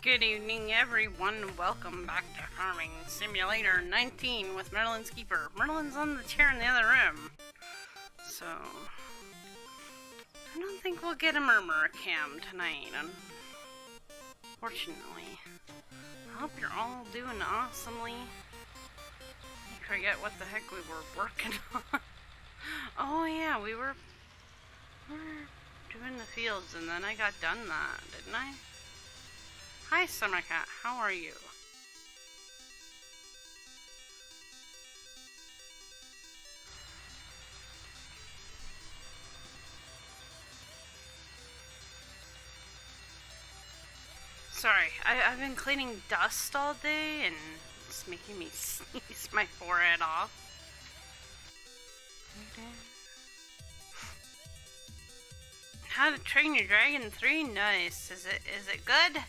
Good evening, everyone. Welcome back to Farming Simulator 19 with Merlin's Keeper. Merlin's on the chair in the other room. So, I don't think we'll get a murmur cam tonight, unfortunately. I hope you're all doing awesomely. I forget what the heck we were working on. Oh yeah, we were doing the fields and then I got done that, didn't I? Hi, Summer Cat. How are you? Sorry, I've been cleaning dust all day and it's making me sneeze my forehead off. How to Train Your Dragon 3? Nice. Is it good?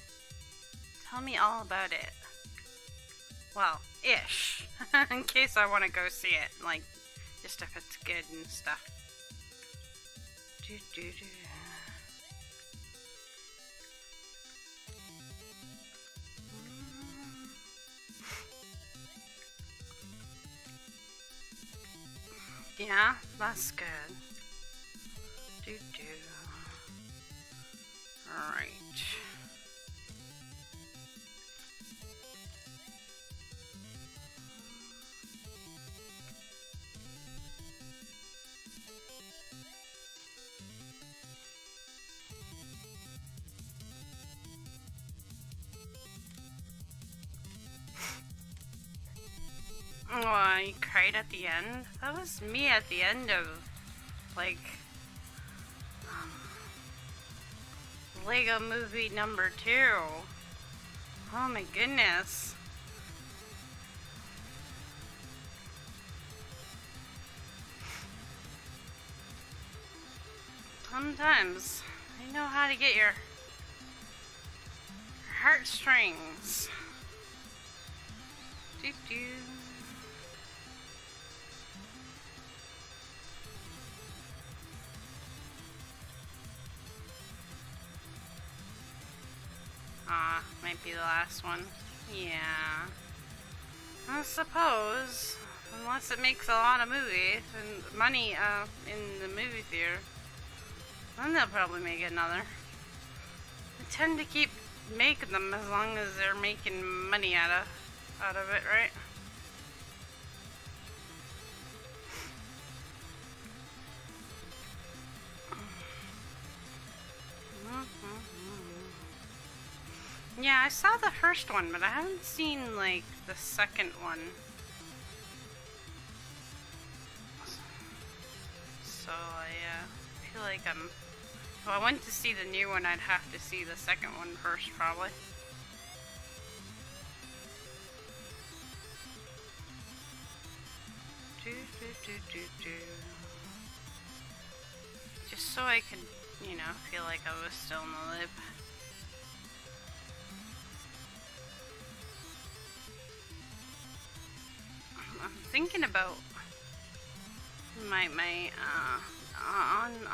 Tell me all about it. Well, ish. In case I want to go see it. Like, just if it's good and stuff. Yeah, that's good. Alright. Oh, I cried at the end? That was me at the end of, like, Lego Movie number 2. Oh my goodness. Sometimes, I know how to get your heartstrings. Doo-doo. Might be the last one. Yeah. I suppose. Unless it makes a lot of movies and money in the movie theater. Then they'll probably make another. They tend to keep making them as long as they're making money out of it, right? Yeah, I saw the first one, but I haven't seen, like, the second one. So, I feel like if I went to see the new one, I'd have to see the second one first, probably. Just so I could, you know, feel like I was still in the loop. I'm thinking about my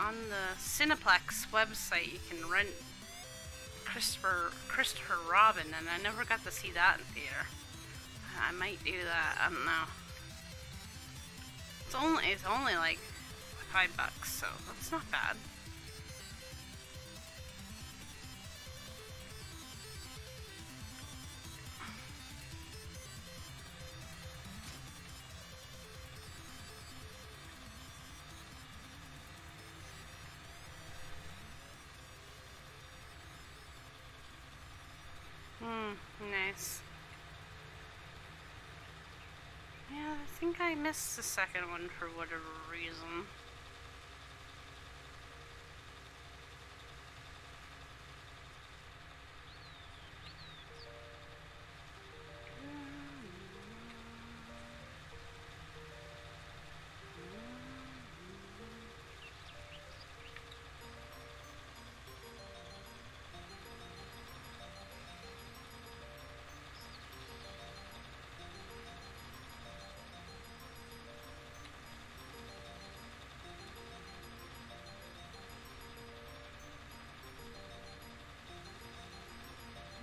on the Cineplex website you can rent Christopher Robin, and I never got to see that in theater. I might do that. I don't know. It's only like $5, so that's not bad. Nice. Yeah, I think I missed the second one for whatever reason.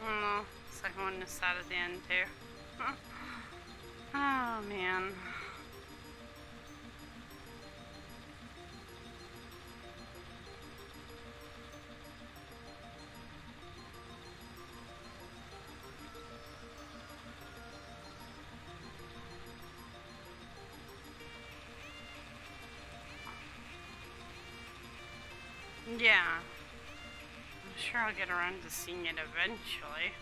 Oh, second one is sad at the end too. Oh man. Yeah. I'm sure I'll get around to seeing it eventually.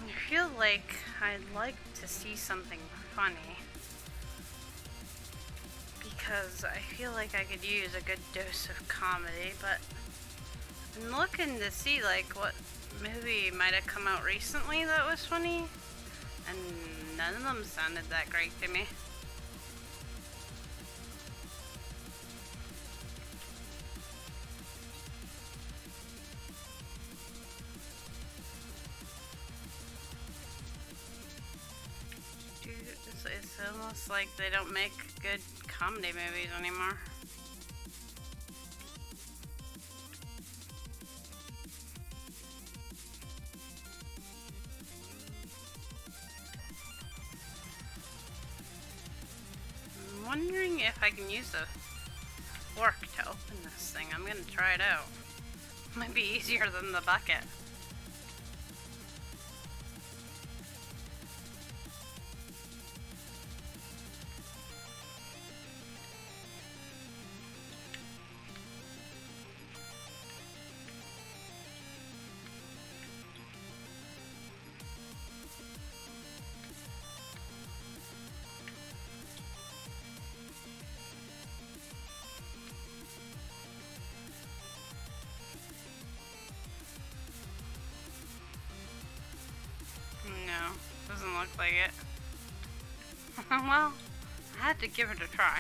I feel like I'd like to see something funny, because I feel like I could use a good dose of comedy, but I'm looking to see like what movie might have come out recently that was funny, and none of them sounded that great to me. It's almost like they don't make good comedy movies anymore. I'm wondering if I can use a fork to open this thing. I'm gonna try it out. Might be easier than the bucket. No, doesn't look like it. Well, I had to give it a try.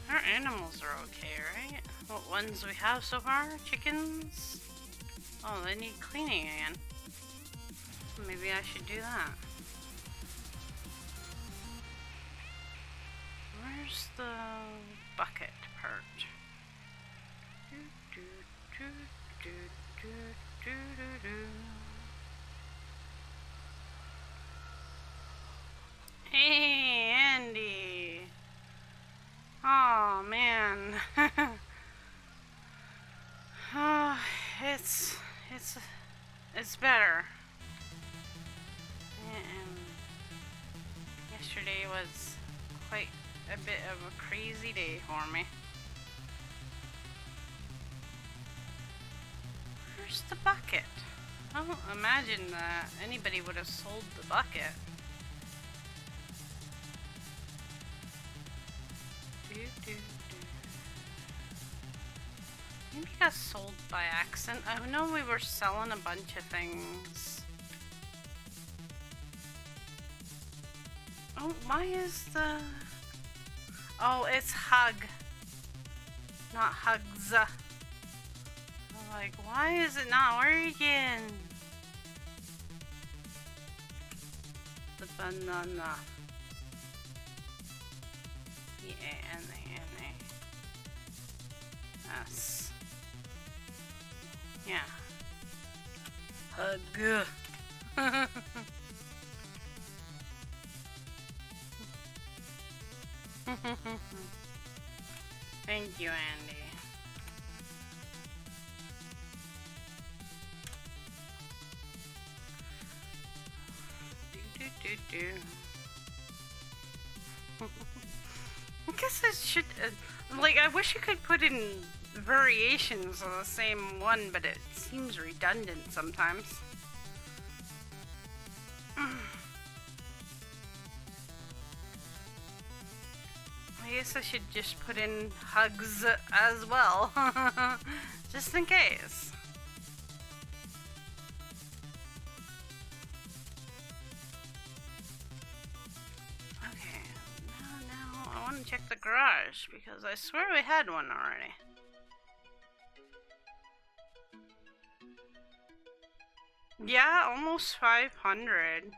Our animals are okay, right? What ones we have so far? Chickens? Oh, they need cleaning again. Maybe I should do that. Where's the bucket part? Hey, Andy. Oh, man. Oh, it's better. And yesterday was quite a bit of a crazy day for me. Where's the bucket? I don't imagine that anybody would have sold the bucket. do. Maybe it got sold by accident. I know we were selling a bunch of things. Oh, why is the... Oh, it's hug. Not hugs. I'm like, why is it not working? The banana. B-A-N-A-N-A-S. Yeah. Hug. Thank you, Andy. Do. I guess I should, like, I wish you could put in variations of the same one, but it seems redundant sometimes. I guess I should just put in hugs as well, just in case. Okay, now I want to check the garage because I swear we had one already. Yeah, almost 500.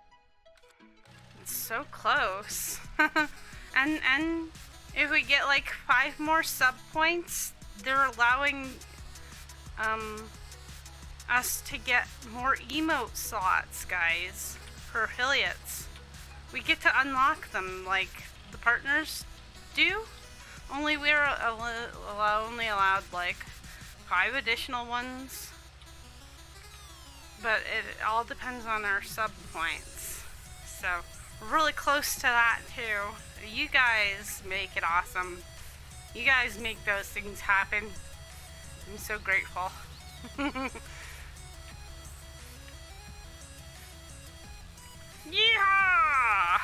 It's so close. and if we get like 5 more sub points, they're allowing us to get more emote slots, guys, for affiliates. We get to unlock them like the partners do. Only we're only allowed like 5 additional ones. But it all depends on our sub points. So we're really close to that too. You guys make it awesome. You guys make those things happen. I'm so grateful. Yeah!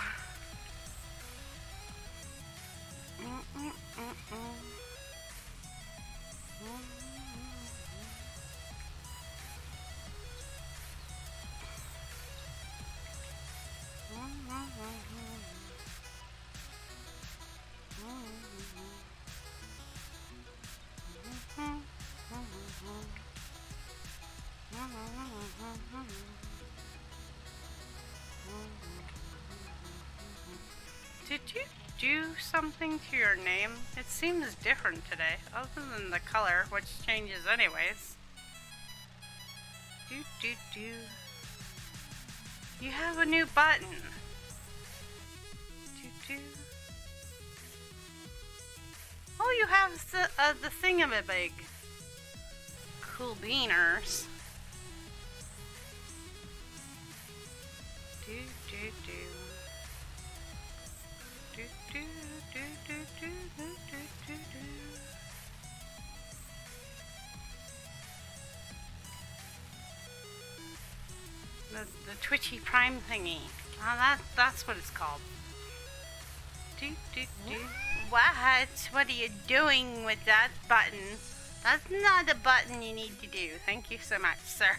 Did you do something to your name? It seems different today, other than the color, which changes anyways. You have a new button. Oh, you have the thingamabig. Cool beaners. The Twitchy Prime thingy. Oh, that's what it's called. What are you doing with that button? That's not a button you need to do. Thank you so much, sir.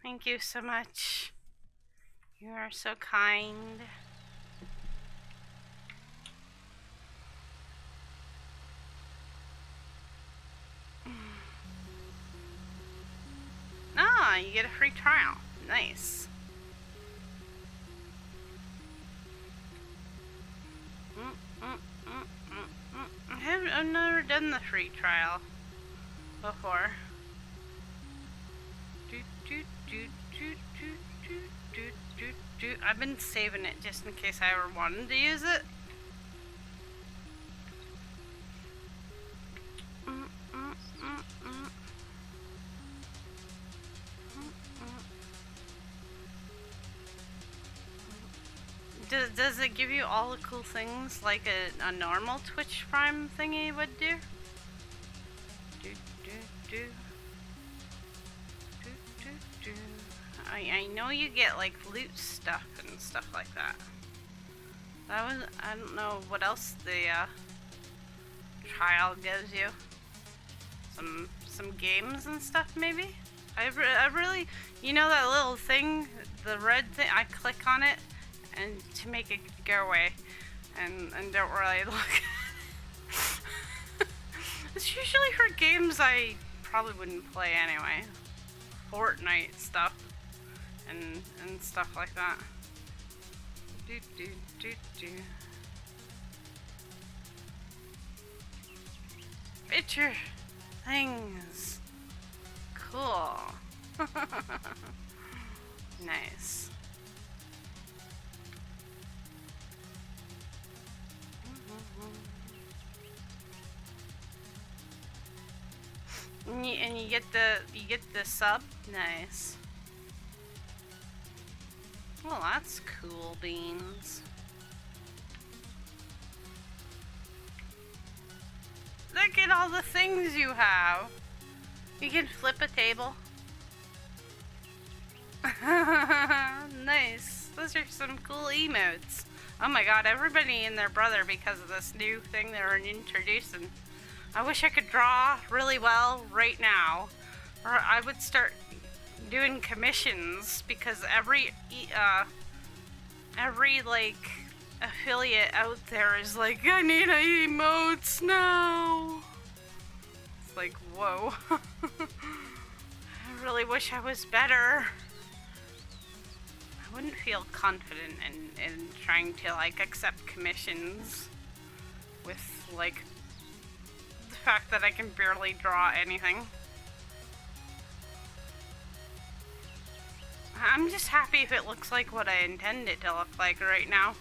Thank you so much. You are so kind. Ah, you get a free trial. Nice. I've never done the free trial before. I've been saving it just in case I ever wanted to use it. Does it give you all the cool things like a normal Twitch Prime thingy would do? I know you get like loot stuff and stuff like that. I don't know what else the trial gives you. Some games and stuff maybe? I really, you know that little thing, the red thing, I click on it and to make it go away and don't really look. It's usually for games I probably wouldn't play anyway. Fortnite stuff and stuff like that. Do do do do. Picture things. Cool. Nice. And you get the sub. Nice. Well, that's cool beans. Look at all the things you have. You can flip a table. Nice. Those are some cool emotes. Oh my god, everybody and their brother because of this new thing they're introducing. I wish I could draw really well right now. Or I would start doing commissions because every like affiliate out there is like, I need emotes now. It's like, whoa. I really wish I was better. I wouldn't feel confident in trying to like accept commissions with like the fact that I can barely draw anything. I'm just happy if it looks like what I intend it to look like right now.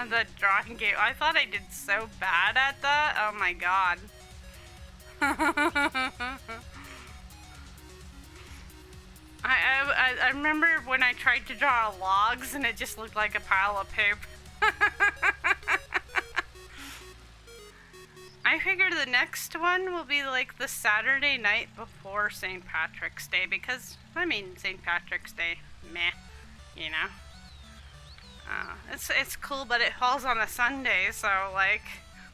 The drawing game. I thought I did so bad at that. Oh my god. I remember when I tried to draw logs and it just looked like a pile of poop. I figure the next one will be like the Saturday night before St. Patrick's Day because, I mean, St. Patrick's Day, meh, you know. It's cool, but it falls on a Sunday, so like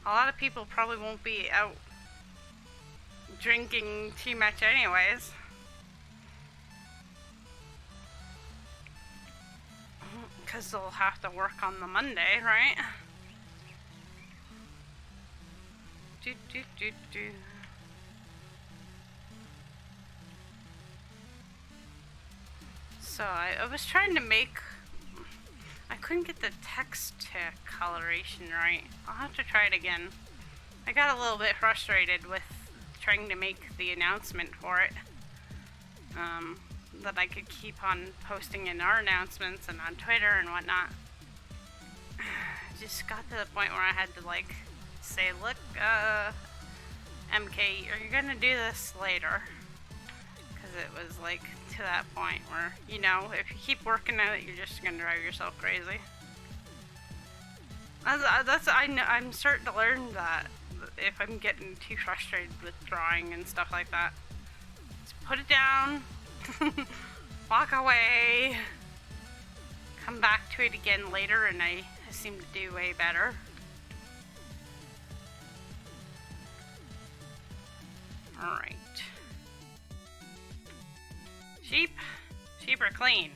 a lot of people probably won't be out drinking too much anyways. Because they'll have to work on the Monday, right? Do do do do. So I was trying to make. I couldn't get the text to coloration right. I'll have to try it again. I got a little bit frustrated with trying to make the announcement for it. That I could keep on posting in our announcements and on Twitter and whatnot. Just got to the point where I had to like say, look, MK, are you gonna do this later? Because it was like to that point where, you know, if you keep working at it, you're just gonna drive yourself crazy. I'm starting to learn that if I'm getting too frustrated with drawing and stuff like that, just put it down, walk away, come back to it again later, and I seem to do way better. Alright. Sheep. Sheep are clean.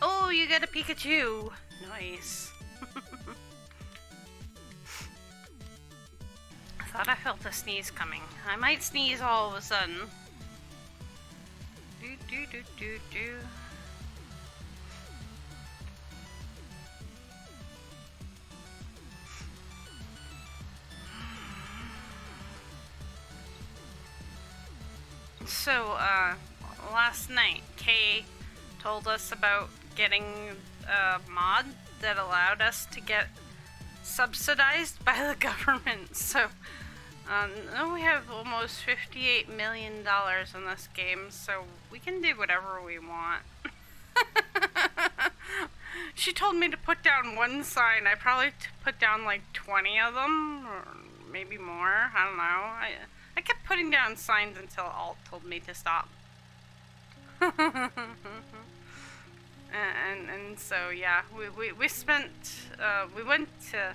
Oh, you got a Pikachu. Nice. I thought I felt a sneeze coming. I might sneeze all of a sudden. Do do do do do. So, last night, Kay told us about getting a mod that allowed us to get subsidized by the government. So now we have almost $58 million in this game, so we can do whatever we want. She told me to put down one sign. I probably put down like 20 of them, or maybe more. I don't know. I kept putting down signs until Alt told me to stop. and so yeah, we spent we went to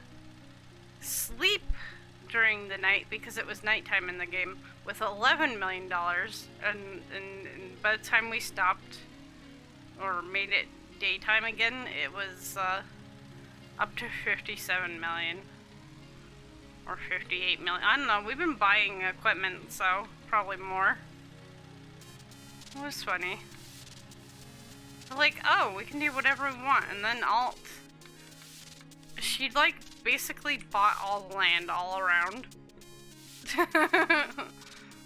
sleep during the night because it was nighttime in the game with $11 million, and by the time we stopped or made it daytime again, it was up to 57 million or 58 million. I don't know. We've been buying equipment, so probably more. It was funny. Like, oh, we can do whatever we want, and then Alt, she like basically bought all the land all around.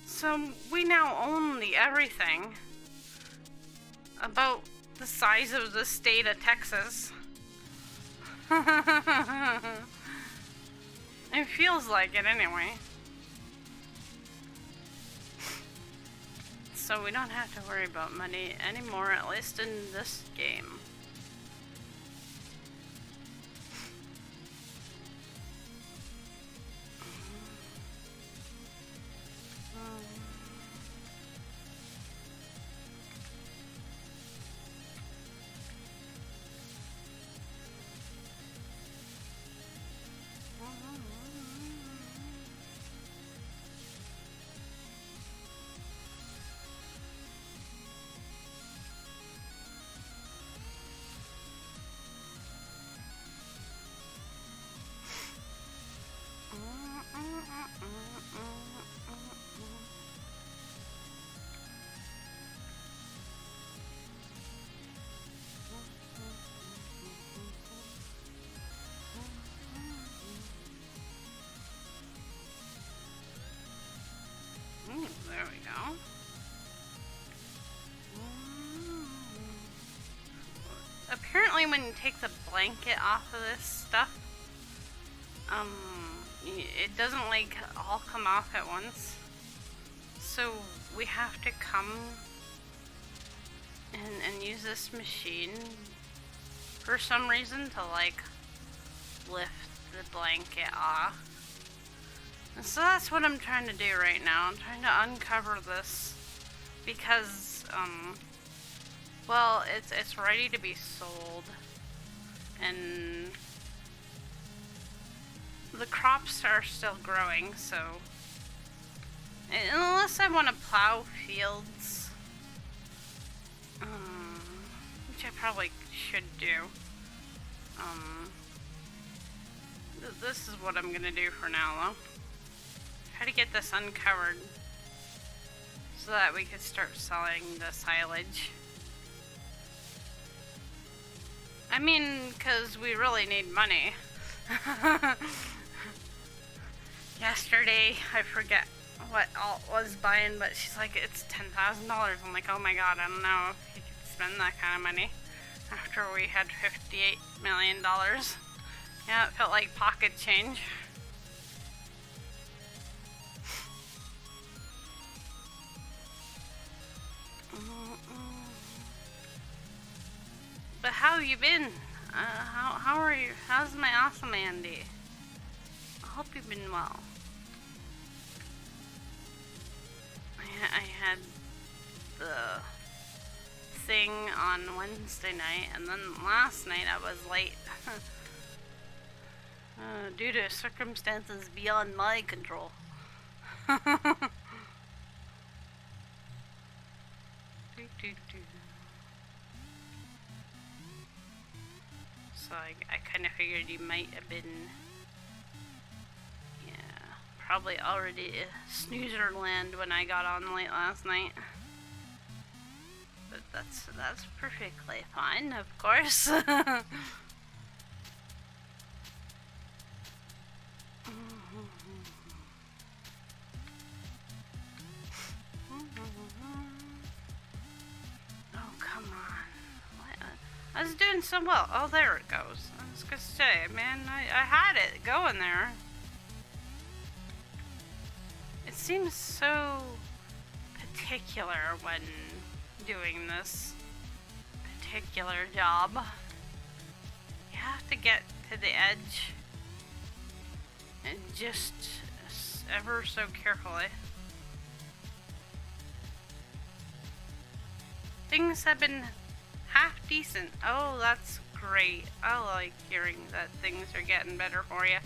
So we now own the everything about the size of the state of Texas. It feels like it anyway. So we don't have to worry about money anymore, at least in this game. There we go. Apparently when you take the blanket off of this stuff, it doesn't like all come off at once. So we have to come and use this machine for some reason to like lift the blanket off. And so that's what I'm trying to do right now. I'm trying to uncover this because, well, it's ready to be sold, and the crops are still growing, so unless I want to plow fields, which I probably should do, this is what I'm gonna do for now, though. Try to get this uncovered so that we could start selling the silage. I mean, because we really need money. Yesterday, I forget what Alt was buying, but she's like, it's $10,000. I'm like, oh my god, I don't know if you could spend that kind of money after we had $58 million. Yeah, it felt like pocket change. But how have you been? How are you? How's my awesome Andy? I hope you've been well. I had the thing on Wednesday night, and then last night I was late. Due to circumstances beyond my control. So I kind of figured you might have been, yeah, probably already snoozer land when I got on late last night. But that's perfectly fine, of course. Oh, come on. What? I was doing so well. Oh, there it goes. I was say, man, I had it going there. It seems so particular when doing this particular job. You have to get to the edge and just ever so carefully. Things have been half decent. Oh, that's great. I like hearing that things are getting better for you.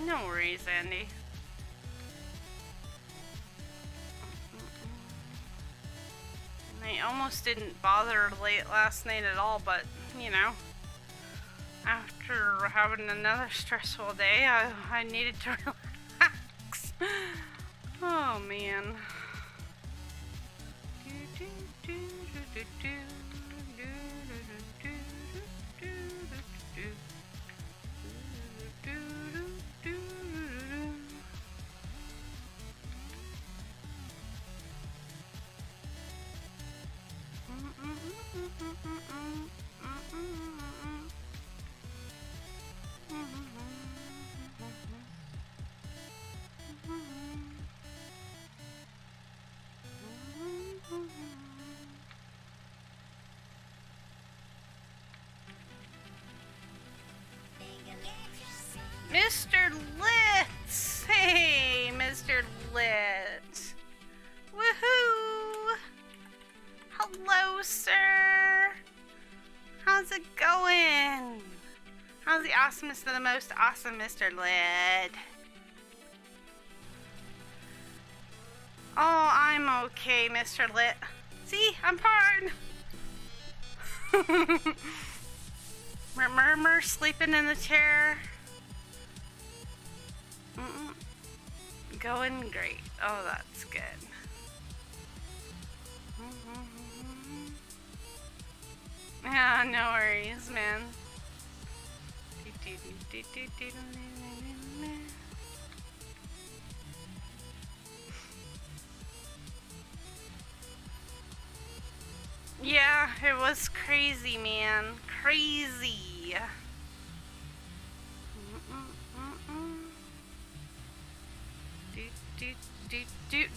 No worries, Andy. I almost didn't bother late last night at all, but, you know, after having another stressful day, I needed to relax. Oh, man. Mr. Litz! Hey, Mr. Litz! Woohoo! Hello, sir! How's it going? How's the awesomest of the most awesome, Mr. Litz? Oh, I'm okay, Mr. Lit. See, I'm fine. Murmur sleeping in the chair. Going great. Oh, that's good. Yeah, no worries, man. Yeah, it was crazy, man. Crazy.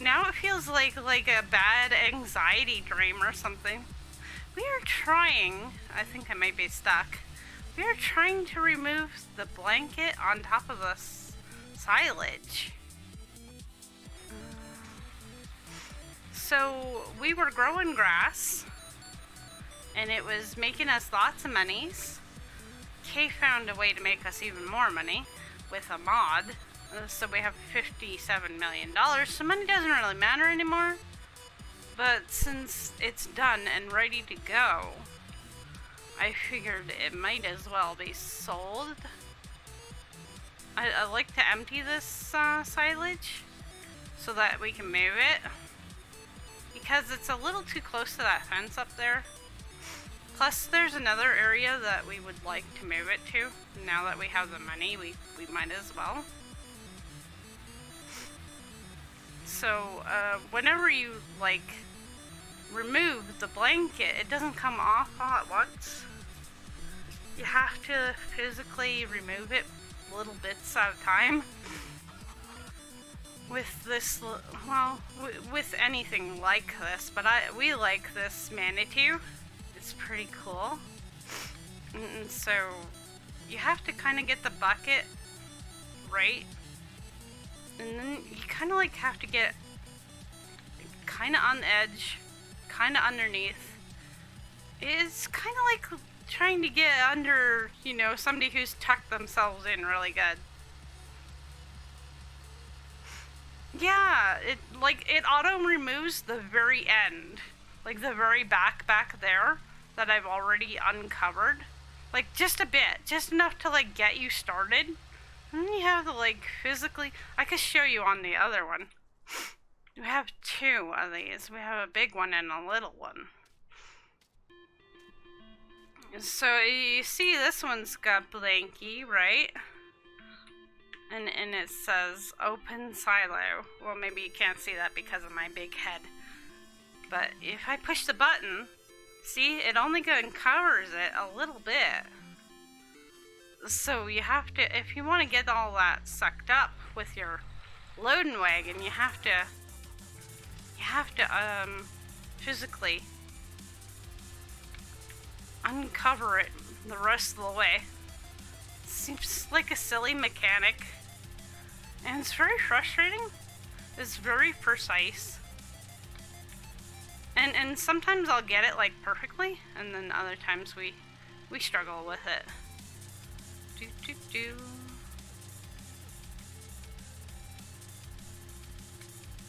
Now it feels like a bad anxiety dream or something. We are trying, I think I might be stuck. We are trying to remove the blanket on top of the silage. So we were growing grass and it was making us lots of monies. Kay found a way to make us even more money with a mod. So we have $57 million, so money doesn't really matter anymore. But since it's done and ready to go, I figured it might as well be sold. I like to empty this silage so that we can move it, because it's a little too close to that fence up there. Plus there's another area that we would like to move it to. Now that we have the money, we might as well. So whenever you remove the blanket, it doesn't come off all at once. You have to physically remove it little bits at a time. With this, well, with anything like this, but we like this Manitou. It's pretty cool. And so you have to kind of get the bucket right. And then you kind of have to get kind of on the edge, kind of underneath. It's kind of like trying to get under, somebody who's tucked themselves in really good. Yeah, it auto removes the very end, the very back there that I've already uncovered. Just a bit, just enough to get you started. And then you have to physically, I could show you on the other one. We have two of these. We have a big one and a little one. So you see this one's got blankie, right? and it says open silo. Well, maybe you can't see that because of my big head. But if I push the button, see, it only covers it a little bit. So you have to, if you want to get all that sucked up with your loading wagon, you have to physically uncover it the rest of the way. Seems like a silly mechanic, and it's very frustrating. It's very precise, and sometimes I'll get it like perfectly, and then other times we struggle with it.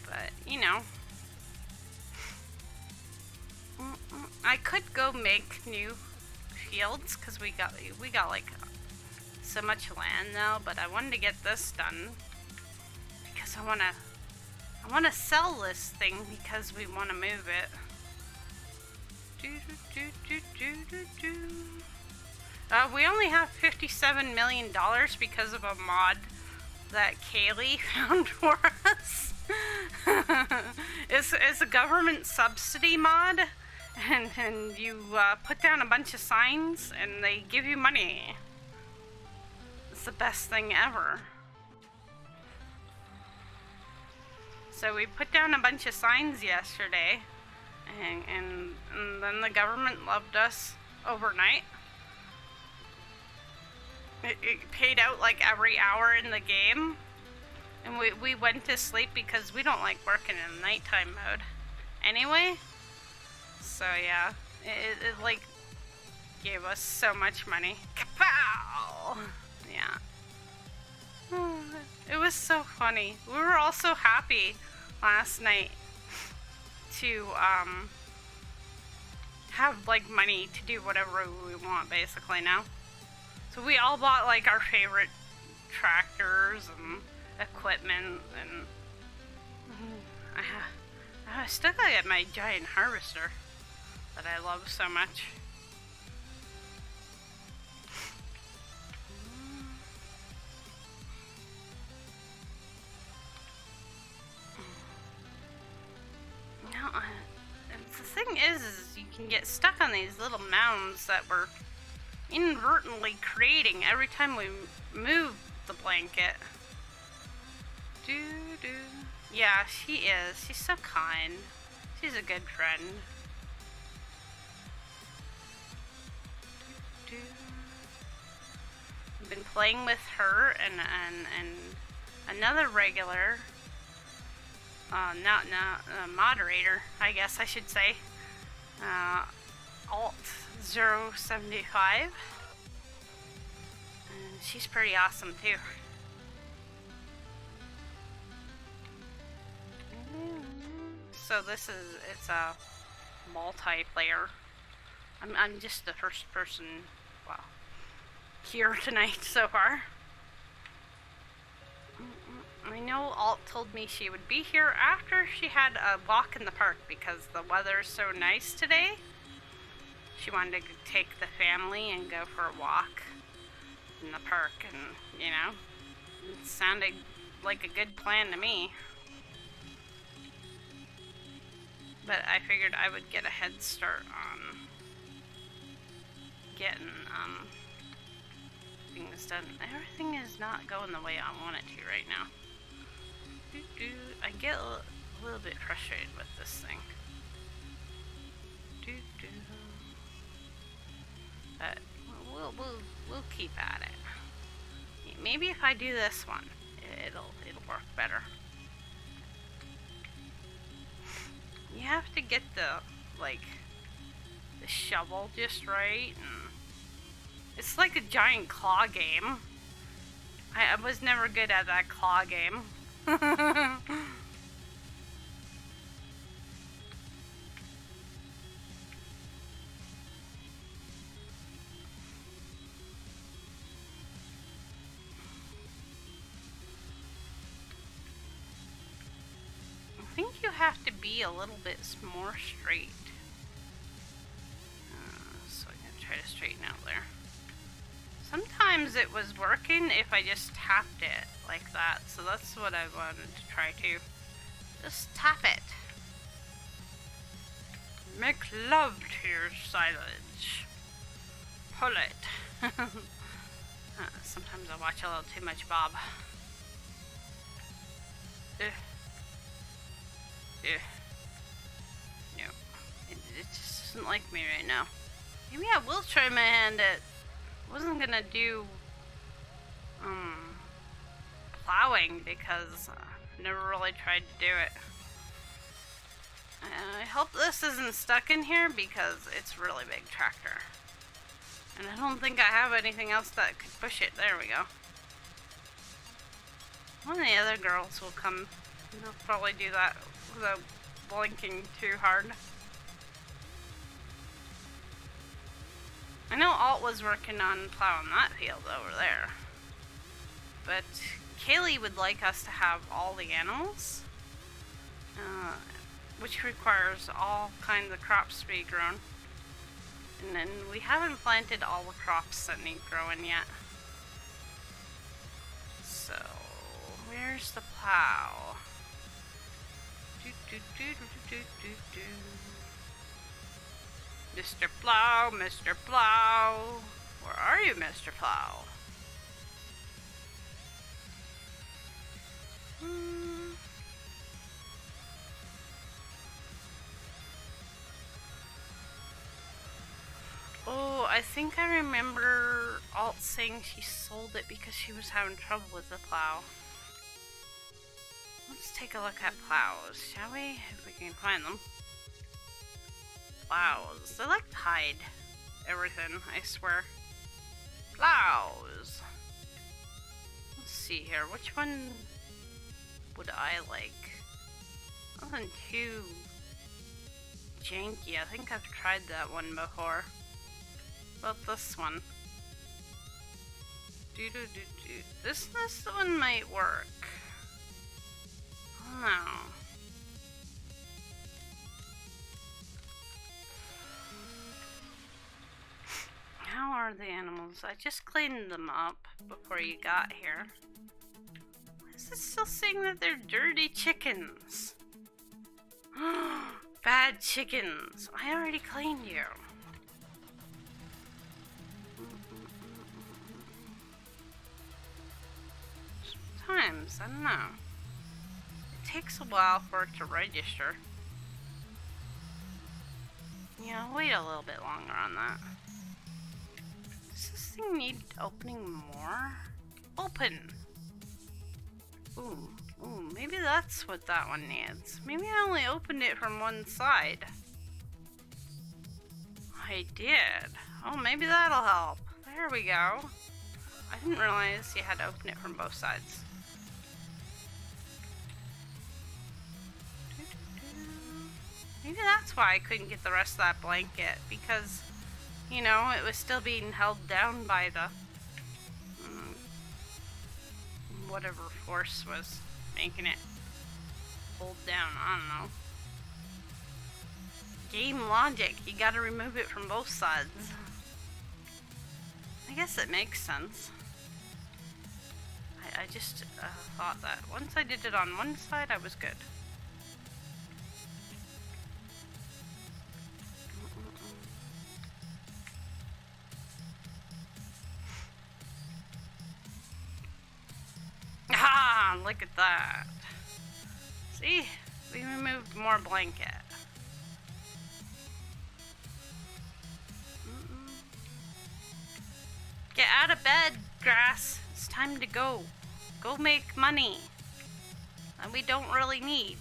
But you know, I could go make new fields because we got like so much land now, but I wanted to get this done because I wanna sell this thing because we wanna move it. We only have $57 million because of a mod that Kaylee found for us. It's a government subsidy mod, and you put down a bunch of signs and they give you money. It's the best thing ever. So we put down a bunch of signs yesterday, and then the government loved us overnight. It paid out like every hour in the game, and we went to sleep because we don't like working in nighttime mode anyway. So yeah, it like gave us so much money. Kapow! Yeah. It was so funny. We were all so happy last night to have like money to do whatever we want basically now. So we all bought like our favorite tractors and equipment, and I still gotta get my giant harvester that I love so much. Now, the thing is you can get stuck on these little mounds that we're inadvertently creating every time we move the blanket. Yeah, she is. She's so kind. She's a good friend. I've been playing with her and another regular, not moderator, I guess I should say. Alt 075, and she's pretty awesome too. So it's a multiplayer. I'm just the first person, well, here tonight so far. I know Alt told me she would be here after she had a walk in the park because the weather's so nice today. She wanted to take the family and go for a walk in the park, and you know, it sounded like a good plan to me. But I figured I would get a head start on getting things done. Everything is not going the way I want it to right now. I get a little bit frustrated with this thing. But we'll keep at it. Maybe if I do this one, it'll work better. You have to get the shovel just right, and it's like a giant claw game. I was never good at that claw game. I think you have to be a little bit more straight. So I'm gonna try to straighten out there. Sometimes it was working if I just tapped it. like that, so that's what I wanted to try too. Just tap it. Make love to your silage. Pull it. Sometimes I watch a little too much Bob. No, it just doesn't like me right now. Maybe I will try my hand at. Wasn't gonna do plowing because I never really tried to do it. I hope this isn't stuck in here because it's a really big tractor. And I don't think I have anything else that could push it. There we go. One of the other girls will come. They'll probably do that without blinking too hard. I know Alt was working on plowing that field over there. But Kaylee would like us to have all the animals. Which requires all kinds of crops to be grown. And then we haven't planted all the crops that need growing yet. So, where's the plow? Mr. Plow, Mr. Plow. Where are you, Mr. Plow? Oh, I think I remember Alt saying she sold it because she was having trouble with the plow. Let's take a look at plows, shall we? If we can find them. Plows. They like to hide everything, I swear. Plows. Let's see here. Which one would I like? Nothing too janky. I think I've tried that one before. About this one. This one might work. Oh no. How are the animals? I just cleaned them up before you got here. Why is it still saying that they're dirty chickens? Bad chickens. I already cleaned you. Sometimes, I don't know. It takes a while for it to register. Yeah, I'll wait a little bit longer on that. Does this thing need opening more? Open! Ooh, maybe that's what that one needs. Maybe I only opened it from one side. I did. Oh, maybe that'll help. There we go. I didn't realize you had to open it from both sides. Maybe that's why I couldn't get the rest of that blanket, because, you know, it was still being held down by the whatever force was making it hold down. I don't know. Game logic, you gotta remove it from both sides. I guess it makes sense. I just thought that once I did it on one side, I was good. Ah, look at that. See? We removed more blanket. Get out of bed, grass. It's time to go. Go make money. And we don't really need.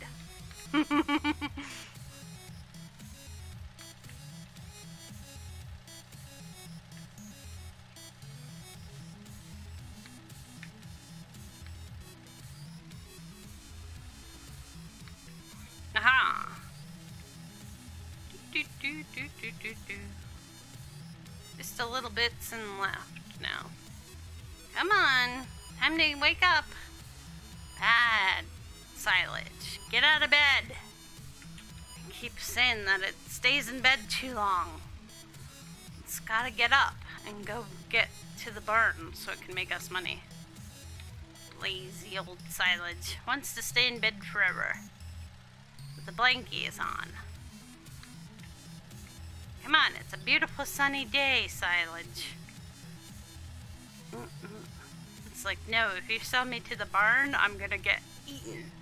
Aha! Just a little bits and left now. Come on! Time to wake up! Bad silage. Get out of bed! I keep saying that it stays in bed too long. It's gotta get up and go get to the barn so it can make us money. Lazy old silage. Wants to stay in bed forever. With the blankie is on. Come on, it's a beautiful sunny day, silage. It's like, no, if you sell me to the barn, I'm gonna get eaten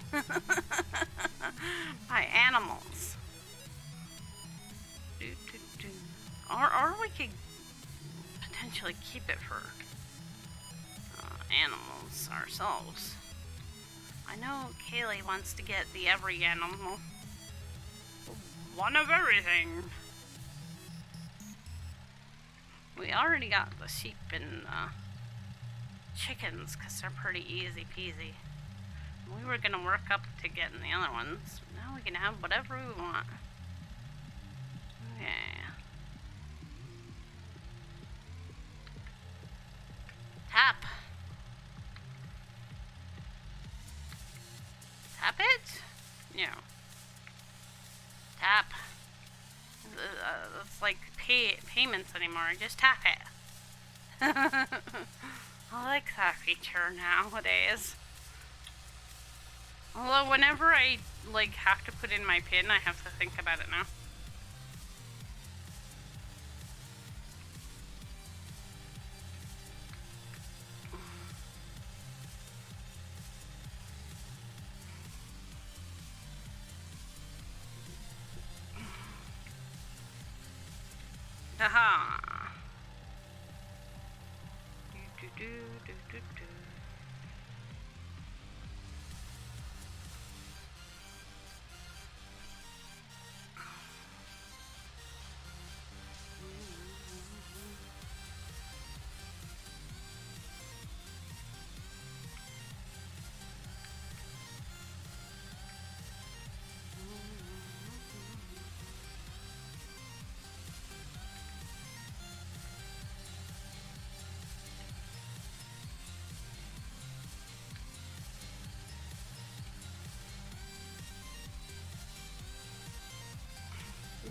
by animals. Or we could potentially keep it for animals ourselves. I know Kaylee wants to get the every animal. One of everything. We already got the sheep and chickens because they're pretty easy peasy. We were gonna work up to getting the other ones. Now we can have whatever we want. Okay. Tap. Tap it? No. Tap. It's like payments anymore. Just tap it. I like that feature nowadays. Although whenever I like have to put in my PIN, I have to think about it now. Haha. Do do do do do.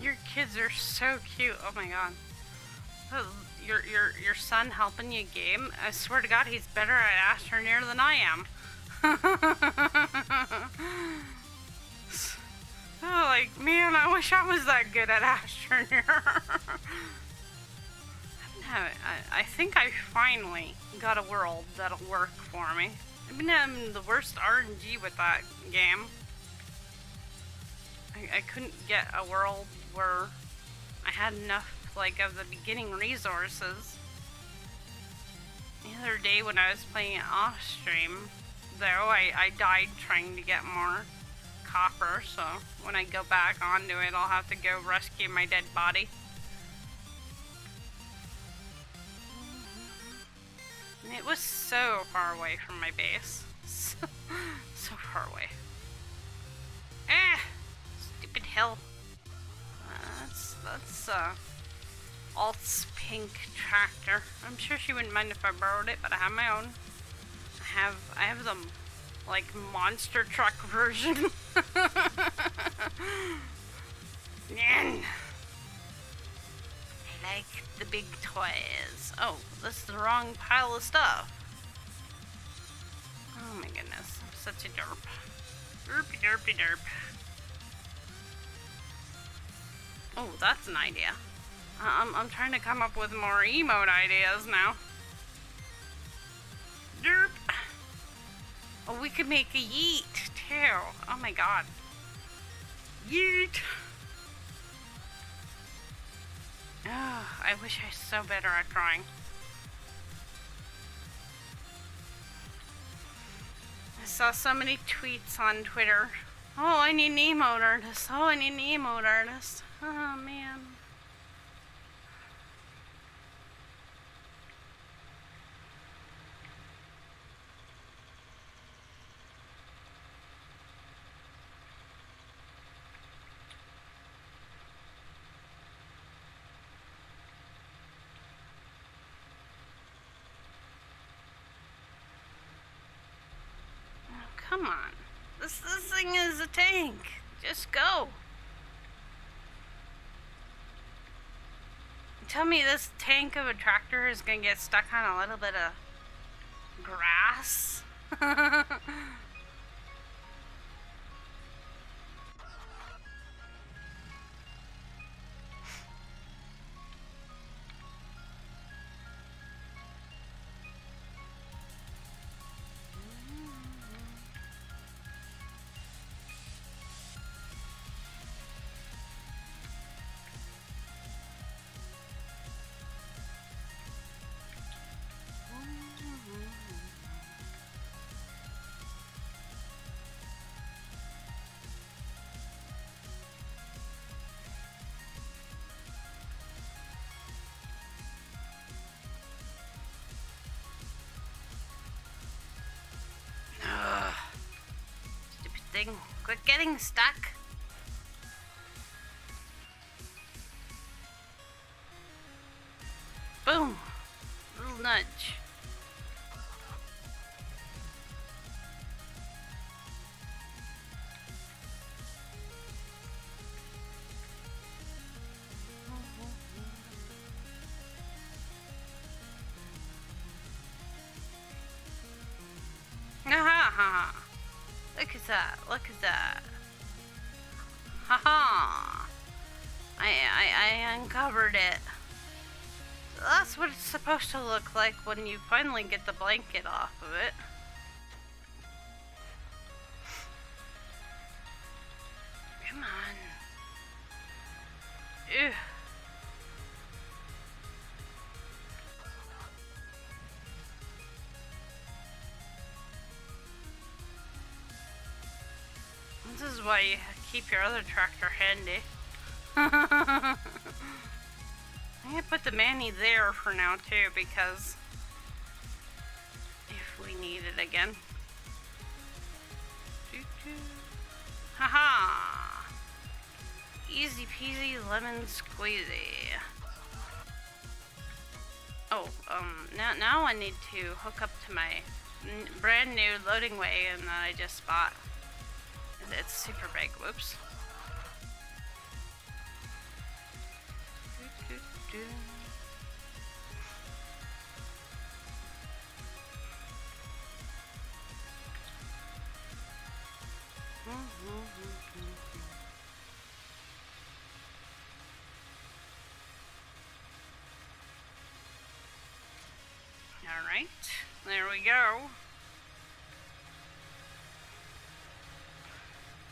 Your kids are so cute. Oh my god. Your son helping you game? I swear to god, he's better at Astroneer than I am. Oh, like, man, I wish I was that good at Astroneer. I think I finally got a world that'll work for me. I've been having the worst RNG with that game. I couldn't get a world where I had enough, like, of the beginning resources. The other day when I was playing it off stream, though, I died trying to get more copper, so when I go back onto it, I'll have to go rescue my dead body. And it was so far away from my base. So far away. Stupid hill. That's Alt's pink tractor. I'm sure she wouldn't mind if I borrowed it, but I have my own. I have the like monster truck version. Man, I like the big toys. Oh, this is the wrong pile of stuff. Oh my goodness, I'm such a derp. Derpy derpy derp. Oh, that's an idea. I'm trying to come up with more emote ideas now. Derp. Oh, we could make a yeet too. Oh my god. Yeet. Oh, I wish I was so better at drawing. I saw so many tweets on Twitter. Oh, I need an emote artist. Oh, I need an emote artist. Oh, man. Oh, come on. This thing is a tank. Just go. Tell me this tank of a tractor is gonna get stuck on a little bit of grass? Ugh. Stupid thing. Quit getting stuck. Boom. Little nudge. Ha. Look at that. Look at that. Haha. I uncovered it. So that's what it's supposed to look like when you finally get the blanket off of it. Come on. Ew. This is why you keep your other tractor handy. I'm gonna put the Manny there for now too, because if we need it again. Haha! Easy peasy lemon squeezy. Oh, now I need to hook up to my brand new loading wagon that I just bought. It's super big. Whoops. All right, there we go.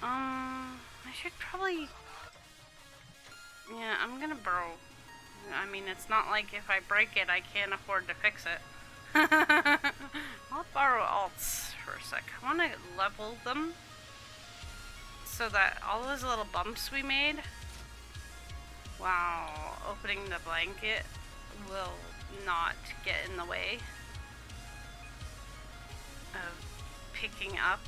I should probably... Yeah, I'm gonna borrow. I mean, it's not like if I break it, I can't afford to fix it. I'll borrow alts for a sec. I want to level them so that all those little bumps we made while opening the blanket will not get in the way of picking up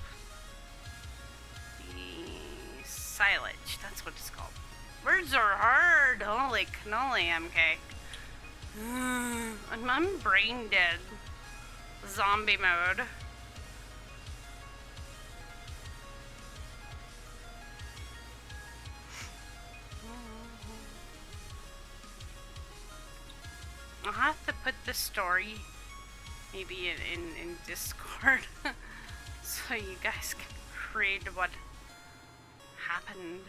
the silage. That's what it's called. Words are hard. Holy cannoli, MK. I'm brain dead. Zombie mode. I'll have to put the story maybe in Discord so you guys can read what happened.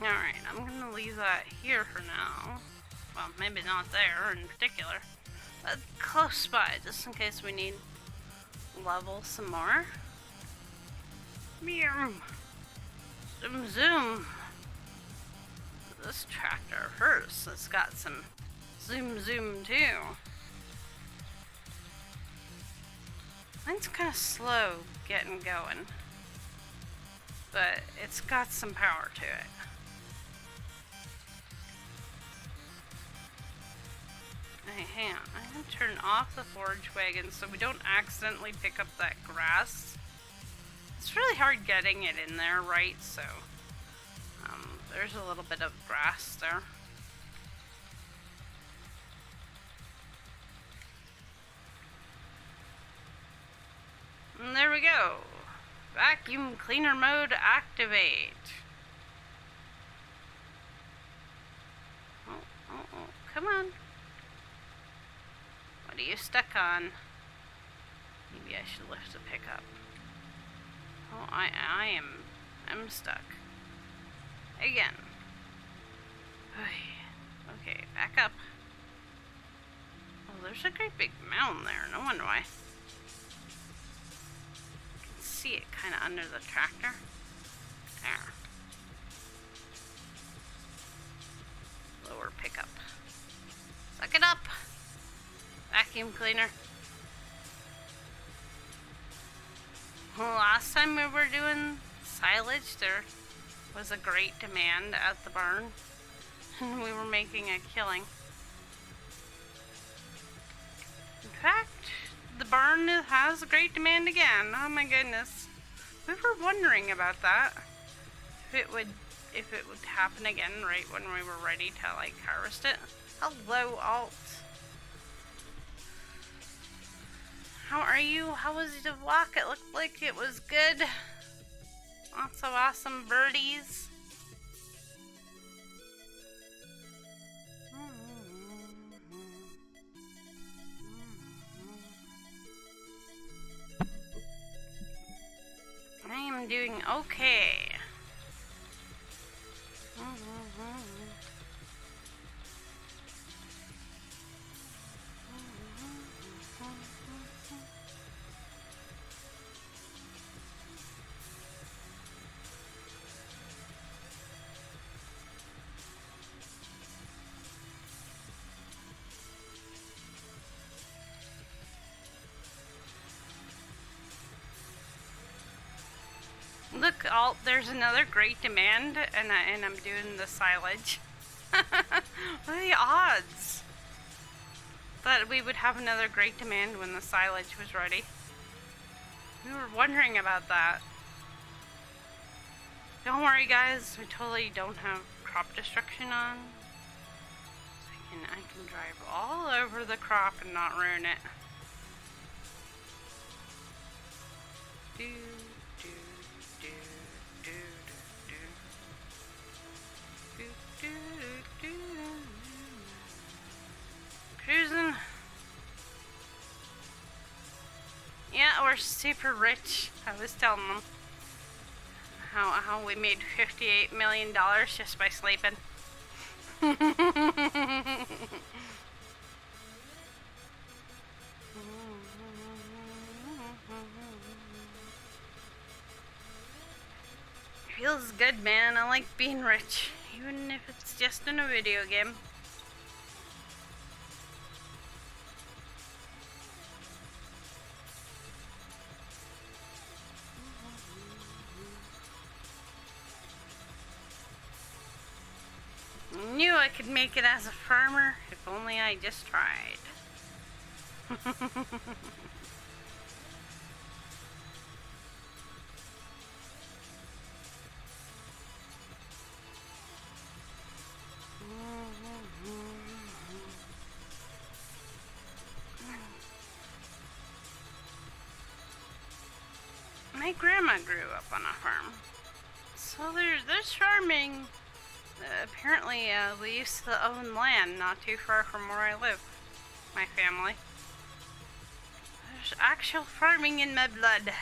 Alright, I'm gonna leave that here for now. Well, maybe not there in particular, but close by, just in case we need level some more. Meow. Zoom zoom. This tractor first, it's got some zoom zoom too. Mine's kind of slow getting going. but it's got some power to it. Hey, hang on. I'm gonna turn off the forage wagon so we don't accidentally pick up that grass. It's really hard getting it in there, right? So, there's a little bit of grass there. And there we go. Vacuum cleaner mode activate. Oh, come on. What are you stuck on? Maybe I should lift the pickup. Oh, I'm stuck. Again. Okay, back up. Oh, there's a great big mound there. No wonder why. You can see it kind of under the tractor. There. Lower pickup. Suck it up. Vacuum cleaner. Well, last time we were doing silage, there was a great demand at the barn. We were making a killing. In fact, the barn has a great demand again. Oh my goodness. We were wondering about that. If it would happen again right when we were ready to like harvest it. Hello, Alt. How are you? How was the walk? It looked like it was good. Lots of awesome birdies. I am doing okay. Look, Alt, there's another great demand, and I'm doing the silage. What are the odds that we would have another great demand when the silage was ready? We were wondering about that. Don't worry, guys. We totally don't have crop destruction on. I can drive all over the crop and not ruin it. Cruising. Yeah, we're super rich. I was telling them how we made $58 million just by sleeping. Feels good, man. I like being rich, even if it's just in a video game. Knew I could make it as a farmer if only I just tried. My grandma grew up on a farm, so there's farming. Apparently, we used to own land not too far from where I live. My family. There's actual farming in my blood.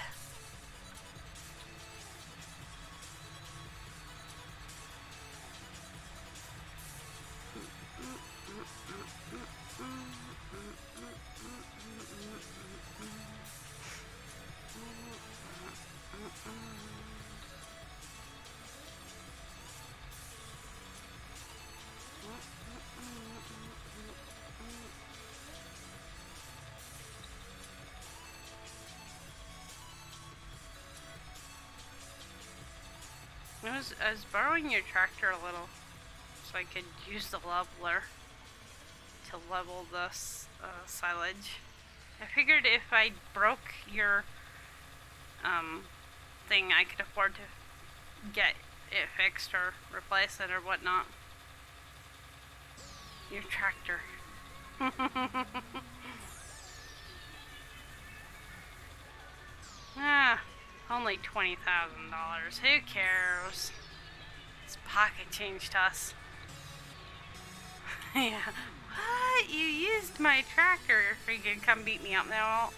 I was borrowing your tractor a little so I could use the leveler to level this silage. I figured if I broke your thing, I could afford to get it fixed or replace it or whatnot. Your tractor. Only $20,000. Who cares? It's pocket change to us. Yeah. What? You used my tractor? Freaking come beat me up now.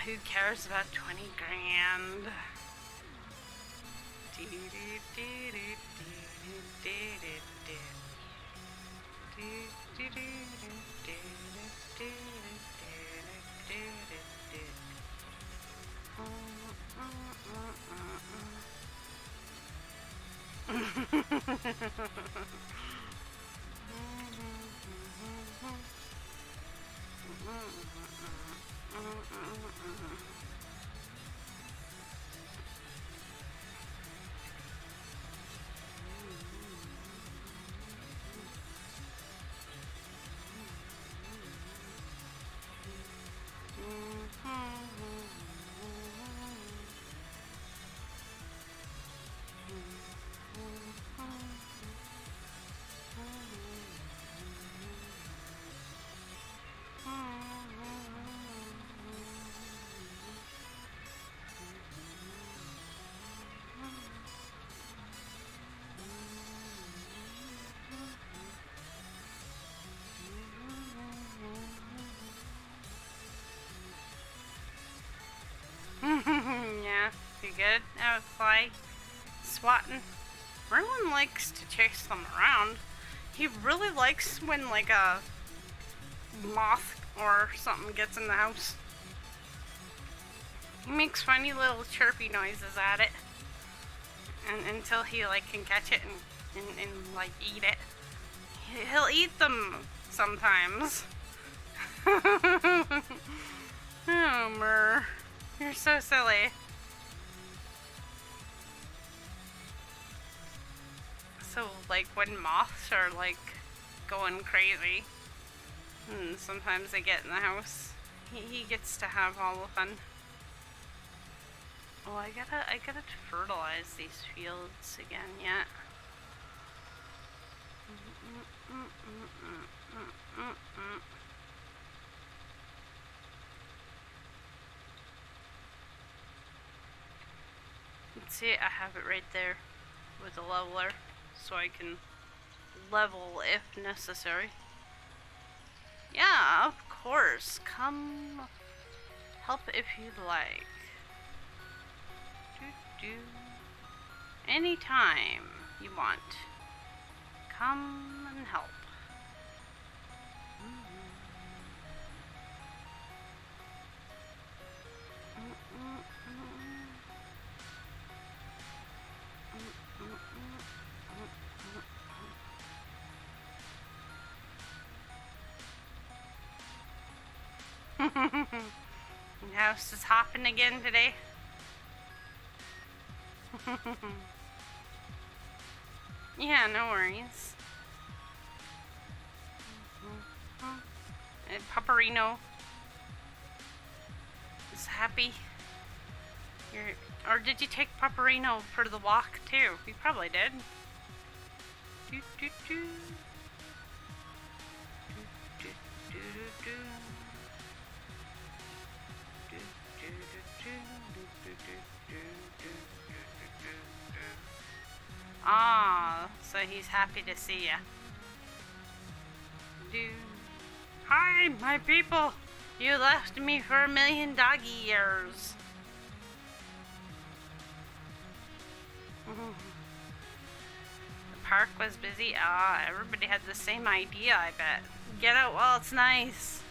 Who cares about 20 grand? Yeah, you good? Out fly swatting. Merlin likes to chase them around. He really likes when like a moth or something gets in the house. He makes funny little chirpy noises at it, and until he like can catch it and like eat it. He'll eat them sometimes. Oh, Mer. You're so silly. So, like, when moths are, like, going crazy, and sometimes they get in the house, he gets to have all the fun. Oh, I gotta fertilize these fields again yet. See, I have it right there with the leveler, so I can level if necessary. Yeah, of course. Come help if you'd like. Anytime you want. Come and help. House is hopping again today. Yeah, no worries. And Paparino is happy. Or did you take Paparino for the walk too? You probably did. Do, do, do. Ah, so he's happy to see ya. Hi, my people! You left me for 1,000,000 doggy years. The park was busy. Ah, everybody had the same idea, I bet. Get out while it's nice.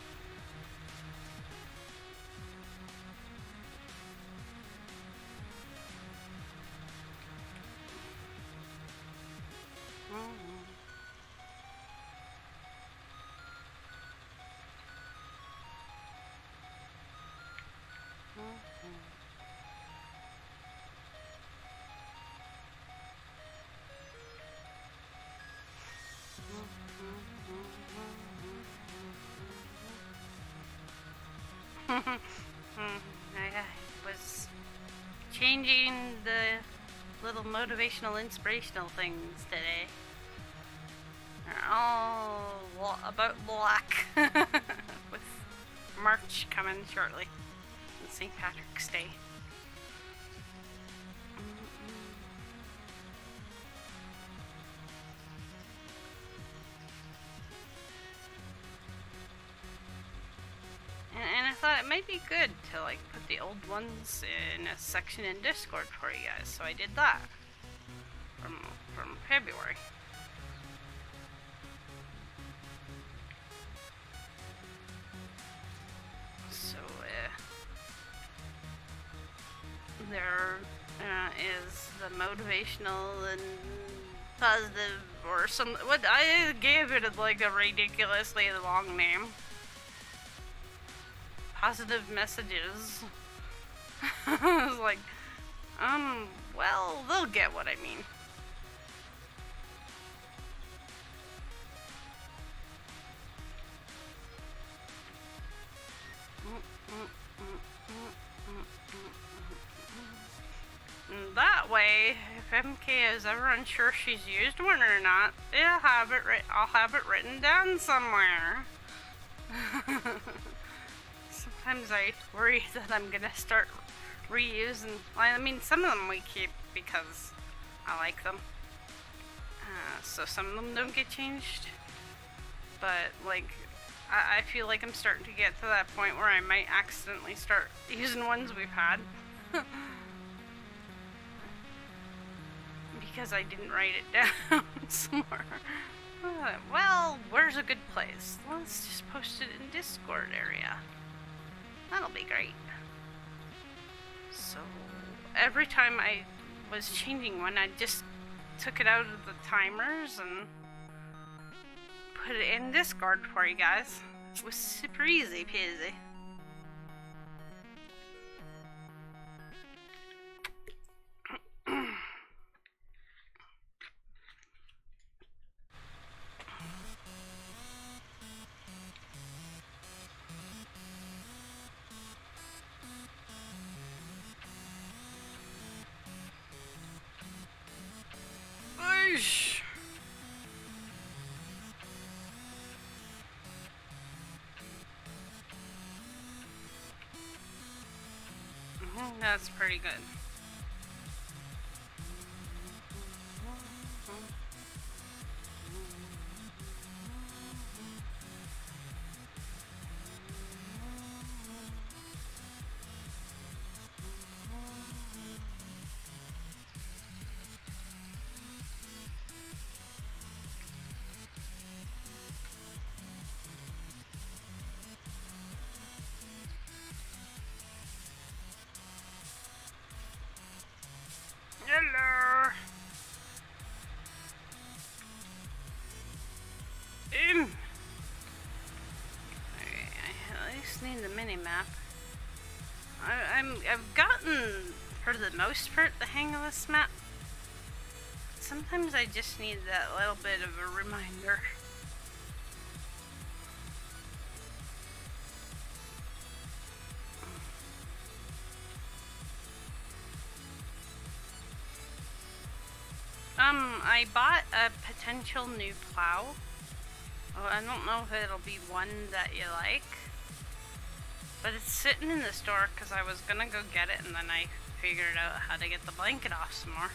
I was changing the little motivational, inspirational things today. They're all about black. With March coming shortly. And St. Patrick's Day. And I thought it might be good to like put the old ones in a section in Discord for you guys, so I did that from February. So there is the motivational and positive or some. What I gave it like a ridiculously long name. Positive messages. I was like, well, they'll get what I mean. And that way, if MK is ever unsure she's used one or not, I'll have it written down somewhere. Sometimes I worry that I'm gonna start reusing. I mean, some of them we keep because I like them. So some of them don't get changed. But like, I feel like I'm starting to get to that point where I might accidentally start using ones we've had. Because I didn't write it down somewhere. Well, where's a good place? Let's just post it in Discord area. That'll be great. So every time I was changing one, I just took it out of the timers and put it in Discord for you guys. It was super easy peasy. That's pretty good. Hello. I at least need the mini map. I've gotten, for the most part, the hang of this map. Sometimes I just need that little bit of a reminder. I bought a potential new plow. Oh, I don't know if it'll be one that you like. But it's sitting in the store because I was gonna go get it and then I figured out how to get the blanket off some more.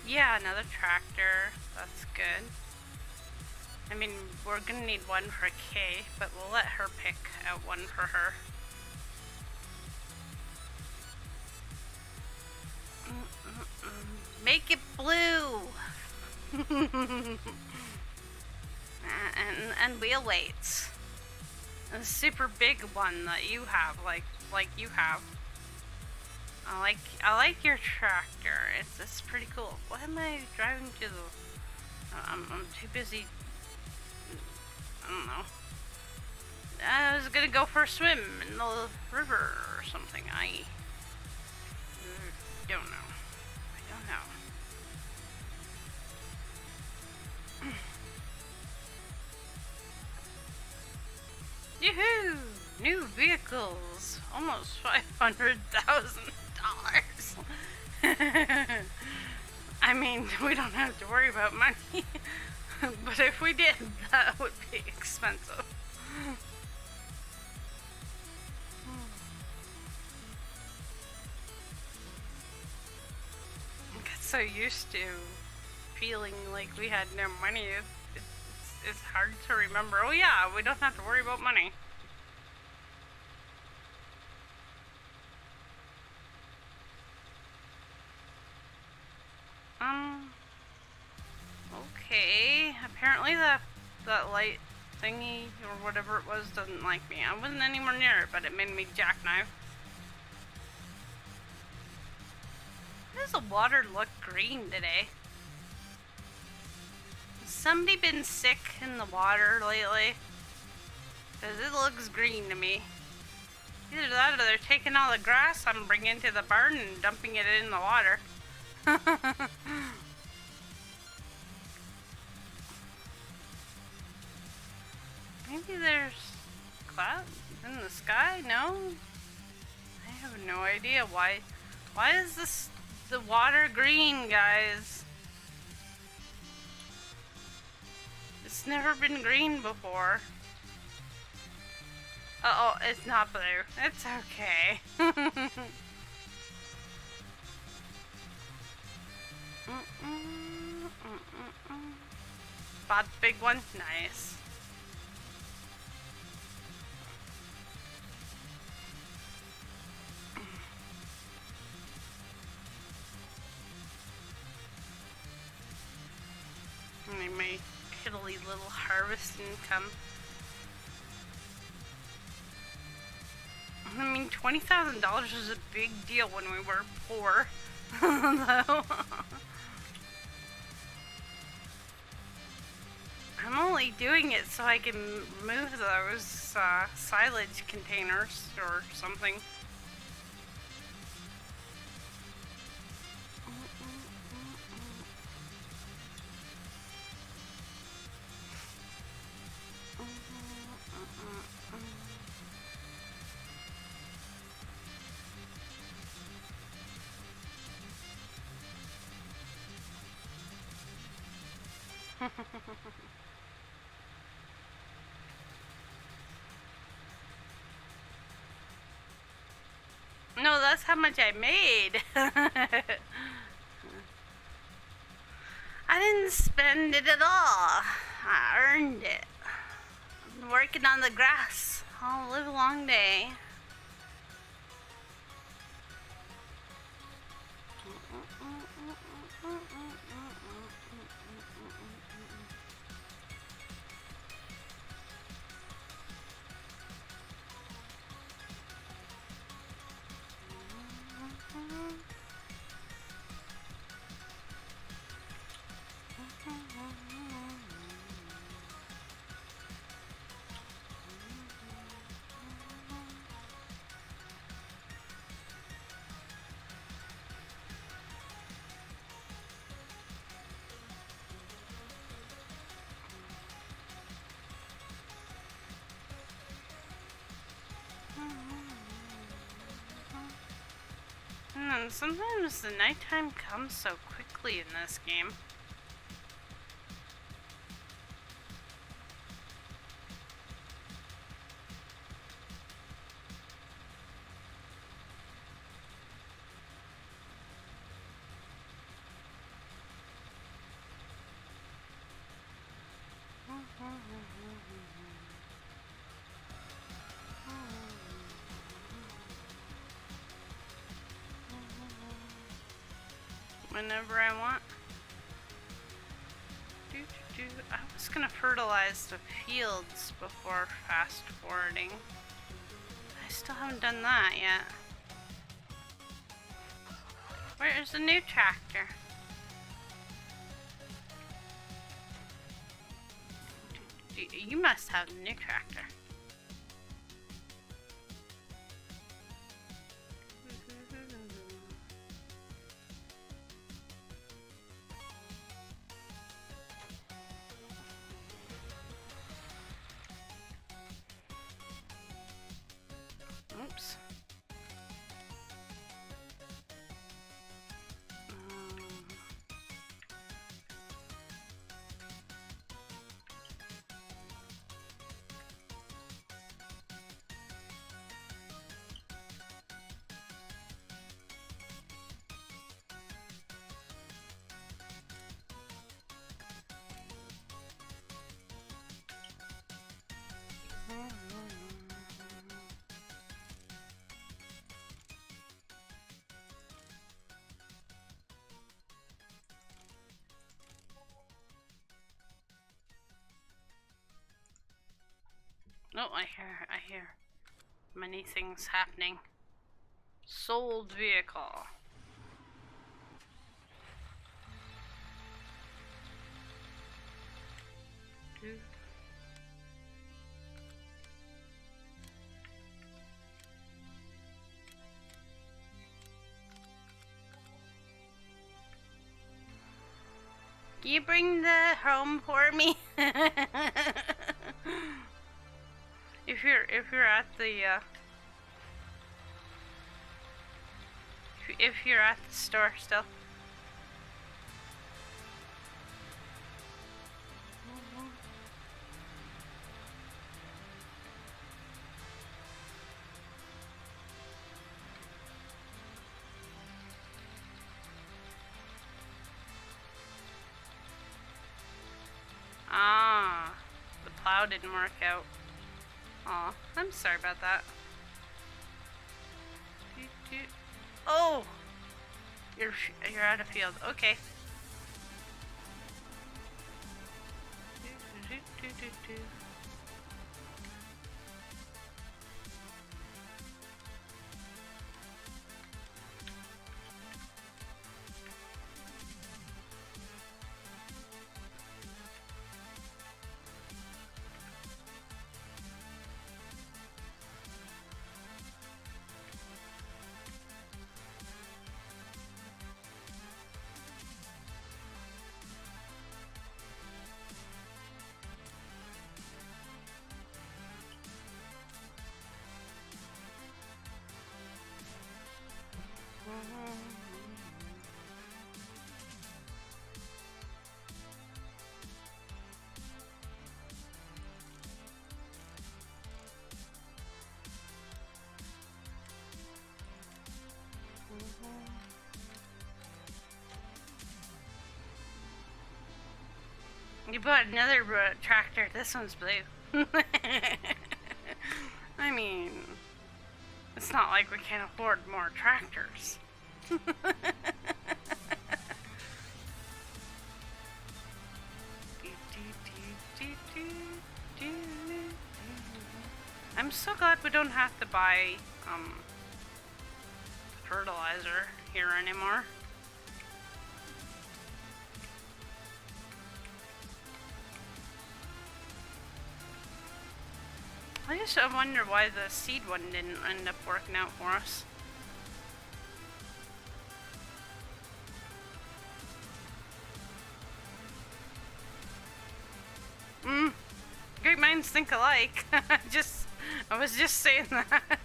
Yeah, another tractor. That's good. I mean, we're gonna need one for Kay, but we'll let her pick out one for her. Make it blue! and wheel weights. A super big one that you have, like you have. I like your tractor. It's pretty cool. Why am I driving to the? I'm too busy. I don't know. I was gonna go for a swim in the river or something. I don't know. I don't know. Yoo-hoo! New vehicles! Almost $500,000. I mean, we don't have to worry about money. But if we did, that would be expensive. I get so used to feeling like we had no money. It's hard to remember. Oh yeah, we don't have to worry about money. Okay. Apparently that light thingy or whatever it was doesn't like me. I wasn't anywhere near it, but it made me jackknife. Why does the water look green today? Has somebody been sick in the water lately? Because it looks green to me. Either that or they're taking all the grass I'm bringing to the barn and dumping it in the water. Maybe there's clouds in the sky? No? I have no idea why. Why is the water green, guys? It's never been green before. Uh-oh, it's not blue. It's okay. Spot the big one? Nice. My piddly little harvest income. I mean, $20,000 was a big deal when we were poor. Though. I'm only doing it so I can move those silage containers or something. No, that's how much I made. I didn't spend it at all. I earned it. I've been working on the grass all live long day. And sometimes the nighttime comes so quickly in this game. Whenever I want. I was gonna fertilize the fields before fast forwarding. I still haven't done that yet. Where's the new tractor? You must have the new tractor. Oh, I hear many things happening. Sold vehicle. Can you bring the home for me? if you're at the if you're at the store still. Ah, the plow didn't work out. Aw, I'm sorry about that. Oh, you're out of field. Okay. You bought another tractor. This one's blue. I mean, it's not like we can't afford more tractors. I'm so glad we don't have to buy fertilizer here anymore. I wonder why the seed one didn't end up working out for us. Great minds think alike. I was just saying that.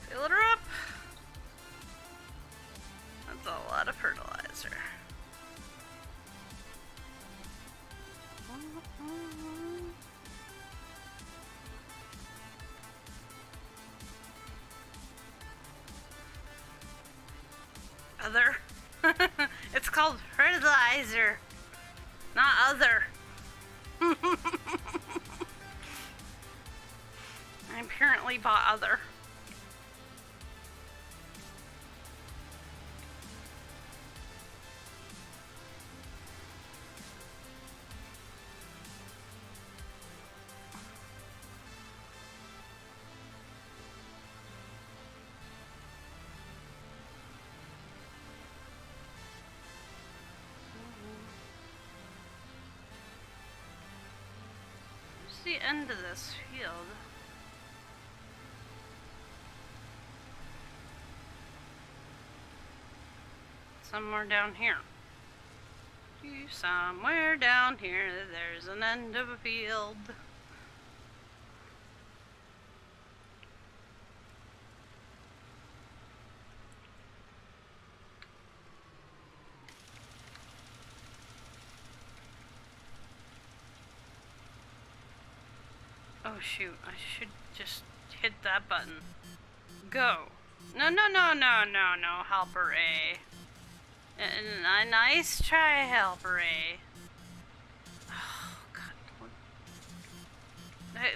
Fill her up. That's a lot of fertilizer. Other. It's called fertilizer, not other. I apparently bought other. The end of this field. Somewhere down here. Somewhere down here, there's an end of a field. Oh shoot, I should just hit that button. Go. No, no, no, no, no, no, Helper A. Nice try, Helper A. Oh, God.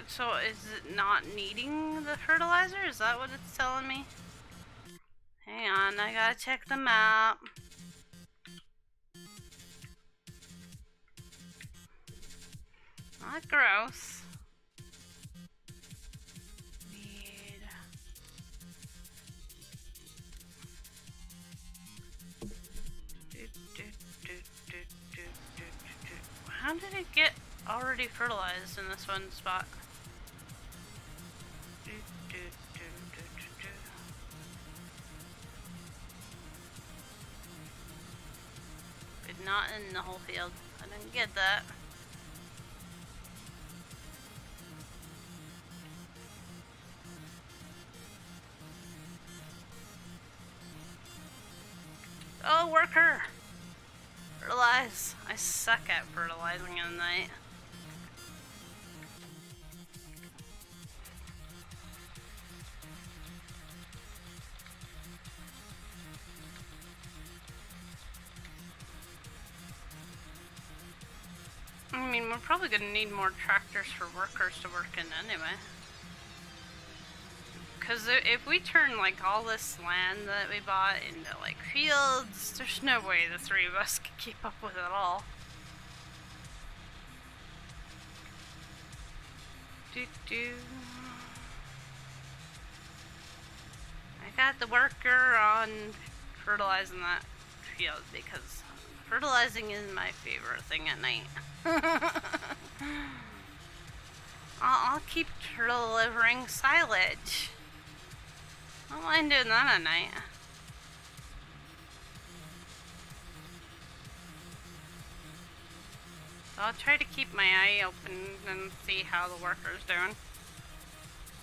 So, is it not needing the fertilizer? Is that what it's telling me? Hang on, I gotta check the map. Not gross. How did it get already fertilized in this one spot? But not in the whole field. I didn't get that. Oh, worker! Fertilize. I suck at fertilizing at night. I mean, we're probably gonna need more tractors for workers to work in anyway. Because if we turn, like, all this land that we bought into, like, fields, there's no way the three of us could keep up with it all. I got the worker on fertilizing that field because fertilizing is my favorite thing at night. I'll keep delivering silage. I don't mind doing that at night. So I'll try to keep my eye open and see how the worker's doing.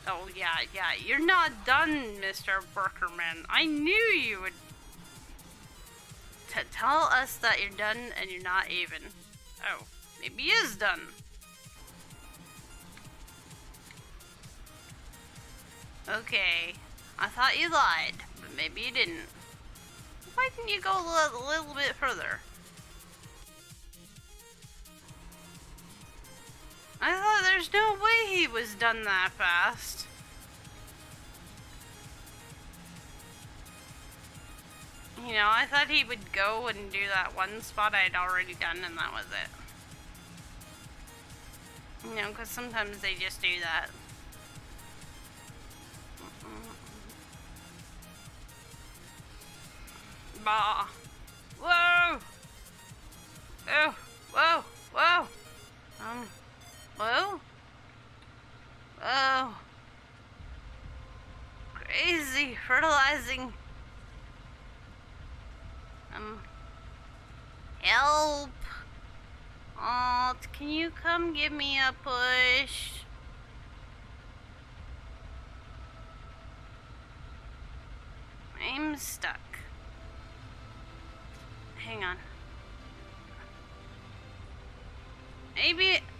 Oh yeah, you're not done, Mr. Workerman. I knew you would tell us that you're done and you're not even. Oh, maybe he is done. Okay, I thought you lied, but maybe you didn't. Why didn't you go a little bit further? I thought there's no way he was done that fast. You know, I thought he would go and do that one spot I'd already done and that was it. You know, because sometimes they just do that. Bah. Whoa! Oh, whoa, whoa! Whoa? Oh. Crazy fertilizing. Help. Oh, can you come give me a push? I'm stuck. Hang on.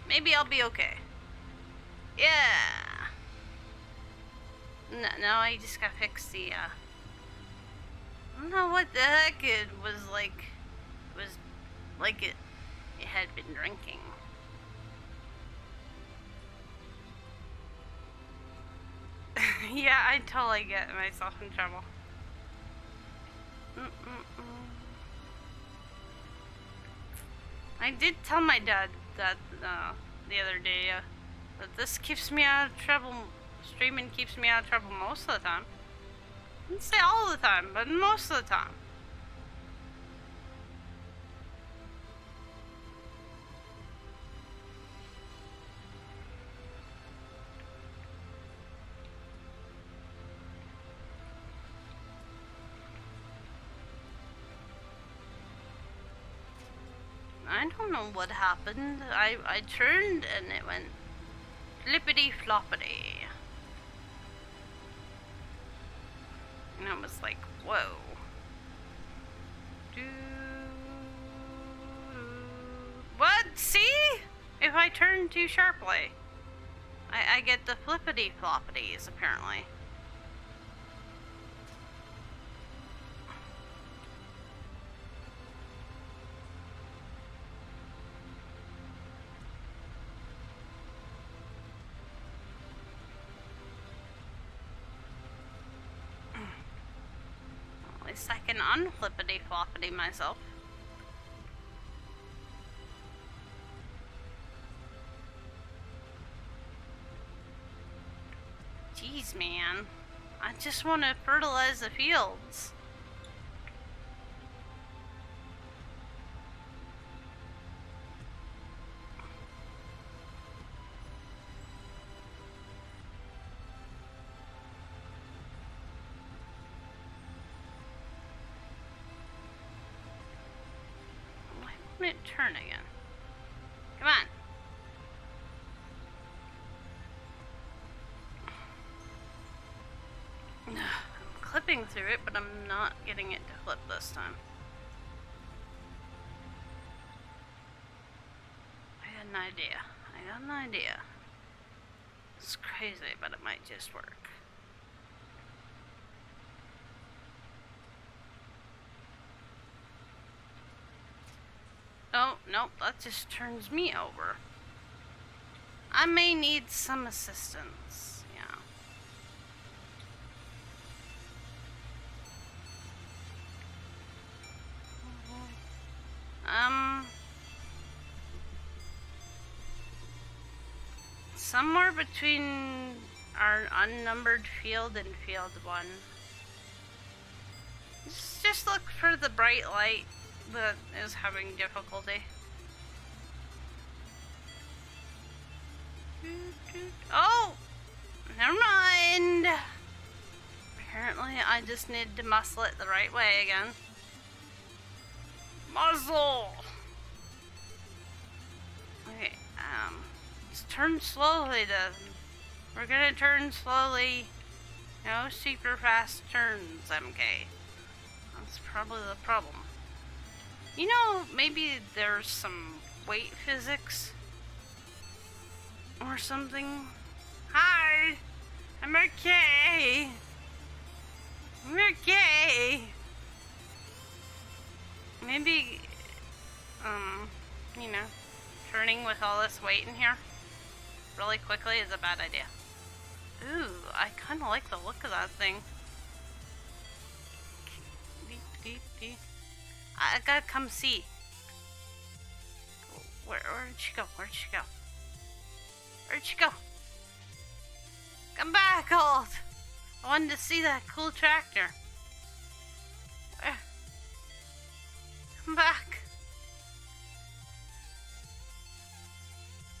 Maybe I'll be okay. Yeah. No, I just gotta fix the, I don't know what the heck it was like. It was like it had been drinking. Yeah, I totally get myself in trouble. I did tell my dad that the other day that this keeps me out of trouble. Streaming keeps me out of trouble most of the time. I didn't say all the time, but most of the time. I don't know what happened. I turned and it went flippity floppity. And I was like, whoa. What? See? If I turn too sharply, I get the flippity floppities apparently. guess I can unflippity floppity myself. Jeez, man. I just want to fertilize the fields. Why won't it turn again? Come on. I'm clipping through it, but I'm not getting it to flip this time. I got an idea. It's crazy, but it might just work. Oh, nope, that just turns me over. I may need some assistance, yeah. Somewhere between our unnumbered field and field 1. Just look for the bright light that is having difficulty. Oh! Never mind! Apparently I just need to muscle it the right way again. Muzzle! Okay, let's turn slowly then. We're gonna turn slowly. No super fast turns, MK. That's probably the problem. You know, maybe there's some weight physics or something. Hi! I'm okay! I'm okay! Maybe, you know, turning with all this weight in here really quickly is a bad idea. Ooh, I kind of like the look of that thing. I gotta come see. Where'd she go? Where'd she go? Where'd she go? Come back, Holt! I wanted to see that cool tractor. Where? Come back.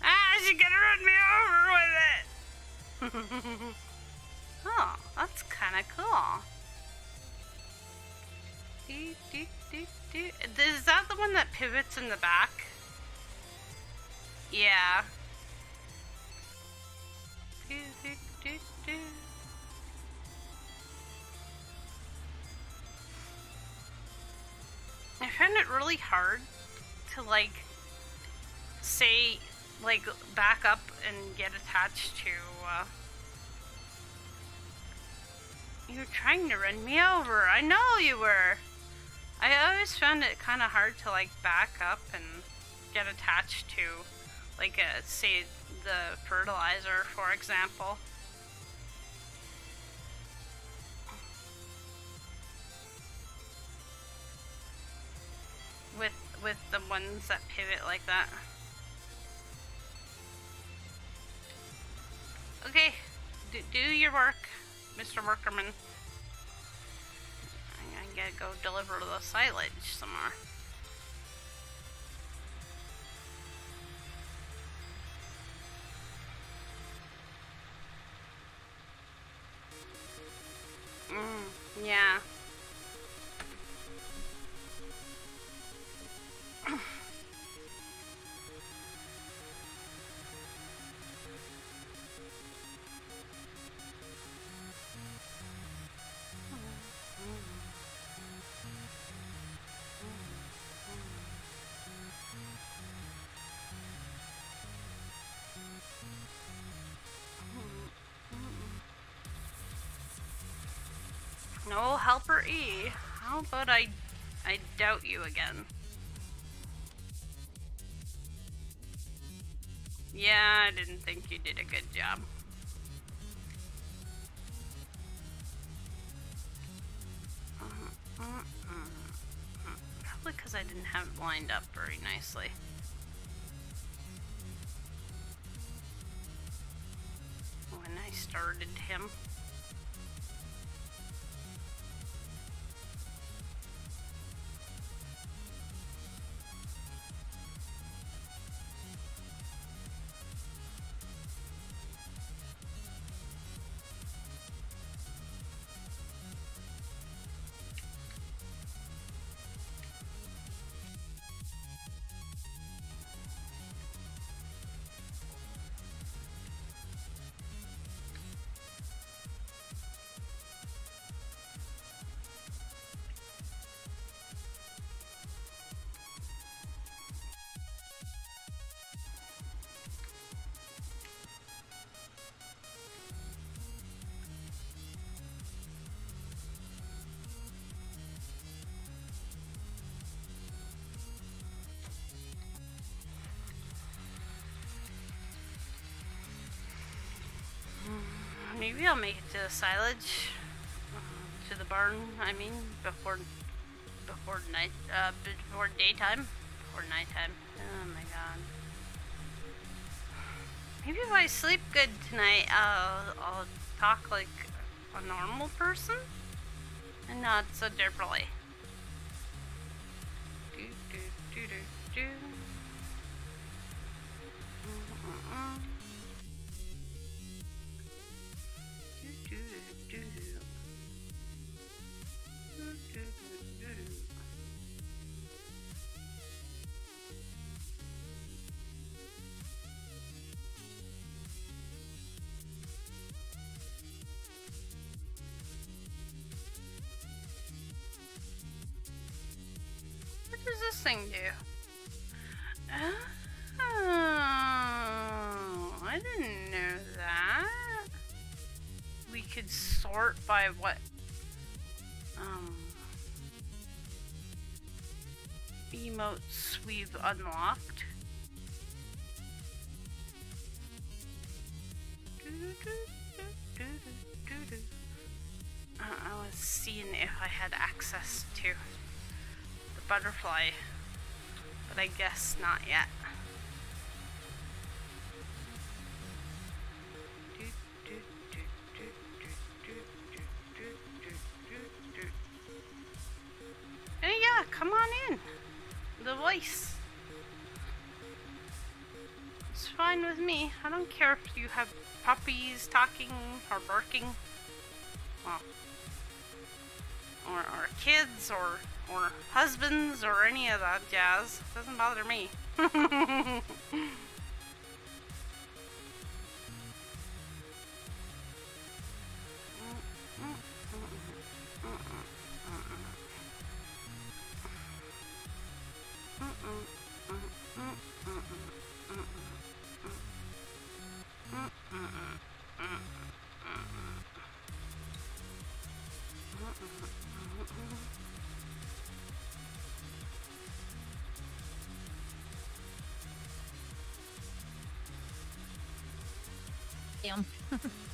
Ah, she's gonna run me over with it! Oh, that's kinda cool. Is that the one that pivots in the back? Yeah. I found it really hard to say back up and get attached to you were trying to run me over. I know you were. I always found it kind of hard to back up and get attached to say the fertilizer, for example. With the ones that pivot like that. Okay, do your work, Mr. Workerman. I gotta go deliver the silage somewhere. Yeah. No helper E. How about I doubt you again? Yeah, I didn't think you did a good job. because I didn't have it lined up very nicely. When I started him. Maybe I'll make it to the silage, to the barn. I mean, before night, before daytime, before nighttime. Oh my god. Maybe if I sleep good tonight, I'll talk like a normal person and not so derply. Do do do do do. What does this thing do? Oh, I didn't know that. We could sort by what emotes we've unlocked. I was seeing if I had access to the butterfly, but I guess not yet. And yeah, come on in. The voice. It's fine with me. I don't care if you have puppies talking or barking. Well, or kids or husbands or any of that jazz. Doesn't bother me.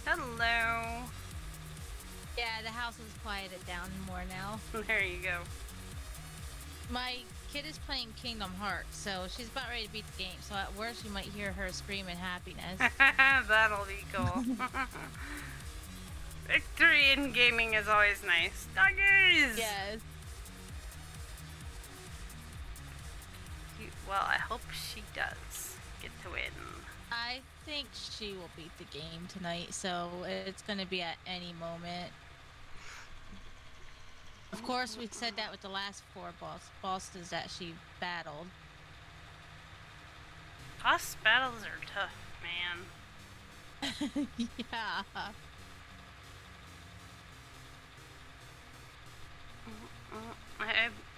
Hello. Yeah, the house has quieted down more now. There you go. My kid is playing Kingdom Hearts, so she's about ready to beat the game. So at worst, you might hear her scream in happiness. That'll be cool. Victory in gaming is always nice. Doggies! Yes. Well, I hope she does get to win. I think she will beat the game tonight, so it's going to be at any moment. Of course, we said that with the last 4 bosses that she battled. Boss battles are tough, man. Yeah.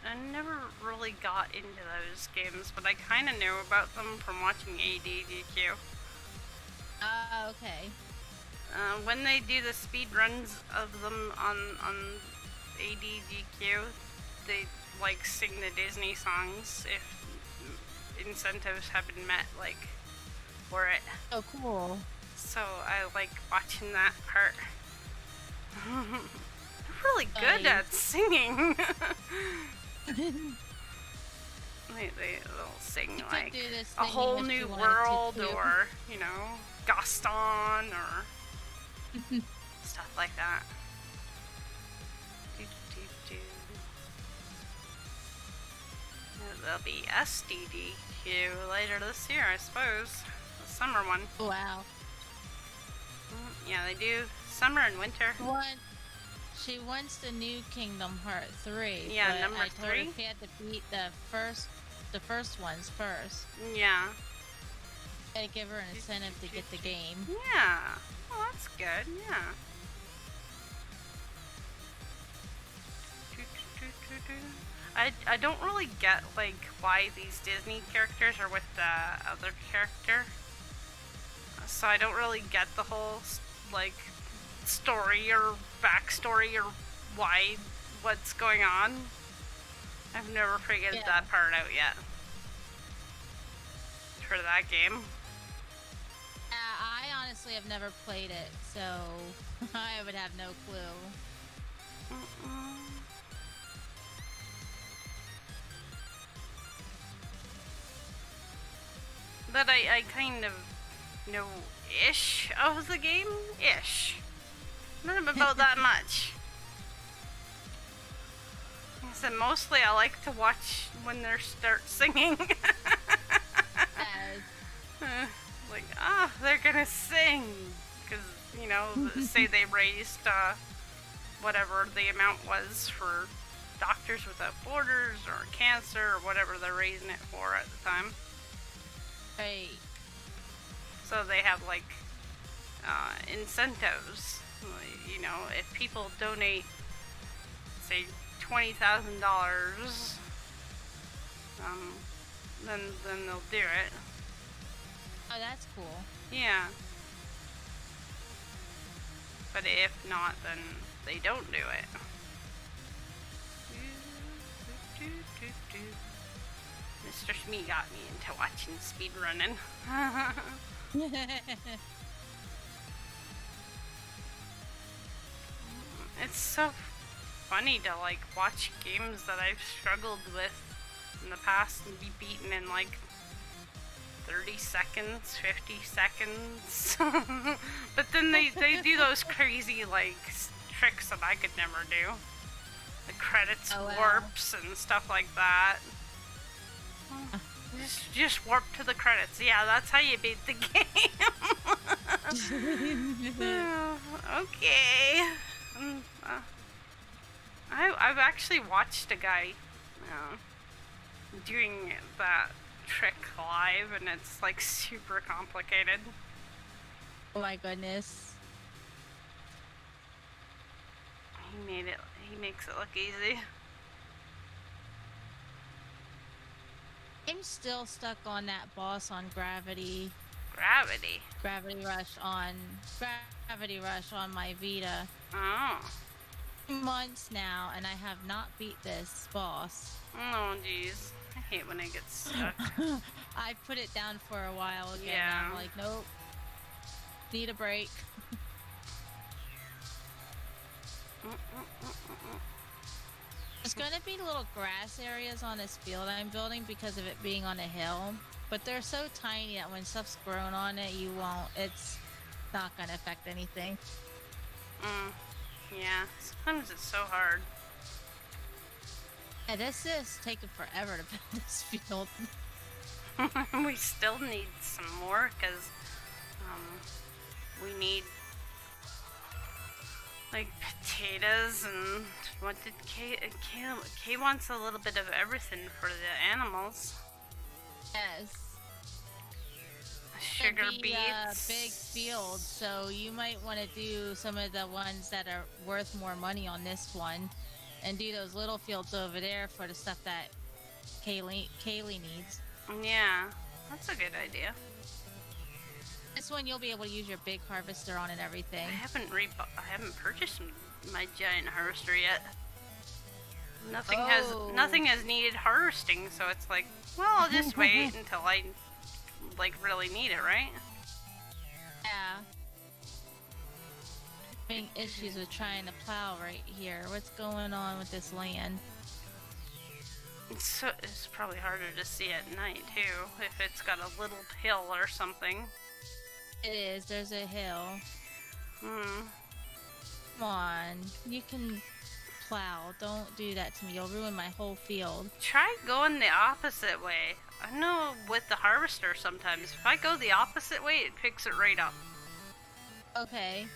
I never really got into those games, but I kind of knew about them from watching ADDQ. Okay. When they do the speed runs of them on ADDQ, they like sing the Disney songs if incentives have been met, like for it. Oh, cool. So I like watching that part. I'm really good at singing. They'll sing You could like do this a singing whole if new you wanted world, to, too. or Gaston, or stuff like that. Do, do, do. There'll be SDDQ later this year, I suppose. The summer one. Wow. Yeah, they do summer and winter. She wants the new Kingdom Heart 3. Yeah, but number I told her 3? she had to beat the first ones first. Yeah. Gotta give her an incentive to get the game. Yeah. Well, that's good. Yeah. I don't really get like why these Disney characters are with the other character. So I don't really get the whole like story or backstory or what's going on. I've never figured that part out yet for that game. I honestly have never played it, so I would have no clue. But I kind of know-ish of the game. Ish. Not about that much. Like I said, mostly I like to watch when they start singing. Like, they're gonna sing. Because, say they raised whatever the amount was for Doctors Without Borders or cancer or whatever they're raising it for at the time. Right. So they have like incentives. If people donate, say $20,000, then they'll do it. Oh, that's cool. Yeah. But if not, then they don't do it. Mr. Smee got me into watching speedrunning. It's so funny to like watch games that I've struggled with in the past and be beaten in like 30 seconds, 50 seconds. But then they do those crazy like tricks that I could never do. The credits warps and stuff like that. Just warp to the credits. Yeah, that's how you beat the game. Okay. I've actually watched a guy doing that trick live, and it's like super complicated. Oh my goodness. He makes it look easy. I'm still stuck on that boss on Gravity. Gravity Rush on my Vita. Oh. Months now, and I have not beat this boss. Oh jeez. I hate when it gets stuck. I put it down for a while again. Yeah. And I'm like, nope. Need a break. There's gonna be little grass areas on this field I'm building because of it being on a hill, but they're so tiny that when stuff's grown on it, it's not gonna affect anything. Yeah, sometimes it's so hard. Yeah, this is taking forever to build this field. We still need some more because we need like potatoes and what did Kay wants a little bit of everything for the animals. Yes. Sugar beets. A big field, so you might want to do some of the ones that are worth more money on this one, and do those little fields over there for the stuff that Kaylee needs. Yeah, that's a good idea. This one you'll be able to use your big harvester on and everything. I haven't purchased my giant harvester yet. Nothing has needed harvesting, so it's like, well, I'll just wait until I like really need it, right? Yeah. Having issues with trying to plow right here. What's going on with this land? It's probably harder to see at night too, if it's got a little hill or something. It is. There's a hill. Hmm. Come on. You can plow. Don't do that to me. You'll ruin my whole field. Try going the opposite way. I know with the harvester sometimes, if I go the opposite way, it picks it right up. Okay.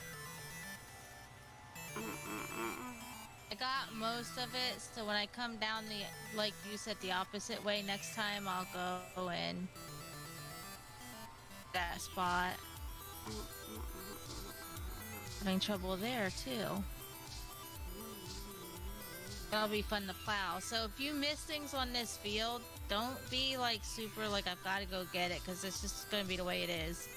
I got most of it, so when I come down like you said, the opposite way, next time I'll go in that spot. Having trouble there too. That'll be fun to plow. So if you miss things on this field, don't be like super like I've got to go get it, because it's just gonna be the way it is.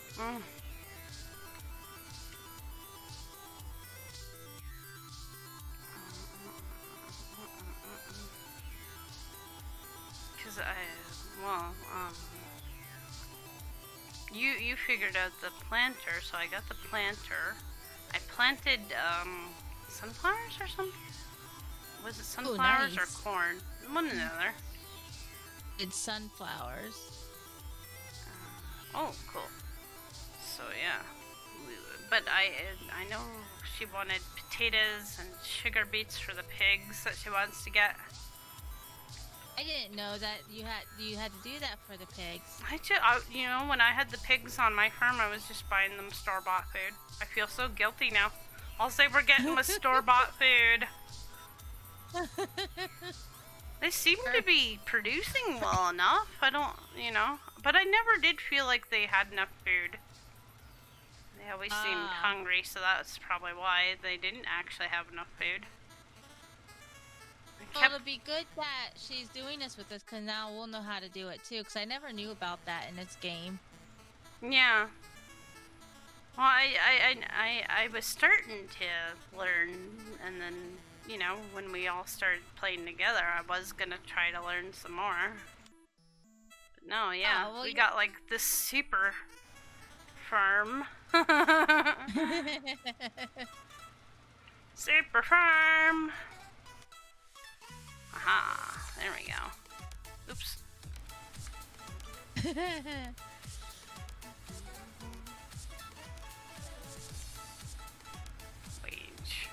You figured out the planter, so I got the planter. I planted sunflowers or something. Was it sunflowers or corn? One or the other. It's sunflowers. Oh, cool. So yeah, but I know she wanted potatoes and sugar beets for the pigs that she wants to get. I didn't know that you had to do that for the pigs. You know, when I had the pigs on my farm, I was just buying them store-bought food. I feel so guilty now. All say we're getting was store-bought food. They seem to be producing well enough. I don't, but I never did feel like they had enough food. They always seemed hungry, so that's probably why they didn't actually have enough food. Well, it'll be good that she's doing this with us, because now we'll know how to do it too, because I never knew about that in this game. Yeah. Well, I was starting to learn, and then, when we all started playing together, I was gonna try to learn some more. But no, yeah, we got like this super farm. Super farm! Aha, there we go. Oops. Wage.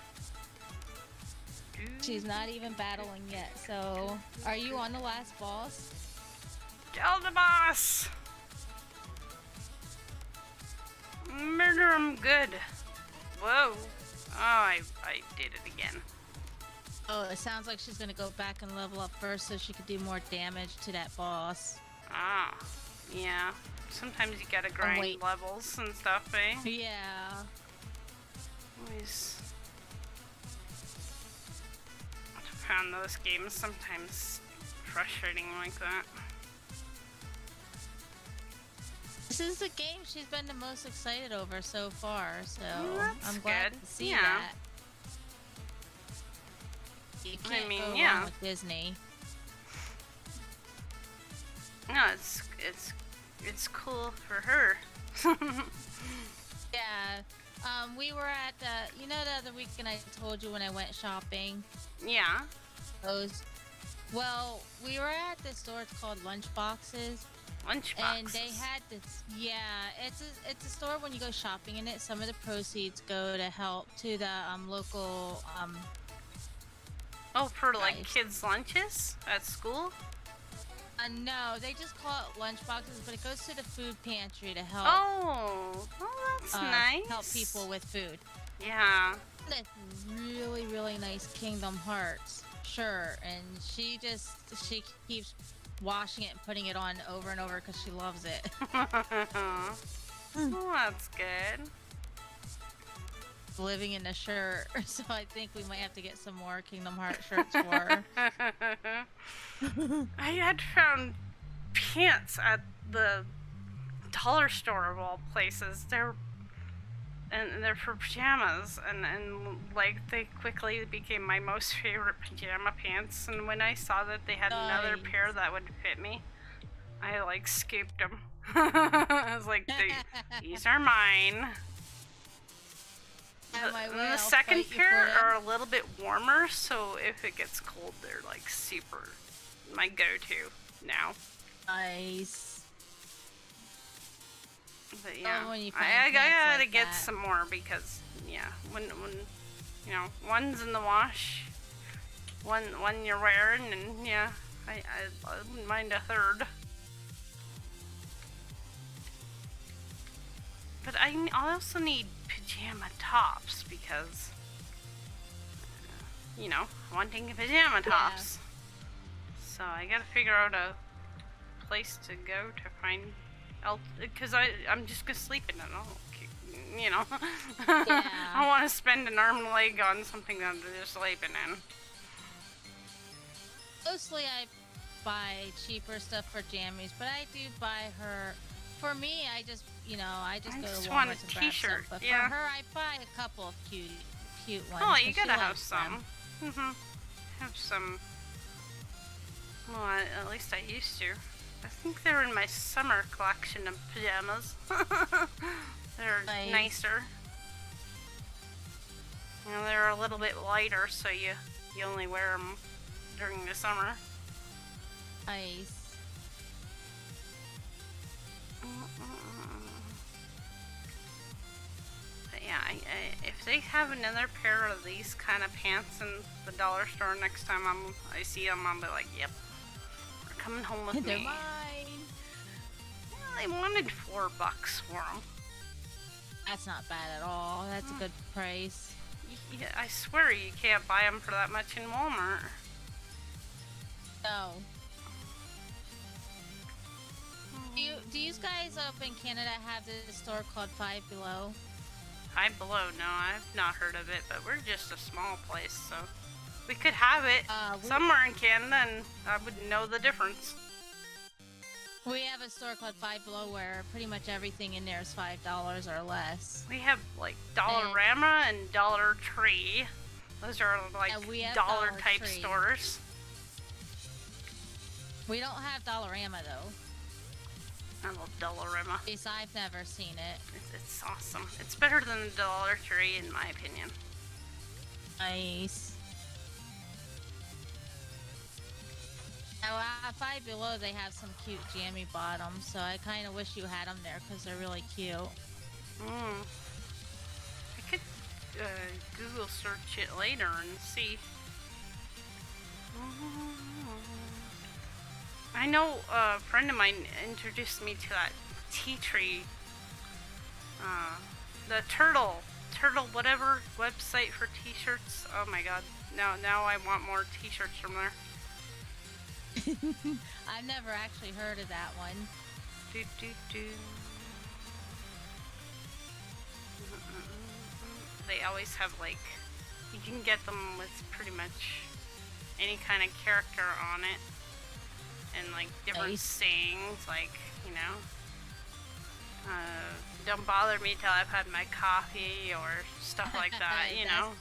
She's not even battling yet, so are you on the last boss? Kill the boss! Murder him good. Whoa. Oh, I did it again. Oh, it sounds like she's gonna go back and level up first so she could do more damage to that boss. Ah, yeah. Sometimes you gotta grind levels and stuff, eh? Yeah. Always. I found those games sometimes frustrating like that. This is the game she's been the most excited over so far, so I'm glad to see yeah. that. You can't go wrong with Disney. No, it's cool for her. Yeah. We were at the other weekend I told you when I went shopping. Yeah. Well, we were at this store. It's called Lunchboxes. Lunchboxes. And they had this. Yeah, it's a store when you go shopping in it. Some of the proceeds go to help to the local Oh, for like kids' lunches at school? No, they just call it lunchboxes, but it goes to the food pantry to help. Oh, that's nice. Help people with food. Yeah. That's really, really nice Kingdom Hearts shirt, and she keeps washing it and putting it on over and over because she loves it. Oh, that's good. Living in a shirt, so I think we might have to get some more Kingdom Hearts shirts for her. I had found pants at the dollar store of all places. They're for pajamas, and like they quickly became my most favorite pajama pants. And when I saw that they had another pair that would fit me, I like scooped them. I was like, these are mine. The second pair are a little bit warmer, so if it gets cold, they're like super my go-to now. Nice. But yeah, when you find I pants gotta like get that. some more because yeah, when you know one's in the wash, one you're wearing, and yeah, I wouldn't mind a third. But I also need pajama tops because you know, wanting pajama tops. So I gotta figure out a place to go to find else, because I'm just gonna sleep in it. You know, Yeah. I want to spend an arm and leg on something that I'm just sleeping in. Mostly I buy cheaper stuff for jammies, but I do buy her. For me, I just go to just Walmart want a and grab t-shirt, stuff. But yeah. for her, I buy a couple of cute ones. Oh, you 'cause gotta she have likes some. them. Have some. Well, at least I used to. I think they're in my summer collection of pajamas. They're nicer. You know, they're a little bit lighter, so you only wear them during the summer. Nice. But yeah, if they have another pair of these kind of pants in the dollar store next time I see them, I'll be like, yep, we're coming home with They're me. mine. Well, they wanted $4 for them. That's not bad at all. That's a good price. Yeah, I swear you can't buy them for that much in Walmart. No. Do you guys up in Canada have this store called Five Below? Five Below? No, I've not heard of it, but we're just a small place, so we could have it somewhere in Canada, and I wouldn't know the difference. We have a store called Five Below where pretty much everything in there is $5 or less. We have like Dollarama and Dollar Tree. Those are like dollar type stores. We don't have Dollarama though. I love Dollarama. At least I've never seen it. It's awesome. It's better than the Dollar Tree in my opinion. Nice. Now at Five Below they have some cute jammy bottoms, so I kind of wish you had them there because they're really cute. I could Google search it later and see. I know a friend of mine introduced me to that tea tree, the turtle whatever website for t-shirts. Oh my god, now I want more t-shirts from there. I've never actually heard of that one. They always have like, you can get them with pretty much any kind of character on it. And like different sayings, like, you know, don't bother me till I've had my coffee or stuff like that, you know.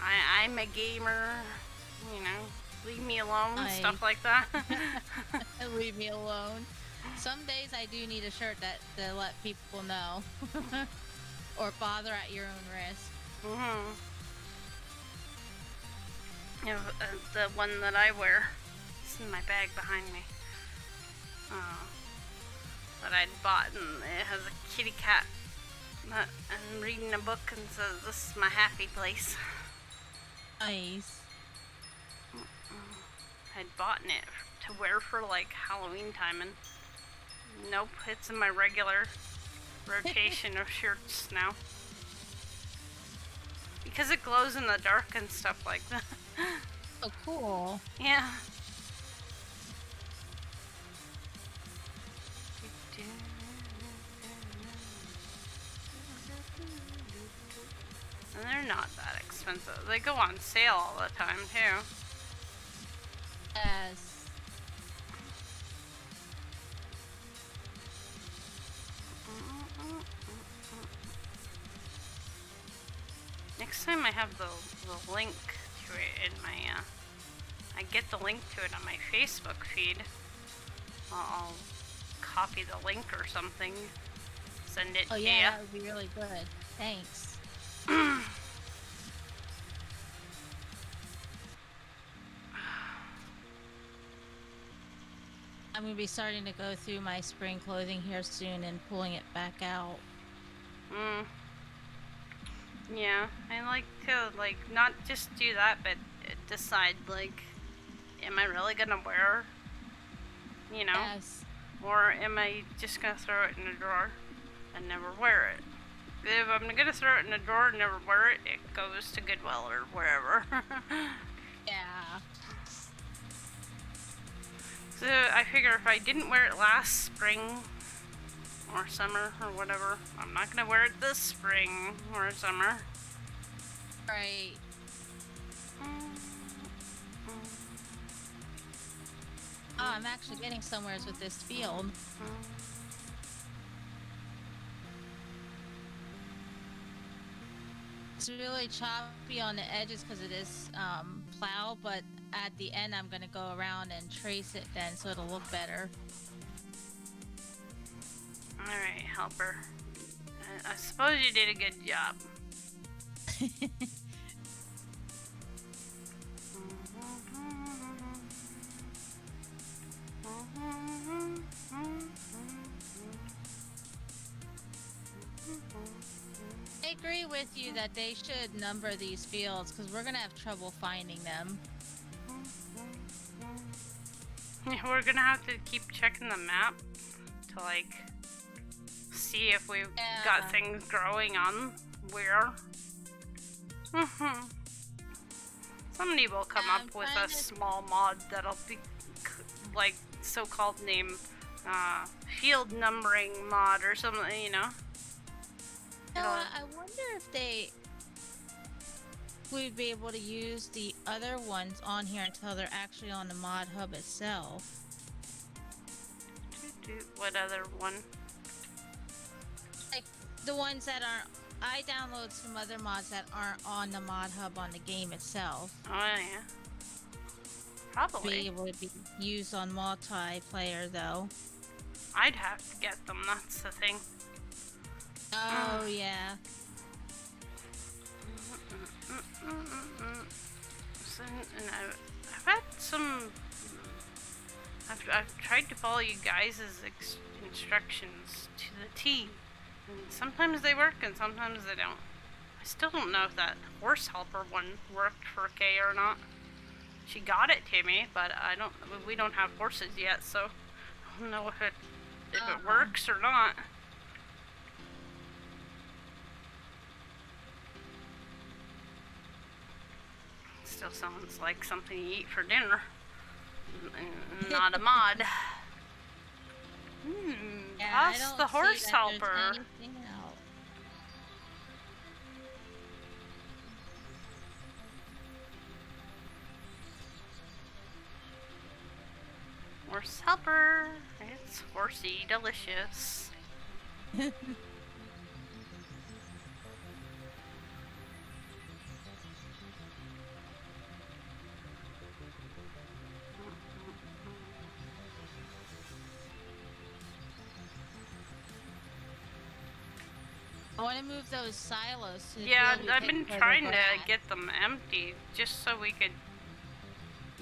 I'm a gamer, you know, leave me alone, stuff like that. Leave me alone. Some days I do need a shirt that let people know. Or bother at your own risk. You know, the one that I wear. In my bag behind me that I'd bought, and it has a kitty cat and reading a book and says, "This is my happy place." Nice. I'd bought it to wear for like Halloween time, and nope, it's in my regular rotation of shirts now because it glows in the dark and stuff like that. Oh, cool. Yeah. And they're not that expensive. They go on sale all the time, too. Yes. Next time I have the link to it in my, I get the link to it on my Facebook feed. I'll copy the link or something, send it to you. That would be really good. Thanks. I'm gonna be starting to go through my spring clothing here soon and pulling it back out. Mm. Yeah, I like to, like, not just do that, but decide, like, am I really gonna wear, you know? Yes. Or am I just gonna throw it in a drawer and never wear it? If I'm gonna throw it in a drawer and never wear it, it goes to Goodwill or wherever. Yeah. So I figure if I didn't wear it last spring or summer or whatever, I'm not gonna wear it this spring or summer. Right. Oh, I'm actually getting somewheres with this field. It's really choppy on the edges because it is plow, but at the end I'm gonna go around and trace it then so it'll look better. Alright, helper. I suppose you did a good job. I agree with you that they should number these fields because we're gonna have trouble finding them. We're gonna have to keep checking the map to, like, see if we've got things growing on where. Somebody will come up with a small mod that'll be, like, so-called name field numbering mod or something, you know? I wonder if we'd be able to use the other ones on here until they're actually on the mod hub itself. What other one? Like the ones that aren't. I download some other mods that aren't on the mod hub on the game itself. Oh yeah. Probably. Be able to be used on multiplayer though. I'd have to get them, that's the thing. Oh yeah. And I've had some. I've tried to follow you guys' instructions to the T, and sometimes they work and sometimes they don't. I still don't know if that horse helper one worked for Kay or not. She got it to me, but we don't have horses yet, so I don't know if it works or not. Still sounds like something you eat for dinner. Not a mod. Pass the horse helper. Horse helper. It's horsey delicious. I want to move those silos to the Yeah, field I've been trying to get them empty just so we could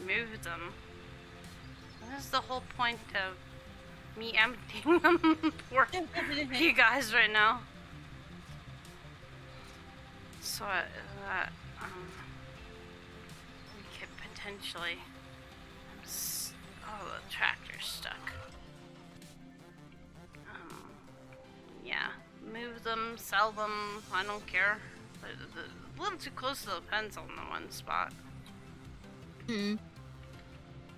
move them. What is the whole point of me emptying them for you guys right now? So we could potentially. Oh, the tractor's stuck. Yeah. Move them, sell them, I don't care. They're a little too close to the fence on the one spot.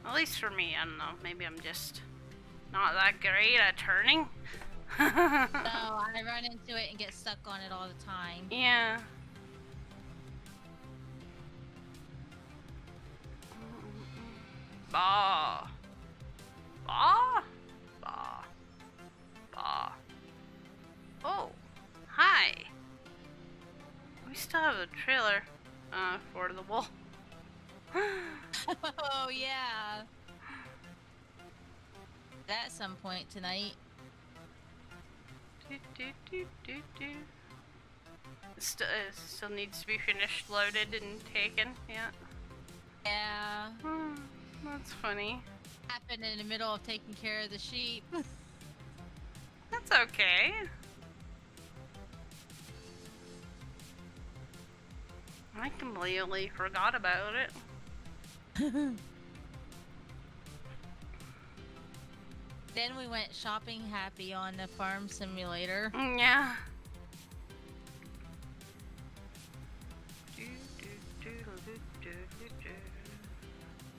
At least for me, I don't know. Maybe I'm just not that great at turning. No, I run into it and get stuck on it all the time. Yeah. Bah. Bah. Bah. Bah. Oh, hi. We still have a trailer for the wool. Oh yeah. At some point tonight. Still needs to be finished, loaded, and taken. Yeah. Yeah. That's funny. Happened in the middle of taking care of the sheep. That's okay. I completely forgot about it. Then we went shopping happy on the farm simulator. Yeah.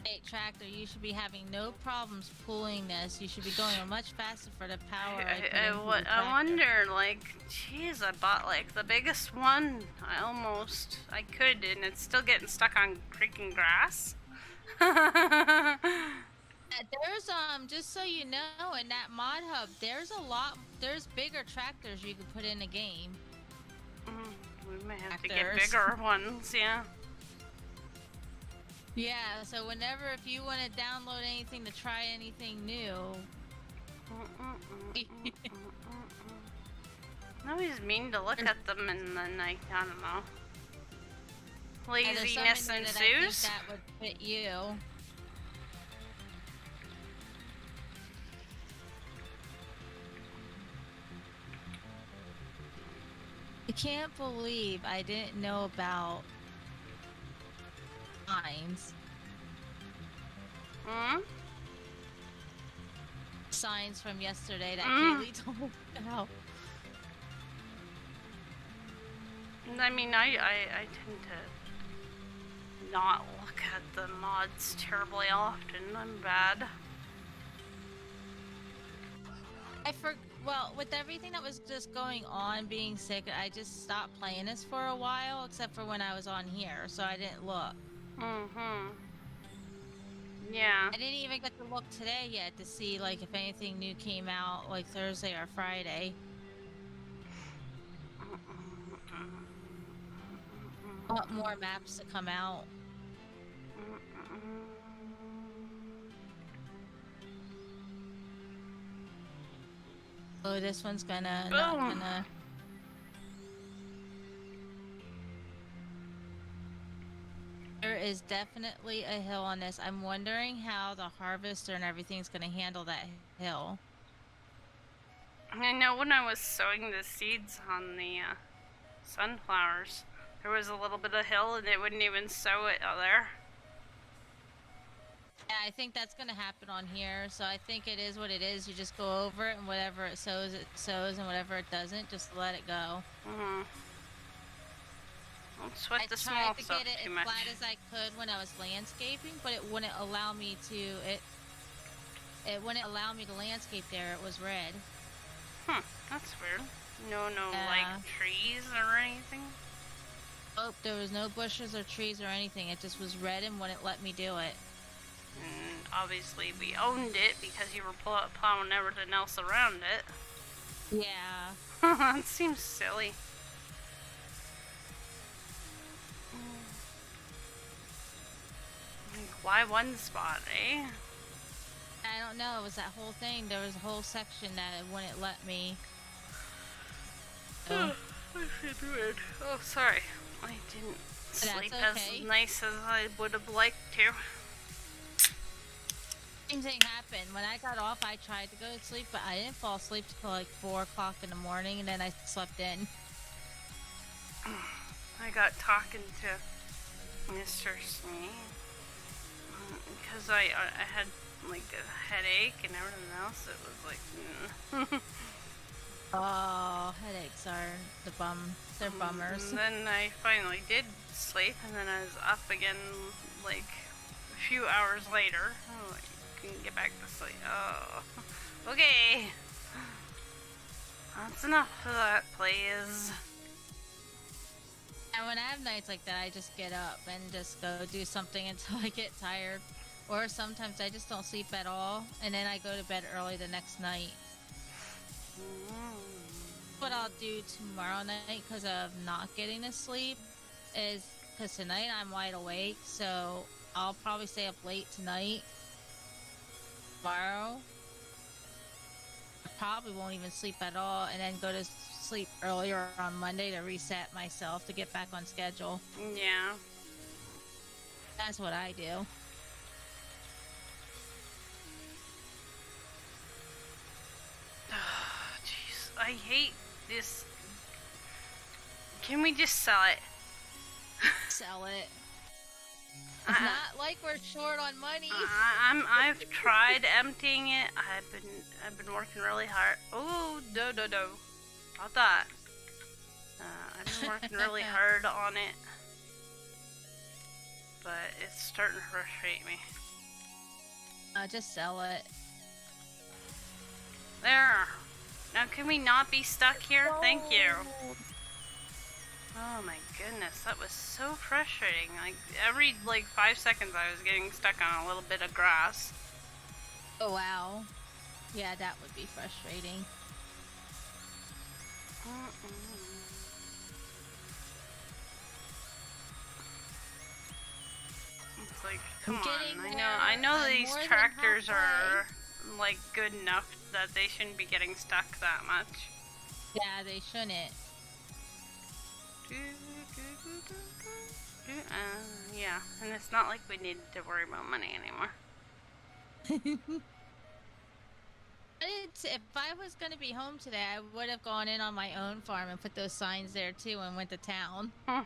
Hey, tractor, you should be having no problems pulling this. You should be going much faster for the power I put into the tractor. I wonder, like, jeez, I bought like the biggest one. I could, and it's still getting stuck on freaking grass. There's just so you know, in that mod hub, there's bigger tractors you can put in a game. We may have to get bigger ones, yeah. Yeah, so if you want to download anything to try anything new. I always mean to look at them and then I don't know. Laziness ensues. That would fit you. I can't believe I didn't know about signs. Signs from yesterday that Kaylee told me about. I mean, I tend to not look at the mods terribly often. I'm bad. Well, with everything that was just going on, being sick, I just stopped playing this for a while, except for when I was on here, so I didn't look. Yeah. I didn't even get to look today yet to see, like, if anything new came out, like, Thursday or Friday. I want more maps to come out. Oh, this one's not gonna. There is definitely a hill on this. I'm wondering how the harvester and everything's gonna handle that hill. I know when I was sowing the seeds on the sunflowers, there was a little bit of hill and they wouldn't even sow it out there. Yeah, I think that's gonna happen on here. So I think it is what it is. You just go over it, and whatever it sows, and whatever it doesn't, just let it go. Don't sweat the small stuff too much. I tried to get it as flat as I could when I was landscaping, but it wouldn't allow me to. It wouldn't allow me to landscape there. It was red. That's weird. No, like trees or anything. Oh, there was no bushes or trees or anything. It just was red and wouldn't let me do it. And obviously we owned it because you were plowing everything else around it. Yeah. That seems silly. Like, why one spot, eh? I don't know. It was that whole thing. There was a whole section that it wouldn't let me. I should do it. Oh, sorry. I didn't sleep as nice as I would have liked to. Same thing happened. When I got off, I tried to go to sleep, but I didn't fall asleep till like 4 o'clock in the morning, and then I slept in. I got talking to Mr. Smee because I had like a headache and everything else. It was like, Oh, headaches are they're bummers. And then I finally did sleep, and then I was up again like a few hours later. Oh, like, couldn't get back to sleep. Oh, okay. That's enough of that, please. And when I have nights like that, I just get up and just go do something until I get tired. Or sometimes I just don't sleep at all, and then I go to bed early the next night. What I'll do tomorrow night, because of not getting to sleep, is because tonight I'm wide awake, so I'll probably stay up late tonight. Tomorrow, I probably won't even sleep at all, and then go to sleep earlier on Monday to reset myself to get back on schedule. Yeah. That's what I do. hate this. Can we just sell it? Sell it. It's not like we're short on money. I've tried emptying it. I've been working really hard. Oh, no. Not that. I've been working really hard on it. But it's starting to frustrate me. Just sell it. There. Now can we not be stuck here? Thank you. Oh my goodness, that was so frustrating. Like every 5 seconds I was getting stuck on a little bit of grass. Oh wow. Yeah, that would be frustrating. It's like, come on. I know these tractors are like good enough that they shouldn't be getting stuck that much. Yeah, they shouldn't. Yeah, and it's not like we need to worry about money anymore. If I was going to be home today, I would have gone in on my own farm and put those signs there too and went to town. Oh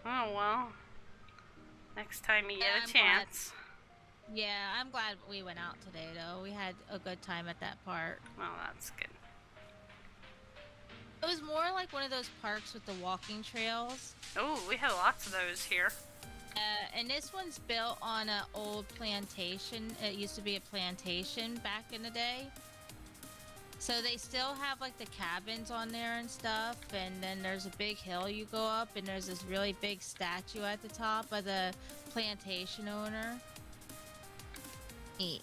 well. Next time you get a chance. Yeah, I'm glad we went out today though. We had a good time at that park. Well, that's good. It was more like one of those parks with the walking trails. Oh, we have lots of those here. And this one's built on an old plantation. It used to be a plantation back in the day. So they still have like the cabins on there and stuff. And then there's a big hill you go up, and there's this really big statue at the top of the plantation owner. Neat.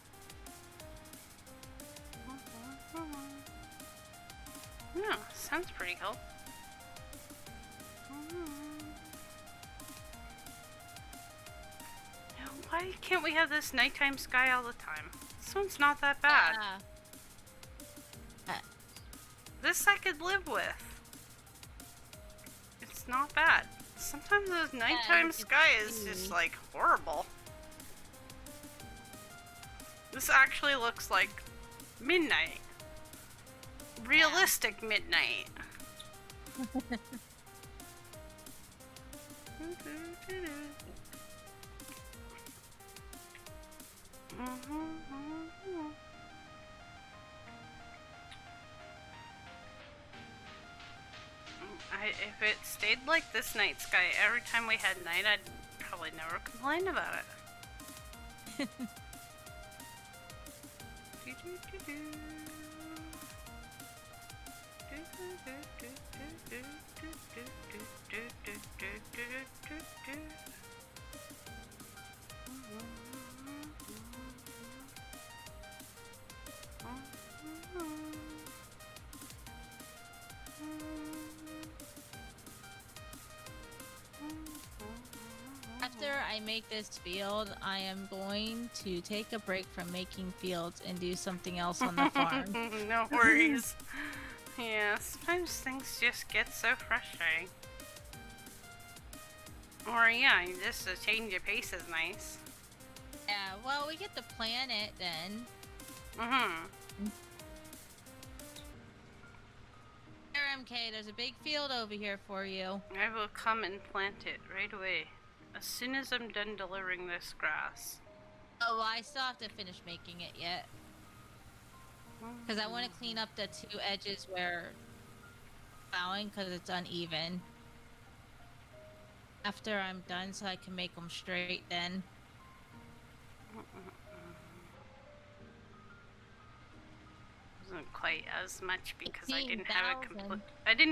Yeah, sounds pretty cool. Why can't we have this nighttime sky all the time? This one's not that bad. This I could live with. It's not bad. Sometimes this nighttime sky is just like horrible. This actually looks like midnight. Realistic midnight. If it stayed like this night sky every time we had night, I'd probably never complain about it. After I make this field, I am going to take a break from making fields and do something else on the farm. No worries. Yeah, sometimes things just get so frustrating. Or yeah, just a change of pace is nice. Yeah, well, we get to plan it then. Here, MK, there's a big field over here for you. I will come and plant it right away. As soon as I'm done delivering this grass. Oh, well, I still have to finish making it yet. Because I want to clean up the two edges where plowing, because it's uneven. After I'm done, so I can make them straight then. Wasn't quite as much because I didn't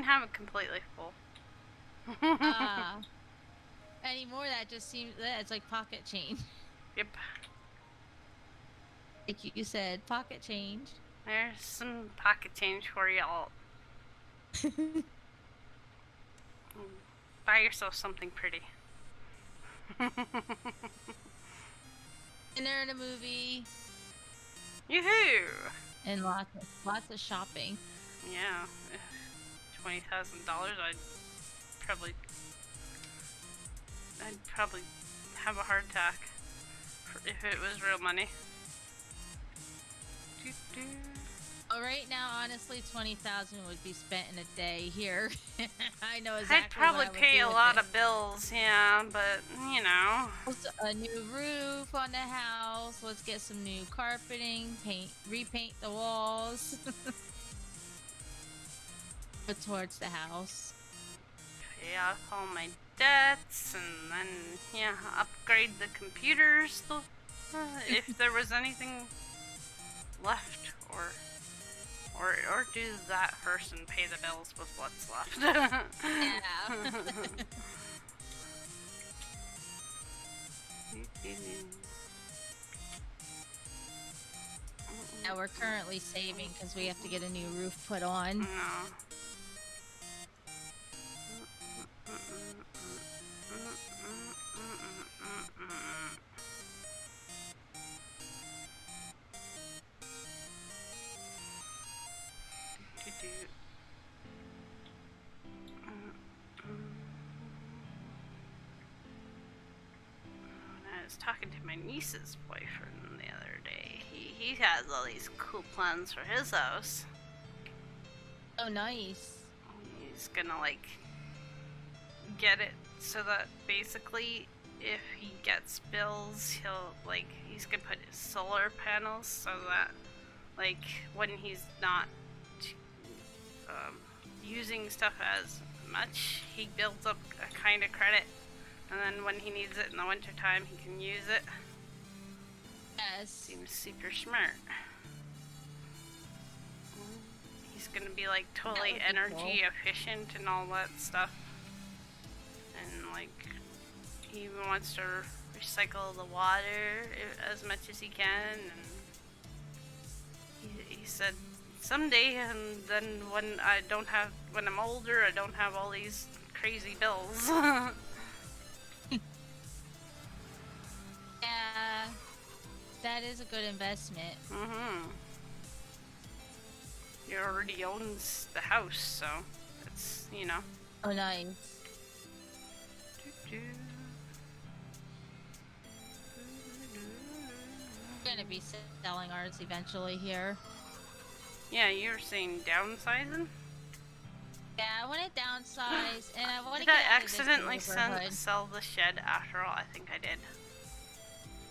have it completely full. Anymore, that just seems it's like pocket change. Yep. Like you said, pocket change. There's some pocket change for y'all. Buy yourself something pretty. Dinner and a movie. Yoo-hoo! And lots of shopping. Yeah. $20,000, I'd probably have a heart attack if it was real money. Right now, honestly, 20,000 would be spent in a day here. I know exactly I'd probably what I would pay do a with lot it. of bills, yeah, but you know. Also, a new roof on the house. Let's get some new carpeting, repaint the walls. But towards the house. Pay off all my debts, and then yeah, upgrade the computers. If there was anything left, or do that first and pay the bills with what's left. Yeah. Yeah, we're currently saving because we have to get a new roof put on. No. I was talking to my niece's boyfriend the other day. He has all these cool plans for his house. Oh, nice. He's gonna like get it so that basically if he gets bills, he's gonna put his solar panels so that like when he's not using stuff as much, he builds up a kind of credit, and then when he needs it in the winter time, he can use it. Yes. Seems super smart. He's gonna be like totally energy efficient and all that stuff, and like he wants to recycle the water as much as he can, and he said someday, and then when I'm older, I don't have all these crazy bills. Yeah, that is a good investment. He already owns the house, so it's, you know. Oh, nice. We're gonna be selling ours eventually here. Yeah, you were saying downsizing? Yeah, I want to downsize, and I want to Did get I out of this accidentally neighborhood. sell the shed after all? I think I did.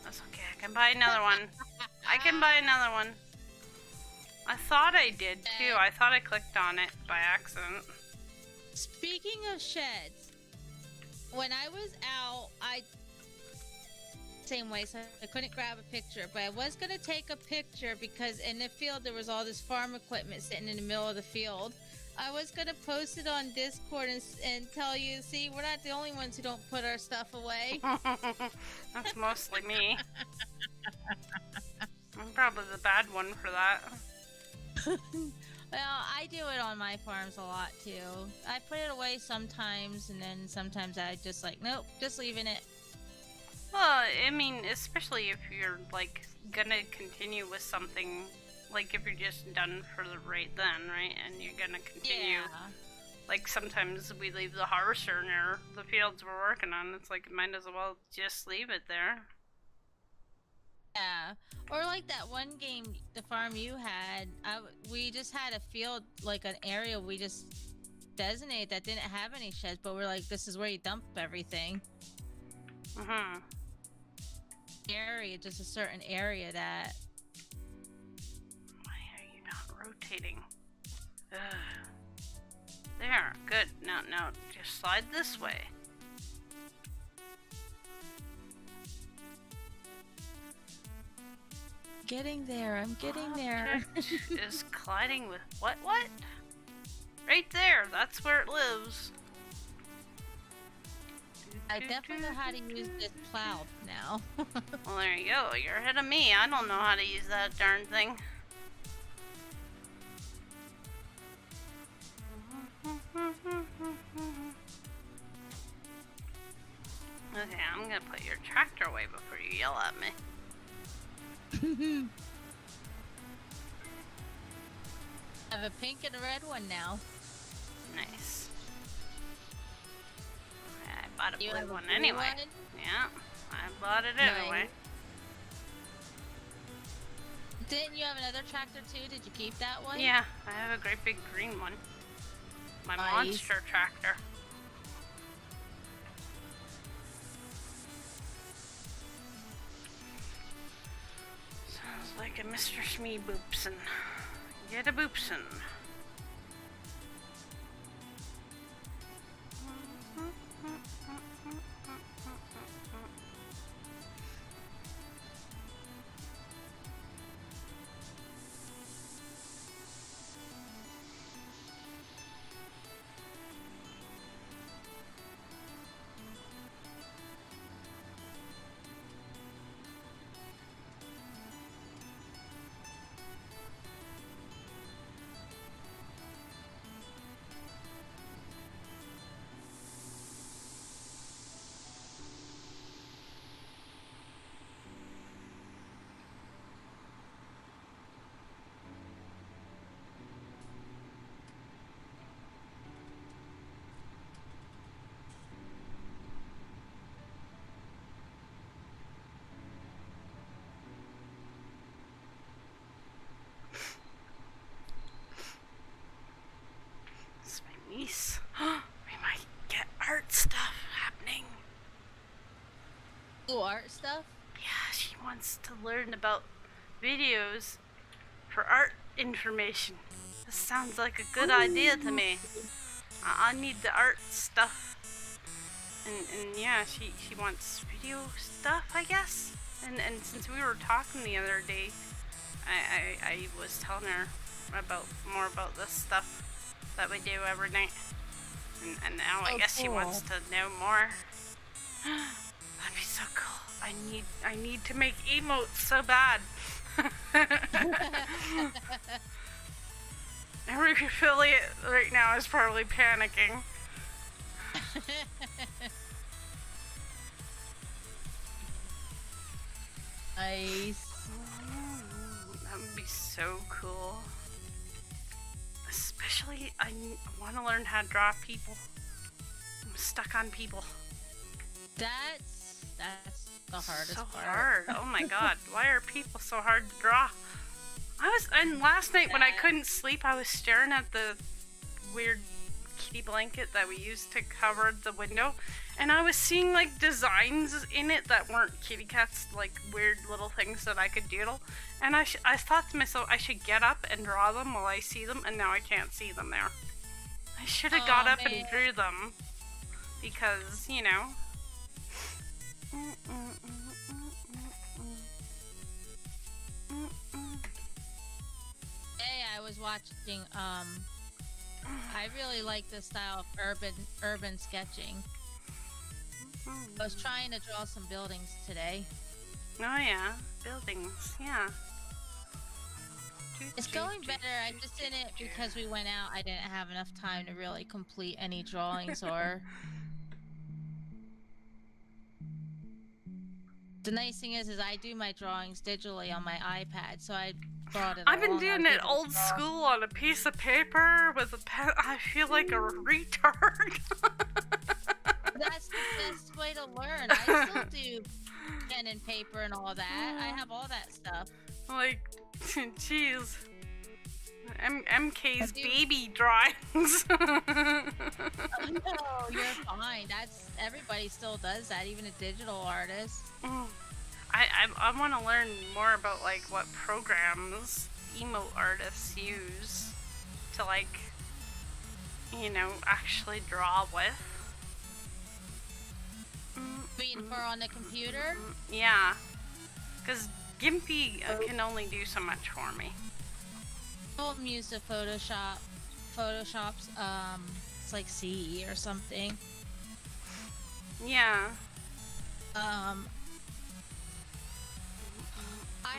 That's okay, I can buy another one. I can buy another one. I thought I did too. I thought I clicked on it by accident. Speaking of sheds, when I was out, same way, so I couldn't grab a picture, but I was gonna take a picture because in the field there was all this farm equipment sitting in the middle of the field. I was gonna post it on Discord and tell you, see, we're not the only ones who don't put our stuff away. That's mostly me. I'm probably the bad one for that. Well, I do it on my farms a lot too. I put it away sometimes, and then sometimes I just like, nope, just leaving it. Well, I mean, especially if you're like gonna continue with something, like if you're just done for the right then, right? And you're gonna continue. Yeah. Like sometimes we leave the harvester near the fields we're working on. It's like, might as well just leave it there. Yeah, or like that one game, the farm you had, we just had a field, like an area we just designated that didn't have any sheds, but we're like, this is where you dump everything. Area, just a certain area that... Why are you not rotating? Ugh. There, good. Now, just slide this way. Getting there, I'm getting there. Is colliding with what? Right there, that's where it lives. I definitely know how to use this plow now. Well, there you go. You're ahead of me. I don't know how to use that darn thing. Okay, I'm gonna put your tractor away before you yell at me. I have a pink and a red one now. Nice. Okay, I bought a blue one blue anyway. one? Yeah, I bought it Nice. anyway. Didn't you have another tractor too? Did you keep that one? Yeah, I have a great big green one. My Nice. monster tractor. Sounds like a Mr. Smee boopsin. Get a boopsin. Niece. We might get art stuff happening. Ooh, art stuff? Yeah, she wants to learn about videos for art information. This sounds like a good idea to me. I need the art stuff. And yeah, she wants video stuff, I guess. And since we were talking the other day, I was telling her about more about this stuff that we do every night, and now I guess she wants to know more. That'd be so cool. I need to make emotes so bad. Every affiliate right now is probably panicking. Nice. That would be so cool. Especially, I want to learn how to draw people. I'm stuck on people. That's the hardest so part. Hard. Oh my god, why are people so hard to draw? And last night when I couldn't sleep, I was staring at the weird kitty blanket that we used to cover the window, and I was seeing like designs in it that weren't kitty cats, like weird little things that I could doodle. And I thought to myself, I should get up and draw them while I see them, and now I can't see them there. I should have got up and drew them, because, you know. Hey, I was watching, I really like this style of urban sketching. I was trying to draw some buildings today. Oh yeah, buildings, yeah. It's going better. I just didn't, because we went out, I didn't have enough time to really complete any drawings or... The nice thing is I do my drawings digitally on my iPad, so I brought it I've been along. doing it old school on a piece of paper with a pen. I feel like a retard. That's the best way to learn. I still do pen and paper and all that. I have all that stuff. Like, jeez. MK's baby drawings. Oh, no, you're fine. Everybody still does that, even a digital artist. I want to learn more about like what programs emote artists use to like, you know, actually draw with. Being for on the computer? Yeah, because Gimpy can only do so much for me. I'm used to Photoshop's it's like CE or something. Yeah. I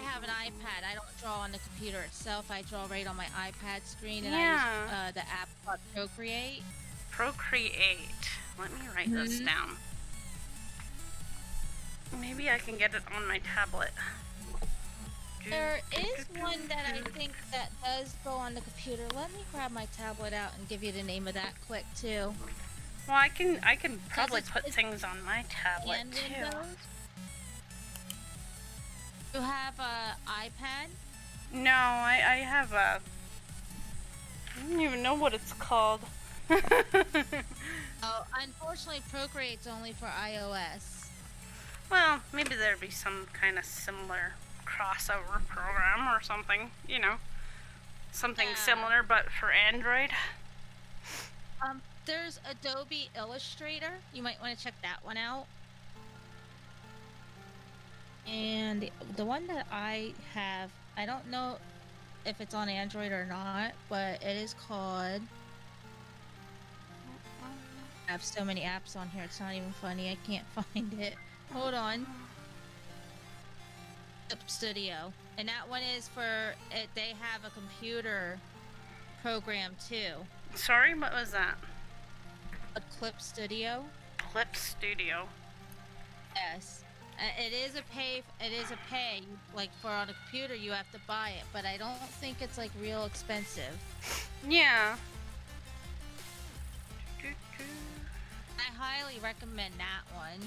have an iPad. I don't draw on the computer itself. I draw right on my iPad screen, and Yeah. I use the app called Procreate. Procreate. Let me write this down. Maybe I can get it on my tablet. There is one that I think that does go on the computer. Let me grab my tablet out and give you the name of that quick too. Well, I can probably put things on my tablet too. You have a iPad? No, I have a... I don't even know what it's called. Oh, unfortunately, Procreate's only for iOS. Well, maybe there'd be some kind of similar crossover program or something, you know. Something Yeah. similar, but for Android. There's Adobe Illustrator. You might want to check that one out. And the one that I have, I don't know if it's on Android or not, but it is called... I have so many apps on here, it's not even funny. I can't find it. Hold on. Clip Studio. And that one is for it. They have a computer program too. Sorry, what was that? A Clip Studio. Clip Studio. Yes. It is a pay. Like for on a computer, you have to buy it, but I don't think it's like real expensive. Yeah. I highly recommend that one.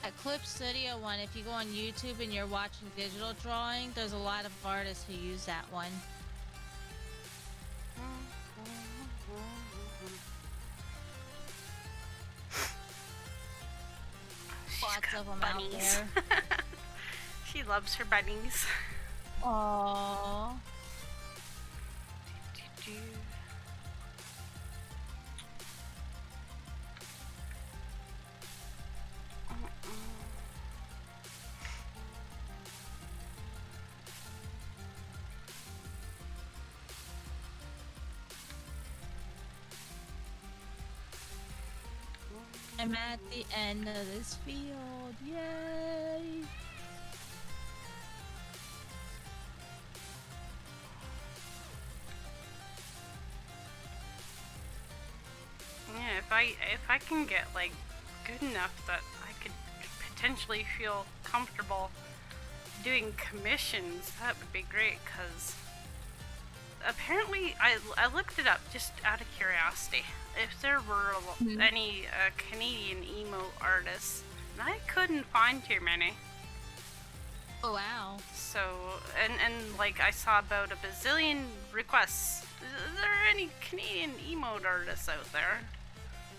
At Clip Studio one, if you go on YouTube and you're watching digital drawing, there's a lot of artists who use that one. Lots of them out there. She loves her bunnies. Aww. I'm at the end of this field. Yay! Yeah, if I can get like good enough that I could potentially feel comfortable doing commissions, that would be great, because apparently I looked it up just out of curiosity if there were any Canadian emo artists, and I couldn't find too many. Oh wow. So and like I saw about a bazillion requests. Is there any Canadian emote artists out there?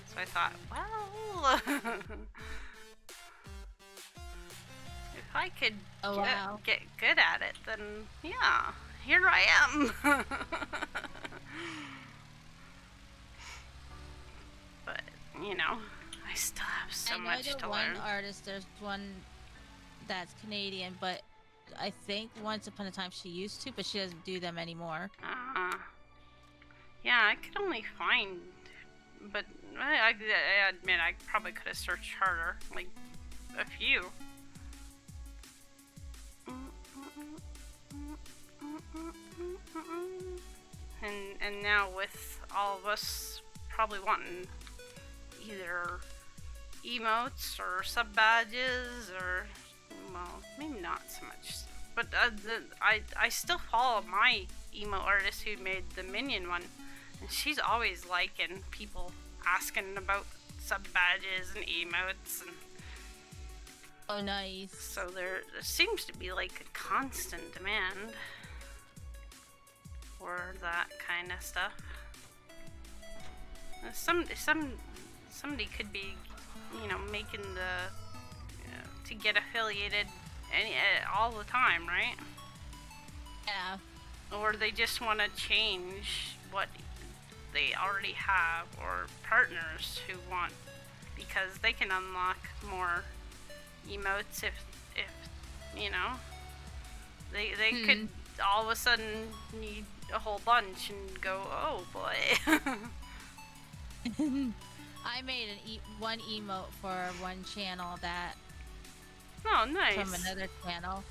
So I thought, well, if I could get good at it, then yeah, here I am. But, you know, I still have so much to learn. One artist, there's one that's Canadian, but I think once upon a time she used to, but she doesn't do them anymore. Yeah, I could only find, but I admit I probably could have searched harder, like a few. And now with all of us probably wanting either emotes or sub badges or, well, maybe not so much, but I still follow my emo artist who made the Minion one, and she's always liking people asking about sub badges and emotes, and oh nice. So there seems to be like a constant demand for that kind of stuff. Somebody could be, you know, making the to get affiliated all the time, right? Yeah. Or they just want to change what they already have, or partners who want, because they can unlock more emotes if you know, they could all of a sudden need a whole bunch and go, oh boy. I made one emote for one channel that oh nice from another channel,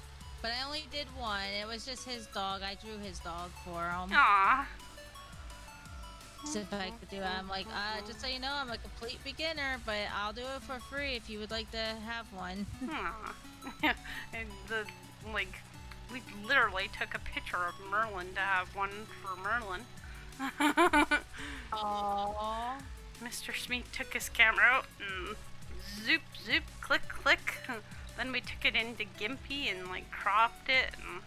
but I only did one. It was just his dog. I drew his dog for him. Aww. So if I could do it, I'm like, just so you know, I'm a complete beginner, but I'll do it for free if you would like to have one. Aww. And the, like, we literally took a picture of Merlin to have one for Merlin. Aww. Mr. Smith took his camera out and zoop, zoop, click, click. Then we took it into Gimpy and like cropped it, and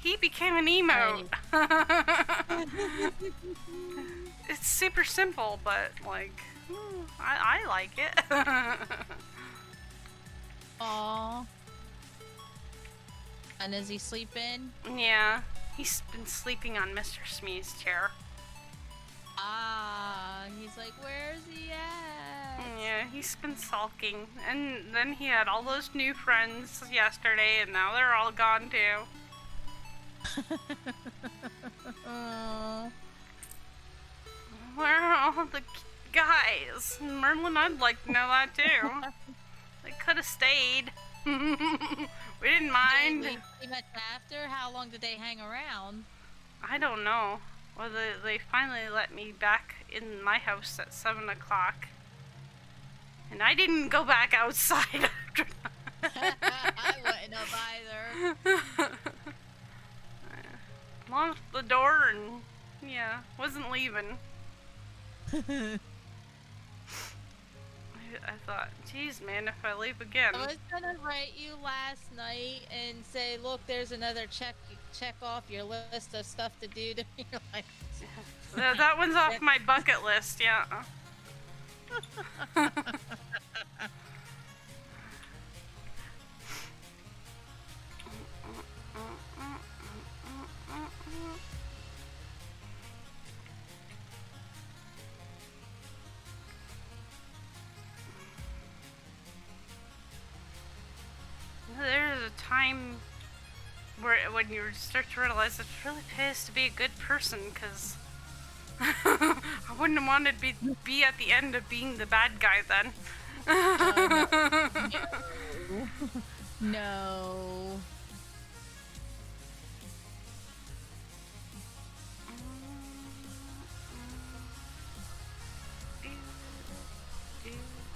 he became an emote. It's super simple, but like, I like it. Aww. And is he sleeping? Yeah, he's been sleeping on Mr. Smith's chair. Ah, he's like, where's he at? Yeah, he's been sulking. And then he had all those new friends yesterday, and now they're all gone too. Where are all the guys? Merlin, I'd like to know that too. They could have stayed. We didn't mind. Did we much after? How long did they hang around? I don't know. Well, they finally let me back in my house at 7 o'clock. And I didn't go back outside after that. I wouldn't have either. Locked the door and, yeah, wasn't leaving. I thought, geez, man, if I leave again. I was gonna write you last night and say, look, there's another check off your list of stuff to do. You're like, that one's off my bucket list, yeah. There's a time where when you start to realize it really pays to be a good person, because I wouldn't have wanted to be at the end of being the bad guy then. No.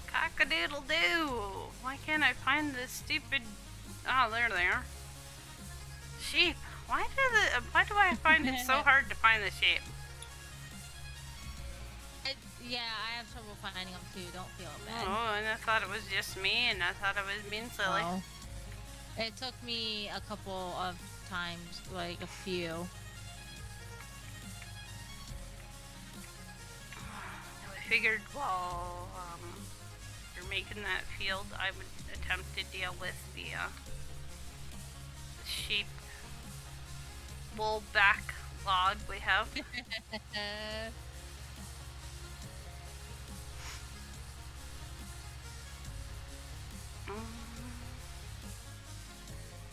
Cock-a-doodle-doo! Why can't I find this stupid... Oh, there they are. Sheep. Why do I find it so hard to find the sheep? Yeah, I have trouble finding them too. Don't feel bad. Oh, and I thought it was just me, and I thought I was being silly. Oh. It took me a couple of times, like a few. I figured while you're making that field, I would attempt to deal with the sheep wool back log we have.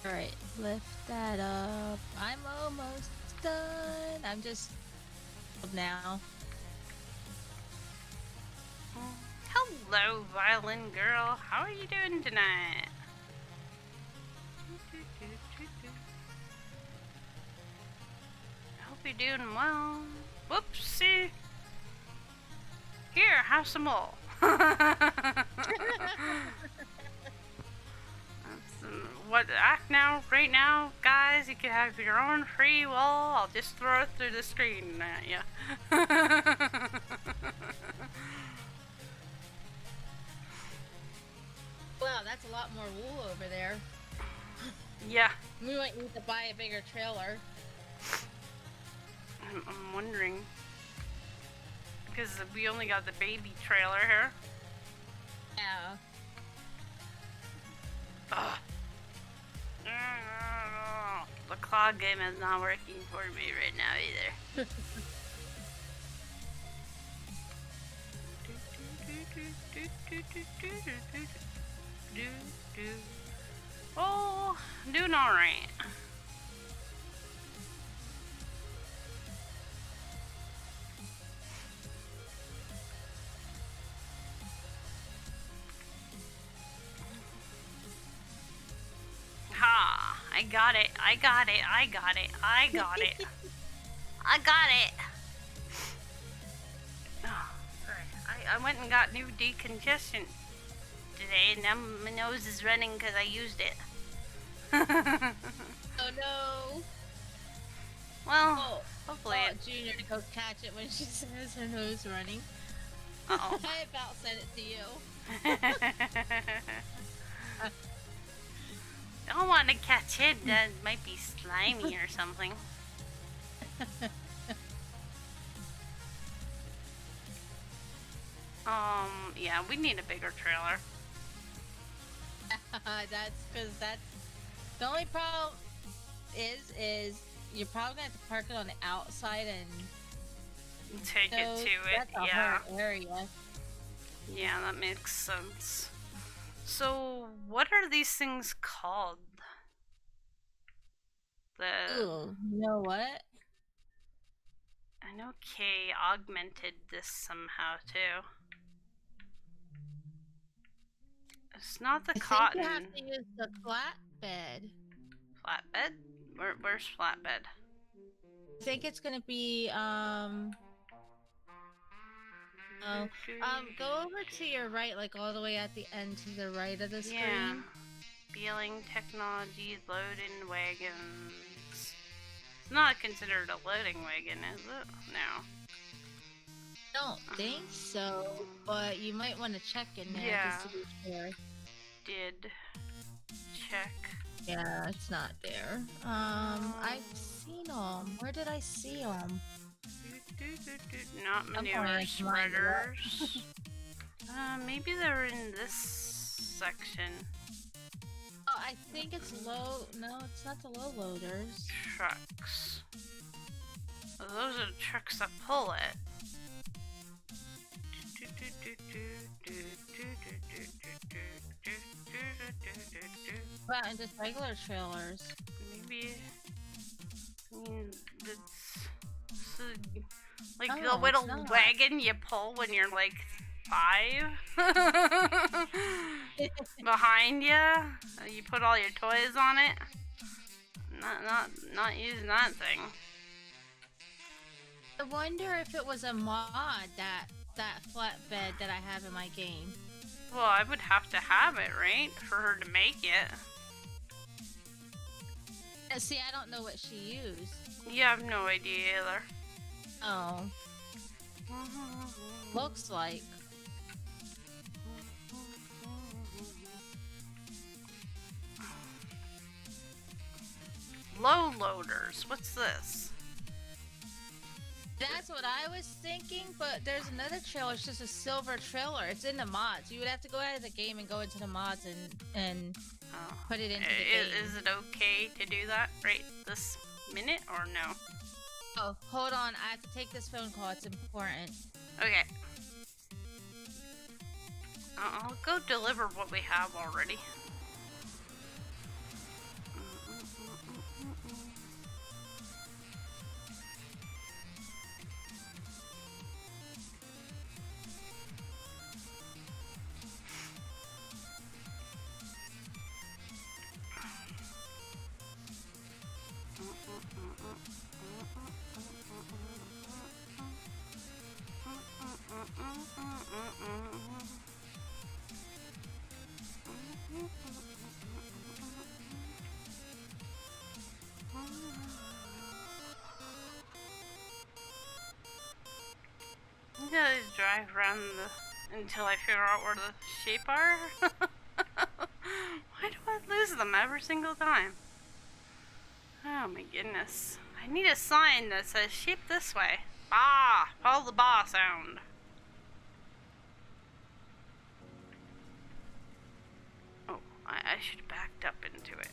Alright, lift that up. I'm almost done. I'm just now. Hello, violin girl. How are you doing tonight? I hope you're doing well. Whoopsie. Here, have some wool. What, act now, right now, guys, you can have your own free will. I'll just throw it through the screen at you. Wow, that's a lot more wool over there. Yeah. We might need to buy a bigger trailer. I'm wondering. Because we only got the baby trailer here. Yeah. Ugh. The cloud game is not working for me right now either. Oh, I'm doing alright. Ha! I got it. I got it. I got it. I got it. I got it. Oh, sorry. I went and got new decongestant today, and now my nose is running because I used it. Oh no! Well, Oh, hopefully oh, it... Junior to go catch it when she says her nose running. Uh-oh. I about sent it to you. Don't want to catch it. That might be slimy or something. Yeah, we need a bigger trailer. That's because that's the only problem is you're probably gonna have to park it on the outside and Take it to it, that's a yeah. hard area. Yeah, that makes sense. So, what are these things called? Ooh, you know what? I know Kay augmented this somehow too. It's not the cotton. I think you have to use the flatbed. Flatbed? Where's flatbed? I think it's gonna be go over to your right, like all the way at the end to the right of the screen. Yeah. Beeling technology, loading wagons. It's not considered a loading wagon, is it? No. Don't think so, but you might want to check in there Yeah. just to be sure. Did check. Yeah, it's not there. I've seen them. Where did I see them? Not manure spreaders. Maybe they're in this section. Oh, I think it's low. No, it's not the low loaders. Trucks. Well, those are the trucks that pull it. Wow, and just regular trailers. Maybe. I mean, it's like Oh, the little it's not. wagon you pull when you're like 5 behind you. You put all your toys on it. Not using that thing. I wonder if it was a mod that flatbed that I have in my game. Well, I would have to have it, right, for her to make it. See, I don't know what she used. Yeah, I have no idea either. Oh. Looks like. Low loaders. What's this? That's what I was thinking, but there's another trailer. It's just a silver trailer. It's in the mods. You would have to go out of the game and go into the mods and put it into the game. Is it okay to do that right this minute or no? Oh, hold on. I have to take this phone call. It's important. Okay. I'll go deliver what we have already. I'm gonna drive around until I figure out where the sheep are. Why do I lose them every single time? Oh my goodness. I need a sign that says sheep this way. Bah! Follow the bah sound. Oh, I should have backed up into it.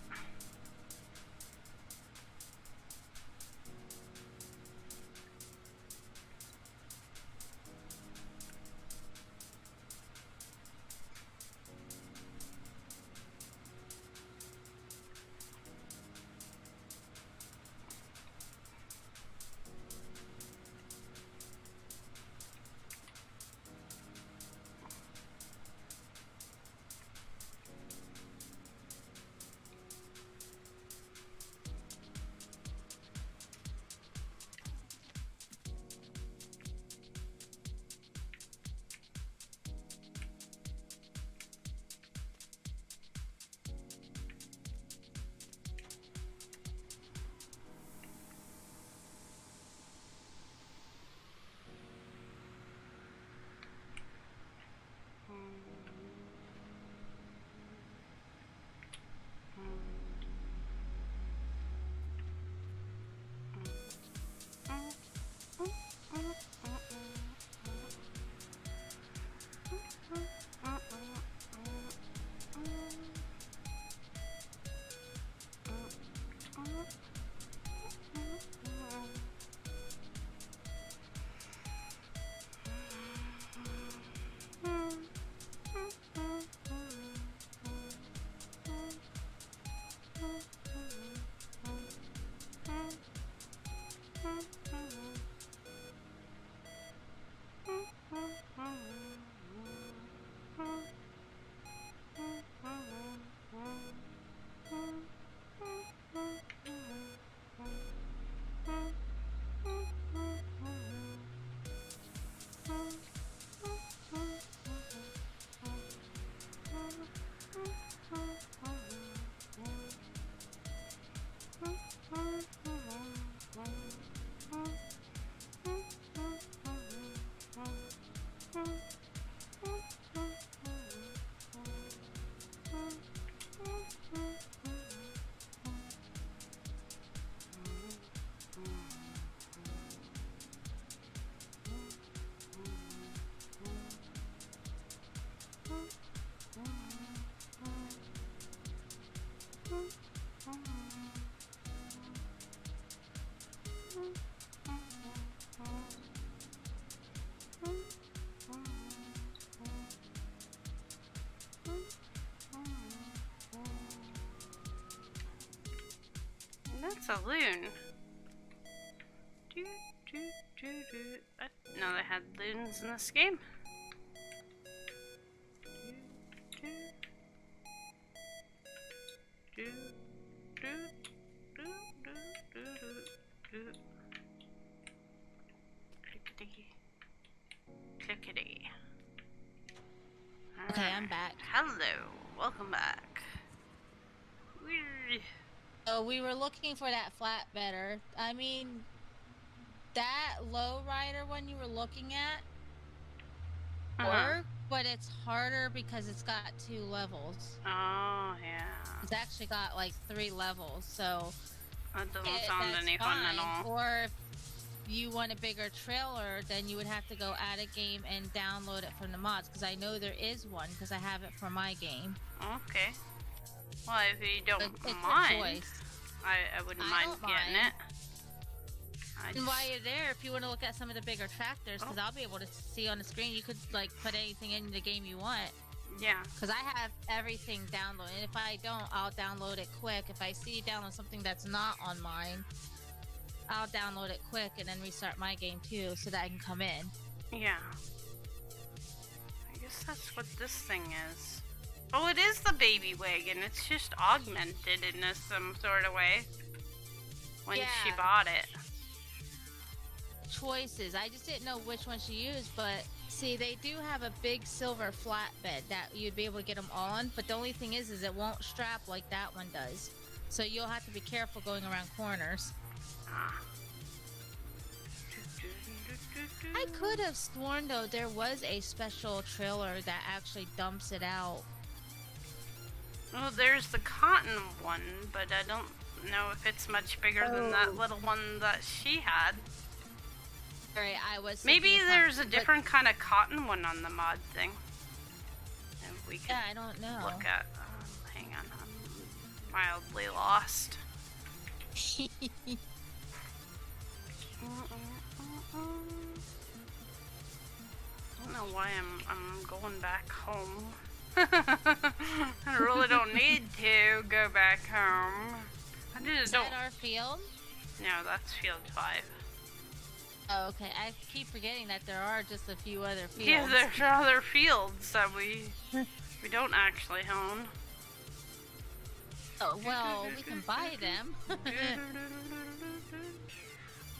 That's a loon. I didn't know they had loons in this game. Clickety. Clickety. Okay, I'm back. Hello. Welcome back. Whee. So we were looking for that flatbedder. I mean, that lowrider one you were looking at worked, but it's harder because it's got 2 levels. Oh, yeah. It's actually got like 3 levels, so that doesn't sound any fun at all. Or if you want a bigger trailer, then you would have to go add a game and download it from the mods, because I know there is one, because I have it for my game. Okay. Well, if you don't it's mind, a choice. I wouldn't mind getting it. And while you're there, if you want to look at some of the bigger tractors, because I'll be able to see on the screen, you could like put anything in the game you want. Yeah. Because I have everything downloaded. And if I don't, I'll download it quick. If I see you download something that's not on mine, I'll download it quick and then restart my game too, so that I can come in. Yeah. I guess that's what this thing is. Oh, it is the baby wagon. It's just augmented in some sort of way. When she bought it. Choices. I just didn't know which one she used, but see, they do have a big silver flatbed that you'd be able to get them on, but the only thing is it won't strap like that one does. So you'll have to be careful going around corners. I could have sworn though there was a special trailer that actually dumps it out. Well, there's the cotton one, but I don't know if it's much bigger than that little one that she had. Sorry, I was. Maybe there's a different kind of cotton one on the mod thing. And we can I don't know. Look at. Hang on, I'm mildly lost. I don't know why I'm going back home. I really don't need to go back home. I just don't. Is that our field? No, that's field 5. Oh, okay. I keep forgetting that there are just a few other fields. Yeah, there's other fields that we don't actually own. Oh, well, we can buy them. So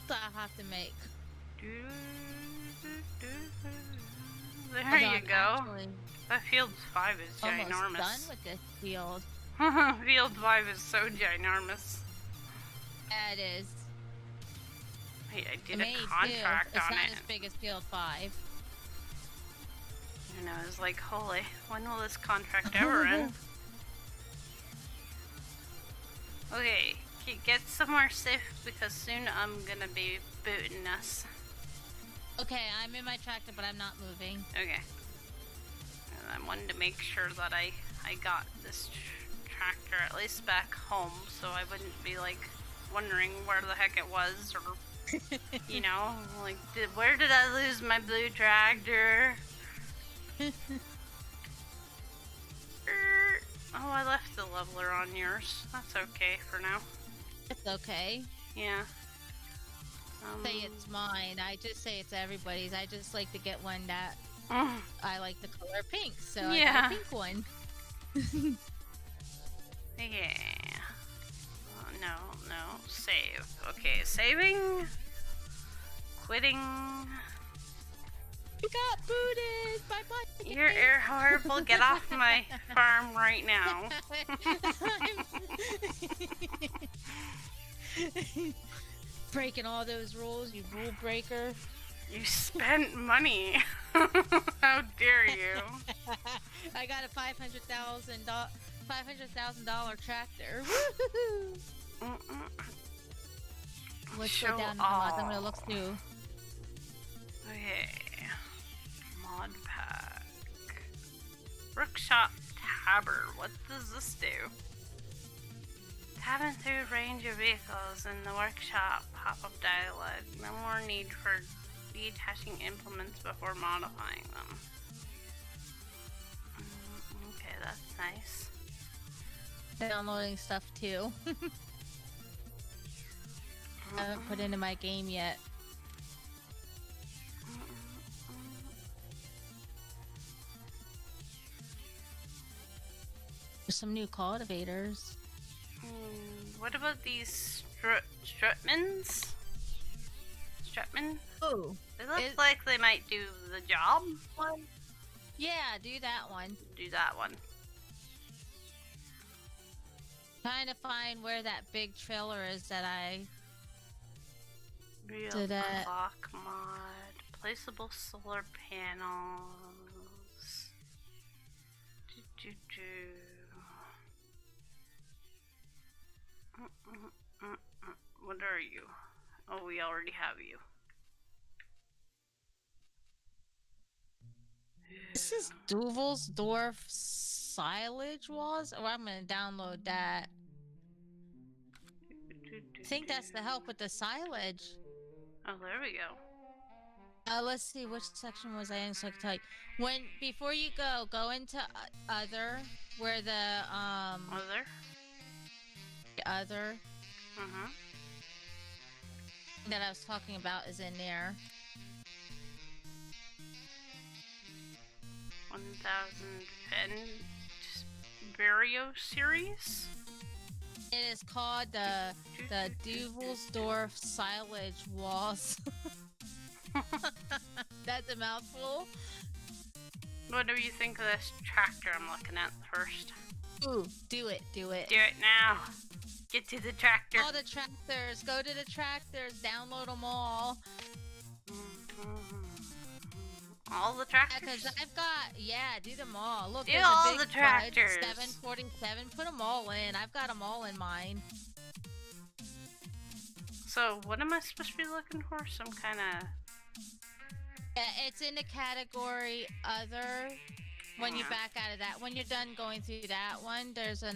I'll have to make. There you go. That field 5 is almost ginormous. Done with this field. Field 5 is so ginormous. Yeah, it is. Hey, I did a contract it's on not it. as big as field 5. You know, I was like, holy, when will this contract ever end? Okay, get somewhere safe because soon I'm gonna be booting us. Okay, I'm in my tractor, but I'm not moving. Okay. And I wanted to make sure that I got this tractor at least back home, so I wouldn't be like wondering where the heck it was, or you know, like where did I lose my blue tractor? Oh, I left the leveler on yours. That's okay for now. It's okay. Yeah. Say it's mine. I just say it's everybody's. I just like to get one that I like the color pink, so I got a pink one. Yeah. Oh, no, save. Okay, saving. Quitting. You got booted! Bye-bye! You're air horrible. Get off my farm right now. Breaking all those rules, you rule breaker. You spent money. How dare you? I got a $500,000 tractor. Let's go down to the mods. I'm gonna look through. Okay. Mod pack. Workshop tabber. What does this do? Tabbing through range of vehicles in the workshop. Pop-up dialog. No more need for detaching implements before modifying them. Okay, that's nice. Downloading stuff too. haven't put into my game yet. There's some new cultivators. What about these Strutmans? Strutman? Oh, They look like they might do the job. Yeah, do that one. Do that one. Trying to find where that big trailer is that I Real did it. clock mod. Placeable solar panels. What are you? Oh, we already have you. This is Duvelsdorf silage walls? Oh, I'm gonna download that. I think that's to help with the silage. Oh, there we go. Let's see, which section was I in so I can tell you. Before you go into other, where the other that I was talking about is in there. 1010 Vario series. It is called the Duvelsdorf silage walls. That's a mouthful. What do you think of this tractor I'm looking at first? Ooh, do it. Do it now. Get to the tractor. All the tractors. Go to the tractors. Download them all. All the tractors? Because I've got, do them all. Look, do there's all a big the tractors. 747. Put them all in. I've got them all in mine. So, what am I supposed to be looking for? Some kind of... It's in the category other. When you back out of that, when you're done going through that one, there's a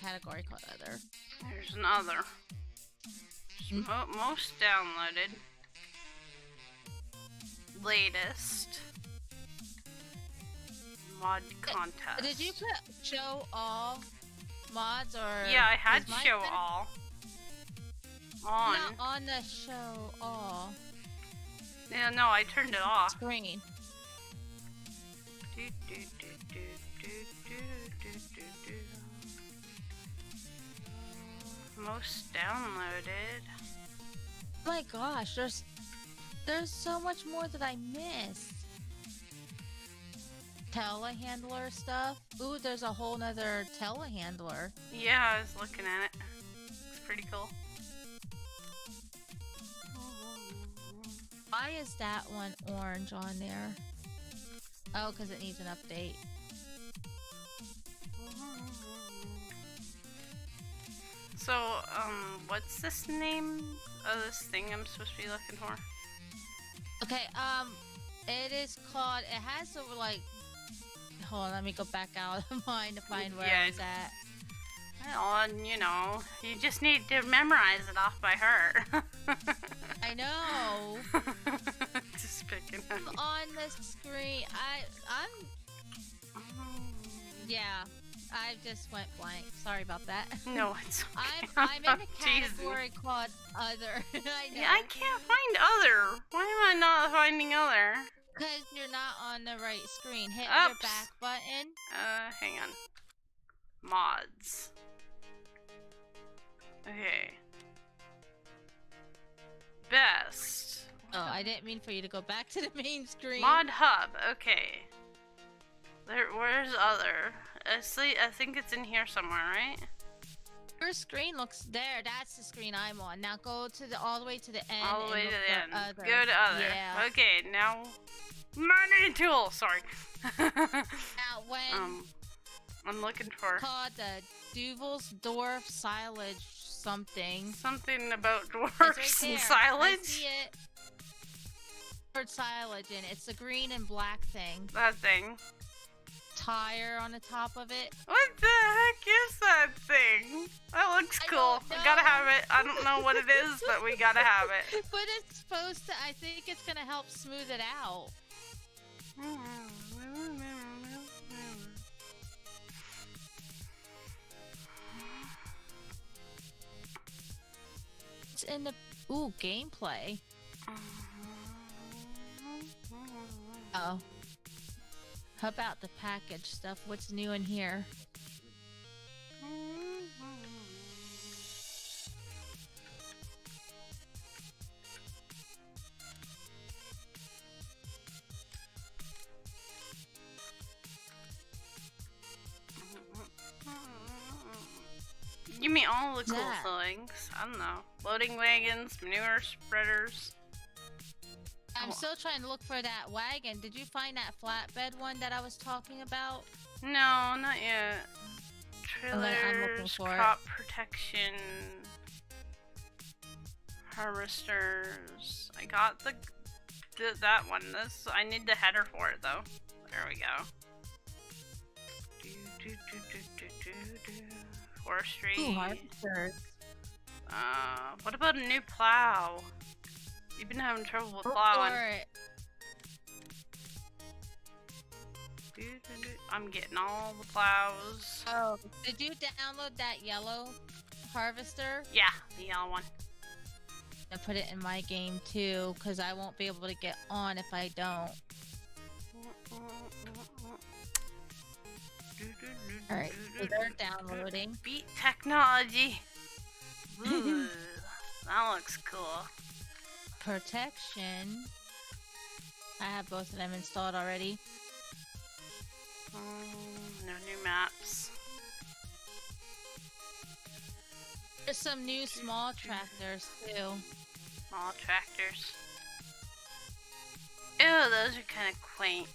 category called other. There's another. Most downloaded. Latest. Mod contest. Did you put show all mods or? Yeah, I had show all. On. Not on the show all. Yeah, no, I turned it off. Screen. Most downloaded. Oh my gosh, there's so much more that I missed. Telehandler stuff. Ooh, there's a whole nother telehandler. Yeah, I was looking at it. It's pretty cool. Why is that one orange on there? Oh, because it needs an update. So, what's this name of this thing I'm supposed to be looking for? Okay, it is called, it has over like, hold on, let me go back out of mine to find where it's at. Well, you know, you just need to memorize it off by heart. I know. Just picking up. On the screen, yeah, I just went blank. Sorry about that. No, it's okay. I'm in a category called other. I know. Yeah, I can't find other. Why am I not finding other? Because you're not on the right screen. Hit your back button. Hang on. Mods. Okay. Best. Oh, I didn't mean for you to go back to the main screen. Mod Hub. Okay. Where's other? I think it's in here somewhere, right? Your screen looks there. That's the screen I'm on. Now go to all the way to the end. All the way to the end. Other. Go to other. Yeah. Okay, now monitoring tool. Sorry. Now when I'm looking for called the Duvelsdorf silage something. Something about dwarfs right and there. silage. I see it. Word silage in it. It's the green and black thing. That thing. Tire on the top of it. What the heck is that thing? That looks cool. We gotta have it. I don't know what it is, but we gotta have it. But it's supposed to, I think it's gonna help smooth it out. It's in the Ooh, gameplay. Oh. How about the package stuff? What's new in here? Give me all the cool things. I don't know. Loading wagons, manure spreaders. I'm still trying to look for that wagon. Did you find that flatbed one that I was talking about? No, not yet. Trailers, I'm looking for crop protection, harvesters. I got that one. I need the header for it though. There we go. Forestry. Ooh, harvesters. What about a new plow? You've been having trouble with plowing. I'm getting all the plows. Oh, did you download that yellow harvester? Yeah, the yellow one. I put it in my game too, because I won't be able to get on if I don't. Alright, so they're downloading. Beat technology. Ooh, that looks cool. Protection. I have both of them installed already. No new maps. There's some new small tractors too. Small tractors. Ew, those are kind of quaint.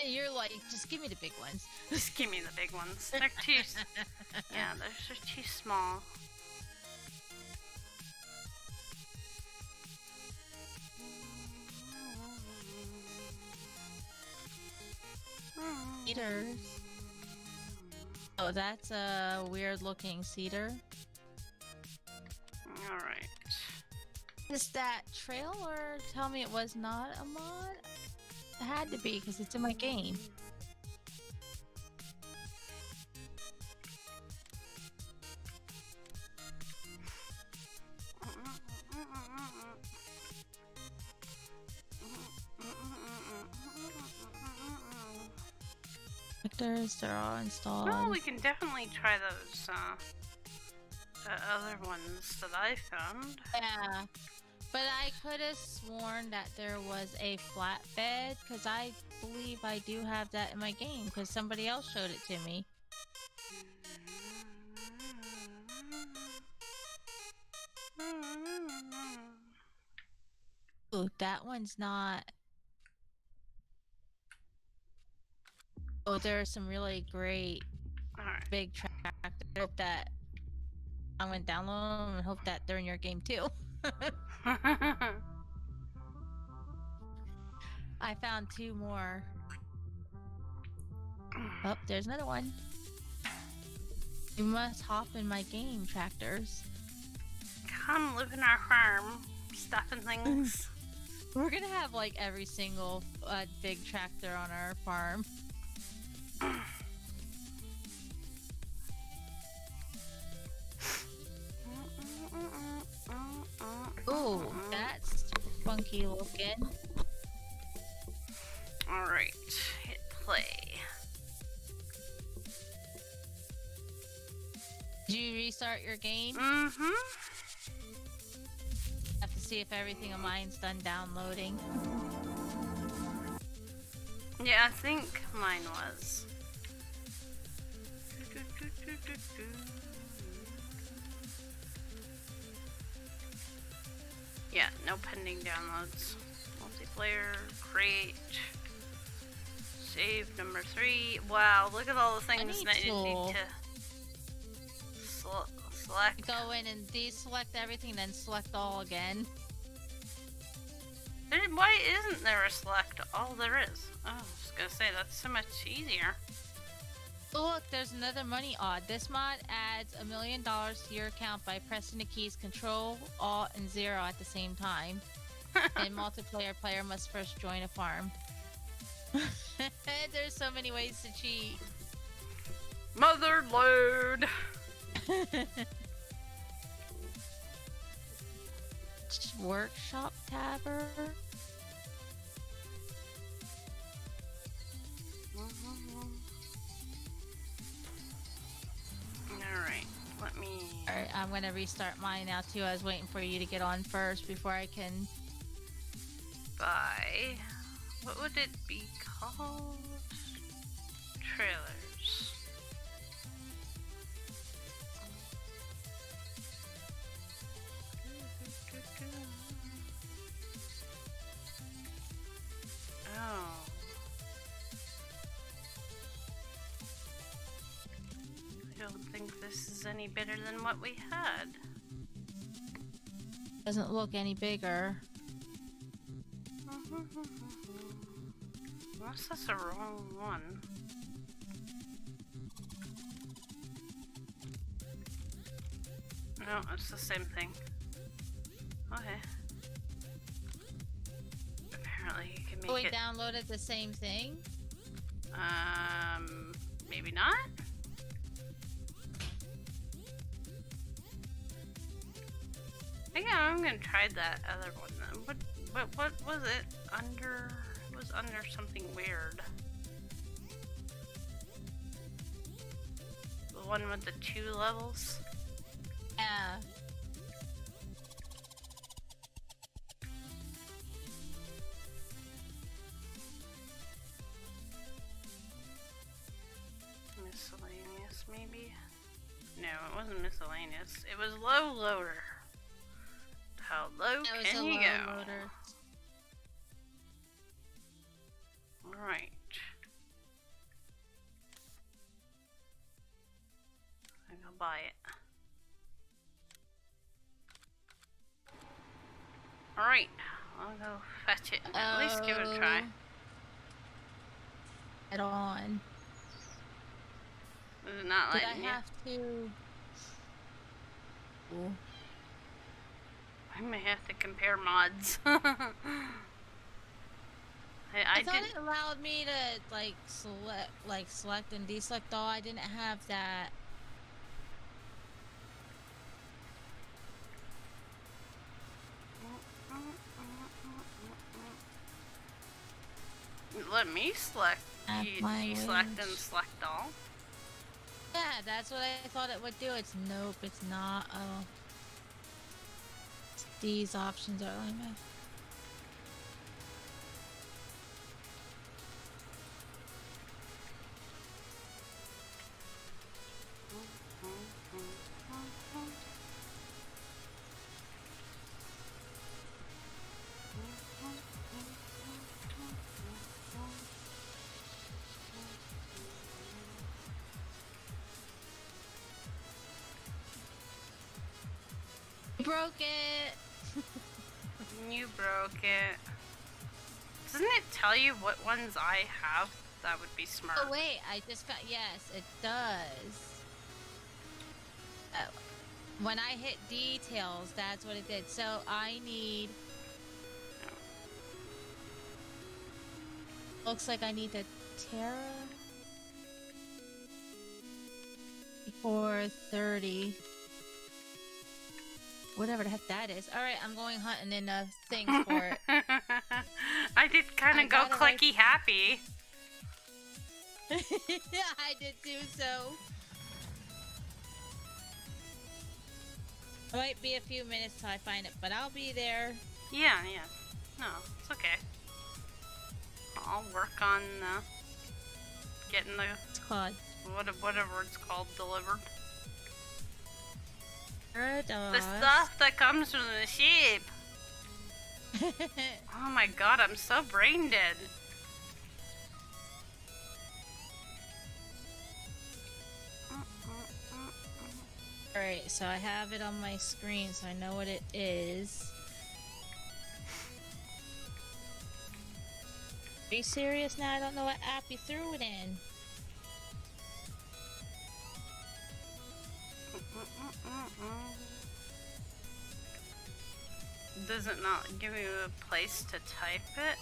You're like, just give me the big ones. Just give me the big ones. They're too... yeah, they're too small. Cedars. Oh, that's a weird looking cedar. Alright. Is that trail, or tell me it was not a mod? It had to be because it's in my game. Vectors, they're all installed. Well, we can definitely try those other ones that I found. Yeah. But I could have sworn that there was a flatbed, because I believe I do have that in my game, because somebody else showed it to me. Ooh, that one's not... Oh, there are some really great big tractors that I'm going to download them and hope that they're in your game too. I found 2 more. Oh, there's another one. You must hop in my game, tractors. Come live in our farm, stuffing things. We're gonna have like every single big tractor on our farm. Ooh, that's funky looking. Alright, hit play. Did you restart your game? Mm-hmm. Have to see if everything of mine's done downloading. Yeah, I think mine was. Yeah, no pending downloads. Multiplayer, create, save number 3. Wow, look at all the things that you need to select. Go in and deselect everything, then select all again. Why isn't there a select all there is? Oh, I was gonna say, that's so much easier. Look, there's another money odd. This mod adds $1 million to your account by pressing the keys Control, Alt, and 0 at the same time. And multiplayer player must first join a farm. There's so many ways to cheat. Mother load. Workshop Tavern. Alright, let me... Alright, I'm gonna restart mine now too. I was waiting for you to get on first before I can... Buy... What would it be called? Trailers. Oh. I don't think this is any better than what we had. Doesn't look any bigger. Unless that's the wrong one. No, it's the same thing. Okay. Apparently you can make Oh, we it... downloaded the same thing? Maybe not? Yeah, I'm gonna try that other one then. What was it under? It was under something weird. The one with the 2 levels? Yeah. Miscellaneous, maybe? No, it wasn't miscellaneous. It was low loader. How low can you go? Loader. Alright. I'm gonna buy it. Alright, I'll go fetch it and at least give it a try. Head on. Is it not Did letting I you? have to... Ooh. I may have to compare mods. I thought did. it allowed me to select and deselect all. I didn't have that. Let me select. At my Deselect and range. select all. Yeah, that's what I thought it would do. It's nope, it's not. Oh. These options are limited. You broke it! You broke it. Doesn't it tell you what ones I have? That would be smart. Oh wait, I just got, yes, it does. When I hit details, that's what it did. So I need... Looks like I need the Terra... 430. Whatever the heck that is. Alright, I'm going hunting in things for it. I did kind of go clicky happy. Yeah, I did too, so... It might be a few minutes till I find it, but I'll be there. Yeah. No, it's okay. I'll work on getting the... It's called... whatever it's called delivered. The The stuff that comes from the ship. Oh my god, I'm so brain dead. Alright, so I have it on my screen so I know what it is. Are you serious now? I don't know what app you threw it in. Does it not give you a place to type it?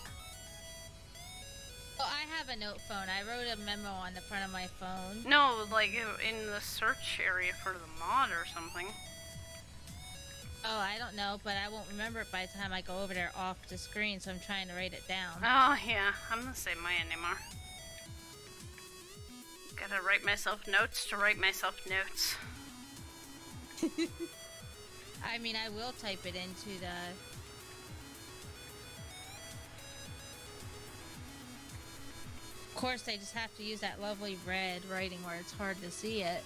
Oh, I have a note phone. I wrote a memo on the front of my phone. No, like in the search area for the mod or something. Oh, I don't know, but I won't remember it by the time I go over there off the screen, so I'm trying to write it down. Oh, yeah. I'm the same way anymore. Gotta write myself notes to write myself notes. I mean, I will type it into the... Of course, they just have to use that lovely red writing where it's hard to see it.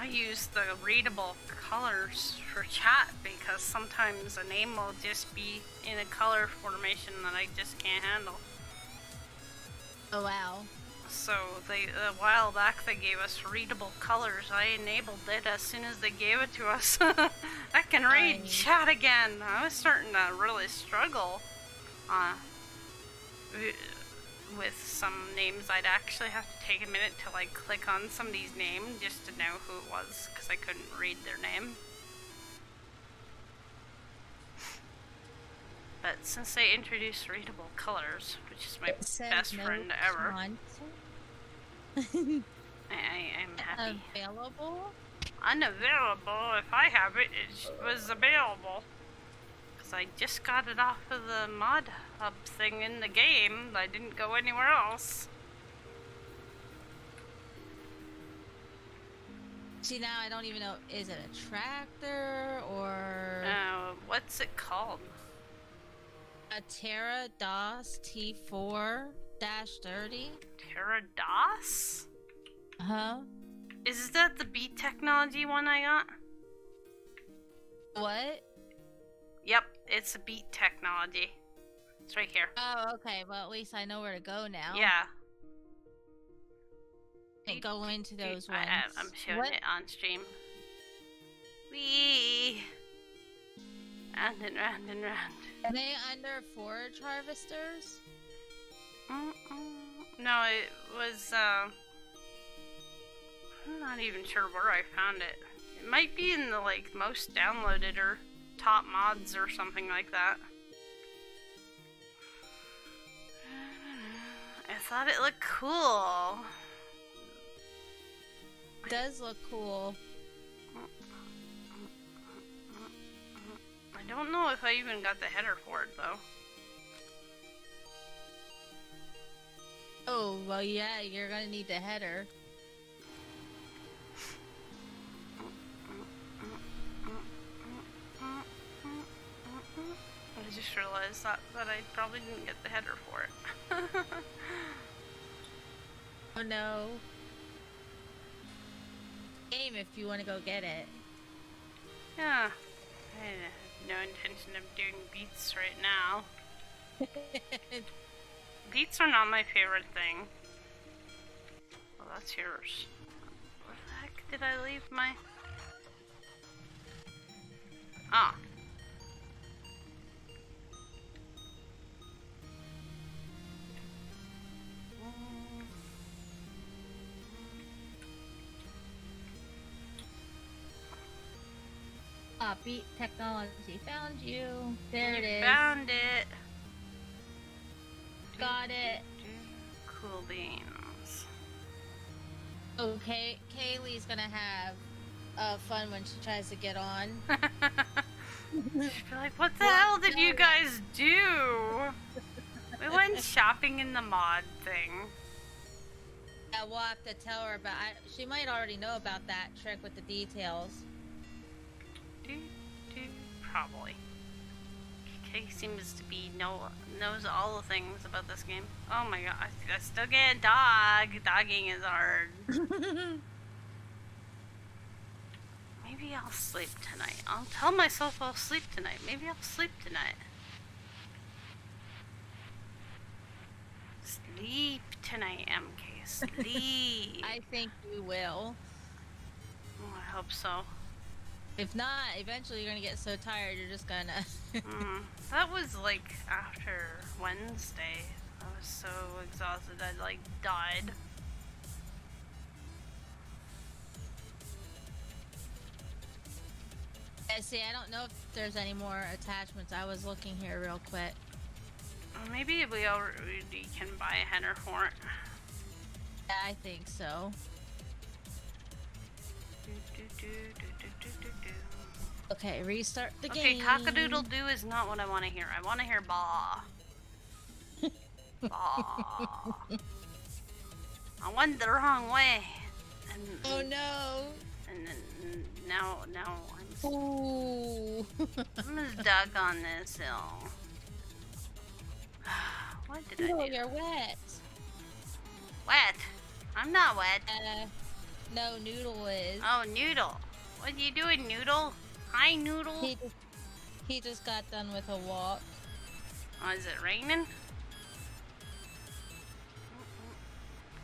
I use the readable colors for chat because sometimes a name will just be in a color formation that I just can't handle. Oh, wow. So a while back they gave us readable colors. I enabled it as soon as they gave it to us. I can read chat again. I was starting to really struggle with some names. I'd actually have to take a minute to like click on somebody's name just to know who it was because I couldn't read their name. But since they introduced readable colors, which is my best friend ever, I'm happy. Available? Unavailable. If I have it, it was available. Because I just got it off of the mod hub thing in the game. I didn't go anywhere else. See, now I don't even know, is it a tractor or... what's it called? A Terra DOS T4-30. Terra DOS? Huh? Is that the beat technology one I got? What? Yep, it's a beat technology. It's right here. Oh, okay. Well, at least I know where to go now. Yeah. And go into those ones. I'm showing it on stream. Wee! Round and round and round. Are they under forage harvesters? No, it was, I'm not even sure where I found it. It might be in the, like, most downloaded or top mods or something like that. I thought it looked cool. It does look cool. I don't know if I even got the header for it, though. Oh, well, yeah, you're gonna need the header. I just realized that I probably didn't get the header for it. Oh no. Game if you want to go get it. Yeah. I have no intention of doing beats right now. Beats are not my favorite thing. Well, that's yours. Where the heck did I leave my... Ah. Beat technology found you. There it is. Found it. Got it. Cool beans. Okay, Kaylee's gonna have fun when she tries to get on. She'll be like, what the hell did you guys do? We went shopping in the mod thing. Yeah, we'll have to tell her about it. She might already know about that trick with the details. Probably. Kay seems to be knows all the things about this game. Oh my god, I still get dog. Dogging is hard. Maybe I'll sleep tonight. I'll tell myself I'll sleep tonight. Maybe I'll sleep tonight. Sleep tonight, MK. Sleep. I think you will. Oh, I hope so. If not, eventually you're gonna get so tired you're just gonna... That was like after Wednesday. I was so exhausted I like died. Yeah, see, I don't know if there's any more attachments. I was looking here real quick. Maybe we already can buy a header for it. Yeah, I think so. Okay, restart the Okay, game. cock-a-doodle-doo is not what I want to hear. I want to hear baa. Baa. I went the wrong way. And, Oh no! And then now Ooh! I'm stuck on this hill. What did I do? You're wet. Wet? I'm not wet. No, Noodle is. Oh, Noodle. What are you doing, Noodle? Hi, Noodle. He just got done with a walk. Oh, is it raining?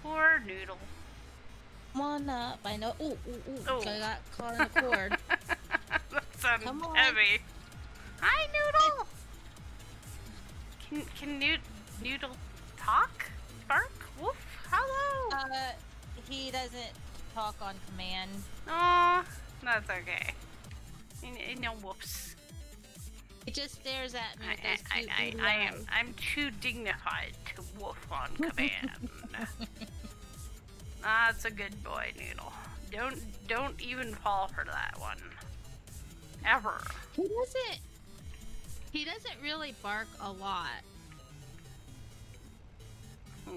Poor Noodle. Come on up. I know. Ooh. Oh. I got caught in the cord. That sounds Come on. heavy. Hi, Noodle. Can Noodle talk? Bark? Woof? Hello? He doesn't talk on command. Aw, that's okay. No whoops. He just stares at me with those cute beady eyes. I'm too dignified to woof on command. That's a good boy, Noodle. Don't even fall for that one. Ever. He doesn't really bark a lot.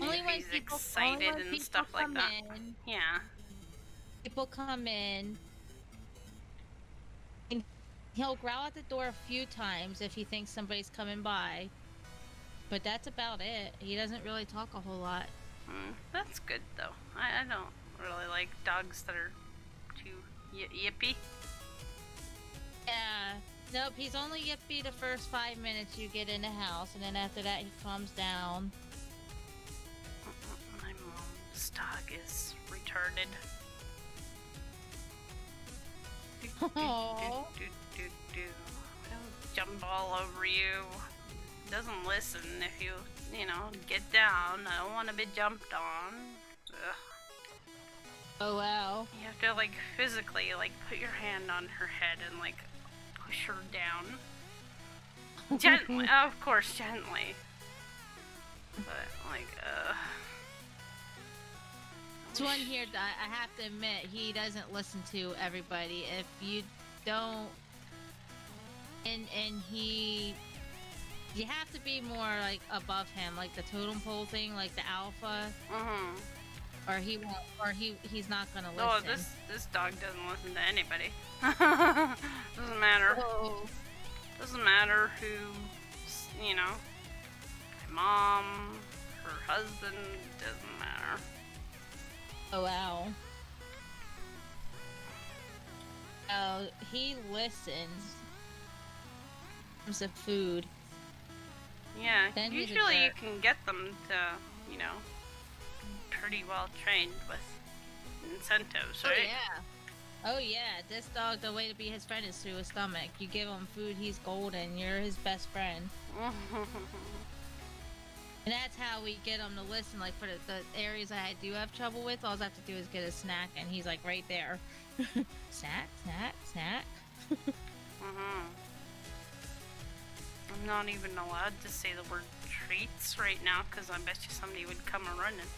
Only when he's excited and stuff like that. Yeah. People come in. And he'll growl at the door a few times if he thinks somebody's coming by. But that's about it. He doesn't really talk a whole lot. That's good though. I don't really like dogs that are too yippy. Yeah. Nope, he's only yippy the first 5 minutes you get in the house, and then after that he calms down. My mom's dog is retarded. Aww. He'll jump all over you. Doesn't listen if you get down. I don't want to be jumped on. Ugh. Oh wow. You have to like physically put your hand on her head and push her down. Gently, of course, gently. But This one here, I have to admit, he doesn't listen to everybody. If you don't, and you have to be more above him, like the totem pole thing, like the alpha. Or he won't, or he's not gonna listen. Oh, this dog doesn't listen to anybody. Doesn't matter. Oh. Doesn't matter who, my mom, her husband, doesn't matter. Oh wow. Oh, he listens. In terms of food. Yeah, Then usually you can get them to, pretty well trained with incentives, right? Oh yeah, this dog, the way to be his friend is through his stomach. You give him food, he's golden. You're his best friend. And that's how we get him to listen. Like for the areas I do have trouble with, all I have to do is get a snack, and he's like right there. Snack. I'm not even allowed to say the word treats right now because I bet you somebody would come a running.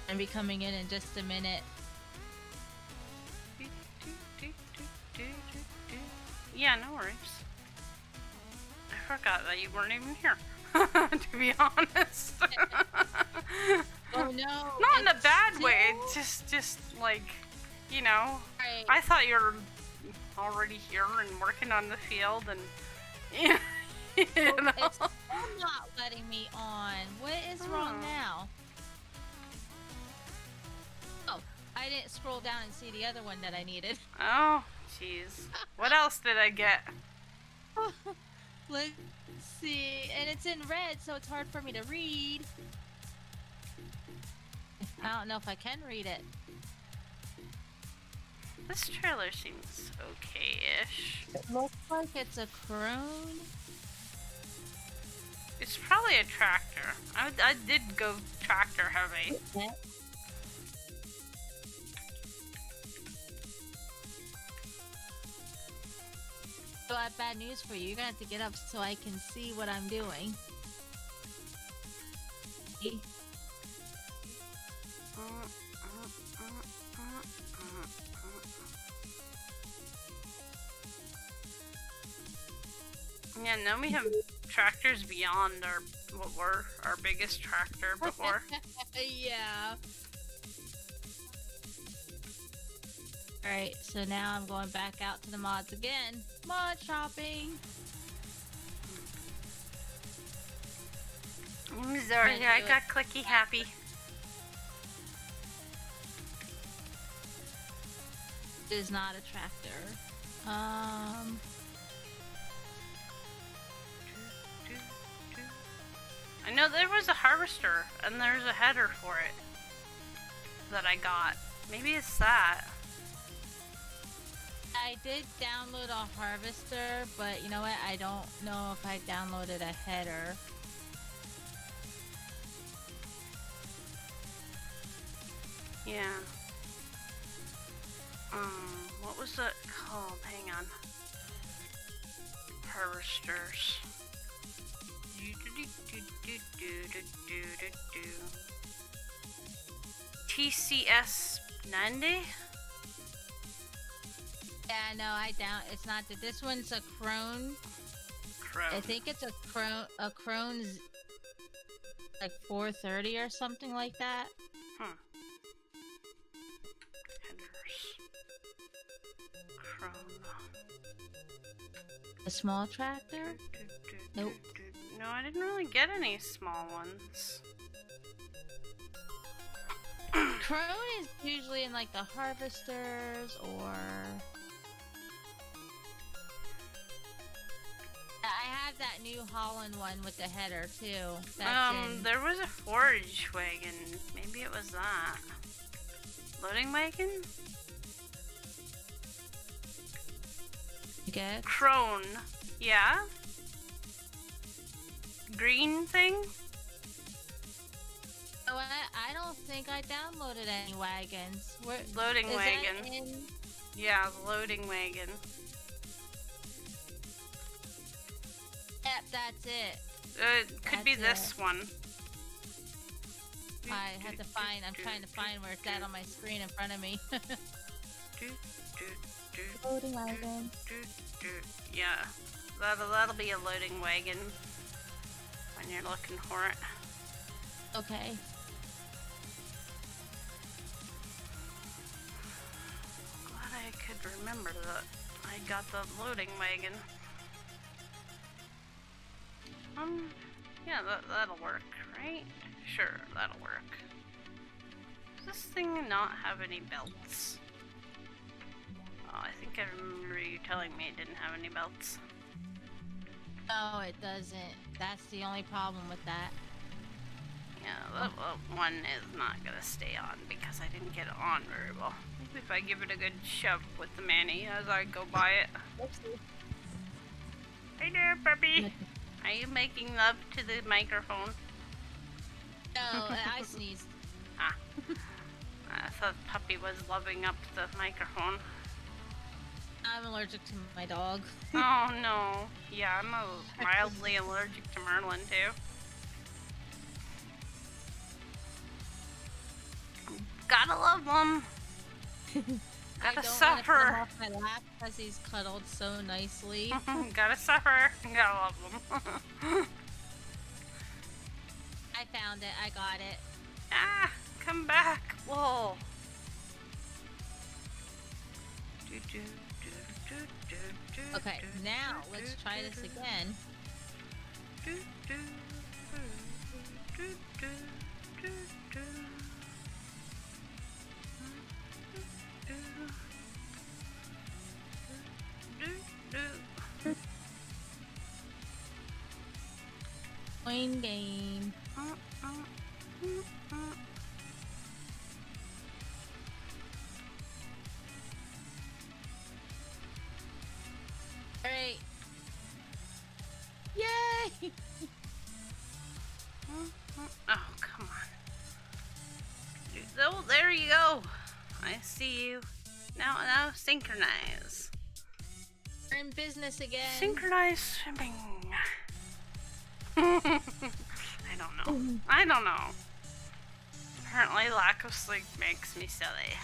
And be coming in just a minute. Yeah, no worries. I forgot that you weren't even here, to be honest. Oh no! Not in a bad way. Just like, Right. I thought you were already here and working on the field, and It's still not letting me on. What is wrong now? Oh, I didn't scroll down and see the other one that I needed. Oh, jeez. What else did I get? Let's see, and it's in red, so it's hard for me to read. I don't know if I can read it. This trailer seems okay-ish. It looks like it's a crone. It's probably a tractor. I did go tractor heavy. Okay. So I have bad news for you. You're gonna have to get up so I can see what I'm doing. Yeah, now we have tractors beyond what were our biggest tractor before. Yeah. Alright, so now I'm going back out to the mods again. Mod shopping! I'm sorry, I got clicky happy. It is not a tractor. I know there was a harvester and there's a header for it that I got. Maybe it's that. I did download a harvester, but you know what? I don't know if I downloaded a header. Yeah. What was that called? Hang on. Harvesters. TCS 90? Yeah, no, it's not that. This one's a crone. I think it's a crone's like 430 or something like that. A small tractor? Nope. No, I didn't really get any small ones. Crone is usually in like the harvesters or... I have that New Holland one with the header too. There was a forage wagon. Maybe it was that. Loading wagon? Okay. Crone. Yeah? Green thing? You know what? I don't think I downloaded any wagons. Loading wagon. Yeah, the loading wagon. Yep, that's it. It could be this one. I have to find, I'm trying to find where it's at on my screen in front of me. Loading wagon. Yeah, that'll be a loading wagon when you're looking for it. Okay. Glad I could remember that I got the loading wagon. Yeah, that'll work, right? Sure, that'll work. Does this thing not have any belts? Oh, I think I remember you telling me it didn't have any belts. No, it doesn't. That's the only problem with that. Yeah, that one is not gonna stay on because I didn't get it on very well. Maybe if I give it a good shove with the mani as I go by it. Oopsie. Hey there, puppy! Are you making love to the microphone? No, I sneezed. Ah. I thought puppy was loving up the microphone. I'm allergic to my dog. Oh no. Yeah, I'm mildly allergic to Merlin too. Gotta love them. Gotta suffer. I don't want to put him off my lap because he's cuddled so nicely. Gotta suffer. Gotta love them. I found it. I got it. Ah, come back. Whoa. Okay, now let's try this again. Coin game. Alright. Yay! Oh, come on. Oh, there you go. I see you. Now synchronize. We're in business again. Synchronize swimming. I don't know. I don't know. Apparently lack of sleep makes me silly.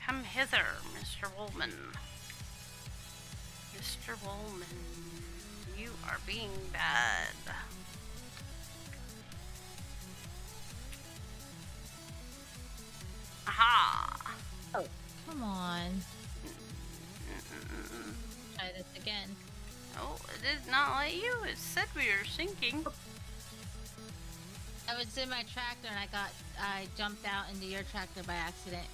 Come hither, Mr. Woolman. Mr. Woolman, you are being bad. Aha! Oh, come on. Try this again. Oh, it did not let you. It said we were sinking. I was in my tractor and I jumped out into your tractor by accident.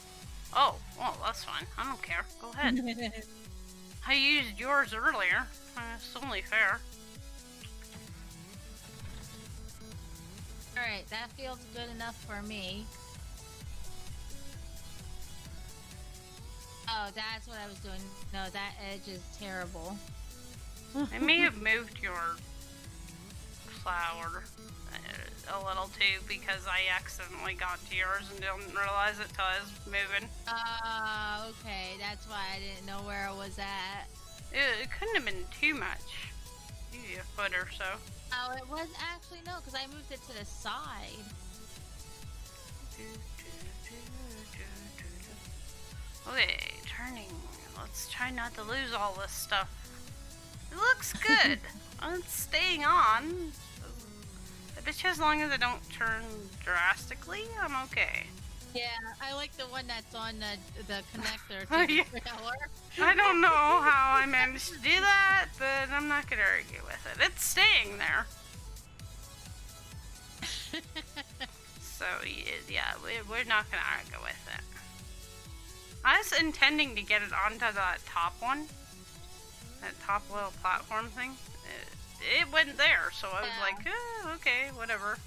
Oh, well, that's fine. I don't care. Go ahead. I used yours earlier. It's only fair. Alright, that feels good enough for me. Oh, that's what I was doing. No, that edge is terrible. I may have moved your flower a little too because I accidentally got to yours and didn't realize it till I was moving. Okay, that's why I didn't know where I was at. It couldn't have been too much. Maybe a foot or so. Oh, it was actually no, because I moved it to the side. Okay, turning. Let's try not to lose all this stuff. It looks good. It's staying on. I bet you as long as I don't turn drastically, I'm okay. Yeah, I like the one that's on the connector to the trailer. I don't know how I managed to do that, but I'm not going to argue with it. It's staying there. So, yeah, we're not going to argue with it. I was intending to get it onto that top one. That top little platform thing. It went there, so I was like, okay, whatever.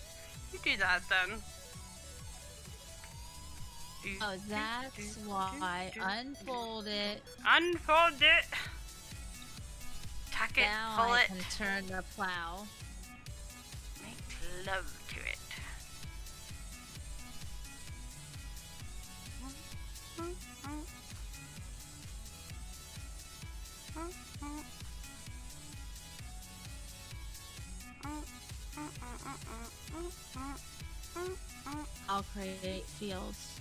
You do that then. Oh, that's why. Unfold it. Unfold it. Tuck it, now pull I it. can turn the plow. Make love to it. I'll create fields.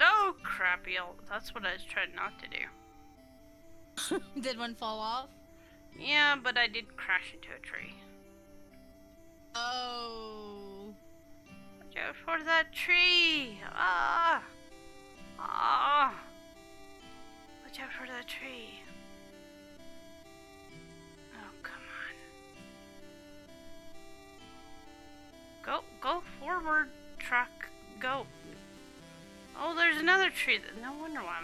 Oh, crappy. That's what I was trying not to do. Did one fall off? Yeah, but I did crash into a tree. Oh. Watch out for that tree! Ah! Ah! Watch out for that tree. Oh, come on. Go forward, truck. Go. Oh, there's another tree. No wonder why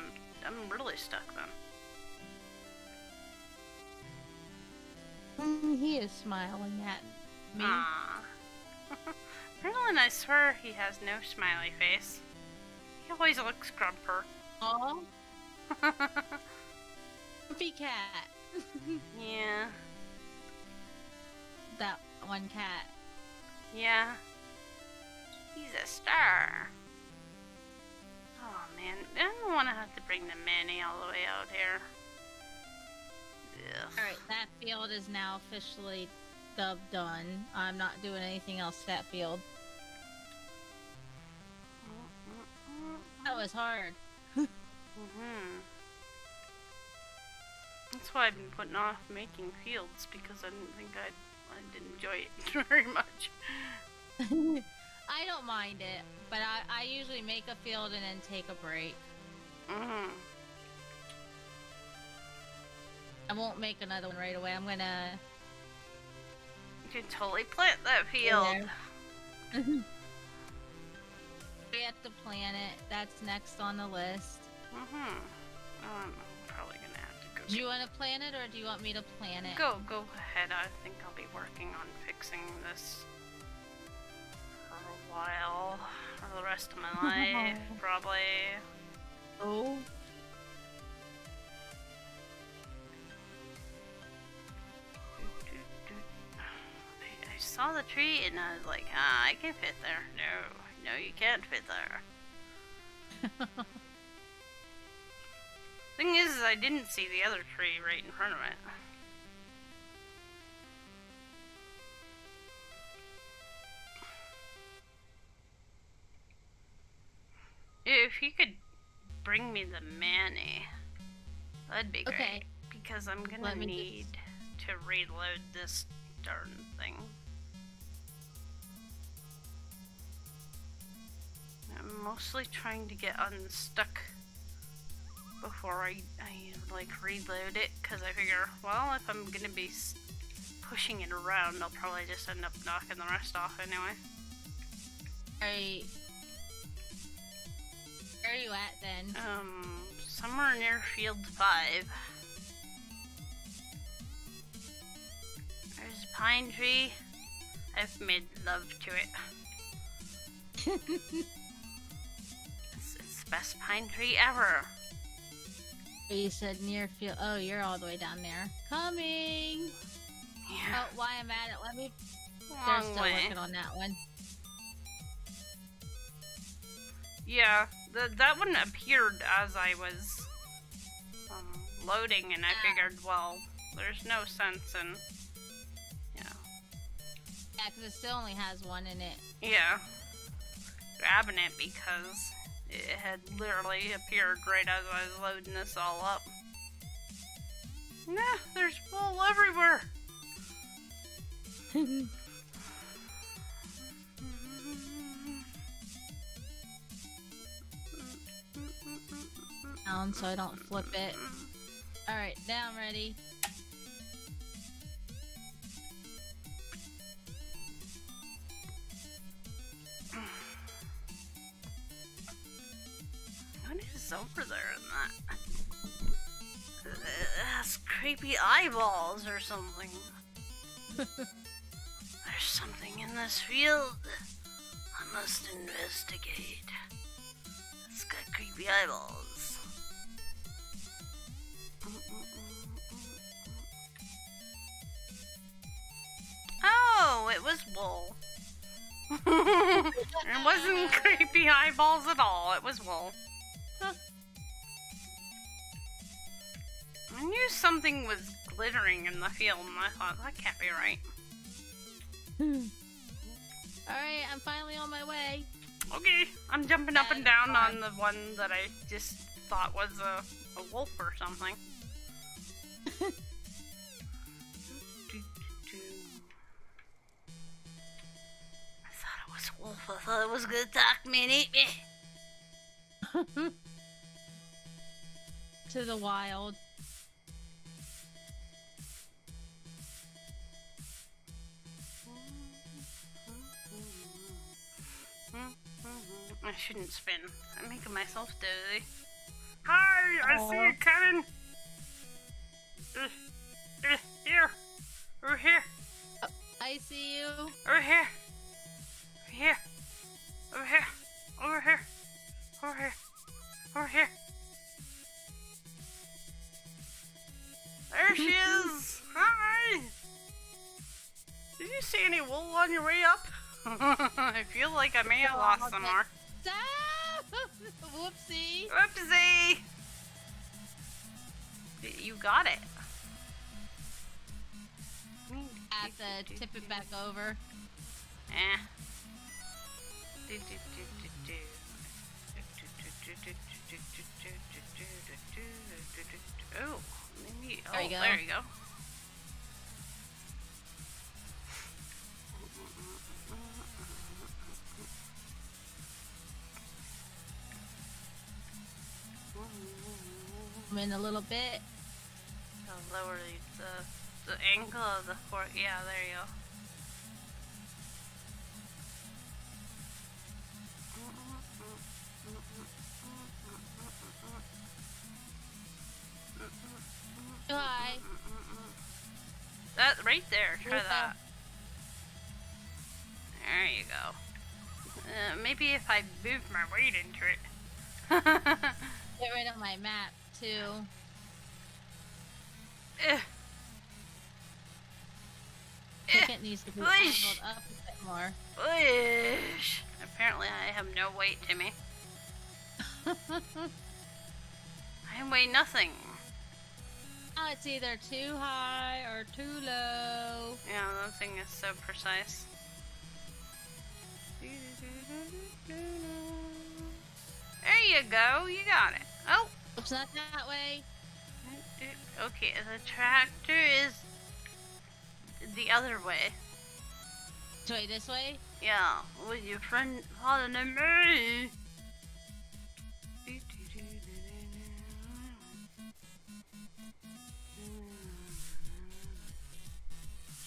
I'm really stuck then. He is smiling at me. Ah. Merlin, I swear he has no smiley face. He always looks grumper. Aw. Grumpy cat. Yeah. That one cat. Yeah. He's a star. Oh man, I don't want to have to bring the Manny all the way out here. Ugh. Alright, that field is now officially done. I'm not doing anything else to that field. That was hard. That's why I've been putting off making fields, because I didn't think I'd enjoy it very much. I don't mind it, but I usually make a field and then take a break. I won't make another one right away. I'm gonna... You can totally plant that field. We have to plant it. That's next on the list. I'm probably gonna have to go. Do you want to plant it, or do you want me to plant it? Go ahead. I think I'll be working on fixing this for a rest of my life, probably. Oh. I saw the tree and I was like, I can fit there. No, you can't fit there. Thing is, I didn't see the other tree right in front of it. If you could bring me the Manny, that'd be great. Because I'm gonna need to reload this darn thing. I'm mostly trying to get unstuck before I like reload it, because I figure, well, if I'm gonna be pushing it around, I'll probably just end up knocking the rest off anyway. Where are you at then? Somewhere near field 5. There's a pine tree. I've made love to it. It's the best pine tree ever. You said near field. Oh, you're all the way down there. Coming! Yeah. Oh, while I'm at it, let me... Long They're still way. working on that one. Yeah, that one appeared as I was loading, and I figured, well, there's no sense in, Yeah, because it still only has one in it. Yeah, grabbing it because it had literally appeared right as I was loading this all up. Nah, there's wool everywhere. Down so I don't flip it. Alright, now I'm ready. What is over there in that? It has creepy eyeballs or something. There's something in this field. I must investigate. It's got creepy eyeballs. Oh, it was wool. It wasn't creepy eyeballs at all. It was wool. Huh. I knew something was glittering in the field, and I thought, that can't be right. Alright, I'm finally on my way. Okay, I'm jumping up and down on the one that I just thought was a wolf or something. I thought it was a wolf. I thought it was gonna attack me and eat me. To the wild. I shouldn't spin. I'm making myself dizzy. Hi, I see you coming. Here. Over here. Oh, I see you. Over here. Over here. Over here. Over here. Over here. Over here. There she is. Hi. Did you see any wool on your way up? I feel like I may have lost some more. Stop! Whoopsie. Whoopsie. You got it. I have to tip it back over. Eh. Oh, maybe. There you go. There you go. I'm in a little bit. Lower the angle of the fork. Yeah, there you go. Hi. That right there. Try that. There you go. Maybe if I move my weight into it. Get rid of my map too. Eh. I think it needs to be angled up a bit more. Push. Apparently I have no weight to me. I weigh nothing. Oh, it's either too high or too low. Yeah, that thing is so precise. There you go, you got it. Oh! It's not that way. Okay, the tractor is the other way. This way? Yeah, with your friend following me.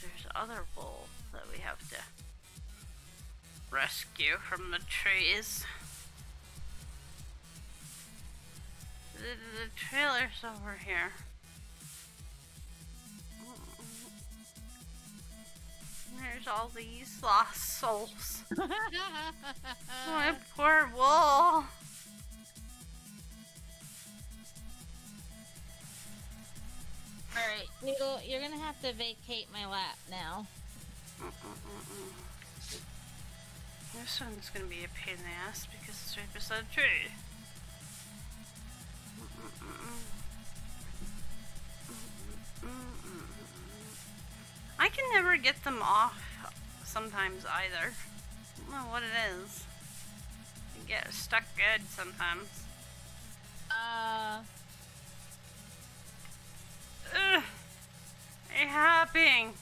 There's other wool that we have to rescue from the trees. The trailer's over here. There's all these lost souls. My poor wool. Alright, you're gonna have to vacate my lap now. This one's gonna be a pain in the ass because it's right beside a tree. I can never get them off sometimes either. I don't know what it is. I get stuck good sometimes. Ugh. It happening.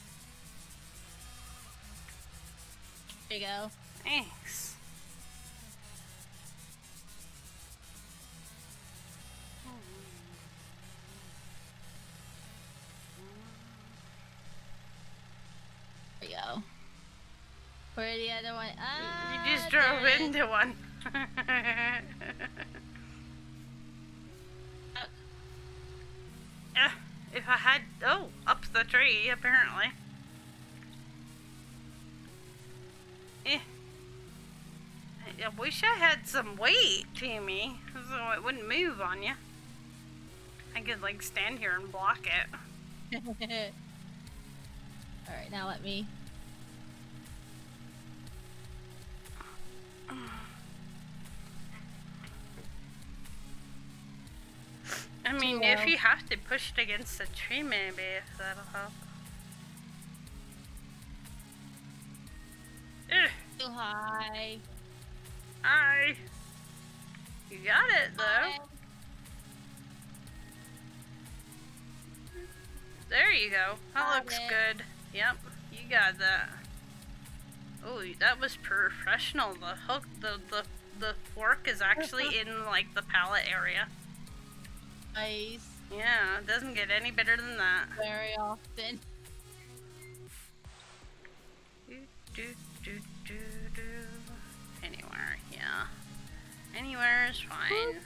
There you go. Thanks. There you go. Where the other one? You just drove into one. If I had... Oh, up the tree, apparently. I wish I had some weight to me, so it wouldn't move on you. I could, like, stand here and block it. Alright, now let me... I mean, if you have to push it against a tree, maybe, if that'll help. Ugh. Too high. Hi. You got it, though. Hi. There you go. That looks good. Yep, you got that. Oh, that was professional. The hook, the fork is actually in, like, the pallet area. Nice. Yeah, it doesn't get any better than that. Very often. Anywhere, yeah. Anywhere is fine.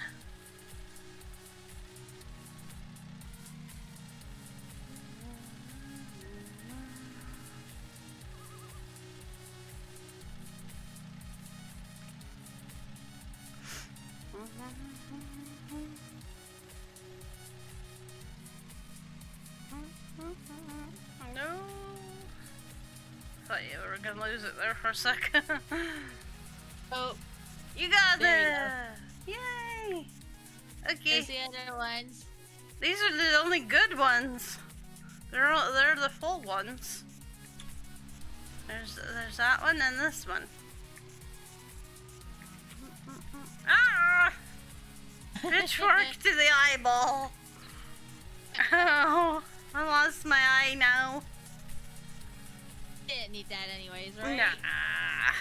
No. Thought you were gonna lose it there for a second. Oh, you got there this! Yay! Okay. There's the other ones. These are the only good ones. They're the full ones. There's that one and this one. Ah! Pitchfork to the eyeball. Oh, I lost my eye now. Didn't need that anyways, right? Nah.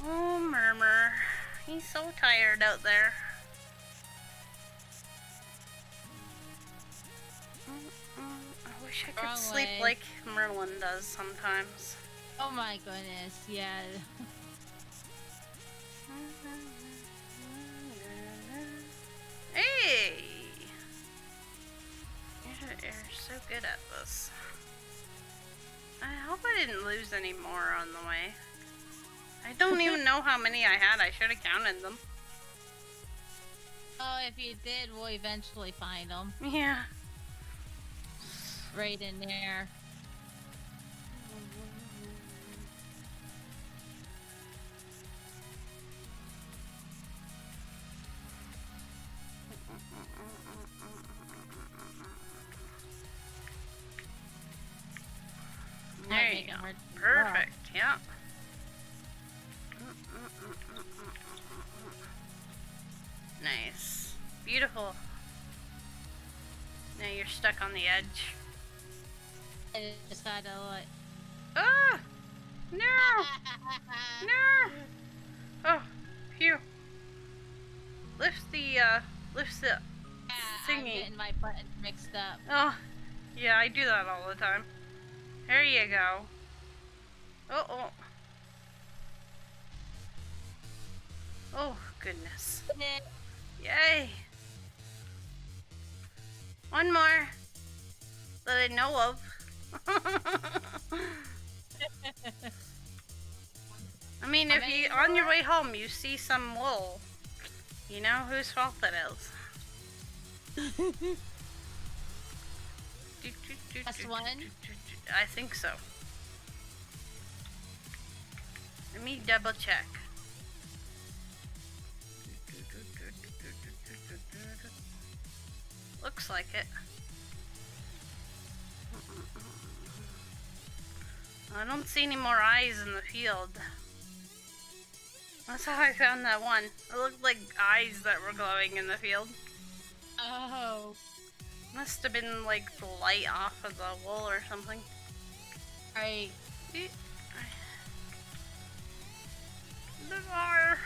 Oh, Murmur. He's so tired out there. I wish I could Wrong sleep way. like Merlin does sometimes. Oh my goodness, yeah. Hey! You're so good at this. I hope I didn't lose any more on the way. I don't even know how many I had. I should have counted them. Oh, if you did, we'll eventually find them. Yeah. Right in there. There you go. Perfect. Yeah. Nice. Beautiful. Now you're stuck on the edge. I just gotta like. Ah! No! No! Oh, phew. Lift the Yeah, I'm thingy. getting my buttons mixed up. Oh, yeah, I do that all the time. There you go. Oh. Oh, goodness. Yay! One more that I know of. I mean, if you on your way home you see some wool, you know whose fault it is. Last one? I think so. Let me double check. Looks like it. I don't see any more eyes in the field. That's how I found that one. It looked like eyes that were glowing in the field. Oh. Must have been like the light off of the wool or something. Right. The fire.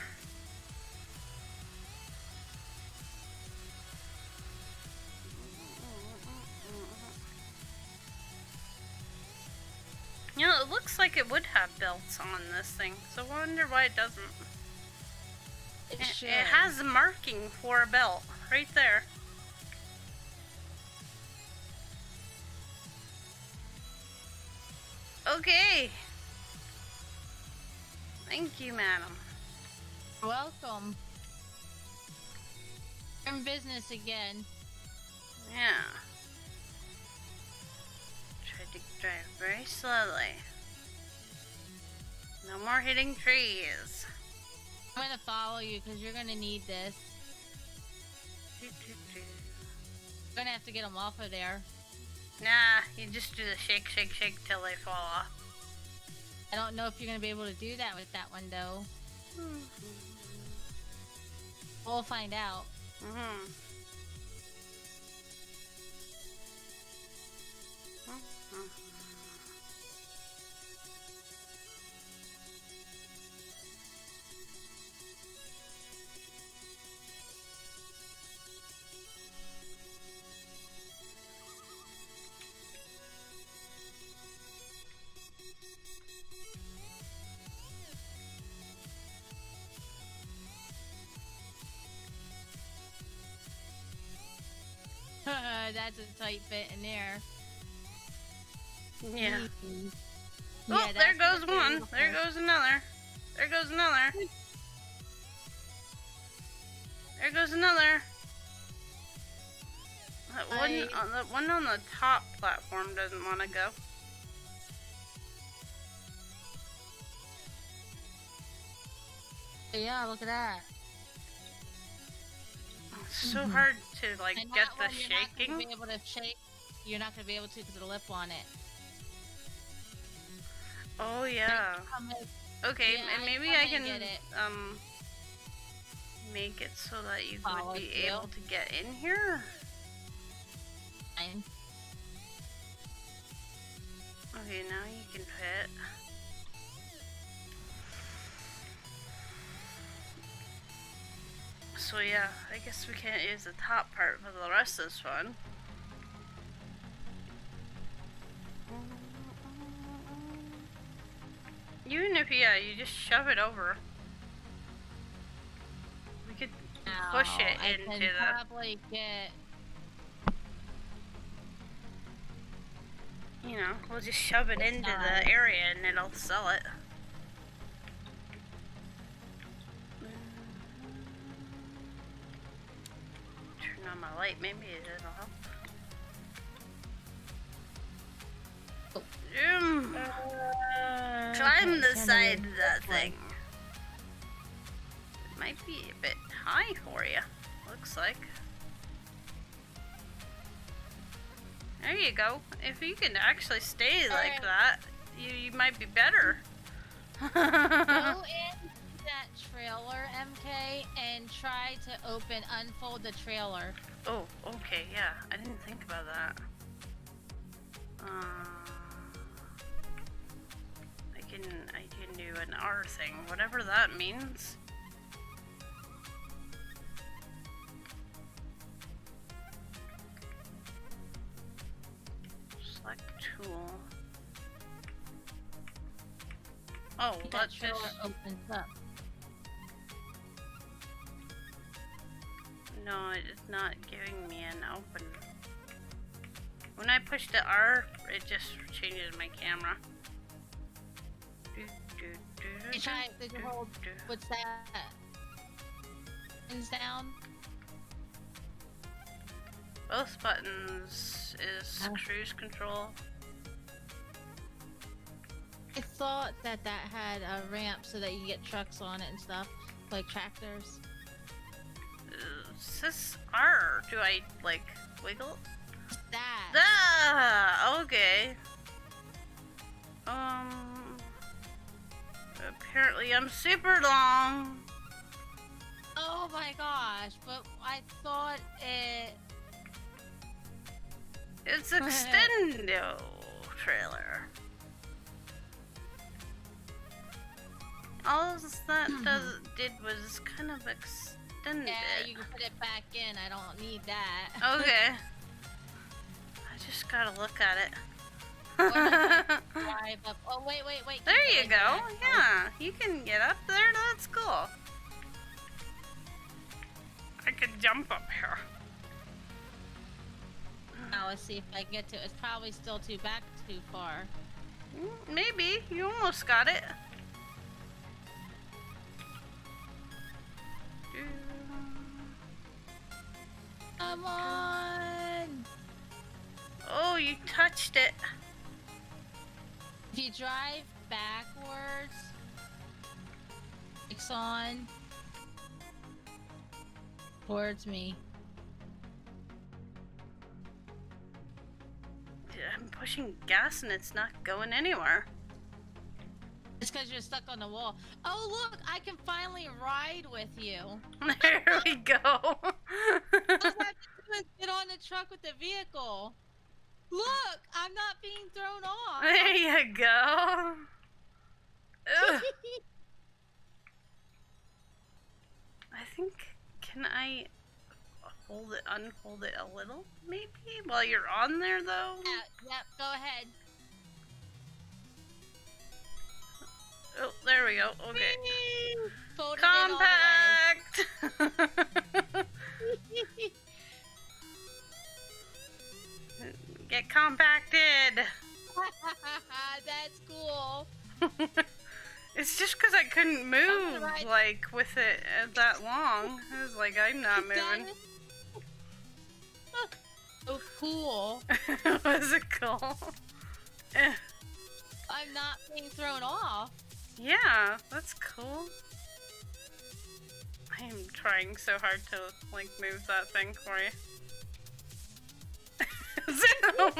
You know, it looks like it would have belts on this thing, so I wonder why it doesn't. It has a marking for a belt right there. Okay. Thank you, madam. Welcome. We're in business again. Yeah. Try to drive very slowly. No more hitting trees. I'm gonna follow you because you're gonna need this. You're gonna have to get them off of there. Nah, you just do the shake, shake, shake till they fall off. I don't know if you're gonna be able to do that with that one though. We'll find out. That's a tight fit in there. Yeah. Yeah, Oh, there goes one. There goes another. There goes another. There goes another. That one on the top platform doesn't want to go. Yeah, look at that. It's so hard to like And get that the one you're not shaking. gonna be able to shake. You're not gonna be able to because of the lip on it. Oh yeah. Okay, Yeah, and maybe I I can get it. make it so that you Follow would be you. able to get in here. Fine. Okay, now you can fit. So yeah, I guess we can't use the top part for the rest of this one. Even if you just shove it over. We could push it I into can the... probably get. You know, we'll just shove it into not. the area and it'll sell it. Turn on my light, maybe it'll help. Climb the side of that thing. It might be a bit high for you, looks like. There you go. If you can actually stay like that, you might be better. Go in that trailer, MK, and try to unfold the trailer. Oh, okay, yeah. I didn't think about that. I can do an R thing, whatever that means. Select tool. Oh, That trailer opens up. No, it's not giving me an open. When I push the R, it just changes my camera. Did you hold, what's that? Buttons down? Both buttons is cruise control. I thought that had a ramp so that you get trucks on it and stuff, like tractors. Is this R? Do I, like, wiggle? That. Ah! Okay. Apparently I'm super long. Oh my gosh, but I thought it... It's extendo trailer. All that did was kind of extend Yeah, it. you can put it back in. I don't need that. Okay. I just gotta look at it. Drive up. Oh, wait. There you go. Yeah, you can get up there. That's cool. I could jump up here. Now let's see if I can get to it. It's probably still too far. Maybe. You almost got it. Come on! Oh, you touched it. If you drive backwards, it's on towards me. I'm pushing gas and it's not going anywhere. It's because you're stuck on the wall. Oh, look! I can finally ride with you. There we go. All I have to do is get on the truck with the vehicle. Look! I'm not being thrown off. There you go. Ugh. I think, can I hold it, unhold it a little, maybe? While you're on there, though? Yeah, yep, go ahead. Oh, there we go. Okay. Folded Compact! Get compacted! That's cool. It's just because I couldn't move, like, with it that long. I was like, I'm not moving. Oh, cool. Was it cool? I'm not being thrown off. Yeah, that's cool. I am trying so hard to, like, move that thing for you. Zoom!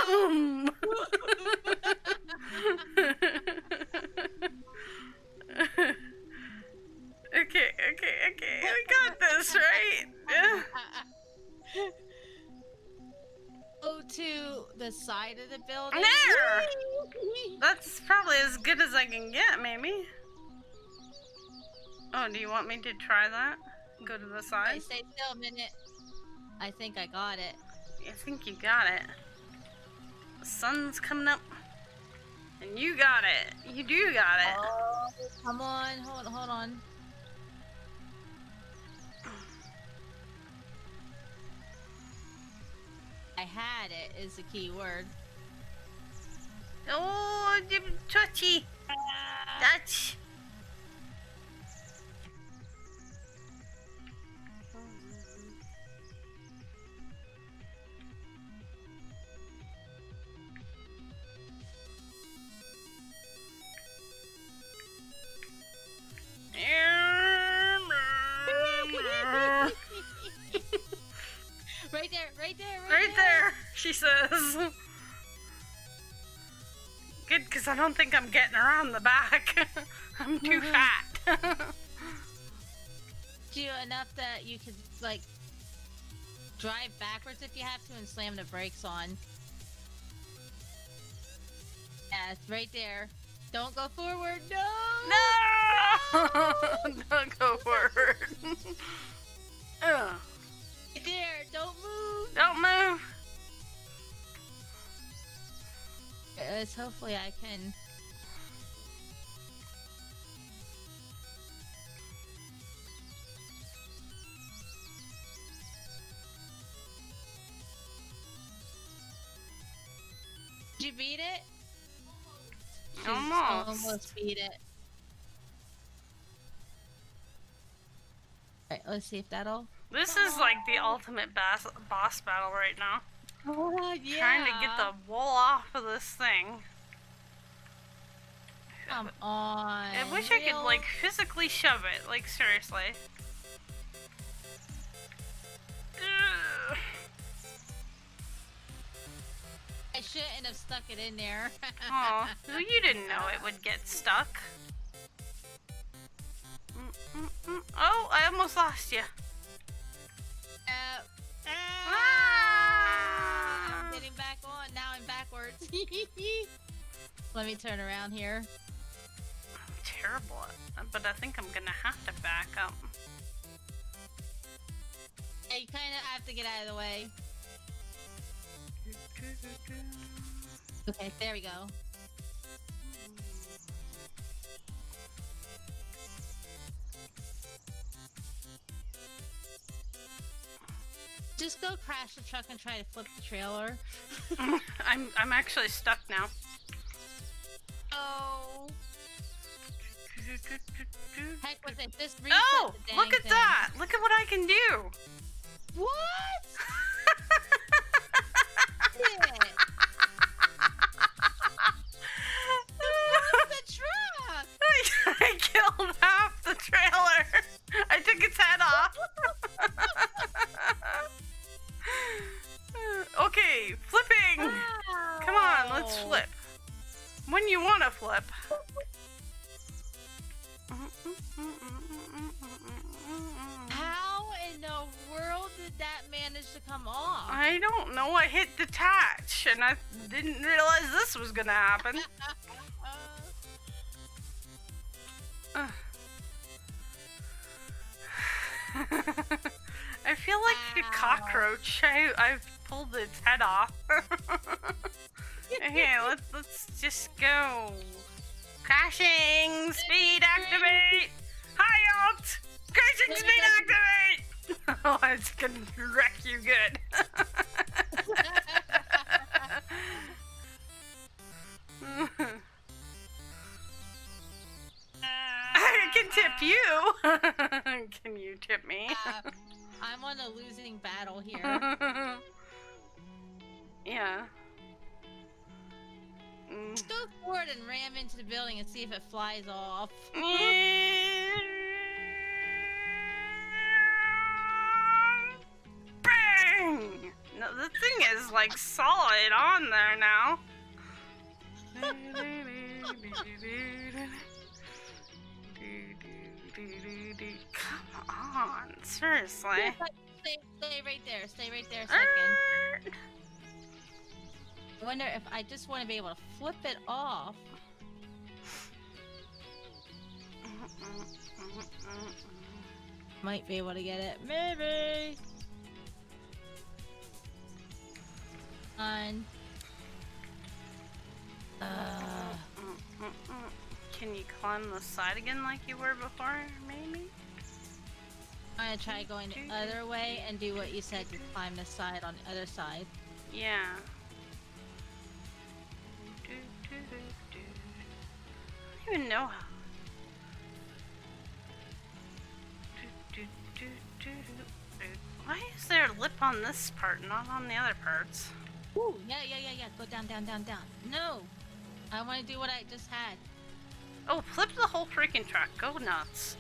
Boom! Okay. We got this, right? Go to the side of the building. There! That's probably as good as I can get, maybe. Oh, do you want me to try that? Go to the side? Okay, stay still a minute. I think I got it. I think you got it. The sun's coming up. And you got it. You do got it. Oh, come on. Hold on. had it is the key word. Oh, touchy. Touch. Right there, right there, Right there, she says. Good, because I don't think I'm getting around the back. I'm too fat. Do you enough that you could, like, drive backwards if you have to and slam the brakes on. Yeah, it's right there. Don't go forward. No! No! Don't go forward. Ugh. Right there. Don't move. Don't move. Hopefully I can... Did you beat it? Almost beat it. Alright, let's see if that'll... This is like the ultimate boss battle right now. Oh, yeah. Trying to get the wool off of this thing. Come on. I wish I could, like, physically shove it. Like, seriously. Ugh. I shouldn't have stuck it in there. Aw, well, you didn't know it would get stuck. Oh, I almost lost you. I'm getting back on. Now I'm backwards. Let me turn around here. I'm terrible at it, but I think I'm gonna have to back up. Yeah, you kind of have to get out of the way. Okay, there we go. Just go crash the truck and try to flip the trailer. I'm actually stuck now. Oh. Heck with it. Just reset Oh, the dang look at thing. that! Look at what I can do! What? Yeah. The truck! I killed half the trailer! I took its head off! Okay, flipping! Wow. Come on, let's flip. When you want to flip. How in the world did that manage to come off? I don't know, I hit detach and I didn't realize this was gonna happen. I feel like a cockroach. I've pulled its head off. Okay, let's just go. Crashing! Speed activate! High alt! Crashing speed activate! Oh, it's gonna wreck you good. I can tip you. Can you tip me? I'm on a losing battle here. Yeah. Just go forward and ram into the building and see if it flies off. Bang! No, the thing is like solid on there now. Come on, seriously. Stay right there. Stay right there a second. I wonder if I just want to be able to flip it off. Might be able to get it. Maybe. On. Can you climb the side again like you were before, maybe? I'm gonna try going the other way and do what you said, to climb the side on the other side. Yeah. I don't even know how. Why is there a lip on this part, not on the other parts? Ooh, yeah. Go down. No! I want to do what I just had. Oh, flip the whole freaking truck. Go nuts.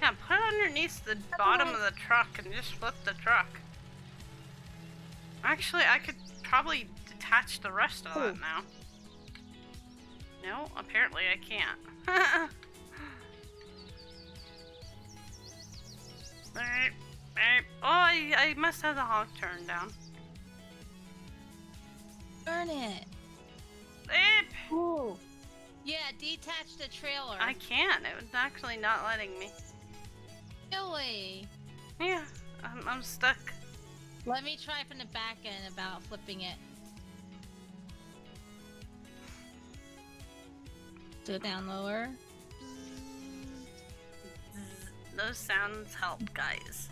Yeah, put it underneath the bottom of the truck and just flip the truck. Actually, I could probably detach the rest of that now. No, apparently I can't. Oh, I must have the honk turned down. Burn it. Ooh. Yeah, detach the trailer. I can't. It was actually not letting me. Really? Yeah, I'm stuck. Let me try from the back end about flipping it. Go down lower. Those sounds help, guys.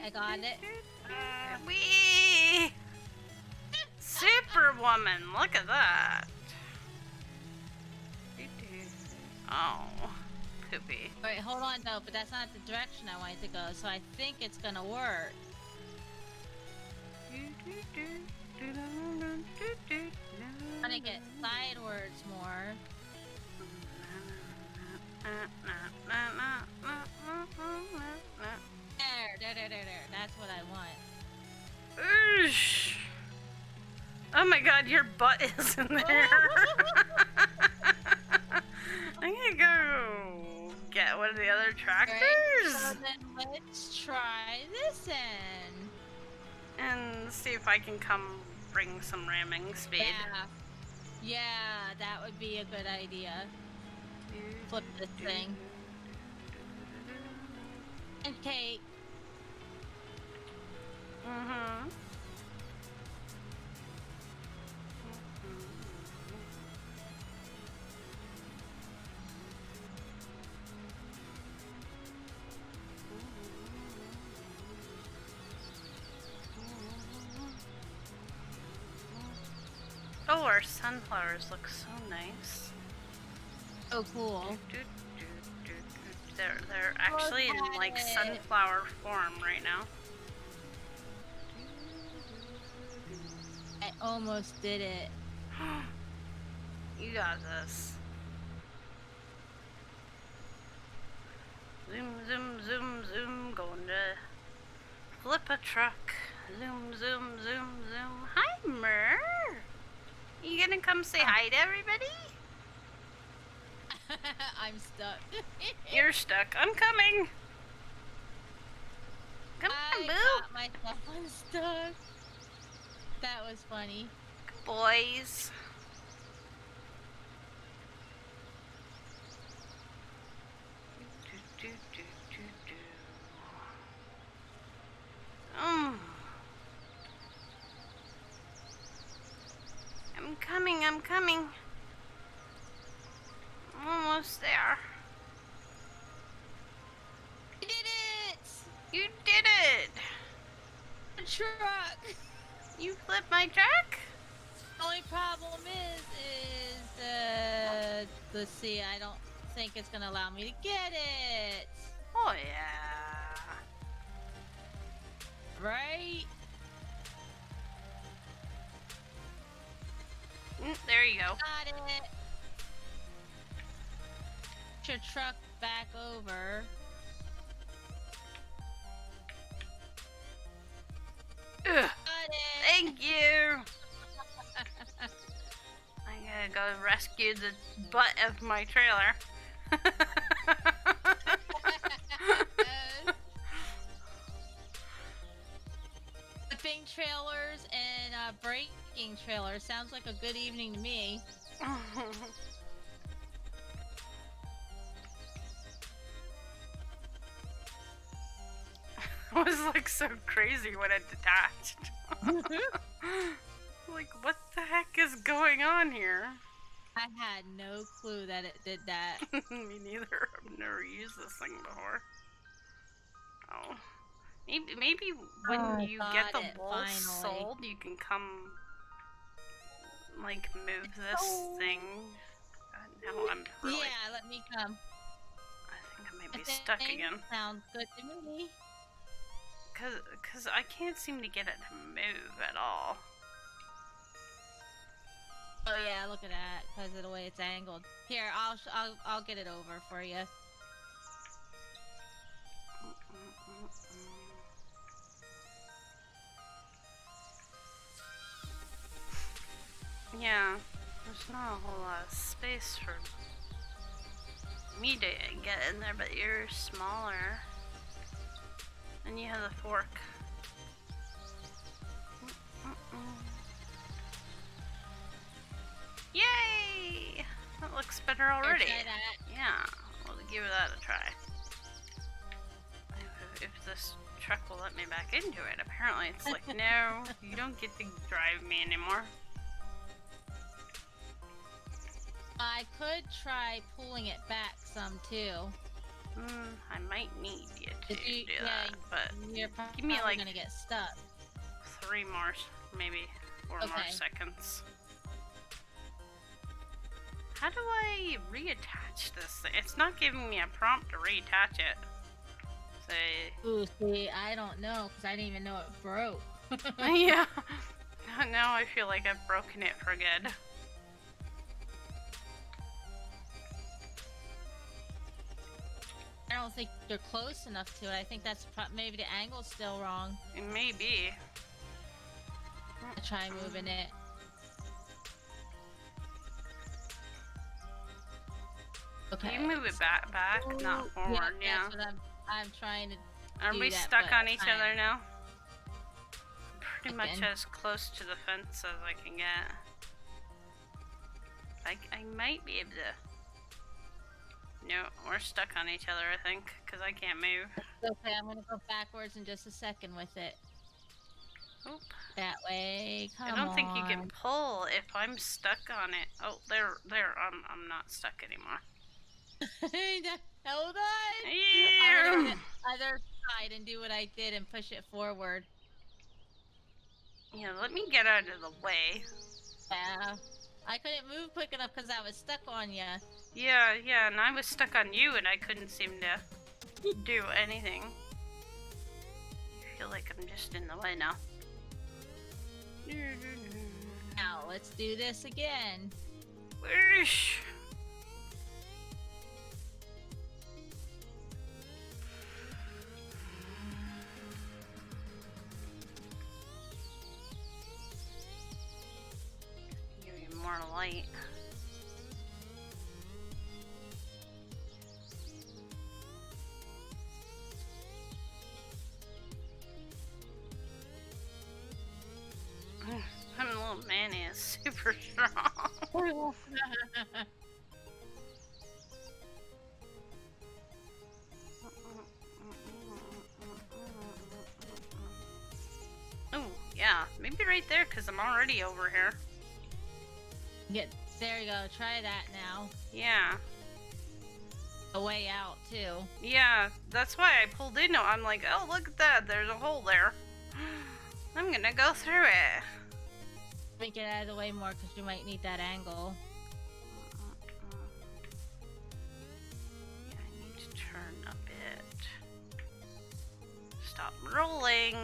I got it. Wee! Superwoman, look at that. Oh, poopy. Wait, hold on though, but that's not the direction I wanted to go, so I think it's gonna work. I'm gonna get sidewards more. There. That's what I want. Oosh. Oh my god, your butt is in there. I'm gonna go get one of the other tractors. Right, so then let's try this in. And see if I can come bring some ramming speed. Yeah, that would be a good idea. Flip this thing. Okay. Mm-hmm. Oh, our sunflowers look so nice. Oh, cool. They're actually in like sunflower form right now. I almost did it. You got this. Zoom, going to flip a truck. Zoom. Hi, Mer. You gonna come say hi to everybody? I'm stuck. You're stuck. I'm coming. Come on, boo. I got myself unstuck. That was funny. Good boys. I'm coming. Almost there. You did it! You did it! The truck! You flipped my truck? The only problem is let's see, I don't think it's gonna allow me to get it. Oh yeah. Right? There you go. Got it. Put your truck back over. Ugh. Got it. Thank you. I gotta go rescue the butt of my trailer. Flipping trailers and braking trailers sounds like a good evening to me. It was like so crazy when it detached. Like, what the heck is going on here? I had no clue that it did that. Me neither. I've never used this thing before. Oh. Maybe when I you get got the it, wool finally. sold, you can come, like, move this Oh. thing. Now I'm really... Yeah, let me come. I think I might I be stuck think again. sounds good to me. Cause I can't seem to get it to move at all. Oh yeah, look at that, because of the way it's angled. Here, I'll get it over for you. Yeah, there's not a whole lot of space for me to get in there, but you're smaller. And you have the fork. Yay! That looks better already. Here, try that. Yeah, we'll give that a try. If this truck will let me back into it. Apparently it's like, no, you don't get to drive me anymore. I could try pulling it back some too. I might need you to do Yeah, that, but you're probably give me like gonna get stuck. 3 more, maybe 4 more Okay. seconds. How do I reattach this thing? It's not giving me a prompt to reattach it. Say, Ooh, see, I don't know, because I didn't even know it broke. yeah. Now I feel like I've broken it for good. I don't think they're close enough to it. I think that's maybe the angle's still wrong. It may be. I'll try moving it. Okay. You move it back, not forward, yeah. That's what I'm trying to Are do we that, stuck but on each fine. other now? Pretty much Again. as close to the fence as I can get. I might be able to... No, we're stuck on each other, I think, because I can't move. Okay, I'm gonna go backwards in just a second with it. Oop. That way, come on. I don't think you can pull if I'm stuck on it. Oh, there, I'm not stuck anymore. Hold on! Yeah. I'm gonna go to the other side and do what I did and push it forward. Yeah, let me get out of the way. Yeah. I couldn't move quick enough because I was stuck on you. Yeah, and I was stuck on you and I couldn't seem to do anything. I feel like I'm just in the way now. Now, let's do this again. Whoosh. Give you more light. I'm a little man is super strong. Oh, yeah, maybe right there because I'm already over here. There you go. Try that now. Yeah. A way out, too. Yeah, that's why I pulled in. I'm like, oh, look at that. There's a hole there. I'm gonna go through it. Let me get out of the way more because you might need that angle. Yeah, I need to turn a bit. Stop rolling,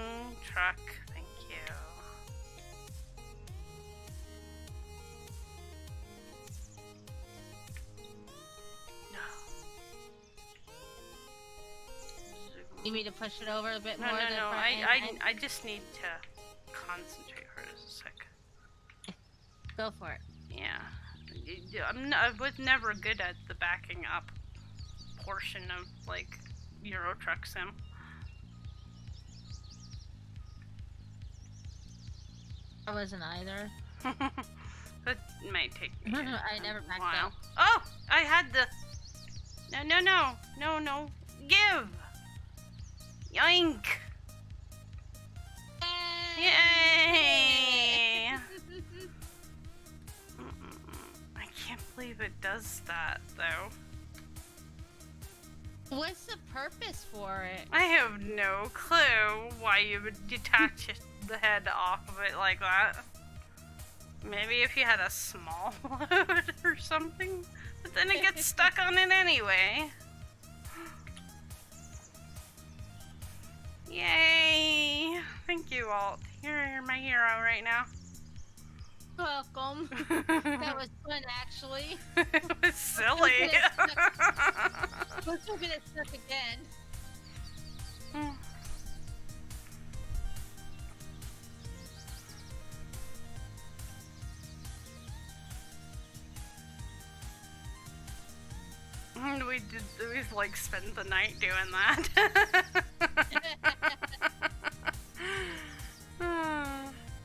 truck. Thank you. No. You need to push it over a bit No, more? no. I just need to concentrate for just a sec. Go for it. Yeah. I was never good at the backing up portion of, like, Euro Truck Sim. I wasn't either. That might take me I never a backed while. up. Oh! I had the... No. Give! Yoink! Yay! I can't believe it does that, though. What's the purpose for it? I have no clue why you would detach the head off of it like that. Maybe if you had a small load or something, but then it gets stuck on it anyway. Yay! Thank you, Alt. You're my hero right now. Welcome. That was fun, actually. It was silly. Let's go get it stuck again. We like spent the night doing that.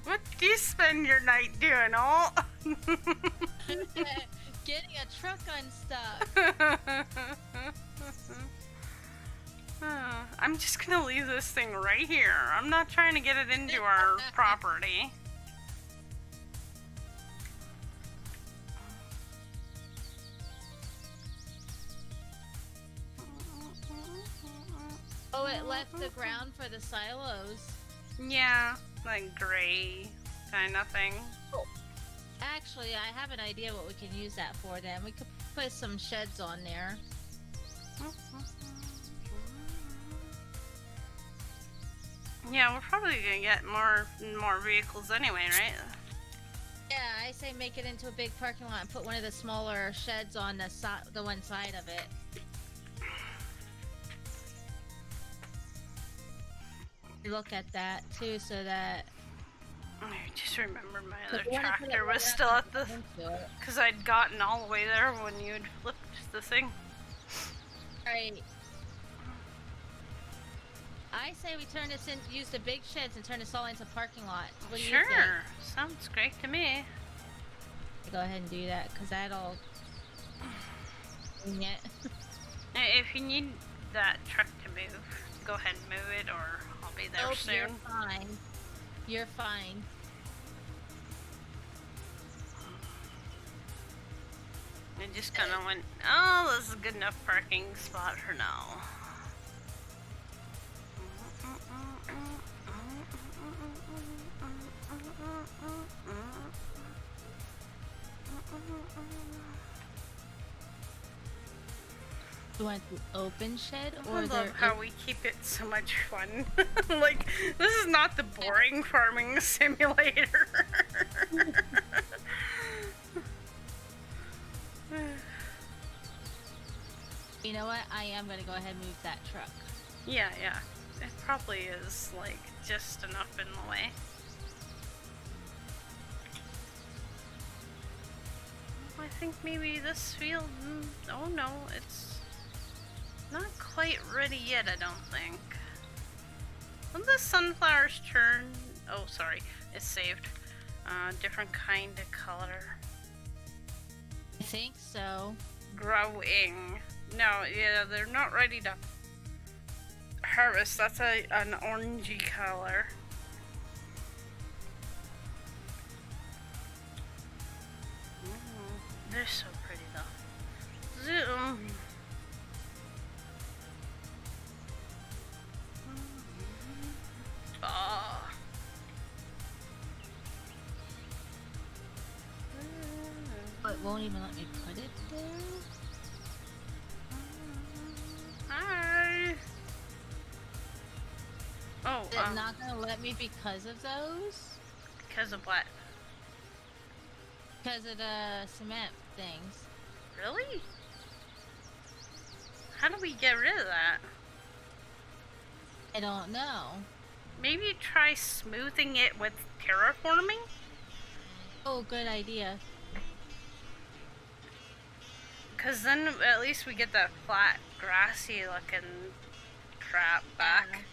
What do you spend your night doing, Alt? Getting a truck unstuck. I'm just gonna leave this thing right here. I'm not trying to get it into our property. Oh, it left the ground for the silos. Yeah, like gray kind of thing. Oh. Actually, I have an idea what we can use that for then. We could put some sheds on there. Yeah, we're probably gonna get more vehicles anyway, right? Yeah, I say make it into a big parking lot and put one of the smaller sheds on the one side of it. Look at that too, so that I just remember my other tractor was still at the, because I'd gotten all the way there when you'd flipped the thing. Right. I say we turn this in, use the big sheds and turn this all into parking lots. What do you think? Sure, sounds great to me. Go ahead and do that, because that'll... Yeah. If you need that truck to move, go ahead and move it, or I'll be there soon. You're fine. You're fine. I just kind of went, oh, this is a good enough parking spot for now. You want the open shed or I love how we keep it so much fun. Like, this is not the boring farming simulator. You know what? I am gonna go ahead and move that truck. Yeah, yeah. It probably is, like, just enough in the way. I think maybe this field... Oh no, it's not quite ready yet, I don't think. Will the sunflowers turn... Oh, sorry. It's saved. Different kind of color. I think so. Growing. No, yeah, they're not ready to harvest. That's an orangey color. They're so pretty though. Zoom. Oh. But it won't even let me put it there. Hi. Oh, Is it not gonna let me because of those? Because of what? Because of the cement things. Really? How do we get rid of that? I don't know. Maybe try smoothing it with terraforming? Oh, good idea. Because then at least we get that flat, grassy looking crap back.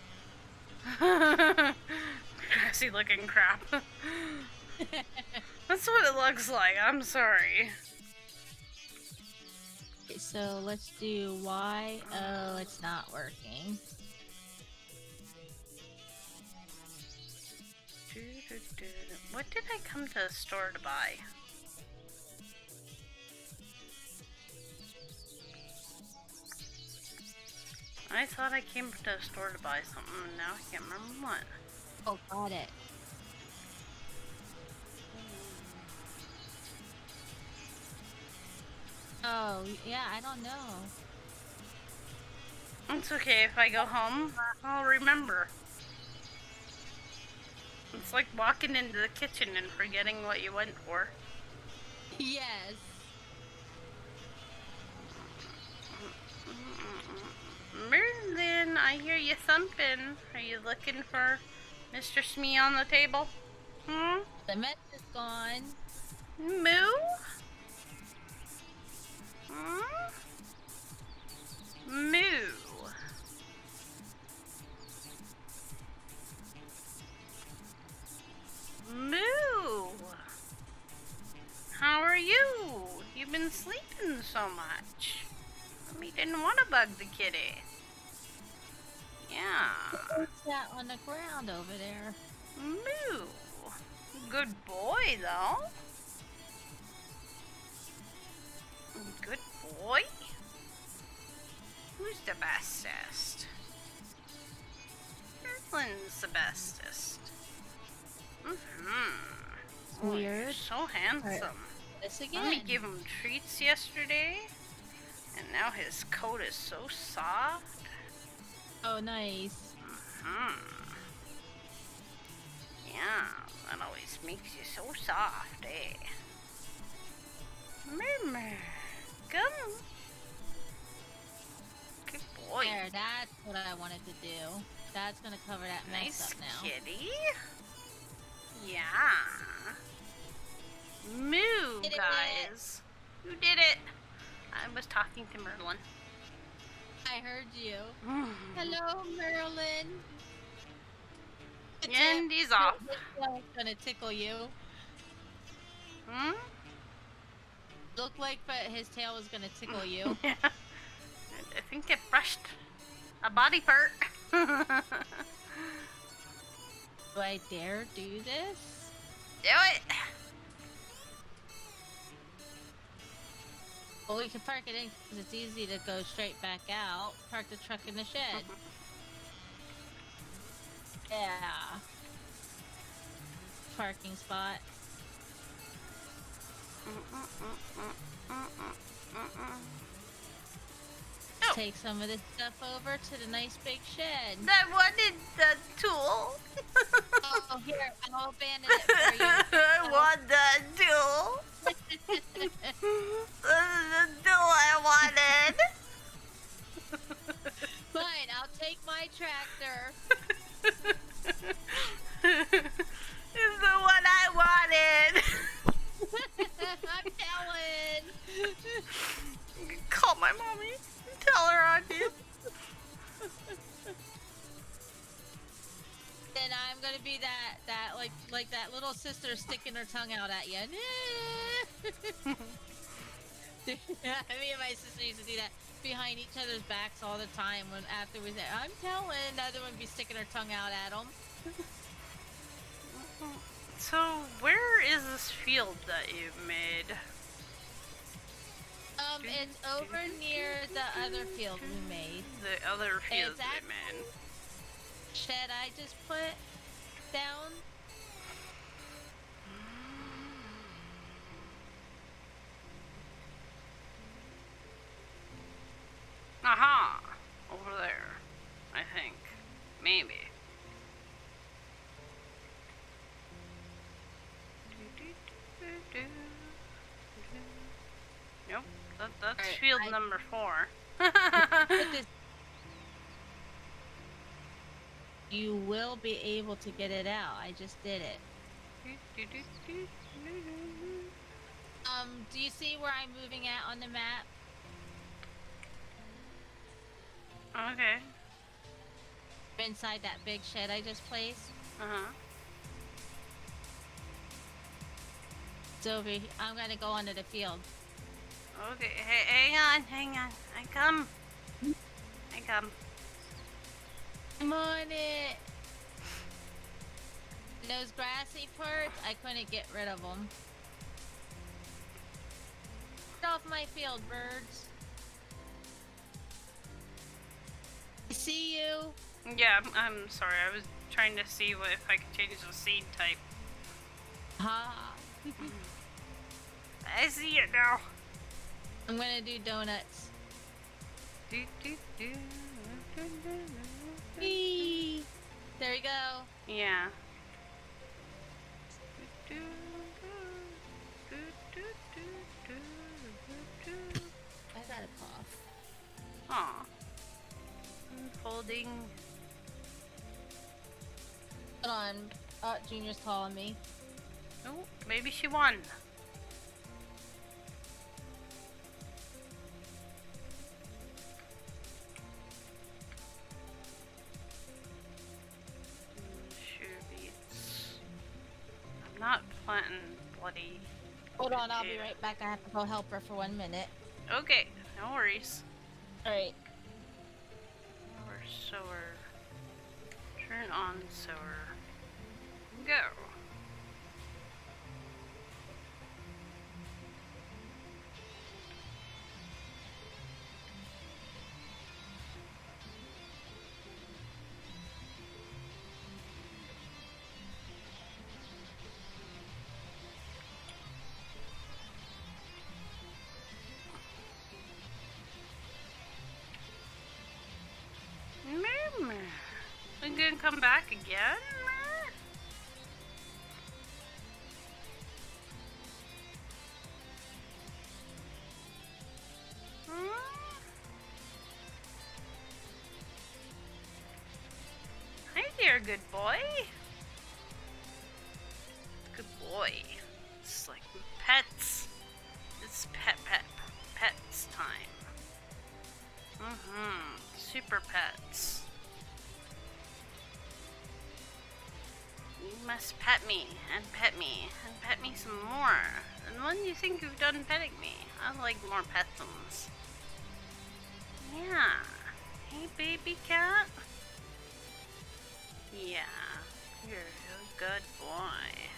Grassy looking crap. That's what it looks like, I'm sorry. Okay, so let's do Y. Oh, it's not working. What did I come to the store to buy? I thought I came to the store to buy something, and now I can't remember what. Oh, got it. Oh, yeah, I don't know. It's okay, if I go home, I'll remember. It's like walking into the kitchen and forgetting what you went for. Yes. Merlin, I hear you thumping. Are you looking for Mr. Smee on the table? The mess is gone. Moo? Moo. Moo. How are you? You've been sleeping so much. We didn't want to bug the kitty. Yeah. What's that on the ground over there? Moo. Good boy, though. Good boy. Who's the bestest? Merlin's the bestest. Oh, you're Weird. so handsome. This again. Let me give him treats yesterday, and now his coat is so soft. Oh, nice. Yeah, that always makes you so soft, eh? Murmur, come. Good boy. There, that's what I wanted to do. That's gonna cover that mess Nice up now. kitty. Yeah. Moo, Did it. guys. Who did it? I was talking to Merlin. I heard you. Hello, Merlin. And he's off. His tail's gonna tickle you. Looked like, but his tail was gonna tickle you. Yeah. I think it brushed a body part. Do I dare do this? Do it. Well, we can park it in because it's easy to go straight back out. Park the truck in the shed. Yeah. Parking spot. Oh. Take some of this stuff over to the nice big shed. I wanted the tool. Oh, here, I'll abandon it for you. I want the tool. This is the tool I wanted. Fine, I'll take my tractor. It's the one I wanted. I'm telling. Call my mommy. Tell her on you. Then I'm gonna be that like that little sister sticking her tongue out at you. Me and my sister used to do that behind each other's backs all the time. When after we said, "I'm telling," the other one be sticking her tongue out at them. So, where is this field that you've made? It's over near the other field we made. The other field that they made. Shed I just put down. Aha! Over there. I think. Maybe. Nope. That's Alright, field number 4. You will be able to get it out. I just did it. Do you see where I'm moving at on the map? Okay. Inside that big shed I just placed. It's over here. I'm gonna go onto the field. Okay, hey, hang on. I come. I'm on it. Those grassy parts, I couldn't get rid of them. Get off my field, birds. see you. Yeah, I'm sorry. I was trying to see if I could change the seed type. Ha. I see it now. I'm gonna do donuts. Whee! There we go. Yeah. I got a cough. Aw. Unfolding. Hold on. Junior's calling me. Oh, maybe she won. I'm not planting bloody. Hold on, I'll be right back. I have to go help her for 1 minute. Okay, no worries. Alright. Power sower. Turn on sower. Go. We gonna come back again? Hi there, good boy. Good boy. It's like pets. It's pets time. Super pets. You must pet me and pet me and pet me some more. And when do you think you've done petting me? I'd like more petsums. Yeah. Hey, baby cat. Yeah. You're a good boy.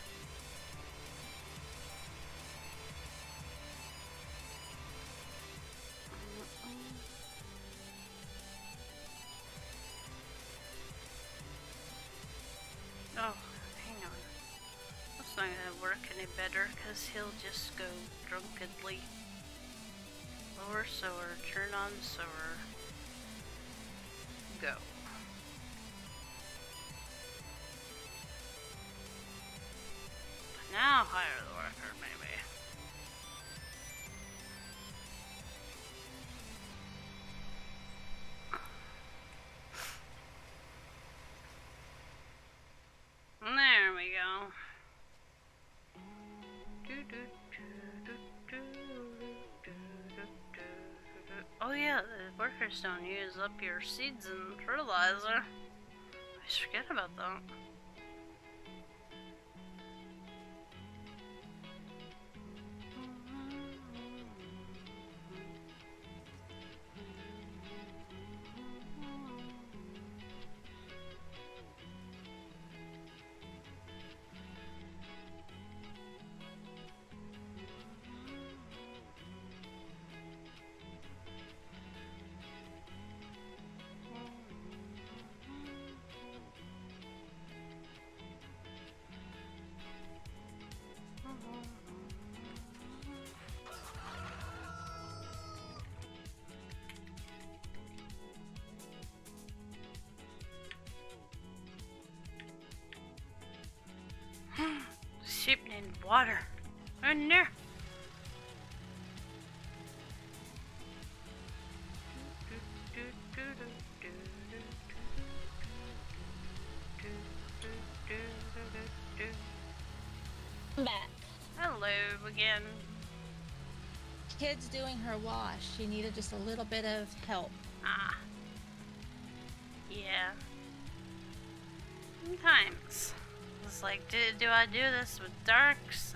Oh, hang on. That's not gonna work any better because he'll just go drunkenly. Lower sower, turn on sower. Go. Now hire the worker, maybe. There we go. Oh yeah, the workers don't use up your seeds and fertilizer. I forget about that. Sheep need water. In there. I'm back. Hello again. Kid's doing her wash. She needed just a little bit of help. Ah. Yeah. Sometimes. It's like, do I do this with darks?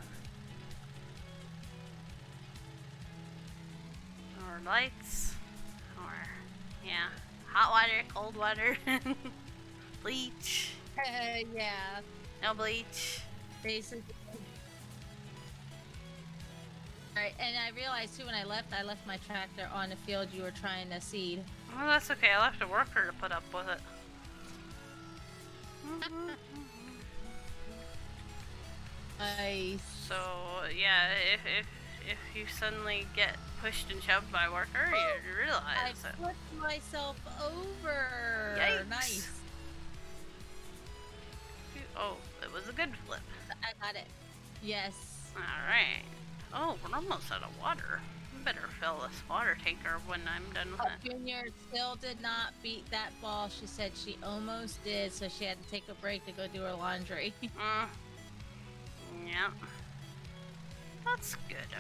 Or lights? Or, yeah. Hot water, cold water. Bleach. Yeah. No bleach. Basically. Alright, and I realized too when I left my tractor on the field you were trying to seed. Well, that's okay. I left a worker to put up with it. Nice. So yeah, if you suddenly get pushed and shoved by a worker, you realize I it. flipped myself over. Yikes. Nice. Oh, it was a good flip. I got it. Yes. Alright. Oh, we're almost out of water. I better fill this water tanker when I'm done with it. Junior still did not beat that ball. She said she almost did, so she had to take a break to go do her laundry. Yeah. That's good.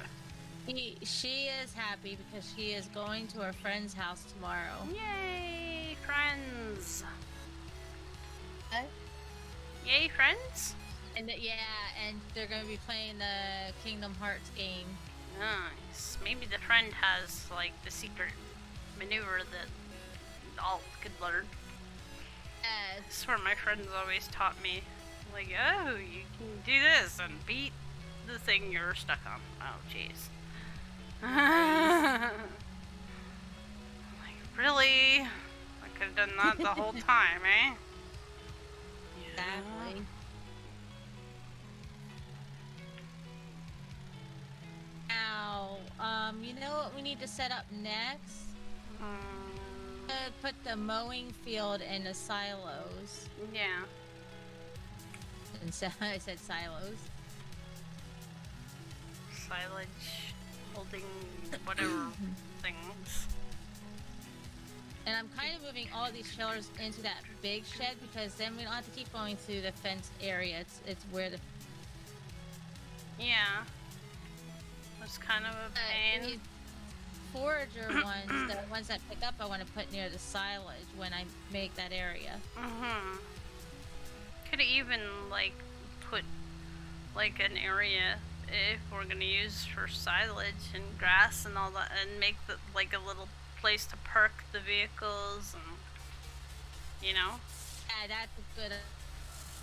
She is happy because she is going to her friend's house tomorrow. Yay, friends! What? Yay, friends! And and they're going to be playing the Kingdom Hearts game. Nice. Maybe the friend has, like, the secret maneuver that all could learn. That's where my friends always taught me. Like, oh, you can do this and beat the thing you're stuck on. Oh, jeez. Like, really? I could have done that the whole time, eh? Exactly. Now, you know what we need to set up next? Put the mowing field in the silos. Yeah. And so I said silos. Silage, holding whatever things. And I'm kind of moving all these trailers into that big shed because then we don't have to keep going through the fenced area. It's where the It's kind of a pain. these forager ones, the ones that pick up, I want to put near the silage when I make that area. Could even like put like an area if we're gonna use for silage and grass and all that, and make the like a little place to park the vehicles, and you know. Yeah, that's a good.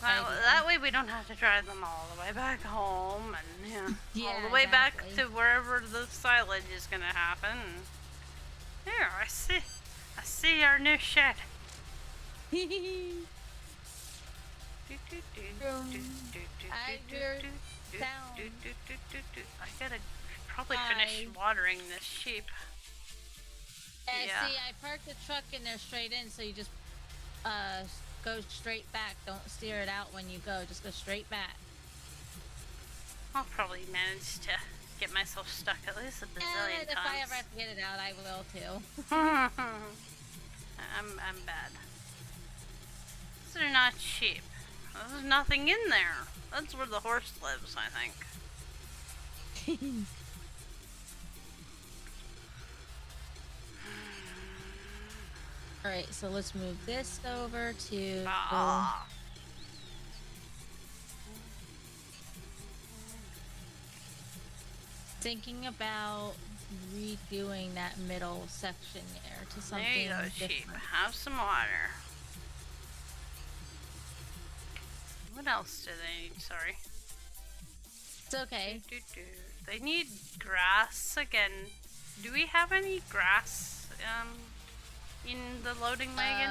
That way we don't have to drive them all the way back home, and all the way back exactly. to wherever the silage is gonna happen. Here, I see our new shed. I gotta probably finish watering this sheep. Yeah. See, I parked the truck in there straight in, so you just go straight back. Don't steer it out when you go. Just go straight back. I'll probably manage to get myself stuck at least a bazillion times. If I ever have to get it out, I will too. I'm bad. These are not sheep. There's nothing in there. That's where the horse lives, I think. Alright, so let's move this over to... Thinking about redoing that middle section there to something there you go, different. sheep. Have some water. What else do they need? Sorry. It's okay. They need grass again. Do we have any grass in the loading wagon?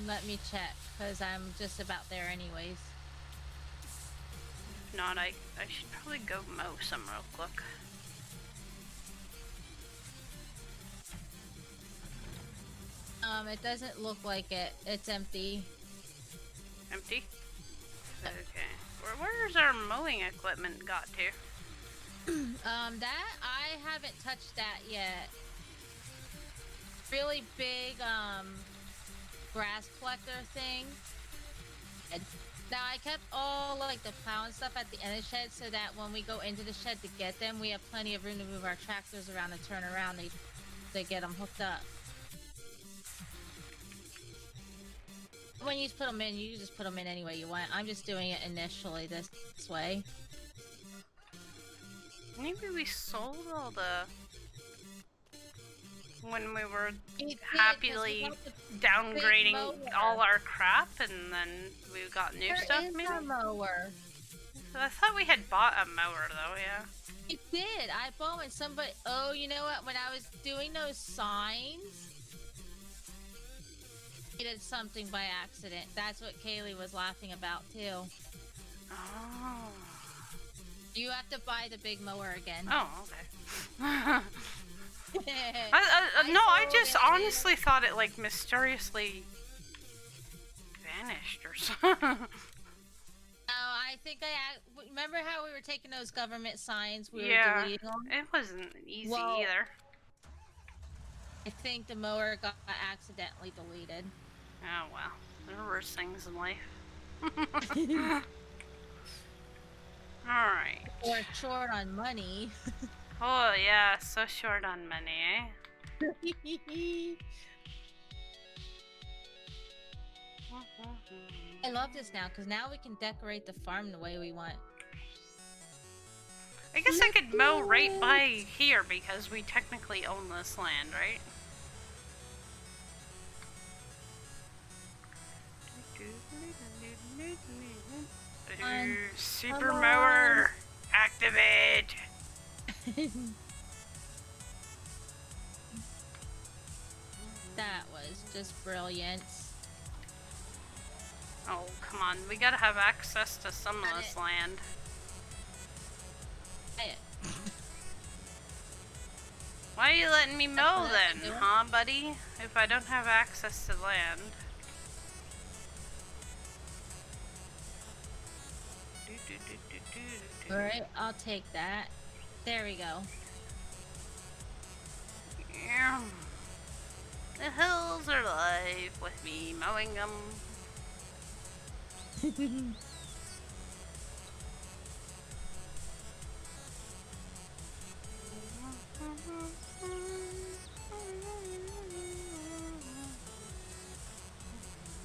Let me check, because I'm just about there anyways. If not, I should probably go mow some real quick. It doesn't look like it. It's empty. Empty? Okay. Where's our mowing equipment got to? That, I haven't touched that yet. Really big, grass collector thing. Now, I kept all, like, the plow and stuff at the end of the shed so that when we go into the shed to get them, we have plenty of room to move our tractors around and turn around to get them hooked up. When you put them in, you just put them in any way you want. I'm just doing it initially this way. Maybe we sold all the... when we were happily downgrading all our crap, and then we got new stuff, maybe? There is a mower. I thought we had bought a mower, though, yeah. It did. I bought when somebody... Oh, you know what? When I was doing those signs, did something by accident. That's what Kaylee was laughing about too. Oh. You have to buy the big mower again. Oh, okay. I just honestly thought it like mysteriously vanished or something. Oh, I think remember how we were taking those government signs. We were deleting them. It wasn't easy either. I think the mower got accidentally deleted. Oh well, there are worse things in life. Alright. Or short on money. Oh yeah, so short on money, eh? I love this now, because now we can decorate the farm the way we want. I guess I could mow right by here because we technically own this land, right? Super mower, activate! That was just brilliant. Oh, come on. We gotta have access to some of this land. Why are you letting me mow then, huh, buddy? If I don't have access to land. Alright, I'll take that. There we go. Yeah. The hills are alive with me mowing them.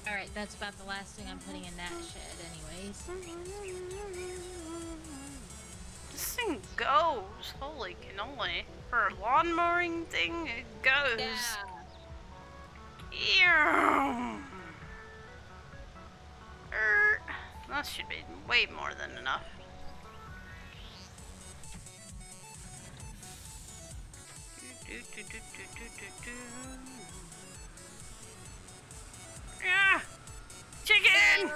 Alright, that's about the last thing I'm putting in that shed anyways. This thing goes. Holy cannoli. For a lawn mowing thing, it goes. Yeah. That should be way more than enough. Yeah! Chicken!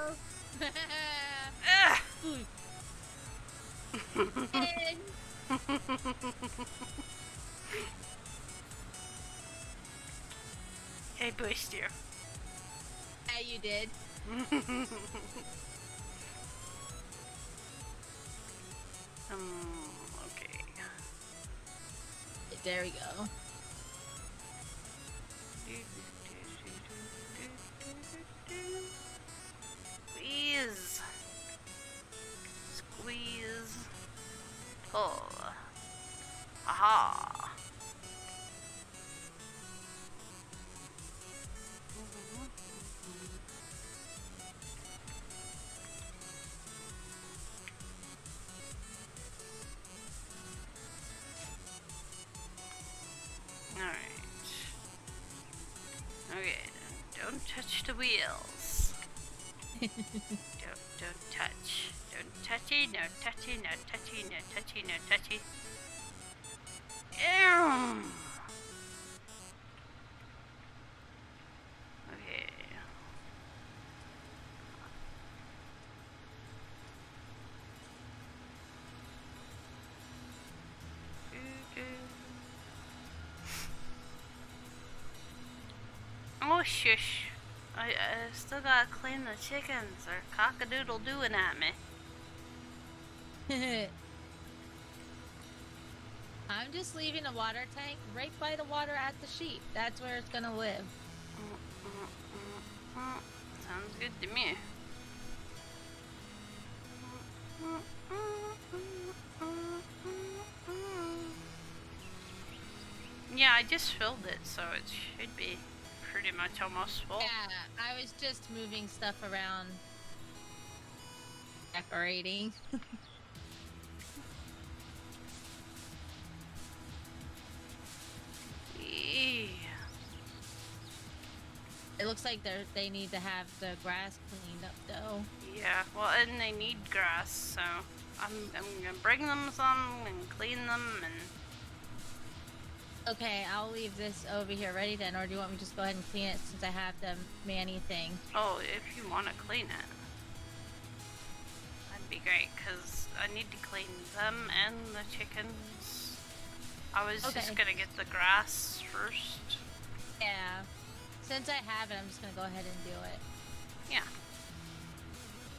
I pushed you. Yeah, you did. Okay. There we go. Squeeze. Squeeze. Pull. Aha. Alright. Okay, don't touch the wheels. Don't touch. Don't touchy, no touchy, no touchy, no touchy, no touchy. Ew. Okay. Oh shush. I still gotta clean the chickens. They're cock-a-doodle doing at me. I'm just leaving a water tank right by the water at the sheep. That's where it's gonna live. Sounds good to me. Yeah, I just filled it, so it should be pretty much almost full. Yeah, I was just moving stuff around. Decorating. It looks like they need to have the grass cleaned up though. Yeah, well, and they need grass, so I'm gonna bring them some and clean them and Okay, I'll leave this over here ready then, or do you want me to just go ahead and clean it since I have the Manny thing? Oh, if you want to clean it, that'd be great, because I need to clean them and the chickens. I was just gonna get the grass first. Yeah. Since I have it, I'm just gonna go ahead and do it. Yeah.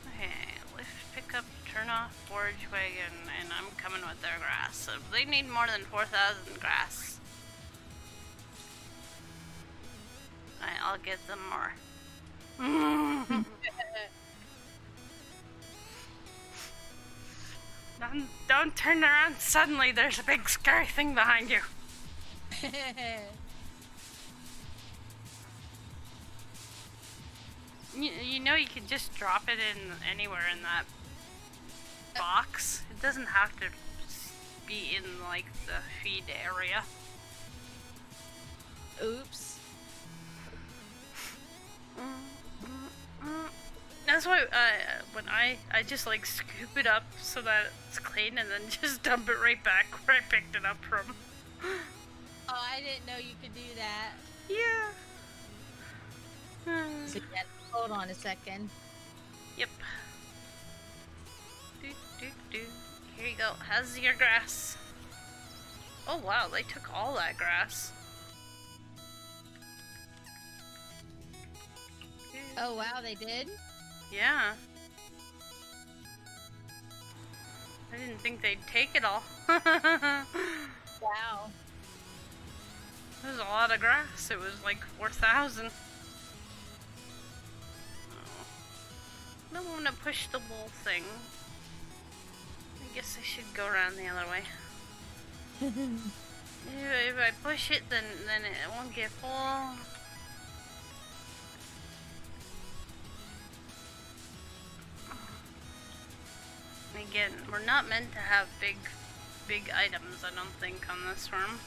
Okay, lift, pick up, turn off, forage wagon, and I'm coming with their grass. So they need more than 4,000 grass. Alright, I'll get them more. Don't turn around suddenly, there's a big scary thing behind you. You know you can just drop it in anywhere in that box. It doesn't have to be in like the feed area. Oops. That's why when I just like scoop it up so that it's clean and then just dump it right back where I picked it up from. Oh, I didn't know you could do that. Yeah. So, yeah, hold on a second. Yep. Here you go. How's your grass? Oh wow, they took all that grass. Oh wow, they did? Yeah. I didn't think they'd take it all. Wow. It was a lot of grass. It was like 4,000. I don't want to push the wool thing. I guess I should go around the other way. If I push it, then it won't get full. Again, we're not meant to have big items, I don't think, on this farm.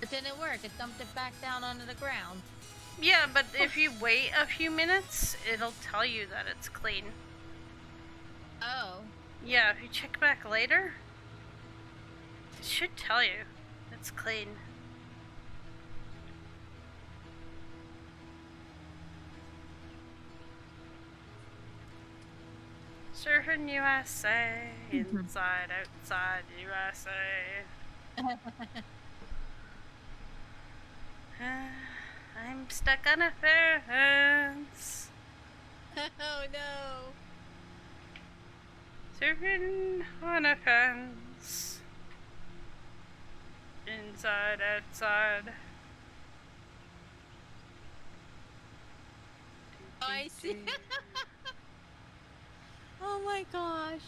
It didn't work. It dumped it back down onto the ground. Yeah, but if you wait a few minutes, it'll tell you that it's clean. Oh. Yeah, if you check back later, it should tell you it's clean. Surfing USA, inside, outside USA. I'm stuck on a fence. Oh no. Surfing on a fence. Inside, outside. Oh, I see. Oh my gosh.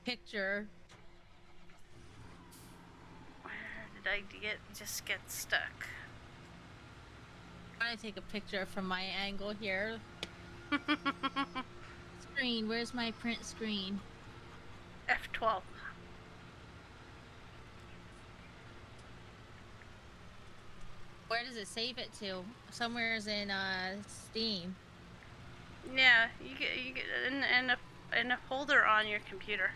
Picture. Where did I just get stuck? I'm trying to take a picture from my angle here. Screen, where's my print screen? F12. Where does it save it to? Somewhere's in Steam. Yeah, you get in a folder on your computer.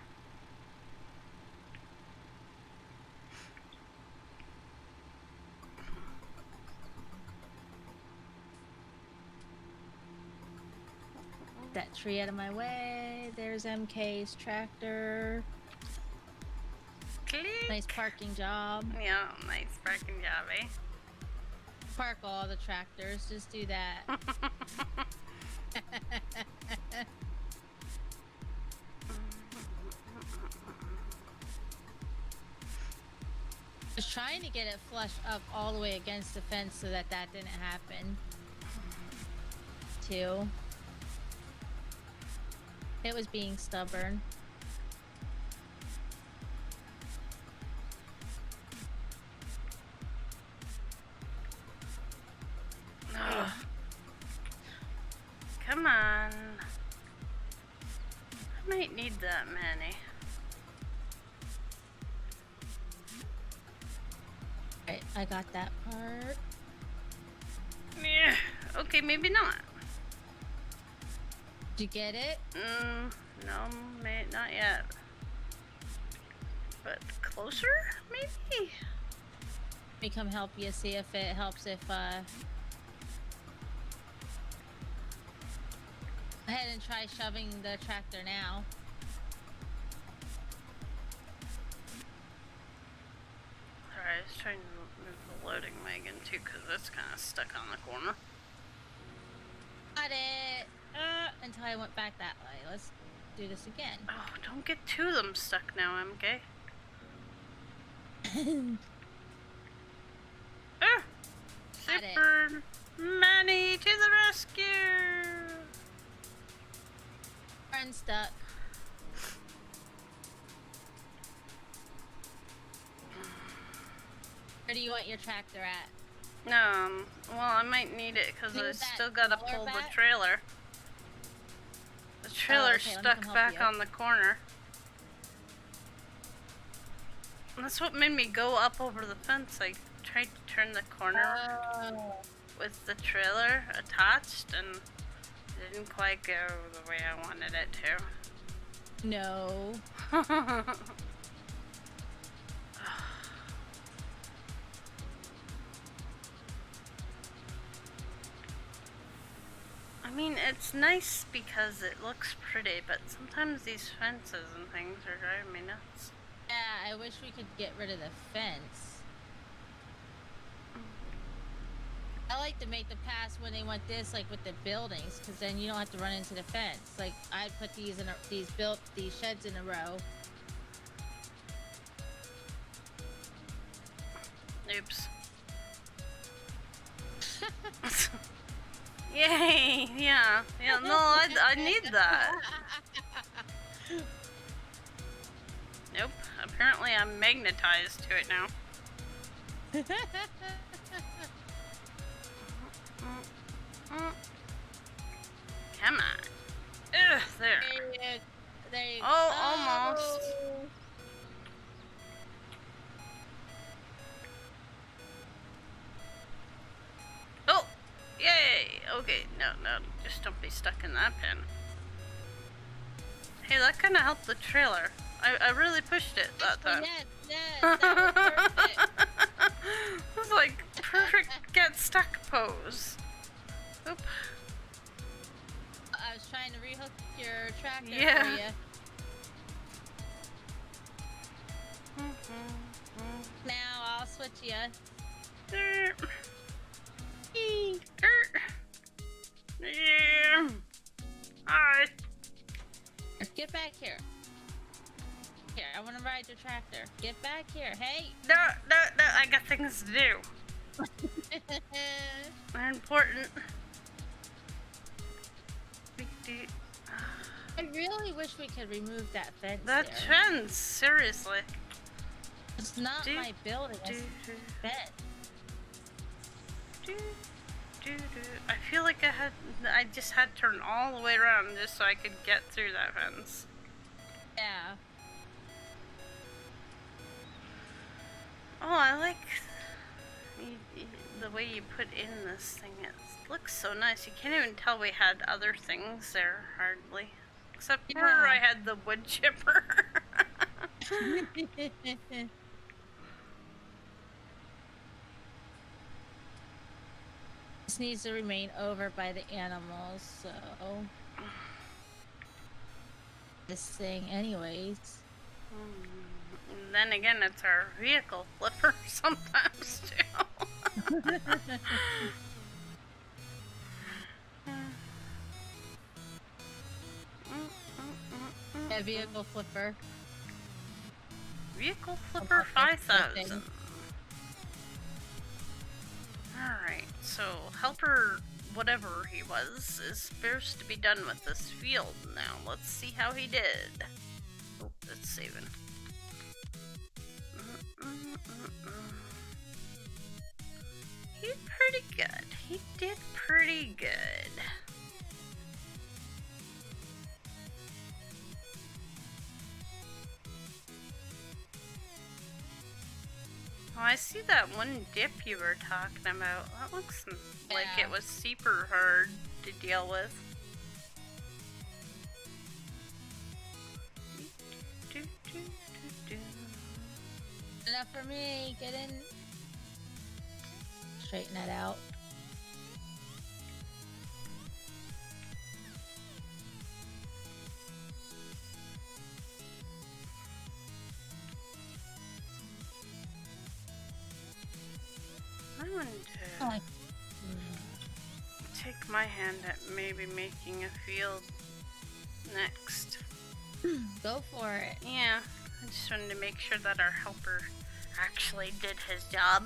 That tree out of my way. There's MK's tractor. Click. Nice parking job. Yeah, nice parking job, eh? Park all the tractors. Just do that. I was trying to get it flush up all the way against the fence so that didn't happen. Too. It was being stubborn. Ugh. Come on. I might need that many. Right, I got that part. Yeah. Okay, maybe not. Did you get it? No, not yet. But closer, maybe? Let me come help you, see if it helps if, Go ahead and try shoving the tractor now. Alright, I was trying to move the loading wagon too, because that's kind of stuck on the corner. Got it! Until I went back that way. Let's do this again. Oh, don't get two of them stuck now, MK. Super Manny to the rescue! Friend stuck. Where do you want your tractor at? Well, I might need it because I still gotta pull the trailer. The trailer's stuck back on the corner. And that's what made me go up over the fence. I tried to turn the corner with the trailer attached, and it didn't quite go the way I wanted it to. No. I mean, it's nice because it looks pretty, but sometimes these fences and things are driving me nuts. Yeah, I wish we could get rid of the fence. I like to make the pass when they want this, like with the buildings, because then you don't have to run into the fence. Like I'd put these in these sheds in a row. Oops. Yay! Yeah. No, I need that. Nope. Apparently I'm magnetized to it now. Come on. Ugh, there. There you go. Oh, almost. Oh! Yay! Okay, no, just don't be stuck in that pin. Hey, that kind of helped the trailer. I really pushed it that time. Yes, that was perfect. It was like perfect get stuck pose. Oop. I was trying to rehook your tractor for Yeah. you. Now I'll switch you. Yeah. Alright. Get back here. Here, I want to ride your tractor. Get back here. Hey. No, I got things to do. They're important. I really wish we could remove that fence. That fence, seriously. It's not my building, it's the fence. I feel like I just had to turn all the way around just so I could get through that fence. Yeah. Oh, I like the way you put in this thing. It looks so nice. You can't even tell we had other things there, hardly. Except where I had the wood chipper. This needs to remain over by the animals, so... This thing anyways. And then again, it's our vehicle flipper sometimes, too. A vehicle flipper. Vehicle flipper 5000. Alright, so helper whatever he was is supposed to be done with this field now. Let's see how he did. Oh, it's saving. He did pretty good. He did pretty good. Oh, I see that one dip you were talking about. That looks like it was super hard to deal with. enough for me. Get in. Straighten that out. I want to take my hand at maybe making a field next. Go for it. Yeah, I just wanted to make sure that our helper actually did his job.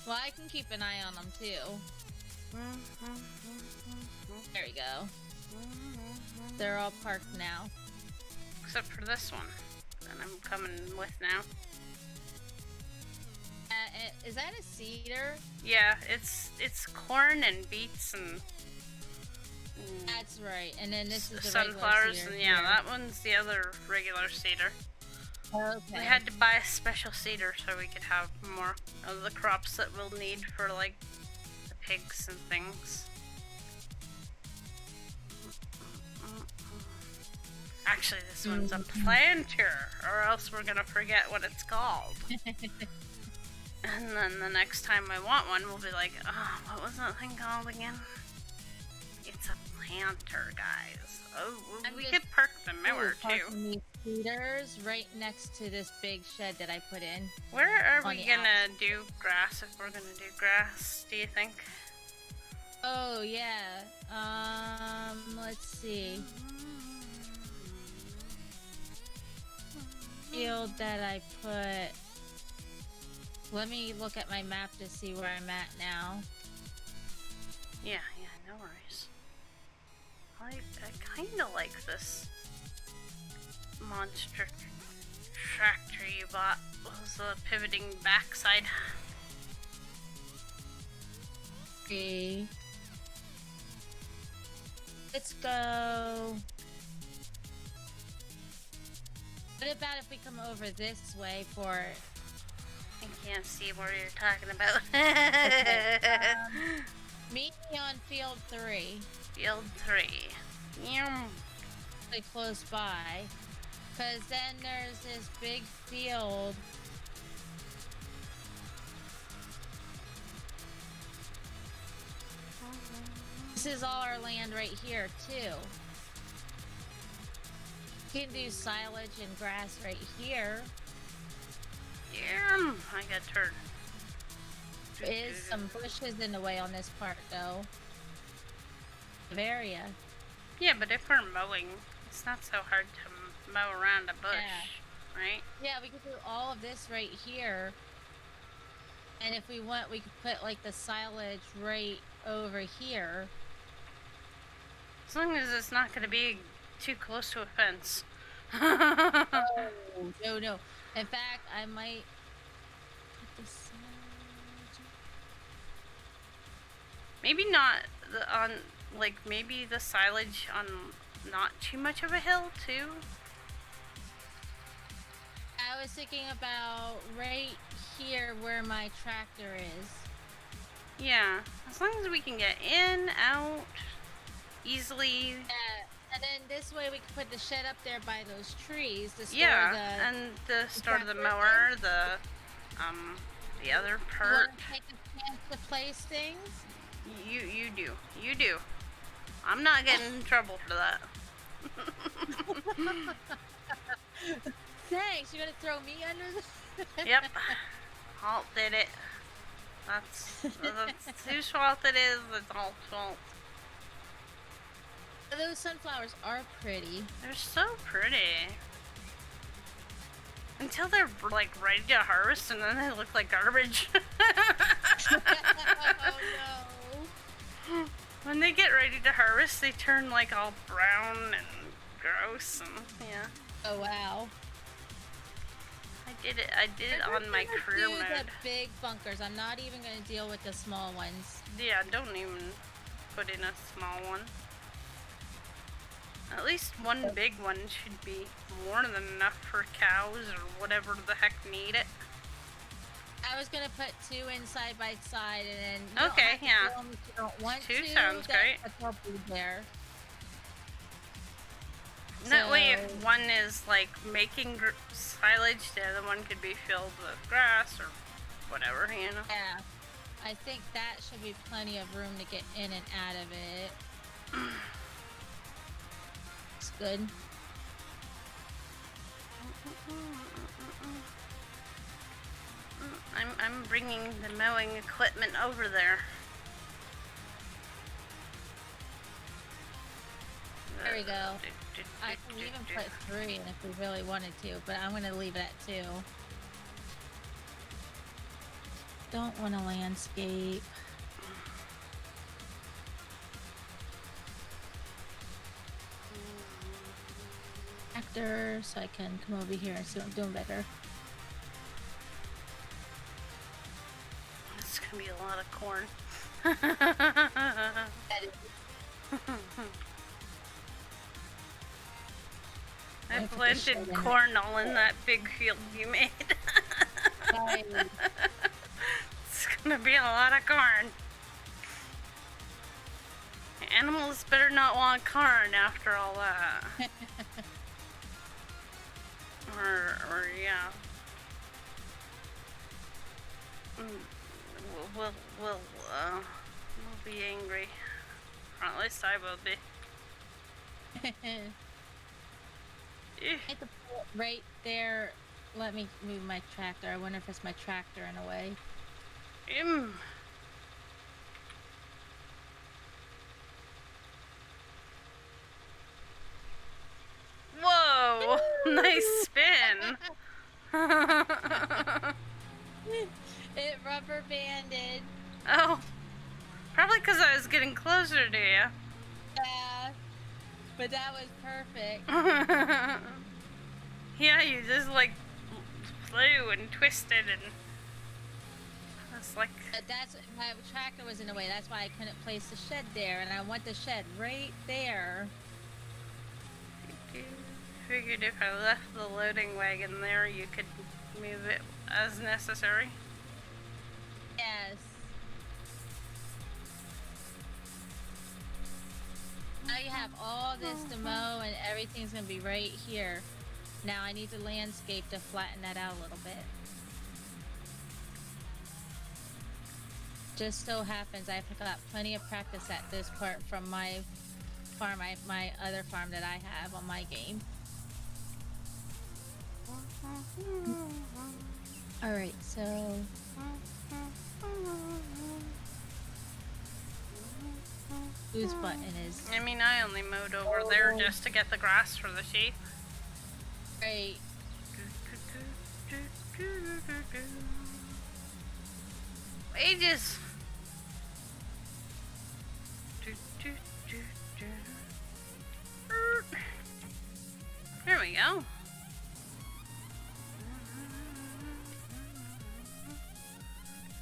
Well, I can keep an eye on them too. There we go. They're all parked now. Except for this one that I'm coming with now. Is that a cedar? Yeah, it's corn and beets and That's right. And then this is the sunflowers, cedar and yeah, here. that one's the other regular cedar. Okay. We had to buy a special cedar so we could have more of the crops that we'll need for like the pigs and things. Actually, this one's a planter, or else we're gonna forget what it's called. And then the next time I want one, we'll be like, oh, what was that thing called again? It's a planter, guys. Oh, we could park the mower too. These cedars right next to this big shed that I put in. Where are we gonna do grass if we're gonna do grass, do you think? Oh, yeah. Let's see. Field that I put. Let me look at my map to see where I'm at now. Yeah, no worries. I kind of like this monster tractor you bought. What was the pivoting backside? Okay. Let's go. What about if we come over this way for... I can't see what you're talking about. Okay, meet me on field 3. Field 3. Yum. Like close by. Because then there's this big field. This is all our land right here, too. You can do silage and grass right here. Yeah, I got turned. There is some bushes in the way on this part, though. Of area. Yeah, but if we're mowing, it's not so hard to mow around a bush, right? Yeah, we could do all of this right here. And if we want, we could put, like, the silage right over here. As long as it's not going to be too close to a fence. Oh, no. In fact, I might put the silage. Maybe not maybe the silage on not too much of a hill too. I was thinking about right here where my tractor is. Yeah, as long as we can get in, out, easily. And then this way we can put the shed up there by those trees to store and the start of the mower, the other You part. want to take a chance to place things? You do. I'm not getting in trouble for that. Thanks. You're gonna throw me under the. Yep. Halt did it. That's whose fault it is. It's Halt's fault. Those sunflowers are pretty. They're so pretty. Until they're like ready to harvest and then they look like garbage. Oh no. When they get ready to harvest, they turn like all brown and gross and yeah. Oh wow. I did it on my career do mode. the big bunkers. I'm not even gonna deal with the small ones. Yeah, don't even put in a small one. At least one big one should be more than enough for cows or whatever the heck need it. I was gonna put 2 in side by side, and then you Okay, don't have to yeah. do them if you don't want 2 to. sounds great. That's a couple there. That way, if one is like making silage, the other one could be filled with grass or whatever, you know? Yeah. I think that should be plenty of room to get in and out of it. It's good. I'm bringing the mowing equipment over there. There we go. I can even put 3 in if we really wanted to, but I'm gonna leave it at 2. Don't want to landscape. Actor, so I can come over here and see what I'm doing better. It's gonna be a lot of corn. I planted corn all in that big field you made. It's gonna be a lot of corn. Animals better not want corn after all that. or yeah. We'll be angry. Or at least I will be. Hit the pole right there. Let me move my tractor. I wonder if it's my tractor in a way. Whoa! Nice spin! It rubber banded. Oh. Probably because I was getting closer to you. Yeah. But that was perfect. Yeah, you just like flew and twisted and it's like. That's my tractor was in the way. That's why I couldn't place the shed there, and I want the shed right there. Figured if I left the loading wagon there, you could move it as necessary. Yes. Now you have all this to mow and everything's gonna be right here. Now I need the landscape to flatten that out a little bit. Just so happens I've got plenty of practice at this part from my farm, my other farm that I have on my game. Alright, so... Whose button is... I mean, I only mowed over there just to get the grass for the sheep. Right. Ages! There we go.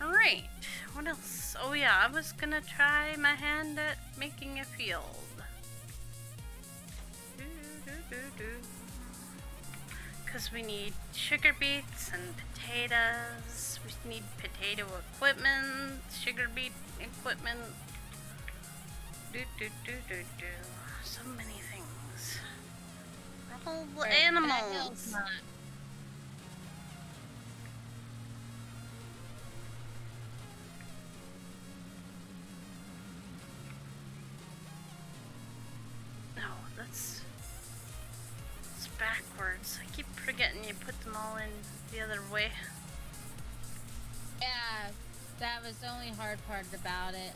Alright, what else? Oh yeah, I was gonna try my hand at making a field. Because we need sugar beets and potatoes. We need potato equipment, sugar beet equipment. So many things. All the animals. It's backwards. I keep forgetting you put them all in the other way. Yeah, that was the only hard part about it.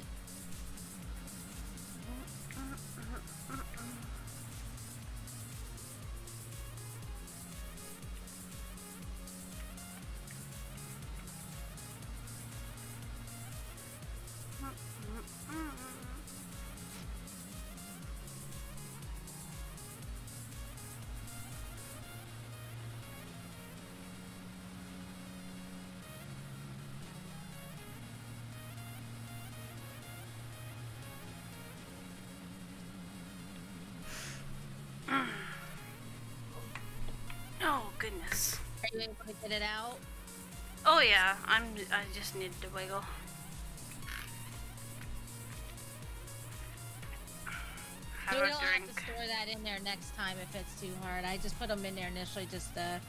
Oh goodness. Are you able to get it out? Oh yeah, I just need to wiggle. How You a don't have to drink. store that in there next time if it's too hard. I just put them in there initially just to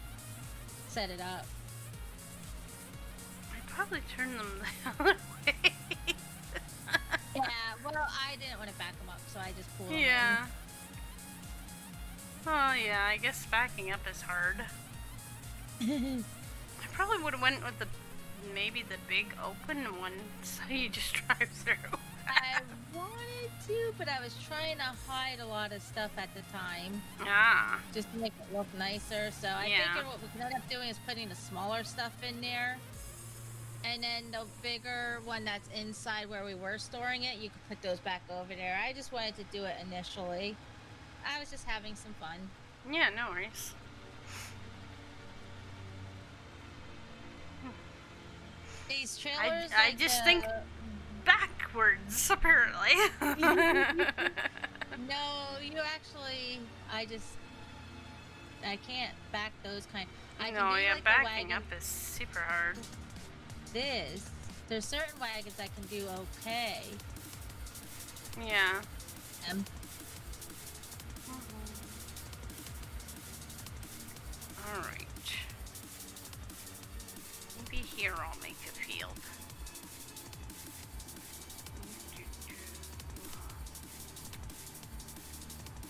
set it up. I'd probably turn them the other way. Yeah, well, I didn't want to back them up, so I just pulled them Yeah. Oh yeah, I guess backing up is hard. in. I probably would have went with maybe the big open one, so you just drive through. I wanted to, but I was trying to hide a lot of stuff at the time, Ah, just to make it look nicer. So I Yeah. figured what we could end up doing is putting the smaller stuff in there. And then the bigger one that's inside where we were storing it, you could put those back over there. I just wanted to do it initially. I was just having some fun. yeah, no worries. These trailers, I like just think backwards, apparently. No, you actually, I can't back those kind. I No, can do yeah, like backing the up wagon is super hard. There's certain wagons I can do okay. Yeah. Um, Alright. Maybe here I'll make a field.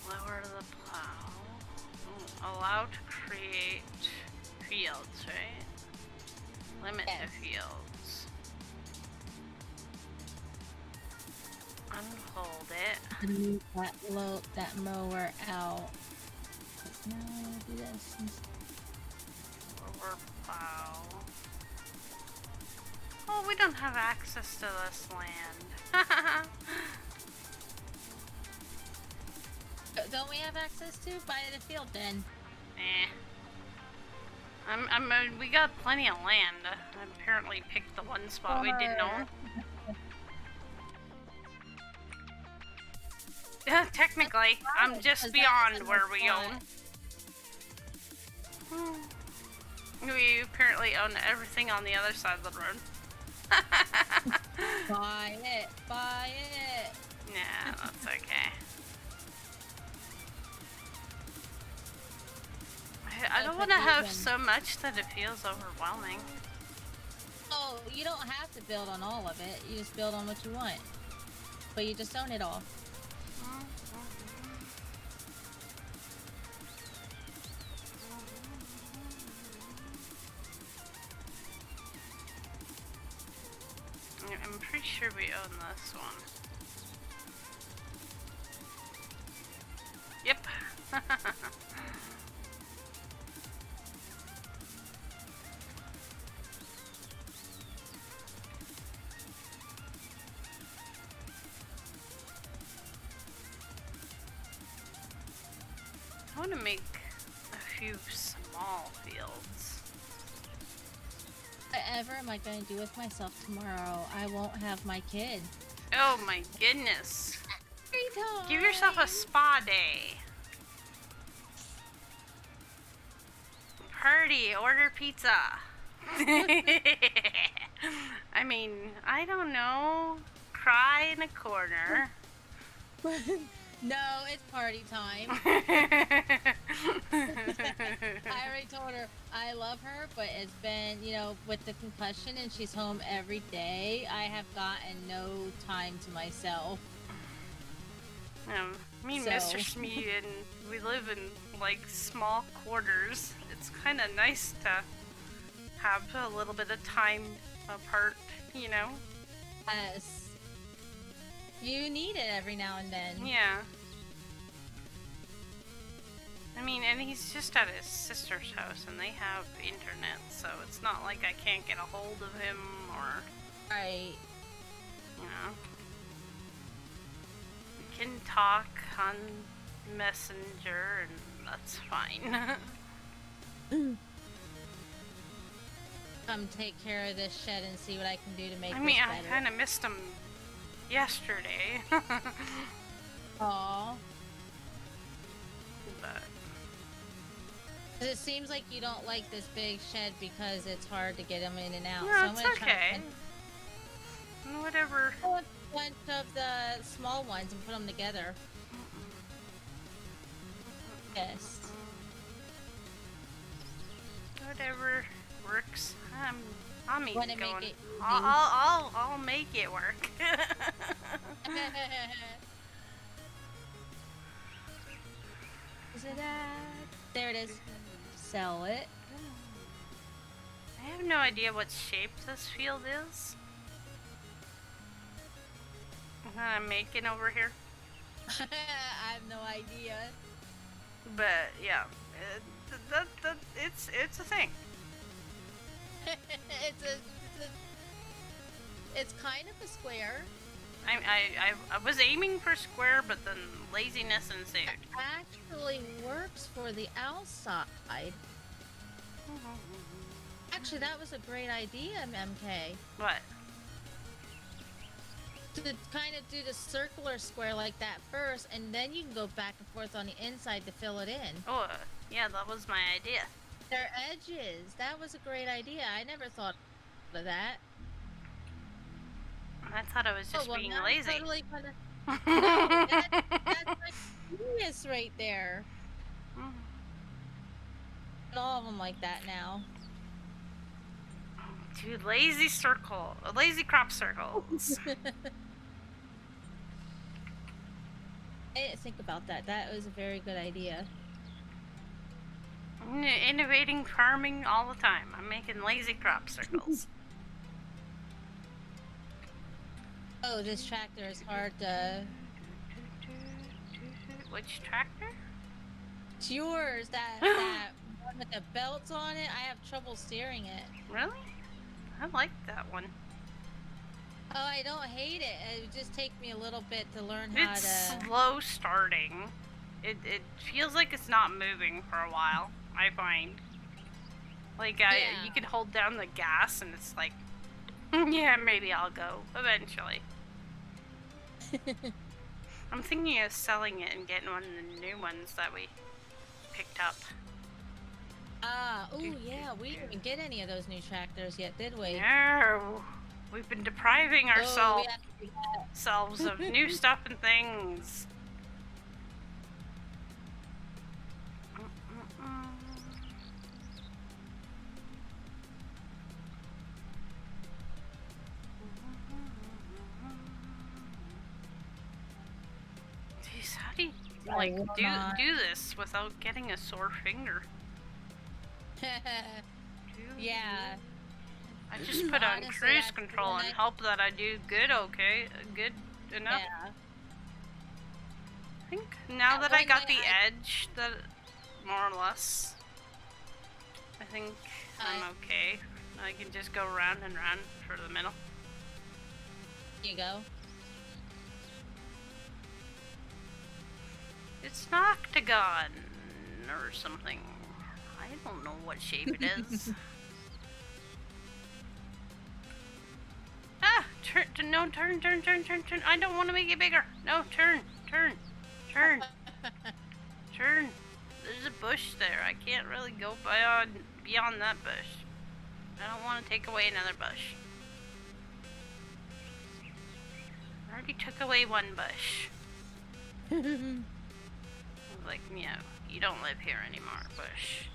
Lower the plow. Allow to create fields, right? Limit Yes. to fields. Unfold it. move that mower out. 'Cause now I'll do this. Lower plow. Oh, we don't have access to this land. Don't we have access to? Buy the field then. Eh. We got plenty of land. I apparently picked the one spot we didn't own. Yeah, technically, I'm just beyond where we own. We apparently own everything on the other side of the road. Buy it. Buy it. Nah, that's okay. I don't want to have so much that it feels overwhelming. Oh, you don't have to build on all of it. You just build on what you want. But you just own it all. I'm pretty sure we own this one. Yep. I want to make a few small fields. Whatever am I going to do with myself tomorrow? I won't have my kid. Oh my goodness. Free time. Give yourself a spa day. Party, order pizza. I mean, I don't know. Cry in a corner. No, it's party time. I already told her I love her, but it's been, with the concussion and she's home every day, I have gotten no time to myself. Me and Mr. Smee and we live in like small quarters. It's kind of nice to have a little bit of time apart, Yes. You need it every now and then. Yeah. I mean, and he's just at his sister's house and they have internet, so it's not like I can't get a hold of him or, Right. We can talk on Messenger and that's fine. Come take care of this shed and see what I can do to make I mean, this I better. kind of missed him yesterday. Aw. But It seems like you don't like this big shed because it's hard to get them in and out. no, so I'm it's gonna try okay. Whatever. to pull a bunch of the small ones and put them together. Yes. Whatever works. I'm easy Wanna going. make it easy. I'll make it work. Is it there it is. Sell it. I have no idea what shape this field is. That I'm making over here. I have no idea. But yeah, it's a thing. It's kind of a square. I was aiming for square, but then laziness ensued. It actually works for the outside. Actually, that was a great idea, MK. What? To kind of do the circular square like that first, and then you can go back and forth on the inside to fill it in. Oh, yeah, that was my idea. Their edges. That was a great idea. I never thought of that. I thought I was just being now lazy. I'm totally gonna... No, that's like genius right there. All of them like that now. Dude, lazy crop circles. I didn't think about that. That was a very good idea. Innovating farming all the time. I'm making lazy crop circles. Oh, this tractor is hard to... Which tractor? It's yours, that one with the belts on it. I have trouble steering it. Really? I like that one. Oh, I don't hate it. It would just take me a little bit to learn how to... It's slow starting. It feels like it's not moving for a while, I find. Like, you can hold down the gas and it's like, yeah, maybe I'll go eventually. I'm thinking of selling it and getting one of the new ones that we picked up. Oh yeah, we didn't even get any of those new tractors yet, did we? No, we've been depriving ourselves of new stuff and things. Jeez, how do you like do this without getting a sore finger? Yeah. I just put on cruise control and hope that I do good enough. Yeah. I think now that I got the edge, that more or less, I think I'm okay. I can just go round and round for the middle. Here you go. It's an octagon or something. I don't know what shape it is. Ah! Turn! I don't want to make it bigger. No, turn. Turn. There's a bush there. I can't really go beyond that bush. I don't want to take away another bush. I already took away one bush. Like, you don't live here anymore, bush.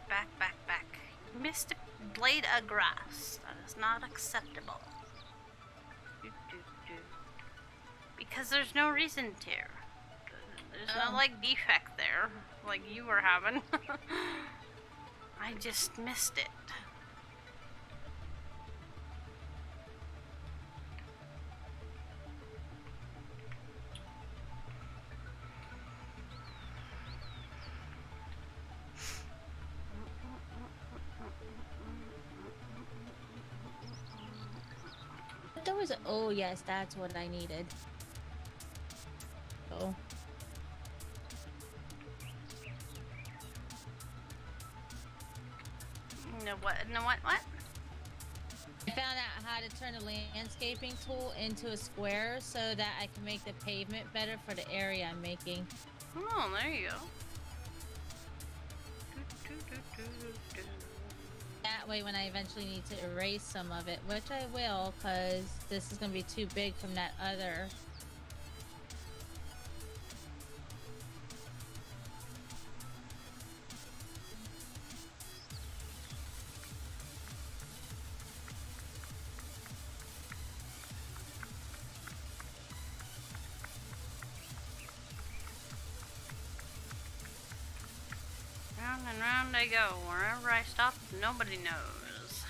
Back. You missed a blade of grass. That is not acceptable. Because there's no reason to. There's no, like, defect there, like you were having. I just missed it. There was a, oh yes, that's what I needed. Oh. No what? No what? What? I found out how to turn the landscaping tool into a square so that I can make the pavement better for the area I'm making. Oh, there you go. That way when I eventually need to erase some of it, which I will, because this is going to be too big from that other. Round and round I go. Wherever I stop, nobody knows.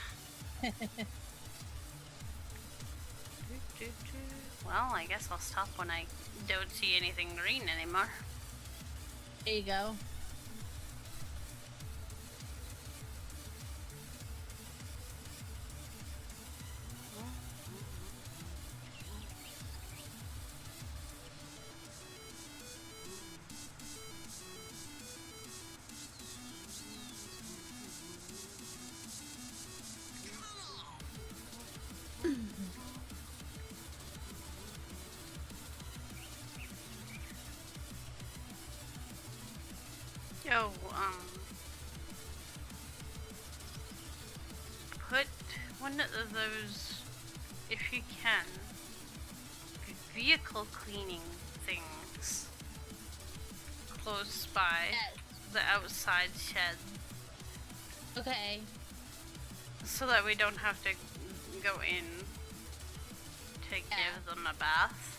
Well, I guess I'll stop when I don't see anything green anymore. There you go. Yo, put one of those, if you can, vehicle cleaning things close by the outside shed. Okay. So that we don't have to go in to give them a bath.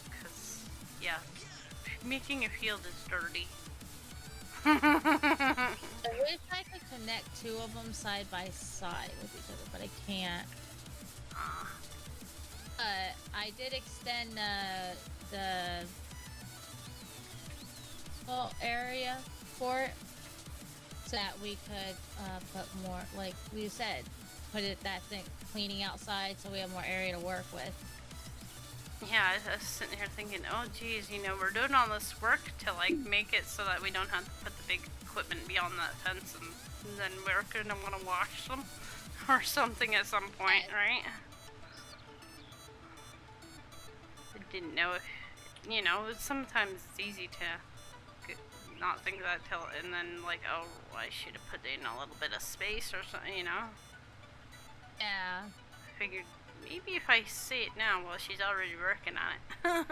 Because, yeah, making a field is dirty. I wish I could connect two of them side by side with each other, but I can't. I did extend the whole area for it so that we could put more, like you said, put it that thing cleaning outside so we have more area to work with. Yeah, I was sitting here thinking, oh geez, you know, we're doing all this work to like make it so that we don't have to put the big equipment beyond that fence, and then we're gonna want to wash them or something at some point, right? I didn't know if, you know, sometimes it's easy to not think that till, and then like, oh, I should have put in a little bit of space or something, you know? Yeah. I figured maybe if I say it now, well, she's already working on it.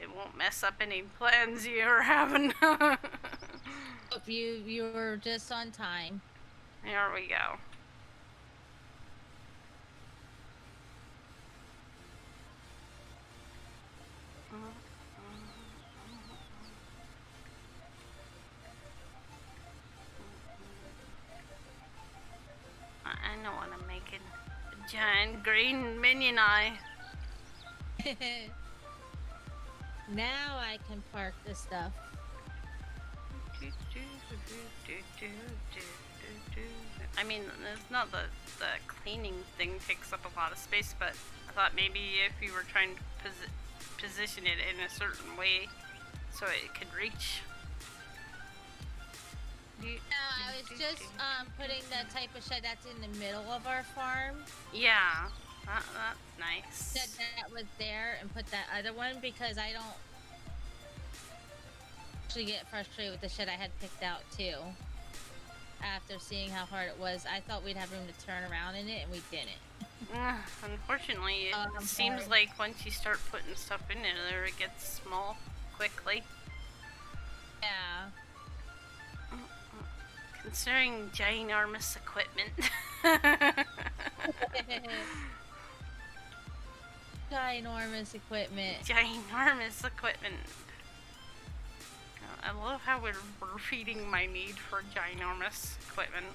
it won't mess up any plans you're having. Hope you were just on time. There we go. I know what I'm making. A giant green minion eye. Now I can park this stuff. I mean, it's not the cleaning thing takes up a lot of space, but I thought maybe if you were trying to position it in a certain way so it could reach. No, I was just putting the type of shed that's in the middle of our farm. Yeah, that's nice. That was there, and put that other one because I don't actually get frustrated with the shed I had picked out too. After seeing how hard it was, I thought we'd have room to turn around in it, and we didn't. Unfortunately, it seems like once you start putting stuff in there, it gets small quickly. Yeah. Considering ginormous equipment. Ginormous equipment. Ginormous equipment. I love how we're feeding my need for ginormous equipment.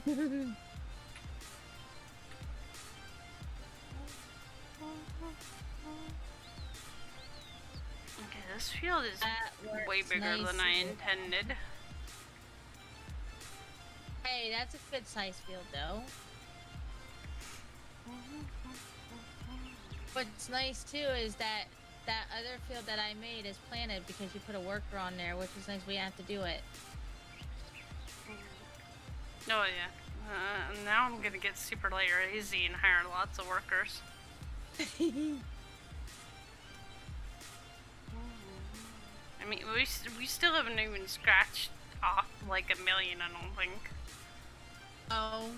Okay, this field is way bigger than I intended. Hey, that's a good size field, though. What's nice too is that that other field that I made is planted because you put a worker on there, which is nice. We have to do it. Oh yeah. Now I'm gonna get super lazy and hire lots of workers. I mean, we still haven't even scratched off like 1 million, I don't think. Oh.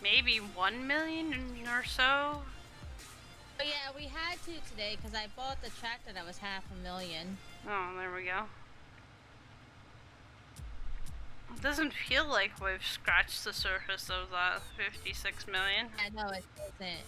Maybe 1 million or so. But yeah, we had to today because I bought the tractor that was 500,000. Oh, there we go. It doesn't feel like we've scratched the surface of that 56 million. I know it doesn't.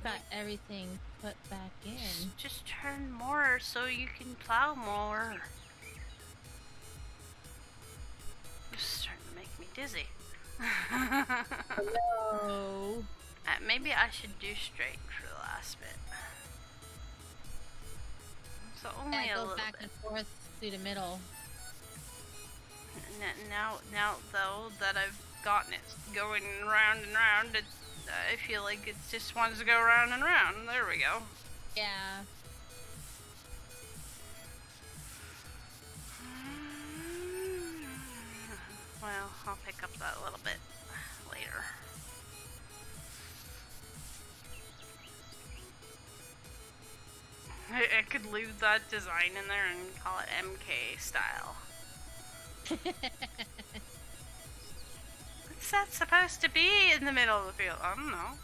Got everything put back in. Just turn more so you can plow more. It's starting to make me dizzy. No. Maybe I should do straight for the last bit. So only a little back bit. and forth through the middle. Now though that I've gotten it going round and round, I feel like it just wants to go round and round. There we go. Yeah. Well, I'll pick up that a little bit later. I could leave that design in there and call it MK style. What's that supposed to be in the middle of the field? I don't know.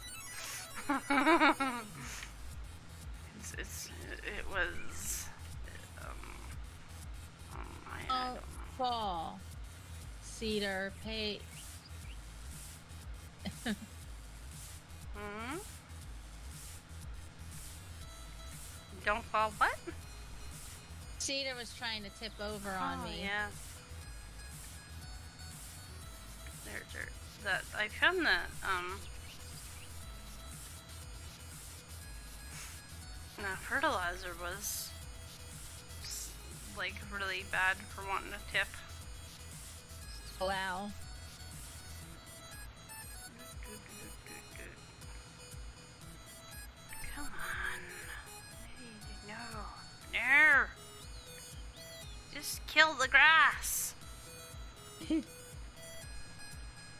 It was. I don't know. Fall. Cedar, pay. Hmm? Don't fall what? Cedar was trying to tip over on me. Yeah. That I found that fertilizer was like really bad for wanting to tip. Wow. Come on. No. Just kill the grass.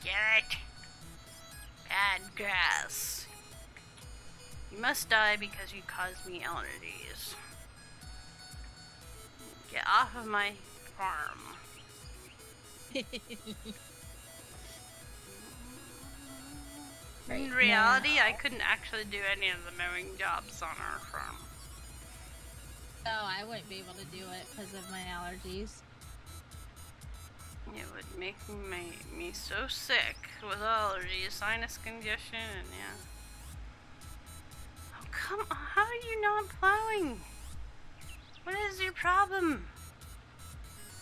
Get it. Bad grass. You must die because you caused me allergies. Get off of my farm. In reality, I couldn't actually do any of the mowing jobs on our farm. No, I wouldn't be able to do it because of my allergies. It would make me so sick with allergies, sinus congestion, and yeah. Oh, come on. How are you not plowing? What is your problem?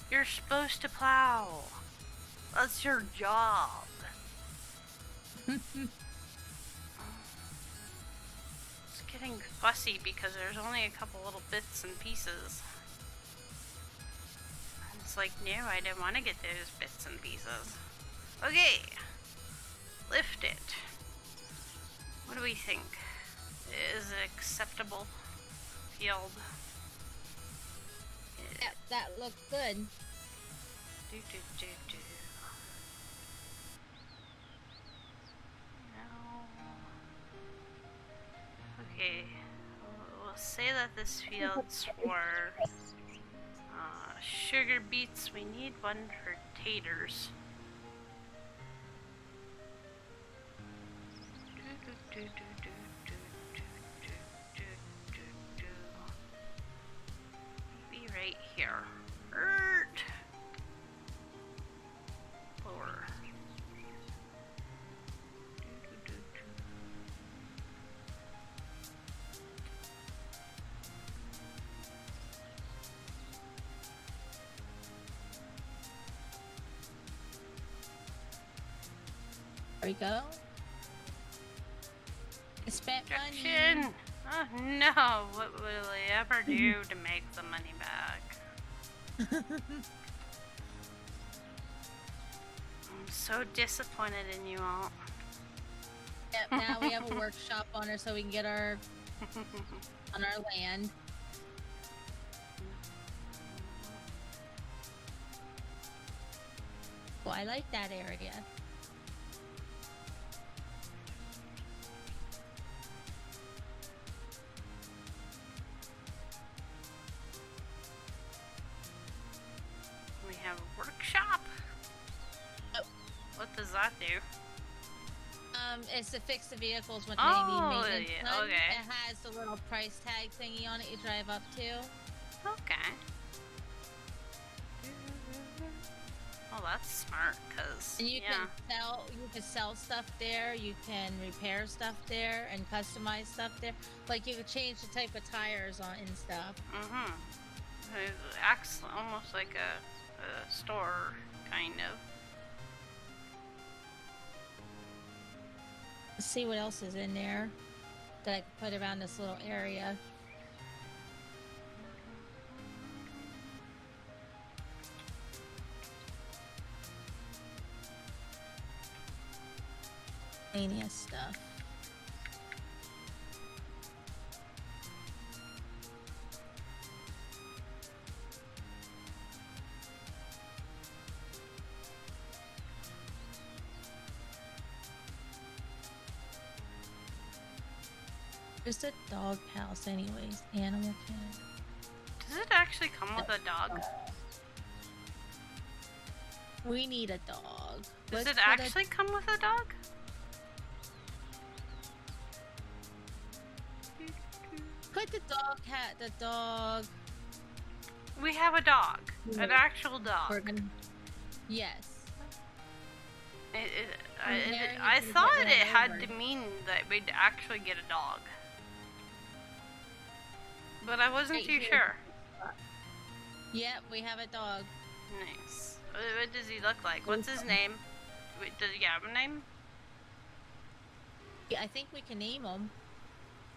You're supposed to plow. That's your job. It's getting fussy because there's only a couple little bits and pieces. It's like, no, I don't want to get those bits and pieces. Okay. Lift it. What do we think is an acceptable field? Yep, that looks good. Do. No. Okay. We'll say that this field's for sugar beets. We need one for taters. Be right here. Lower. There we go. I spent money. Objection! Oh no, what will I ever do to make the money back? I'm so disappointed in you all. Yep, now we have a workshop on her so we can get our on our land. Well, I like that area. We have a workshop. Oh. What does that do? It's to fix the vehicles when Oh, they need maintenance yeah, done. okay. It has the little price tag thingy on it you drive up to. Okay. Oh, that's smart, cause And you yeah. can sell stuff there, you can repair stuff there and customize stuff there. Like you could change the type of tires on and stuff. Mm-hmm. It acts almost like a store, kind of. Let's see what else is in there that I could put around this little area. Mania stuff. Just a dog house anyways. Animal kennel. Does it actually come with a dog? We need a dog. Does Let's it put actually come with a dog? Put the dog. We have a dog. Yeah. An actual dog. Yes. I thought it had to mean that we'd actually get a dog. But I wasn't Right too here. sure. Yep, we have a dog. Nice. What does he look like? What's his name? Wait, does he have a name? Yeah, I think we can name him.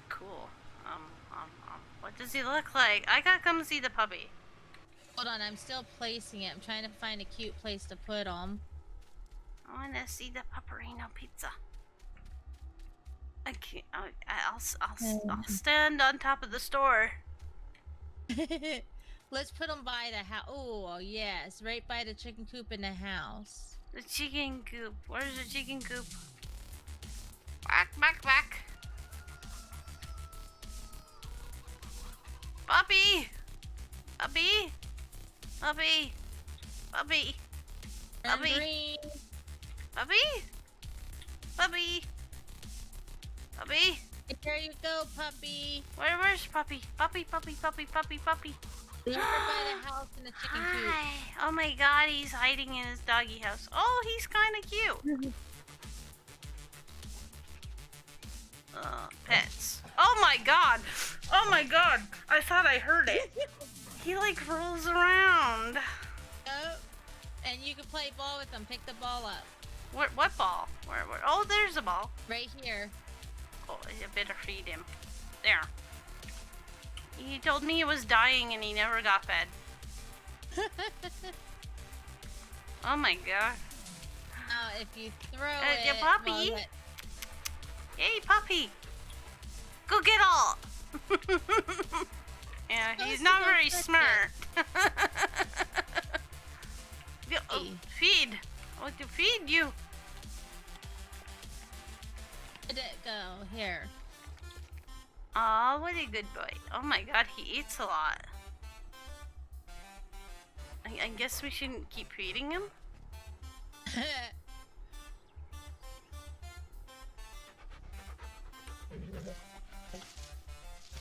Cool. What does he look like? I gotta come see the puppy. Hold on, I'm still placing it. I'm trying to find a cute place to put him. I wanna see the pupperino pizza. I can't. I'll stand on top of the store. Let's put him by the house. Oh, yes, right by the chicken coop in the house. The chicken coop. Where's the chicken coop? Back. Puppy! Puppy! Puppy! Puppy! And Puppy! green. Puppy! Puppy! Puppy! There you go, puppy. Where's Puppy? Puppy! We're by the house in the chicken coop. Hi! Oh my god, he's hiding in his doggy house. Oh, he's kinda cute. Pets. Oh my god! Oh my god! I thought I heard it. He like rolls around. Oh, and you can play ball with them. Pick the ball up. What ball? Where? Oh, there's a ball. Right here. Oh, I better feed him. There. He told me he was dying and he never got fed. Oh my god. If you throw it... Yeah, puppy. Well, Hey, puppy! Go get all! Yeah, he's not go very fetch it. smart. Oh, Hey. feed! I want to feed you! Let it go. Here. Aw, what a good boy. Oh my god, he eats a lot. I guess we shouldn't keep feeding him?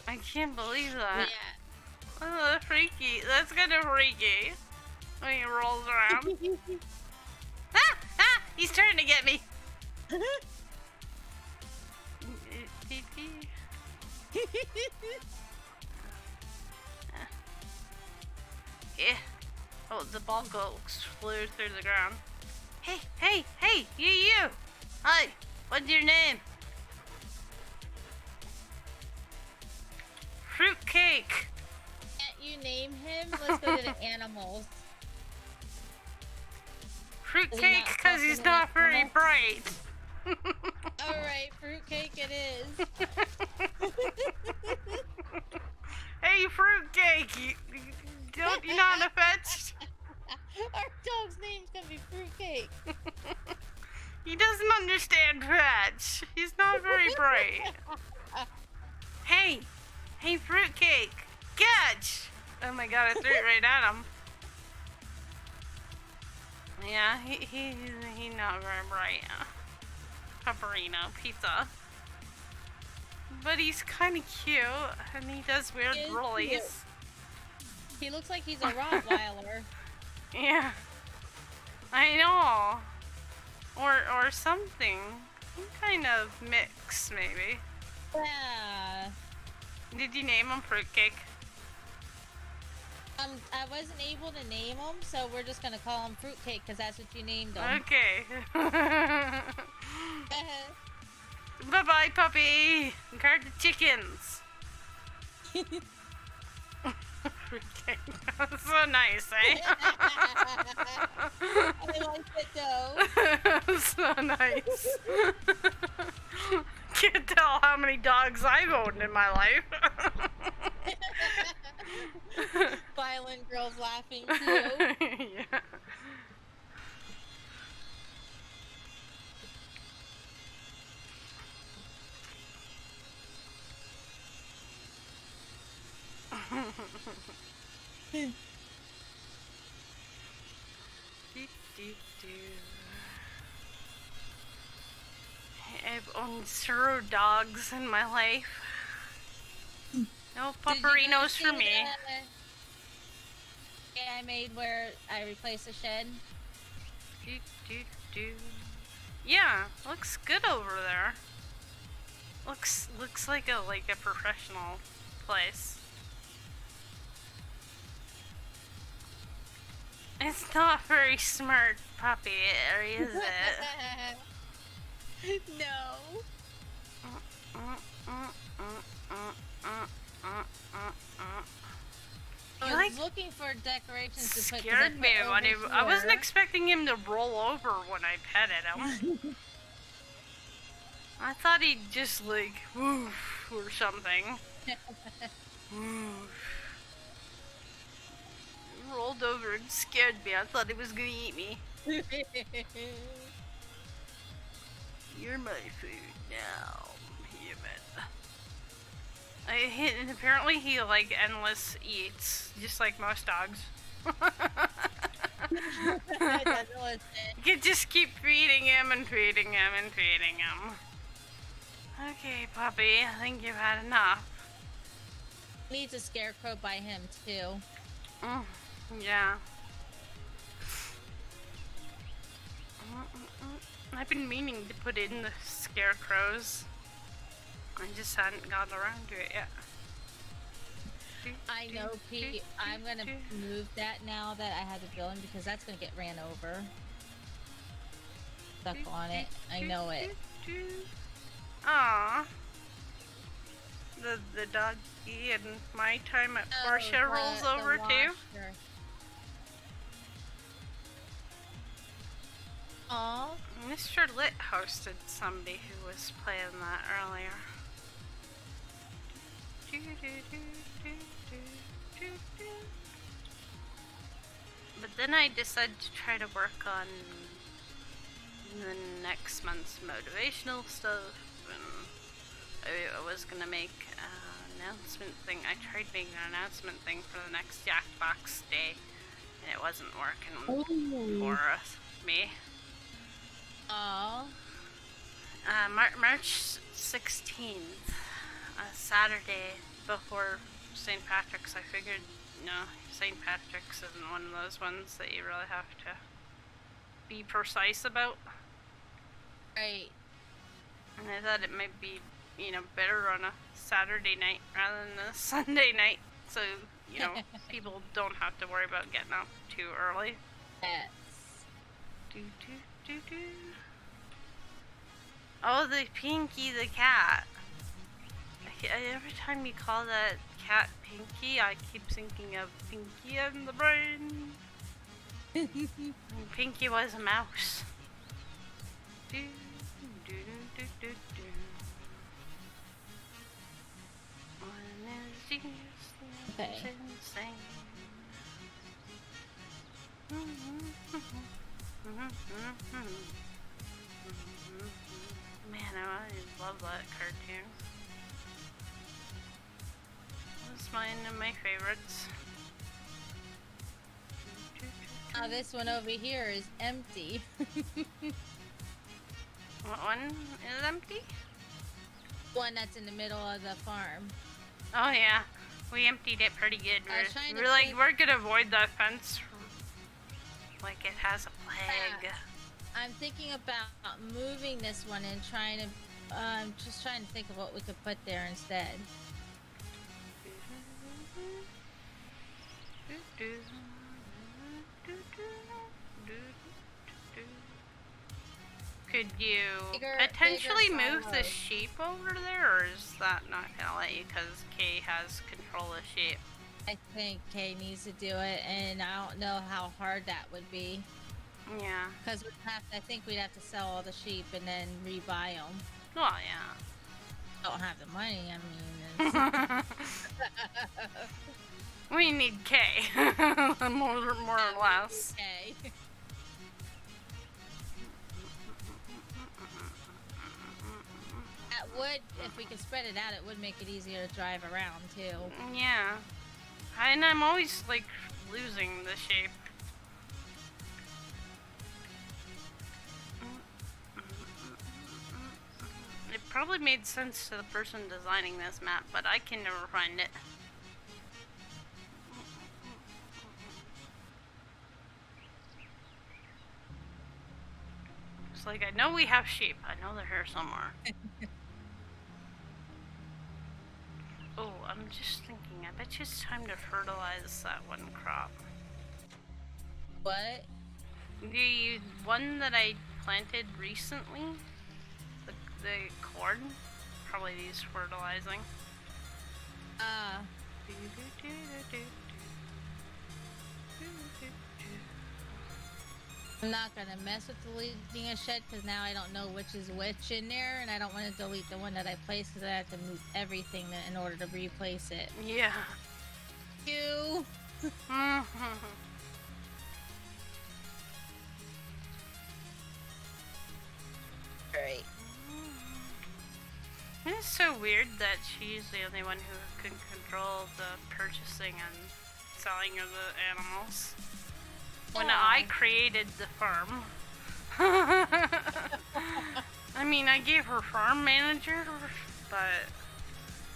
I can't believe that. Yeah. Oh, that's freaky. That's kind of freaky. When he rolls around. Ah! He's trying to get me. Yeah. Oh, the ball flew through the ground. Hey, you! Hi, what's your name? Fruitcake. Can't you name him? Let's go to the animals. Fruitcake, because he's not very bright. Alright, fruitcake it is. Hey, Fruitcake! Don't you know how to fetch? Our dog's name's gonna be Fruitcake. He doesn't understand fetch. He's not very bright. Hey! Hey, Fruitcake! Catch! Oh my god, I threw it right at him. Yeah, he's not very bright. Pepperino pizza. But he's kind of cute, and he does weird rollies. He looks like he's a Rottweiler. Yeah. I know. Or something. Some kind of mix, maybe. Yeah. Did you name him Fruitcake? I wasn't able to name him, so we're just gonna call him Fruitcake because that's what you named him. Okay. Bye-bye, puppy. Guard the chickens. Fruitcake. That's so nice, eh? I like it though. So nice. Can't tell how many dogs I've owned in my life. Violent girls laughing too. Yeah. I've owned zero dogs in my life. No pupperinos for me. I made where I replaced the shed. Yeah, looks good over there. Looks like a professional place. It's not very smart, puppy, or is it? No. I was looking for decorations to put. Scared me when I wasn't expecting him to roll over when I petted him. I thought he'd just like woof or something. Woof. Rolled over and scared me. I thought he was gonna eat me. You're my food now, human. And apparently he like endless eats, just like most dogs. You could just keep feeding him and feeding him and feeding him. Okay, puppy, I think you've had enough. Needs a scarecrow by him too. Yeah. I've been meaning to put in the scarecrows. I just hadn't gotten around to it yet. I know, Pete. I'm gonna move that now that I have the building because that's gonna get ran over. Stuck on it. I know it. Aww. The doggy and my time at Portia rolls over too. Aw. Mr. Lit hosted somebody who was playing that earlier. But then I decided to try to work on the next month's motivational stuff, and I was gonna make an announcement thing. I tried making an announcement thing for the next Jackbox day, and it wasn't working for me. Aww. March 16th, Saturday before St. Patrick's. I figured, St. Patrick's isn't one of those ones that you really have to be precise about. Right. And I thought it might be, better on a Saturday night rather than a Sunday night, so, people don't have to worry about getting up too early. Yes. Oh, the Pinky the cat. every time you call that cat Pinky, I keep thinking of Pinky and the Brain. And Pinky was a mouse. Do, do, do, do, do. One is useless, Okay. insane. Man, I always love that cartoon. That's one of my favorites. Now this one over here is empty. What one is empty? One that's in the middle of the farm. Oh yeah, we emptied it pretty good. I was trying to We're like, think- we're gonna avoid that fence like it has a plague. I'm thinking about moving this one and trying to, just trying to think of what we could put there instead. Could you Bigger potentially move the silos. sheep over there, or is that not gonna let you because Kay has control of sheep? I think Kay needs to do it, and I don't know how hard that would be. Yeah. Because I think we'd have to sell all the sheep and then rebuy them. Well, yeah. Don't have the money. I mean, We need Kay, more or less. Okay. That would, if we could spread it out, it would make it easier to drive around too. Yeah. And I'm always, like, losing the shape. It probably made sense to the person designing this map, but I can never find it. It's like, I know we have sheep. I know they're here somewhere. Oh, I'm just thinking, I bet you it's time to fertilize that one crop. What? The one that I planted recently, the corn, probably needs fertilizing. I'm not gonna mess with deleting a shed because now I don't know which is which in there, and I don't want to delete the one that I placed because I have to move everything in order to replace it. Yeah. You. Great. It's so weird that she's the only one who can control the purchasing and selling of the animals. When I created the farm. I mean, I gave her farm manager, but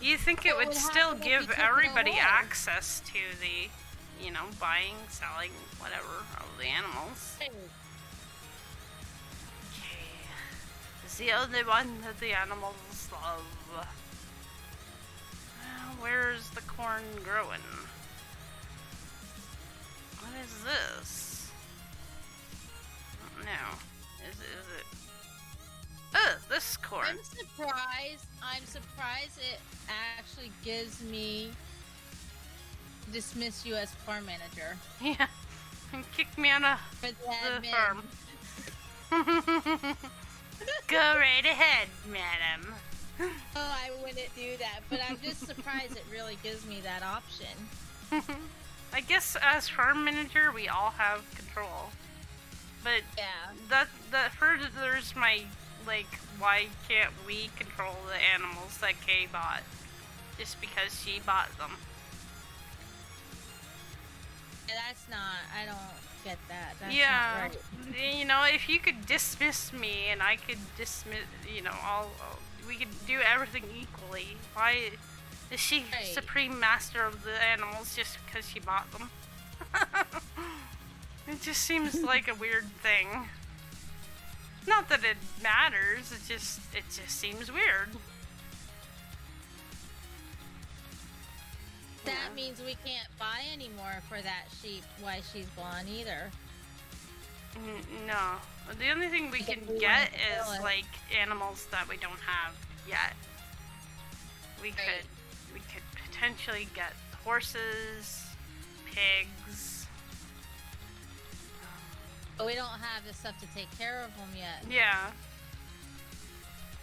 you think it would still give everybody access to the, you know, buying, selling, whatever, of the animals. Okay. It's the only one that the animals love. Where's the corn growing? What is this? No. Is it? Oh, this is corn. I'm surprised it actually gives me dismiss you as farm manager. Yeah. And kick me out of For the farm. Go right ahead, madam. Oh, I wouldn't do that, but I'm just surprised it really gives me that option. I guess as farm manager, we all have control. But yeah, that furthers my, like, why can't we control the animals that Kay bought? Just because she bought them. that's not, I don't get that. That's Yeah, not right. you know, if you could dismiss me and I could dismiss, you know, we could do everything equally. Why is she supreme master of the animals just because she bought them? It just seems like a weird thing. Not that it matters, it just seems weird. That means we can't buy any more for that sheep while she's gone either. No. The only thing we can get is, like, animals that we don't have yet. we could potentially get horses, pigs. But we don't have the stuff to take care of them yet. Yeah.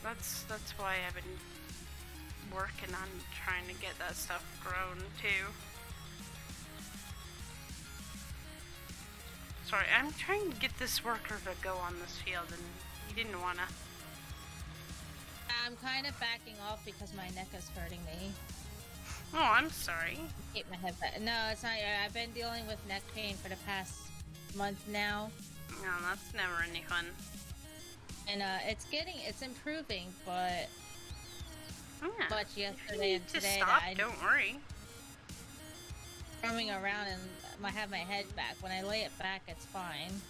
That's why I've been working on trying to get that stuff grown too. Sorry, I'm trying to get this worker to go on this field and he didn't wanna. I'm kind of backing off because my neck is hurting me. Oh, I'm sorry. Keep my head back. No, it's not. I've been dealing with neck pain for the past month now. No, that's never any fun. And it's improving, but Yeah. much yesterday and today stop, that don't worry. roaming around and I have my head back. When I lay it back, it's fine.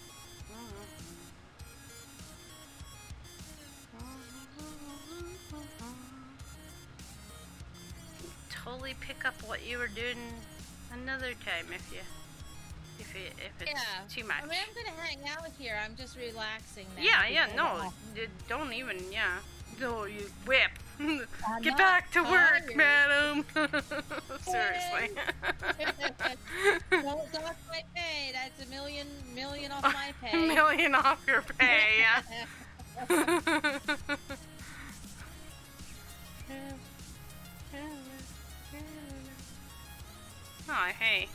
Totally pick up what you were doing another time if it's too much. I mean, I'm gonna hang out here. I'm just relaxing now. Yeah, no, don't even, No, you whip. Get not back to work, tired. madam. Seriously. Don't dock my pay. That's a million off my pay. $1 million off your pay, yeah. Oh, hey,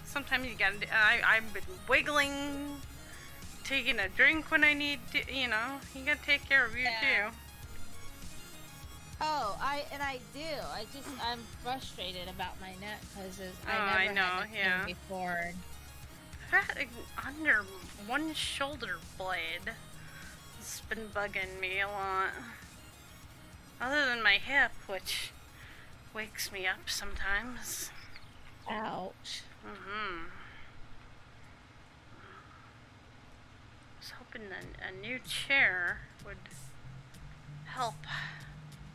sometimes you gotta, I've been wiggling, taking a drink when I need to, you gotta take care of you too. Oh, I do. I'm frustrated about my neck because I never had this pain before. That under one shoulder blade has been bugging me a lot. Other than my hip, which wakes me up sometimes. Ouch. I was hoping a new chair would help.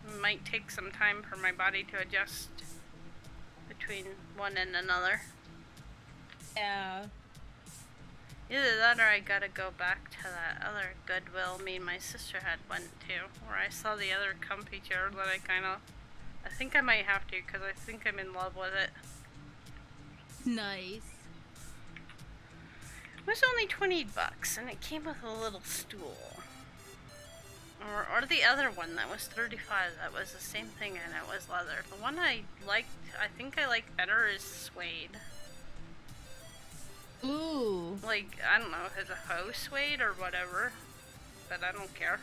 It might take some time for my body to adjust between one and another. Yeah. Either that or I gotta go back to that other Goodwill me and my sister had went to, where I saw the other comfy chair that I think I might have to because I think I'm in love with it. Nice. It was only $20 and it came with a little stool. Or the other one that was $35, that was the same thing and it was leather. The one I think I like better is suede. Ooh. Like, I don't know if it's a faux suede or whatever, but I don't care.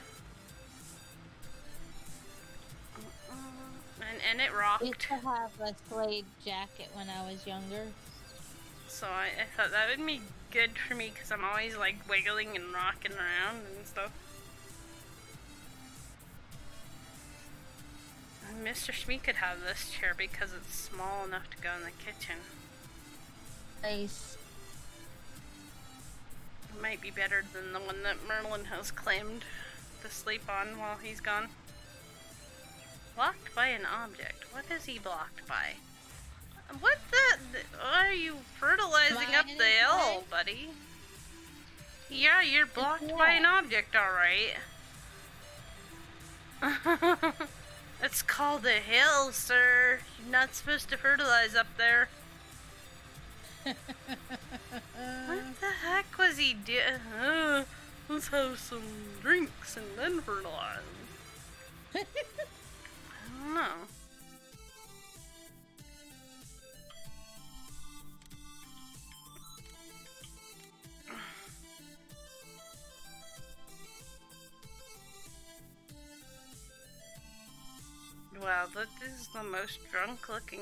And it rocked. I used to have a suede jacket when I was younger. So I thought that would be good for me because I'm always like wiggling and rocking around and stuff. And Mr. Schmee could have this chair because it's small enough to go in the kitchen. Nice. It might be better than the one that Merlin has claimed to sleep on while he's gone. Blocked by an object. What is he blocked by? What the? Are you fertilizing up the hill, buddy? Yeah, you're blocked by an object, alright. It's called a hill, sir. You're not supposed to fertilize up there. What the heck was he doing? Let's have some drinks and then fertilize. I don't know. Wow, that is the most drunk-looking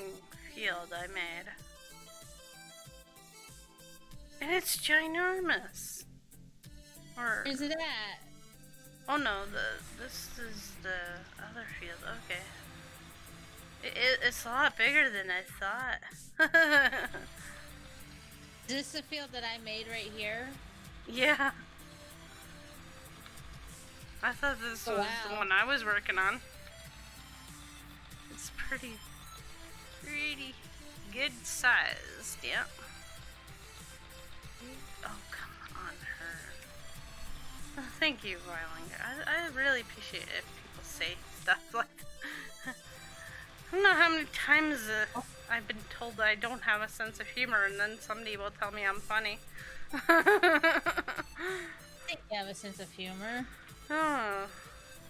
field I made. And it's ginormous. Or Where's it at? oh no, this is the other field. Okay, it's a lot bigger than I thought. Is this the field that I made right here? Yeah, I thought this was the one I was working on. It's pretty good sized. Yep. Oh, come on, her. Oh, thank you, Roylinger. I really appreciate it if people say stuff like that. I don't know how many times I've been told that I don't have a sense of humor, and then somebody will tell me I'm funny. I think you have a sense of humor. Oh,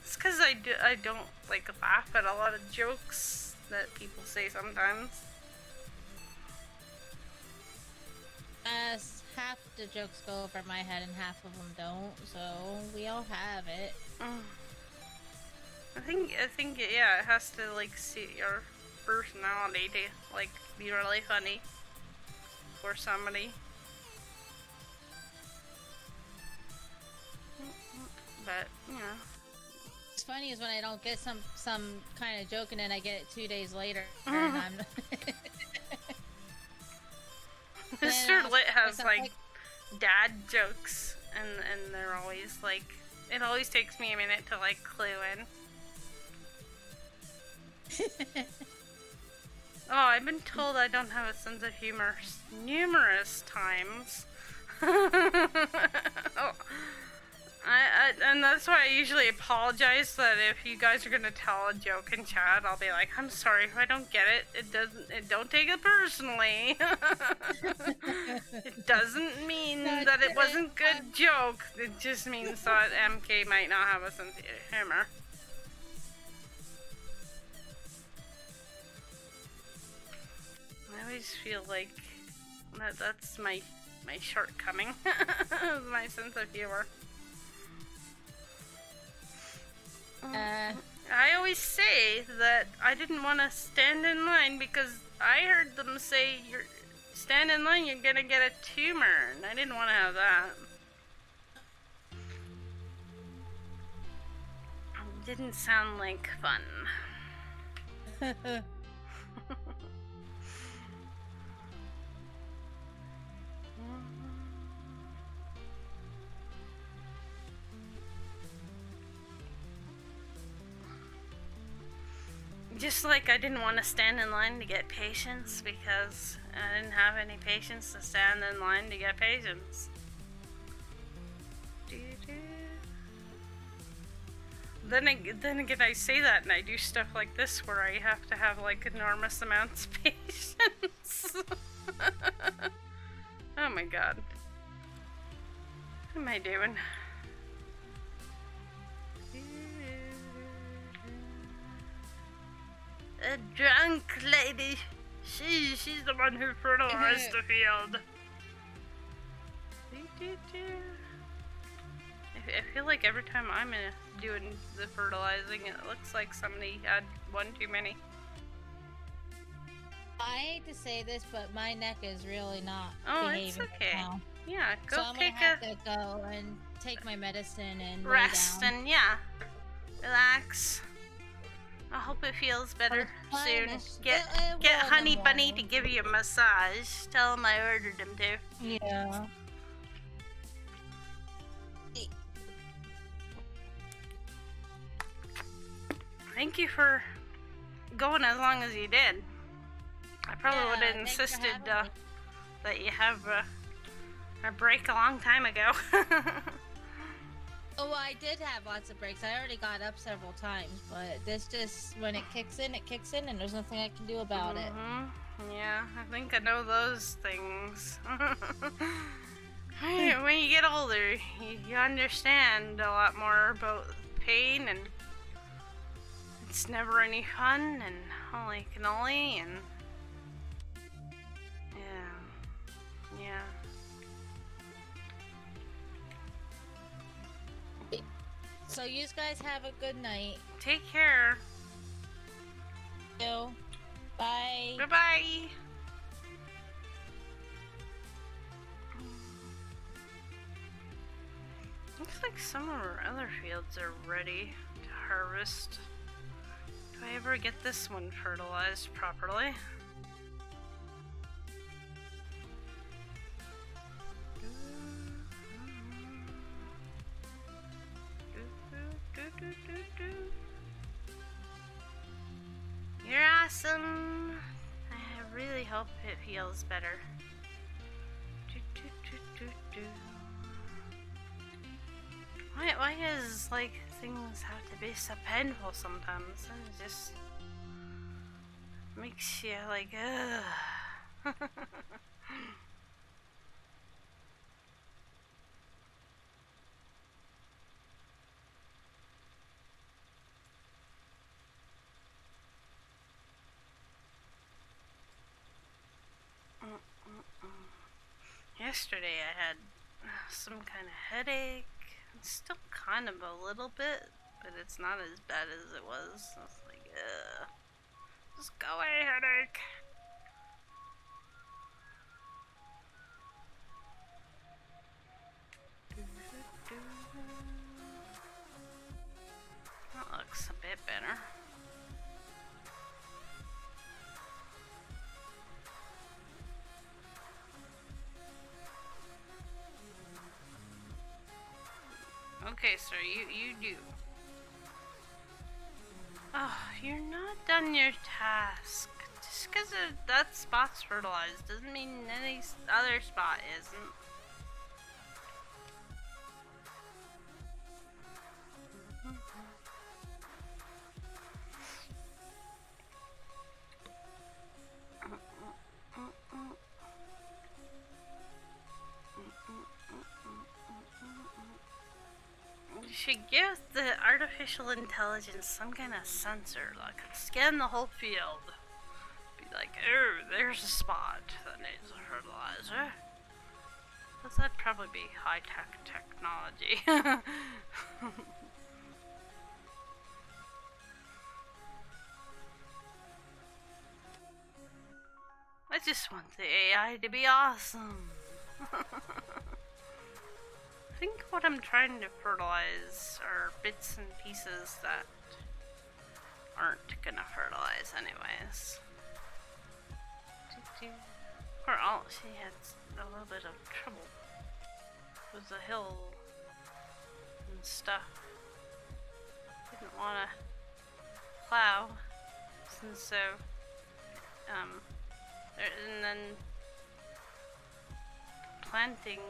it's because I don't like laugh at a lot of jokes that people say sometimes. Half the jokes go over my head and half of them don't, so we all have it. I think yeah, it has to like suit your personality to like be really funny for somebody. But you know, What's funny is when I don't get some kind of joke and then I get it 2 days later, and I'm. Mr. Lit has like dad jokes, and they're always like, it always takes me a minute to like clue in. Oh, I've been told I don't have a sense of humor numerous times. Oh, and that's why I usually apologize that if you guys are gonna tell a joke in chat, I'll be like, I'm sorry if I don't get it. Don't take it personally. It doesn't mean that it wasn't good joke. It just means that MK might not have a sense of humor. I always feel like that's my shortcoming. My sense of humor. I always say that I didn't want to stand in line because I heard them say, "You're stand in line, you're gonna get a tumor," and I didn't want to have that. It didn't sound like fun. Just like I didn't want to stand in line to get patience because I didn't have any patience to stand in line to get patience. Then again, I say that and I do stuff like this where I have to have like enormous amounts of patience. Oh my god. What am I doing? A drunk lady. She's the one who fertilized the field. I feel like every time I'm doing the fertilizing, it looks like somebody had one too many. I hate to say this, but my neck is really not it's behaving okay. now. Yeah, go so I'm take gonna have to go and take my medicine and rest lay down. and yeah, relax. I hope it feels better soon. Get Honey Bunny to give you a massage. Tell him I ordered him to. Yeah. Thank you for going as long as you did. I probably would have insisted that you have a break a long time ago. Oh, well, I did have lots of breaks. I already got up several times, but this just, when it kicks in, and there's nothing I can do about it. Yeah, I think I know those things. When you get older, you understand a lot more about pain, and it's never any fun, and holy cannoli, and yeah. So you guys have a good night. Take care. You. Bye. Bye-bye. Looks like some of our other fields are ready to harvest. Do I ever get this one fertilized properly? You're awesome. I really hope it feels better. Why is like things have to be so painful sometimes? It's just makes you like, ugh. Yesterday I had some kind of headache. It's still kind of a little bit, but it's not as bad as it was. I was like, ugh. Just go away, headache. That looks a bit better. Okay, sir, you do. Oh, you're not done your task. Just because that spot's fertilized doesn't mean any other spot isn't. You should give the artificial intelligence some kind of sensor that could scan the whole field. Be like, oh, there's a spot that needs a fertilizer. But that'd probably be high-tech technology. I just want the AI to be awesome. I think what I'm trying to fertilize are bits and pieces that aren't gonna fertilize anyways. Or she had a little bit of trouble with the hill and stuff. Didn't want to plow, and so and then planting.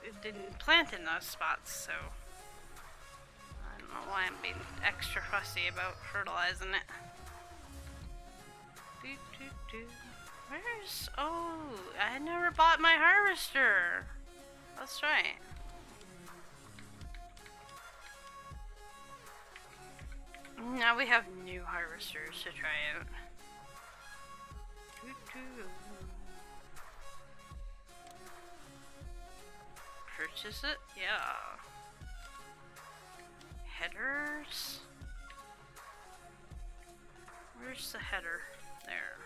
It didn't plant in those spots, so I don't know why I'm being extra fussy about fertilizing it. Where's... Oh, I never bought my harvester. That's right. Now we have new harvesters to try out. Purchase it? Yeah. Headers? Where's the header? There.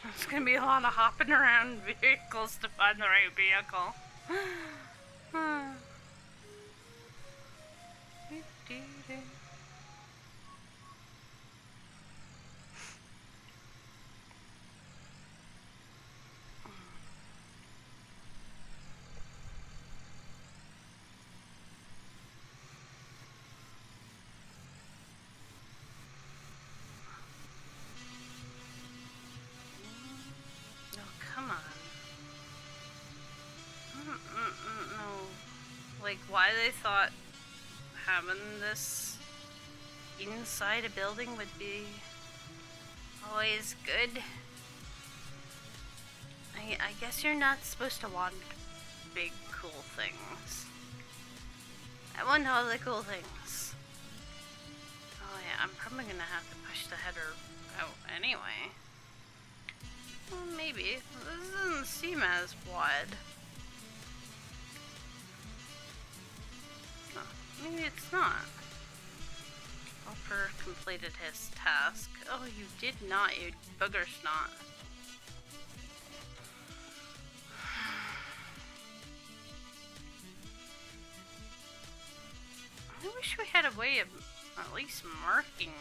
It's gonna be a lot of hopping around vehicles to find the right vehicle. Like, why they thought having this inside a building would be always good. I guess you're not supposed to want big cool things. I want all the cool things. Oh yeah, I'm probably gonna have to push the header out anyway. Well, maybe. This doesn't seem as wide. Maybe it's not. Helper completed his task. Oh, you did not, you booger snot. I wish we had a way of at least marking.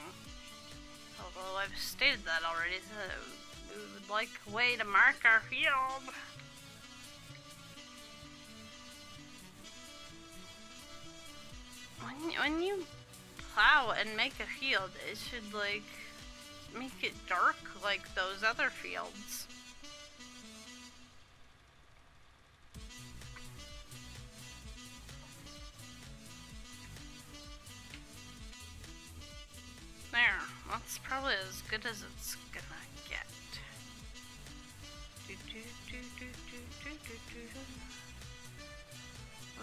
Although I've stated that already, that we would like a way to mark our field. When you plow and make a field, it should like make it dark like those other fields. There, that's probably as good as it's gonna get.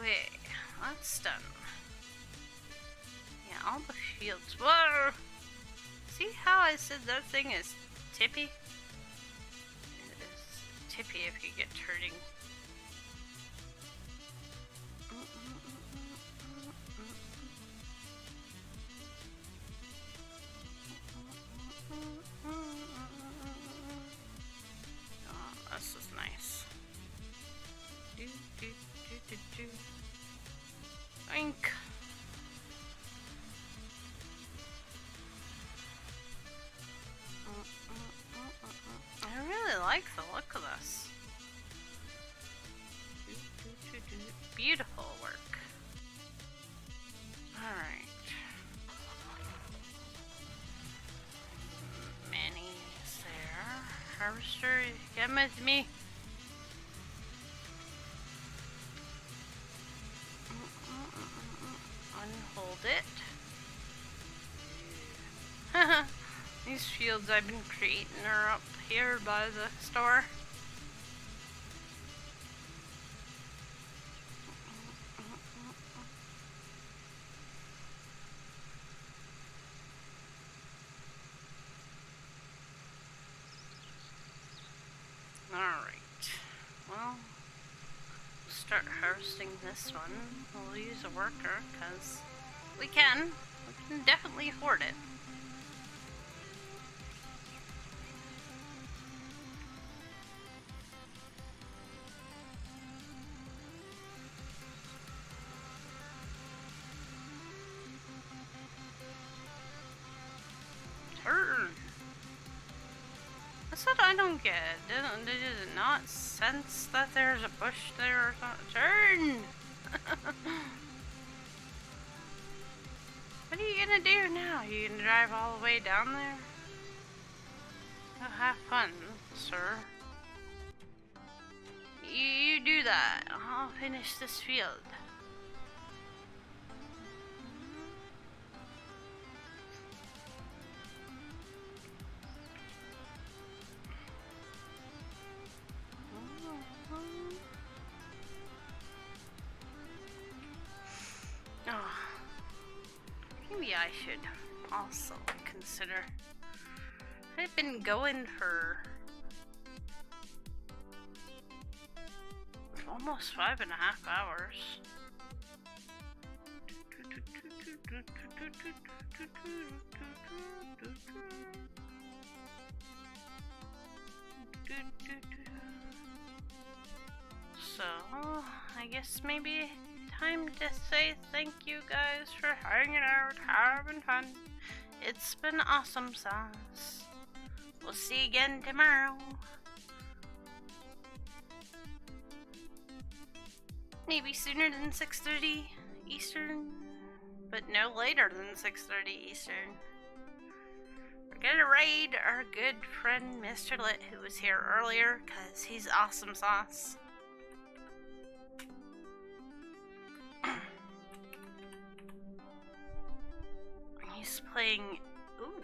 Wait, that's done. Yeah, all the fields. Whoa! See how I said that thing is tippy? It is tippy if you get turning. Oh, this is nice. Oink. I really like the look of this. Beautiful work. Alright. Manny's there. Harvester, come with me. Unhold it. These fields I've been creating are up here by the store. Alright. Well, start harvesting this one. We'll use a worker because we can definitely hoard it. Turn. That's what I don't get. Did it not sense that there's a bush there or something? Turn! What are you gonna do now? You gonna drive all the way down there? Oh, have fun, sir. You do that. I'll finish this field. Oh, maybe I should also consider. I've been going for almost 5.5 hours. So, I guess maybe time to say thank you guys for hanging out, having fun. It's been awesome sauce. We'll see you again tomorrow. Maybe sooner than 6:30 Eastern, but no later than 6:30 Eastern. We're gonna raid our good friend Mr. Lit, who was here earlier, because he's awesome sauce. He's playing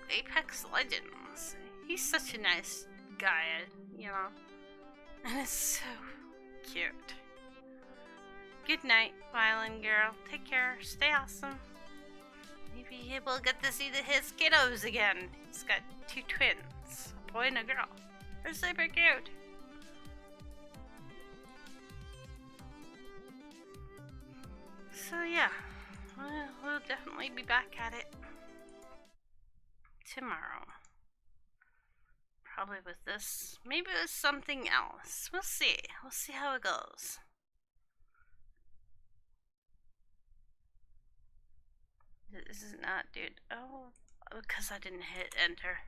Apex Legends. He's such a nice guy, you know, and it's so cute. Good night, Violin Girl. Take care. Stay awesome. Maybe he will get to see his kiddos again. He's got 2 twins, a boy and a girl. They're super cute. So yeah, we'll definitely be back at it tomorrow. Probably with this. Maybe with something else. We'll see. We'll see how it goes. This is not, dude. Oh, because I didn't hit enter.